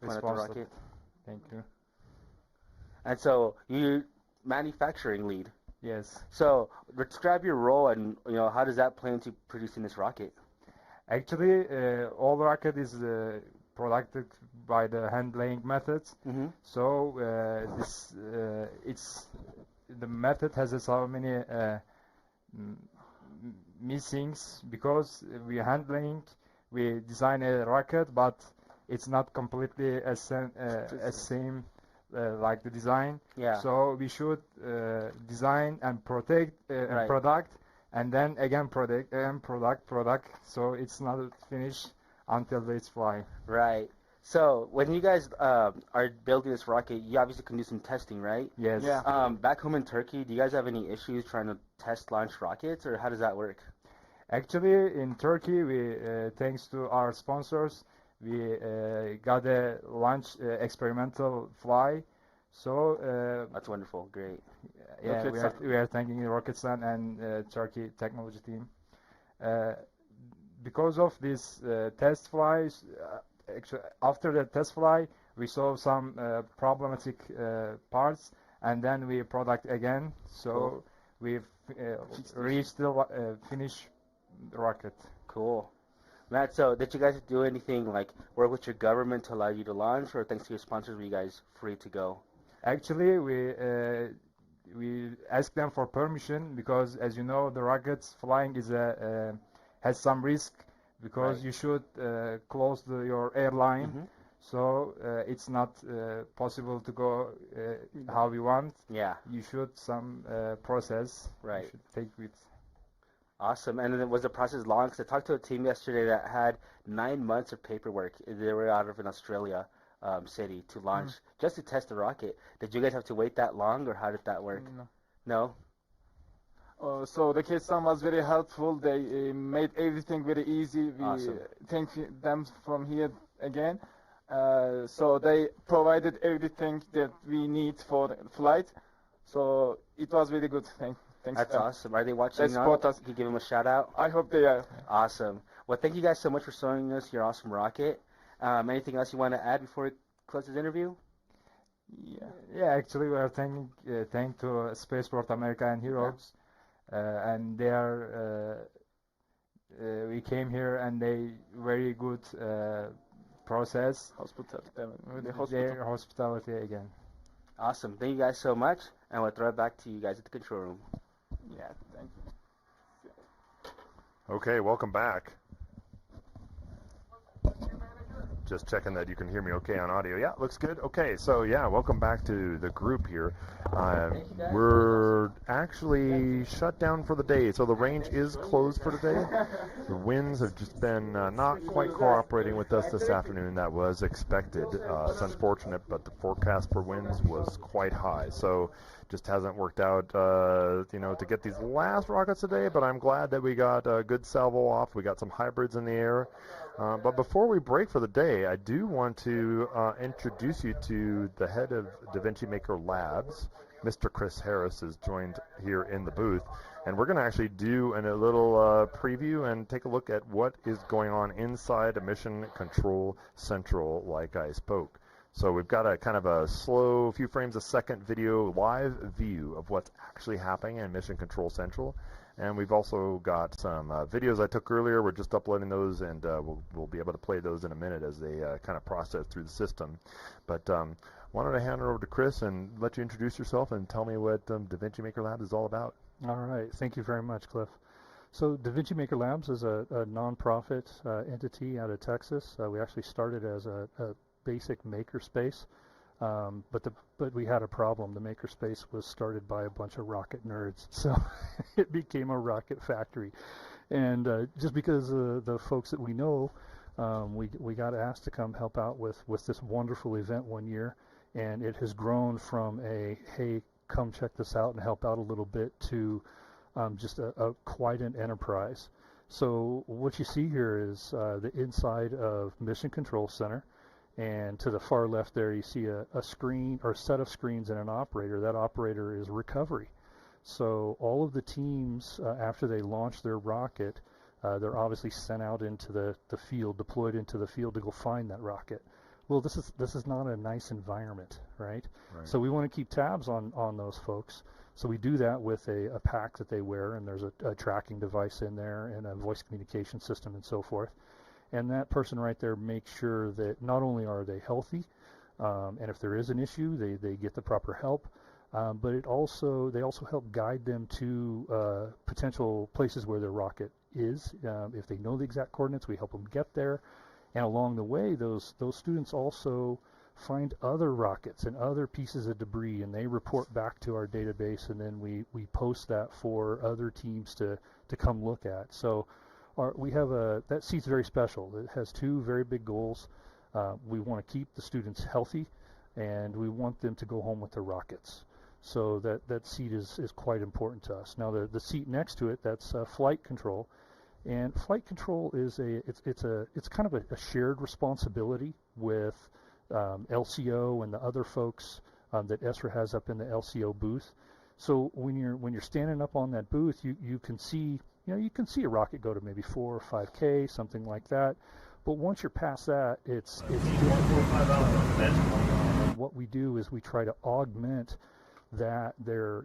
rocket. Thank you. And so you manufacturing lead. Yes. So describe your role and how does that play into producing this rocket? Actually, all rocket is produced by the hand laying methods. Mm-hmm. So the method has so many missings because we hand laying. We design a rocket, but it's not completely as same like the design. Yeah. So we should design and protect product, and then again product and product. So it's not finished until it's fly. Right. So when you guys are building this rocket, you obviously can do some testing, right? Yes. Yeah. Back home in Turkey, do you guys have any issues trying to test launch rockets, or how does that work? Actually, in Turkey, we thanks to our sponsors, we got a launch experimental fly. So that's wonderful. Great. Yeah, we are thanking the Rocketsan and Turkey technology team. Because of this test flies, actually after the test fly, we saw some problematic parts, and then we product again. So we've reached the finish rocket. Cool. Matt, so did you guys do anything like work with your government to allow you to launch, or thanks to your sponsors were you guys free to go? Actually, we asked them for permission because, as you know, the rockets flying is has some risk because you should close your airline. Mm-hmm. So it's not possible to go how we want. Yeah. You should some process. Right. You should take with. Awesome. And then was the process long? Because I talked to a team yesterday that had 9 months of paperwork. They were out of an Australia city to launch just to test the rocket. Did you guys have to wait that long, or how did that work? No. So the Ketsan was very helpful. They made everything very easy. We thank them from here again. So they provided everything that we need for the flight. So it was very good. Thanks. That's awesome. Are they watching They now? support us. Can you give them a shout out? I hope they are. Awesome. Well, thank you guys so much for showing us your awesome rocket. Anything else you want to add before we close this interview? Yeah, actually we are thank to Spaceport America and Heroes, and they are we came here and they very good process. Their hospitality again. Awesome. Thank you guys so much, and we'll throw it back to you guys at the control room. Yeah, thank you. Okay, welcome back. Just checking that you can hear me okay on audio. Yeah, looks good. Okay, so yeah, welcome back to the group here. We're actually shut down for the day, so the range is closed for today. The winds have just been not quite cooperating with us this afternoon. That was expected. It's unfortunate, but the forecast for winds was quite high, so just hasn't worked out, to get these last rockets today, but I'm glad that we got a good salvo off. We got some hybrids in the air. But before we break for the day, I do want to introduce you to the head of DaVinci Maker Labs. Mr. Chris Harris is joined here in the booth, and we're going to actually do a little preview and take a look at what is going on inside a Mission Control Central like I spoke. So we've got a kind of a slow, few frames a second video live view of what's actually happening in Mission Control Central. And we've also got some videos I took earlier. We're just uploading those, and we'll be able to play those in a minute as they kind of process through the system. But wanted to hand it over to Chris and let you introduce yourself and tell me what DaVinci Maker Labs is all about. All right. Thank you very much, Cliff. So DaVinci Maker Labs is a nonprofit entity out of Texas. We actually started as a basic makerspace. But we had a problem. The makerspace was started by a bunch of rocket nerds, so it became a rocket factory. And just because the folks that we know, we got asked to come help out with this wonderful event one year, and it has grown from a hey, come check this out and help out a little bit to just quite an enterprise. So what you see here is the inside of Mission Control Center. And to the far left there, you see a screen or a set of screens and an operator. That operator is recovery. So all of the teams, after they launch their rocket, they're obviously sent out into the field, deployed into the field to go find that rocket. Well, this is not a nice environment, right? So we want to keep tabs on those folks. So we do that with a pack that they wear, and there's a tracking device in there and a voice communication system and so forth. And that person right there makes sure that not only are they healthy, and if there is an issue, they get the proper help, but they also help guide them to potential places where their rocket is. If they know the exact coordinates, we help them get there. And along the way, those students also find other rockets and other pieces of debris, and they report back to our database, and then we post that for other teams to come look at. So we have that seat's very special. It has two very big goals. We want to keep the students healthy, and we want them to go home with their rockets. So that seat is quite important to us. Now the seat next to it, that's flight control, and flight control is it's kind of a shared responsibility with LCO and the other folks that ESRA has up in the LCO booth. So when you're standing up on that booth, you can see. You can see a rocket go to maybe 4 or 5K, something like that. But once you're past that, it's what we do is we try to augment that the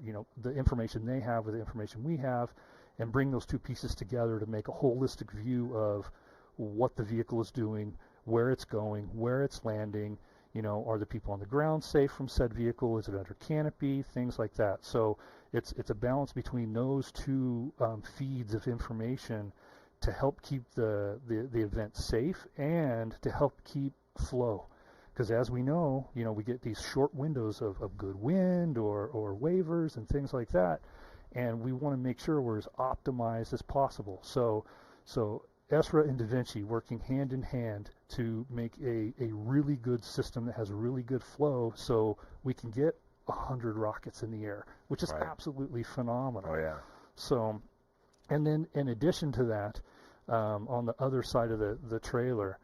information they have with the information we have, and bring those two pieces together to make a holistic view of what the vehicle is doing, where it's going, where it's landing. Are the people on the ground safe from said vehicle? Is it under canopy? Things like that. So it's a balance between those two feeds of information to help keep the event safe and to help keep flow. Because as we know, we get these short windows of good wind or waivers and things like that, and we want to make sure we're as optimized as possible. So ESRA and DaVinci working hand in hand to make a really good system that has really good flow, so we can get 100 rockets in the air, which is absolutely phenomenal. Oh yeah. So, and then in addition to that, on the other side of the trailer,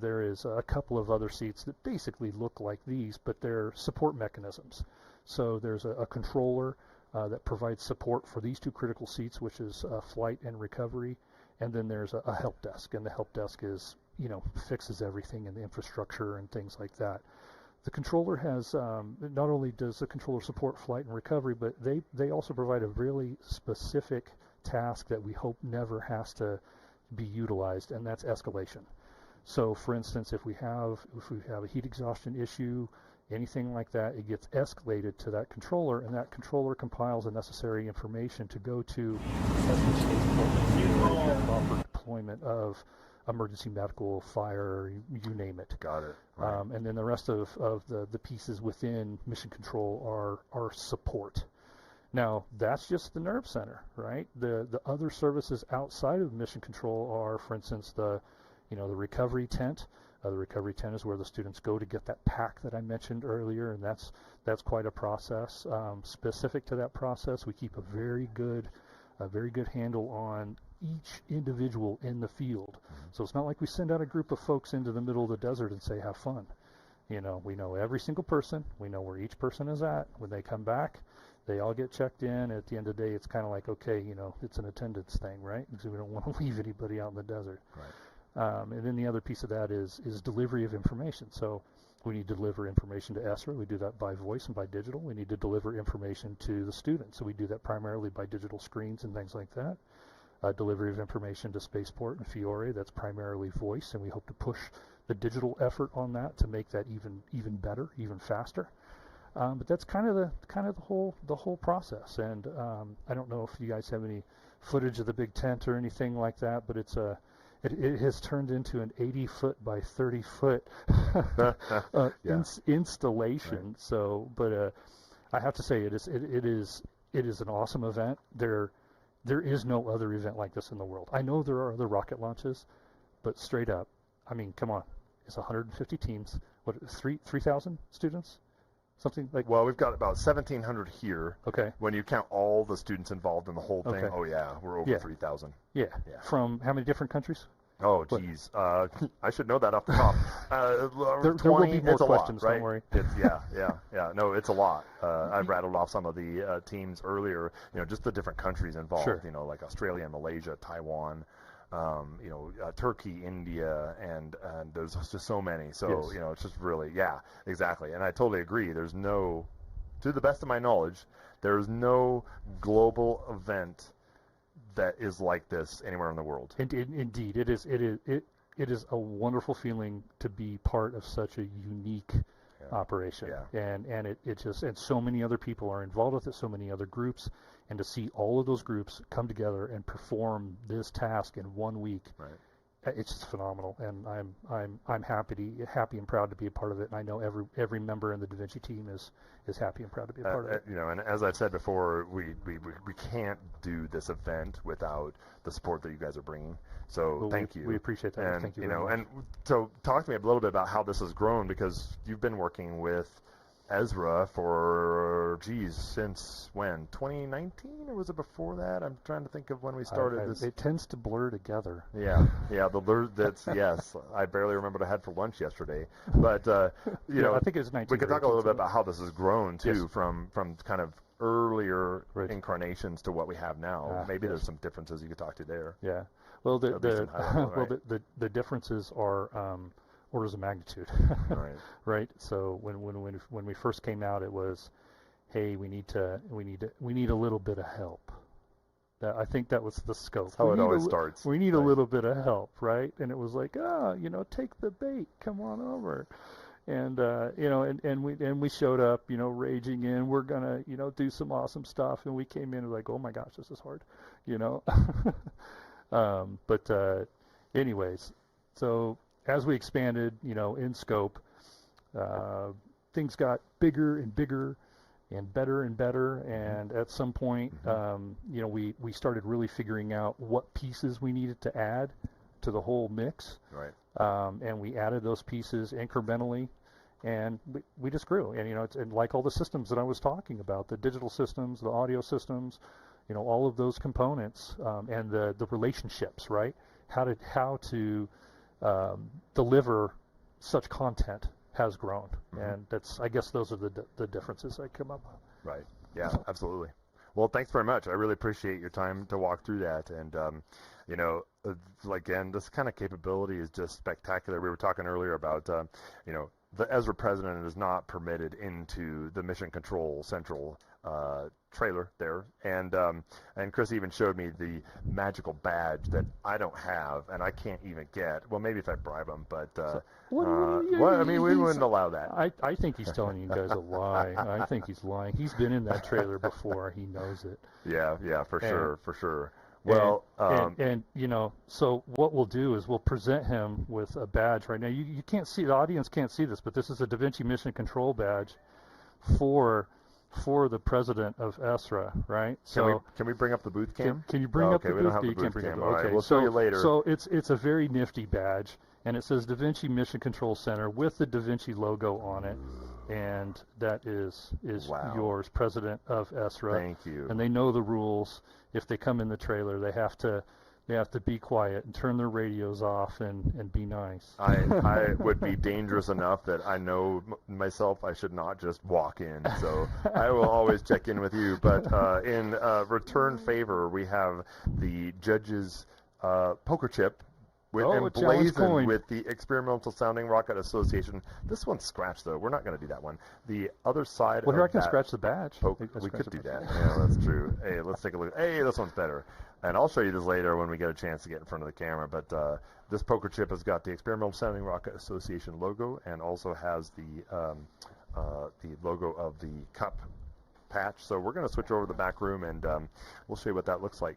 there is a couple of other seats that basically look like these, but they're support mechanisms. So there's a controller that provides support for these two critical seats, which is flight and recovery. And then there's a help desk, and the help desk is, fixes everything in the infrastructure and things like that. The controller has, not only does the controller support flight and recovery, but they also provide a really specific task that we hope never has to be utilized, and that's escalation. So, for instance, if we have a heat exhaustion issue, anything like that, it gets escalated to that controller, and that controller compiles the necessary information to go to proper deployment of emergency medical, fire, you name it. Got it. Right. And then the rest of the pieces within mission control are support. Now, that's just the nerve center, right? The other services outside of mission control are, for instance, the recovery tent. The recovery tent is where the students go to get that pack that I mentioned earlier, and that's quite a process. Specific to that process, we keep a very good handle on each individual in the field. So it's not like we send out a group of folks into the middle of the desert and say, have fun. We know every single person. We know where each person is at. When they come back, they all get checked in. At the end of the day, it's kind of like, okay, it's an attendance thing, right? Because we don't want to leave anybody out in the desert. Right. And then the other piece of that is delivery of information. So we need to deliver information to ESRA. We do that by voice and by digital. We need to deliver information to the students. So we do that primarily by digital screens and things like that. Delivery of information to Spaceport and Fiore, that's primarily voice, and we hope to push the digital effort on that to make that even better, even faster. But that's kind of the whole process. And I don't know if you guys have any footage of the big tent or anything like that, but it has turned into an 80-foot by 30-foot installation. Right. So, but I have to say it is an awesome event. There is no other event like this in the world. I know there are other rocket launches, but straight up, I mean, come on, it's 150 teams. What, 3,000 students? Something like. Well, we've got about 1,700 here. Okay. When you count all the students involved in the whole thing, okay. Oh yeah, we're over 3,000. Yeah. From how many different countries? Oh, geez. I should know that off the top. There will be more questions, lot, right? Don't worry. Yeah. No, it's a lot. I've rattled off some of the teams earlier, just the different countries involved, sure. Like Australia, Malaysia, Taiwan, Turkey, India, and there's just so many. So, yes. It's just really, yeah, exactly. And I totally agree. There's no, to the best of my knowledge, there's no global event that is like this anywhere in the world. Indeed, it is a wonderful feeling to be part of such a unique operation. Yeah. And it just, and so many other people are involved with it, so many other groups, and to see all of those groups come together and perform this task in 1 week. Right. It's just phenomenal, and I'm happy and proud to be a part of it. And I know every member in the Da Vinci team is happy and proud to be a part of it. And as I've said before, we can't do this event without the support that you guys are bringing. So thank you. We appreciate that. And, thank you very much. And so talk to me a little bit about how this has grown, because you've been working with ESRA for, since when? 2019, or was it before that? I'm trying to think of when we started this. It tends to blur together. Yeah. That's yes. I barely remember what I had for lunch yesterday, but I think it was 19. We could talk a little bit about how this has grown too, yes. from kind of earlier incarnations to what we have now. Maybe there's some differences you could talk to there. Yeah. Well, the differences are orders of magnitude. Right. Right. So when we first came out, it was, hey, we need a little bit of help. I think that was the scope. That's how it always starts. We need a little bit of help, right? And it was like, take the bait, come on over. And and we showed up, raging in. We're gonna, do some awesome stuff. And we came in and like, oh my gosh, this is hard, But anyways, so as we expanded, in scope, things got bigger and bigger and better and better. And at some point, we started really figuring out what pieces we needed to add to the whole mix. Right. And we added those pieces incrementally, and we just grew. And it's like all the systems that I was talking about, the digital systems, the audio systems, all of those components, and the relationships, right? How to deliver such content has grown, and I guess those are the differences I come up with. Right. Yeah, absolutely. Well, thanks very much. I really appreciate your time to walk through that. And, again, this kind of capability is just spectacular. We were talking earlier about, the ESRA president is not permitted into the Mission Control Central trailer there. And Chris even showed me the magical badge that I don't have and I can't even get. Well, maybe if I bribe him, but we wouldn't allow that. I think he's telling you guys a lie. I think he's lying. He's been in that trailer before. He knows it. Yeah, for sure. Well, so what we'll do is we'll present him with a badge right now. You can't see, the audience can't see this, but this is a Da Vinci Mission Control badge for the president of ESRA, right? Can we bring up the booth cam? Can you bring up the booth? We don't have the booth cam. All right, we'll show you later. So it's a very nifty badge, and it says Da Vinci Mission Control Center with the Da Vinci logo on it, and that is yours, President of ESRA. Thank you. And they know the rules. If they come in the trailer, they have to be quiet and turn their radios off and be nice. I would be dangerous enough that I know myself I should not just walk in. So I will always check in with you. But in return favor, we have the judge's poker chip emblazoned with the Experimental Sounding Rocket Association. This one's scratched, though. We're not going to do that one. The other side I can scratch the badge. We could do that. Yeah, that's true. Hey, let's take a look. Hey, this one's better. And I'll show you this later when we get a chance to get in front of the camera. But this poker chip has got the Experimental Sounding Rocket Association logo and also has the logo of the cup patch. So we're going to switch over to the back room, and we'll show you what that looks like.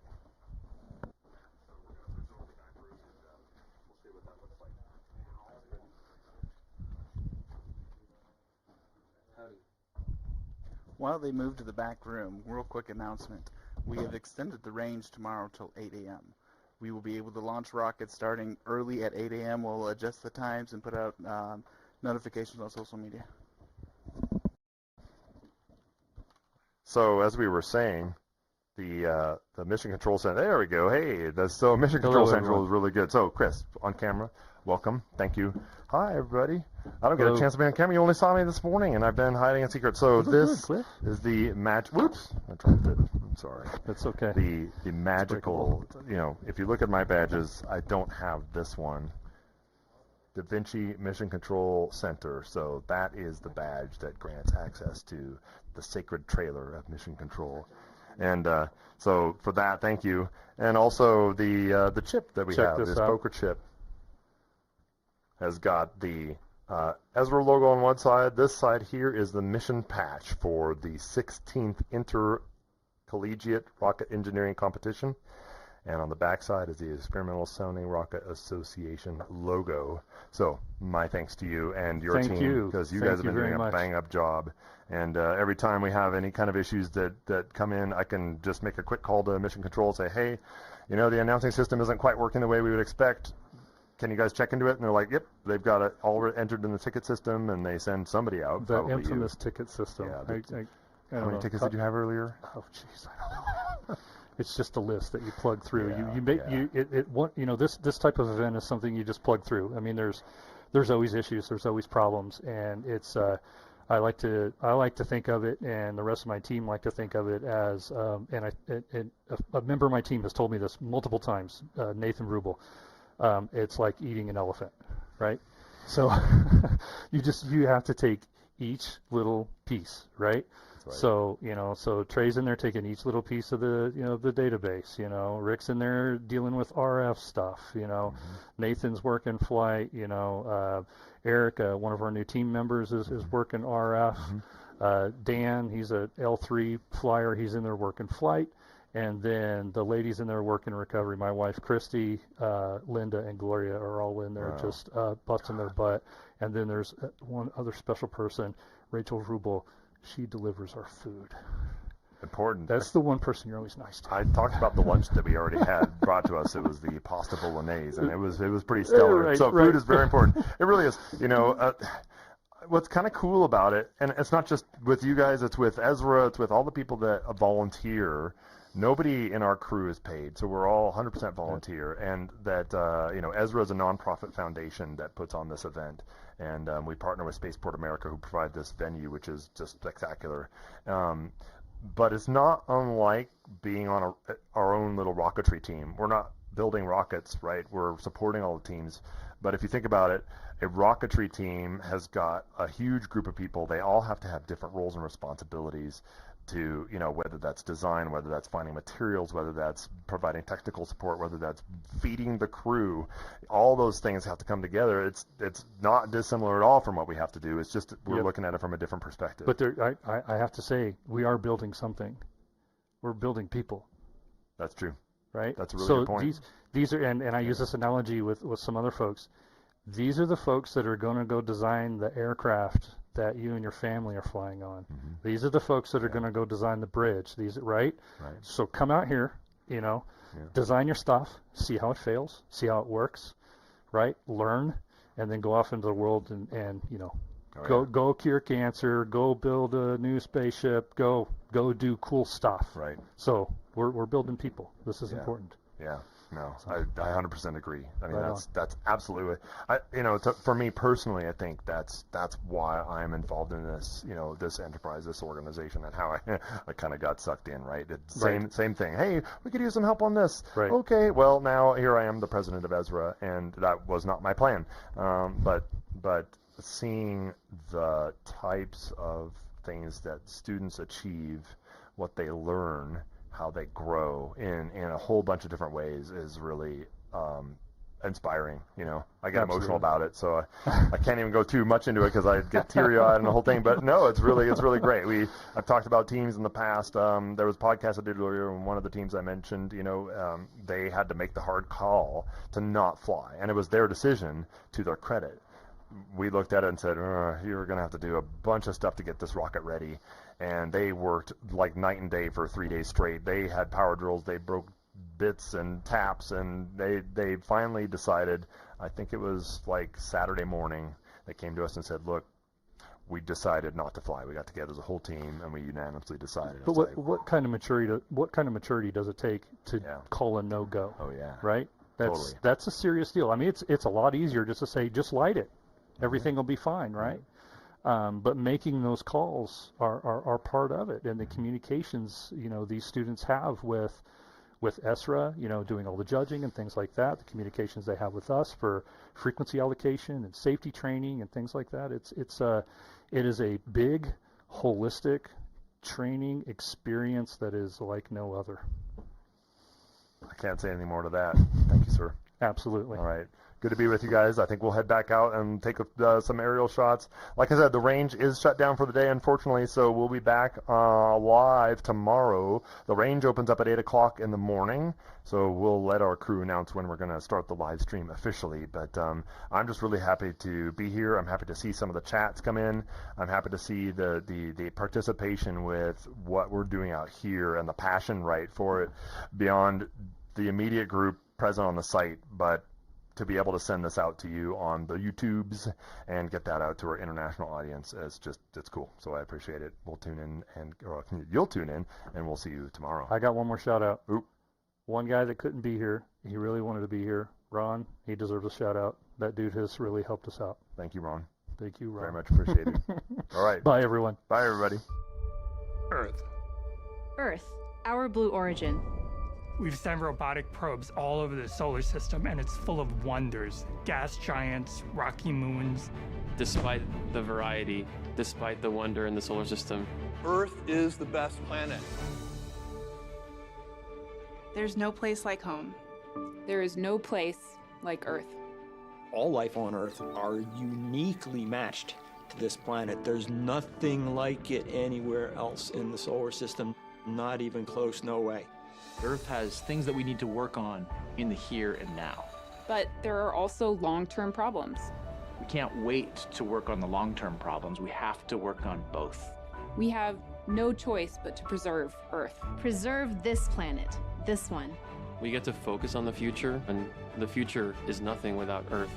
While they move to the back room, real quick announcement. We have extended the range tomorrow till 8 a.m. We will be able to launch rockets starting early at 8 a.m. We'll adjust the times and put out notifications on social media. So as we were saying, the Mission Control Center, there we go. Hey, so Mission Control Central is really good. So Chris, on camera, welcome. Thank you. Hi, everybody. I don't get a chance to be on camera. You only saw me this morning, and I've been hiding in secret. So this is the match. Whoops, I dropped it. I'm sorry. That's okay. The magical, if you look at my badges, I don't have this one. Da Vinci Mission Control Center. So that is the badge that grants access to the sacred trailer of Mission Control. And so for that, thank you. And also the chip that we have, this poker chip, has got the ESRA logo on one side. This side here is the mission patch for the 16th Intercollegiate Rocket Engineering Competition. And on the back side is the Experimental Sounding Rocket Association logo. So my thanks to you and your team, because you guys have been doing a bang-up job. And every time we have any kind of issues that come in, I can just make a quick call to Mission Control and say, hey, the announcing system isn't quite working the way we would expect. Can you guys check into it? And they're like, yep, they've got it all entered in the ticket system, and they send somebody out. The infamous ticket system. Yeah, how many tickets did you have earlier? Oh, jeez, I don't know. It's just a list that you plug through. This type of event is something you just plug through. I mean, there's always issues, there's always problems, and it's I like to think of it, and the rest of my team like to think of it as and a member of my team has told me this multiple times, Nathan Rubel. It's like eating an elephant, right? So you have to take each little piece, right? Right. So Trey's in there taking each little piece of the the database. Rick's in there dealing with RF stuff. Nathan's working flight. Eric, one of our new team members, is working RF. Dan, he's a L3 flyer. He's in there working flight. And then the ladies in there working recovery. My wife, Christy, Linda, and Gloria are all in there just busting their butt. And then there's one other special person, Rachel Rubel. She delivers our food. Important. That's the one person you're always nice to. I talked about the lunch that we already had brought to us. It was the pasta bolognese, and it was pretty stellar. Food is very important. It really is. What's kind of cool about it, and it's not just with you guys, it's with ESRA, it's with all the people that volunteer. Nobody in our crew is paid, so we're all 100% volunteer, and that ESRA is a nonprofit foundation that puts on this event, and we partner with Spaceport America, who provide this venue, which is just spectacular. But it's not unlike being on our own little rocketry team. We're not building rockets, right? We're supporting all the teams. But if you think about it, a rocketry team has got a huge group of people. They all have to have different roles and responsibilities to, whether that's design, whether that's finding materials, whether that's providing technical support, whether that's feeding the crew. All those things have to come together. It's not dissimilar at all from what we have to do. It's just we're looking at it from a different perspective. But I have to say, we are building something. We're building people. That's true. Right? That's a really good point. These are, and I use this analogy with some other folks. These are the folks that are going to go design the aircraft that you and your family are flying on. Mm-hmm. These are the folks that are going to go design the bridge. Right? So come out here, design your stuff, see how it fails, see how it works, right? Learn, and then go off into the world and go cure cancer, go build a new spaceship, go do cool stuff. Right. So we're building people. This is important. Yeah. No, I 100% agree. I mean, Right that's absolutely. For me personally, I think that's why I'm involved in this, this enterprise, this organization, and how I kind of got sucked in. Right. Same thing. Hey, we could use some help on this. Right. Okay. Well, now here I am, the president of ESRA, and that was not my plan. But seeing the types of things that students achieve, what they learn, how they grow in a whole bunch of different ways is really inspiring. I get emotional about it, so I can't even go too much into it because I get teary-eyed and the whole thing. But no, it's really great. I've talked about teams in the past. There was a podcast I did earlier, and one of the teams I mentioned, they had to make the hard call to not fly, and it was their decision, to their credit. We looked at it and said, you're going to have to do a bunch of stuff to get this rocket ready. And they worked like night and day for 3 days straight. They had power drills. They broke bits and taps, and they finally decided, I think it was like Saturday morning, they came to us and said, look, we decided not to fly. We got together as a whole team, and we unanimously decided. But what kind of maturity does it take to call a no-go? Oh, yeah. Right? That's a serious deal. I mean, it's a lot easier just to say, just light it. Everything will be fine, right? But making those calls are part of it, and the communications these students have with ESRA, doing all the judging and things like that. The communications they have with us for frequency allocation and safety training and things like that. It is a big, holistic training experience that is like no other. I can't say anything more to that. Thank you, sir. Absolutely. All right. Good to be with you guys. I think we'll head back out and take some aerial shots. Like I said, the range is shut down for the day, unfortunately, so we'll be back live tomorrow. The range opens up at 8 o'clock in the morning, so we'll let our crew announce when we're going to start the live stream officially. But I'm just really happy to be here. I'm happy to see some of the chats come in. I'm happy to see the participation with what we're doing out here and the passion, right, for it beyond the immediate group present on the site, but to be able to send this out to you on the YouTubes and get that out to our international audience it's cool. So I appreciate it. We'll tune in you'll tune in, and we'll see you tomorrow. I got one more shout out. Oop. One guy that couldn't be here, he really wanted to be here. Ron, he deserves a shout out. That dude has really helped us out. Thank you, Ron. Thank you, Ron. Very much appreciated. All right. Bye, everyone. Bye, everybody. Earth, our blue origin. We've sent robotic probes all over the solar system, and it's full of wonders. Gas giants, rocky moons. Despite the variety, despite the wonder in the solar system, Earth is the best planet. There's no place like home. There is no place like Earth. All life on Earth are uniquely matched to this planet. There's nothing like it anywhere else in the solar system. Not even close, no way. Earth has things that we need to work on in the here and now. But there are also long-term problems. We can't wait to work on the long-term problems. We have to work on both. We have no choice but to preserve Earth. Preserve this planet, this one. we get to focus on the future, and the future is nothing without Earth.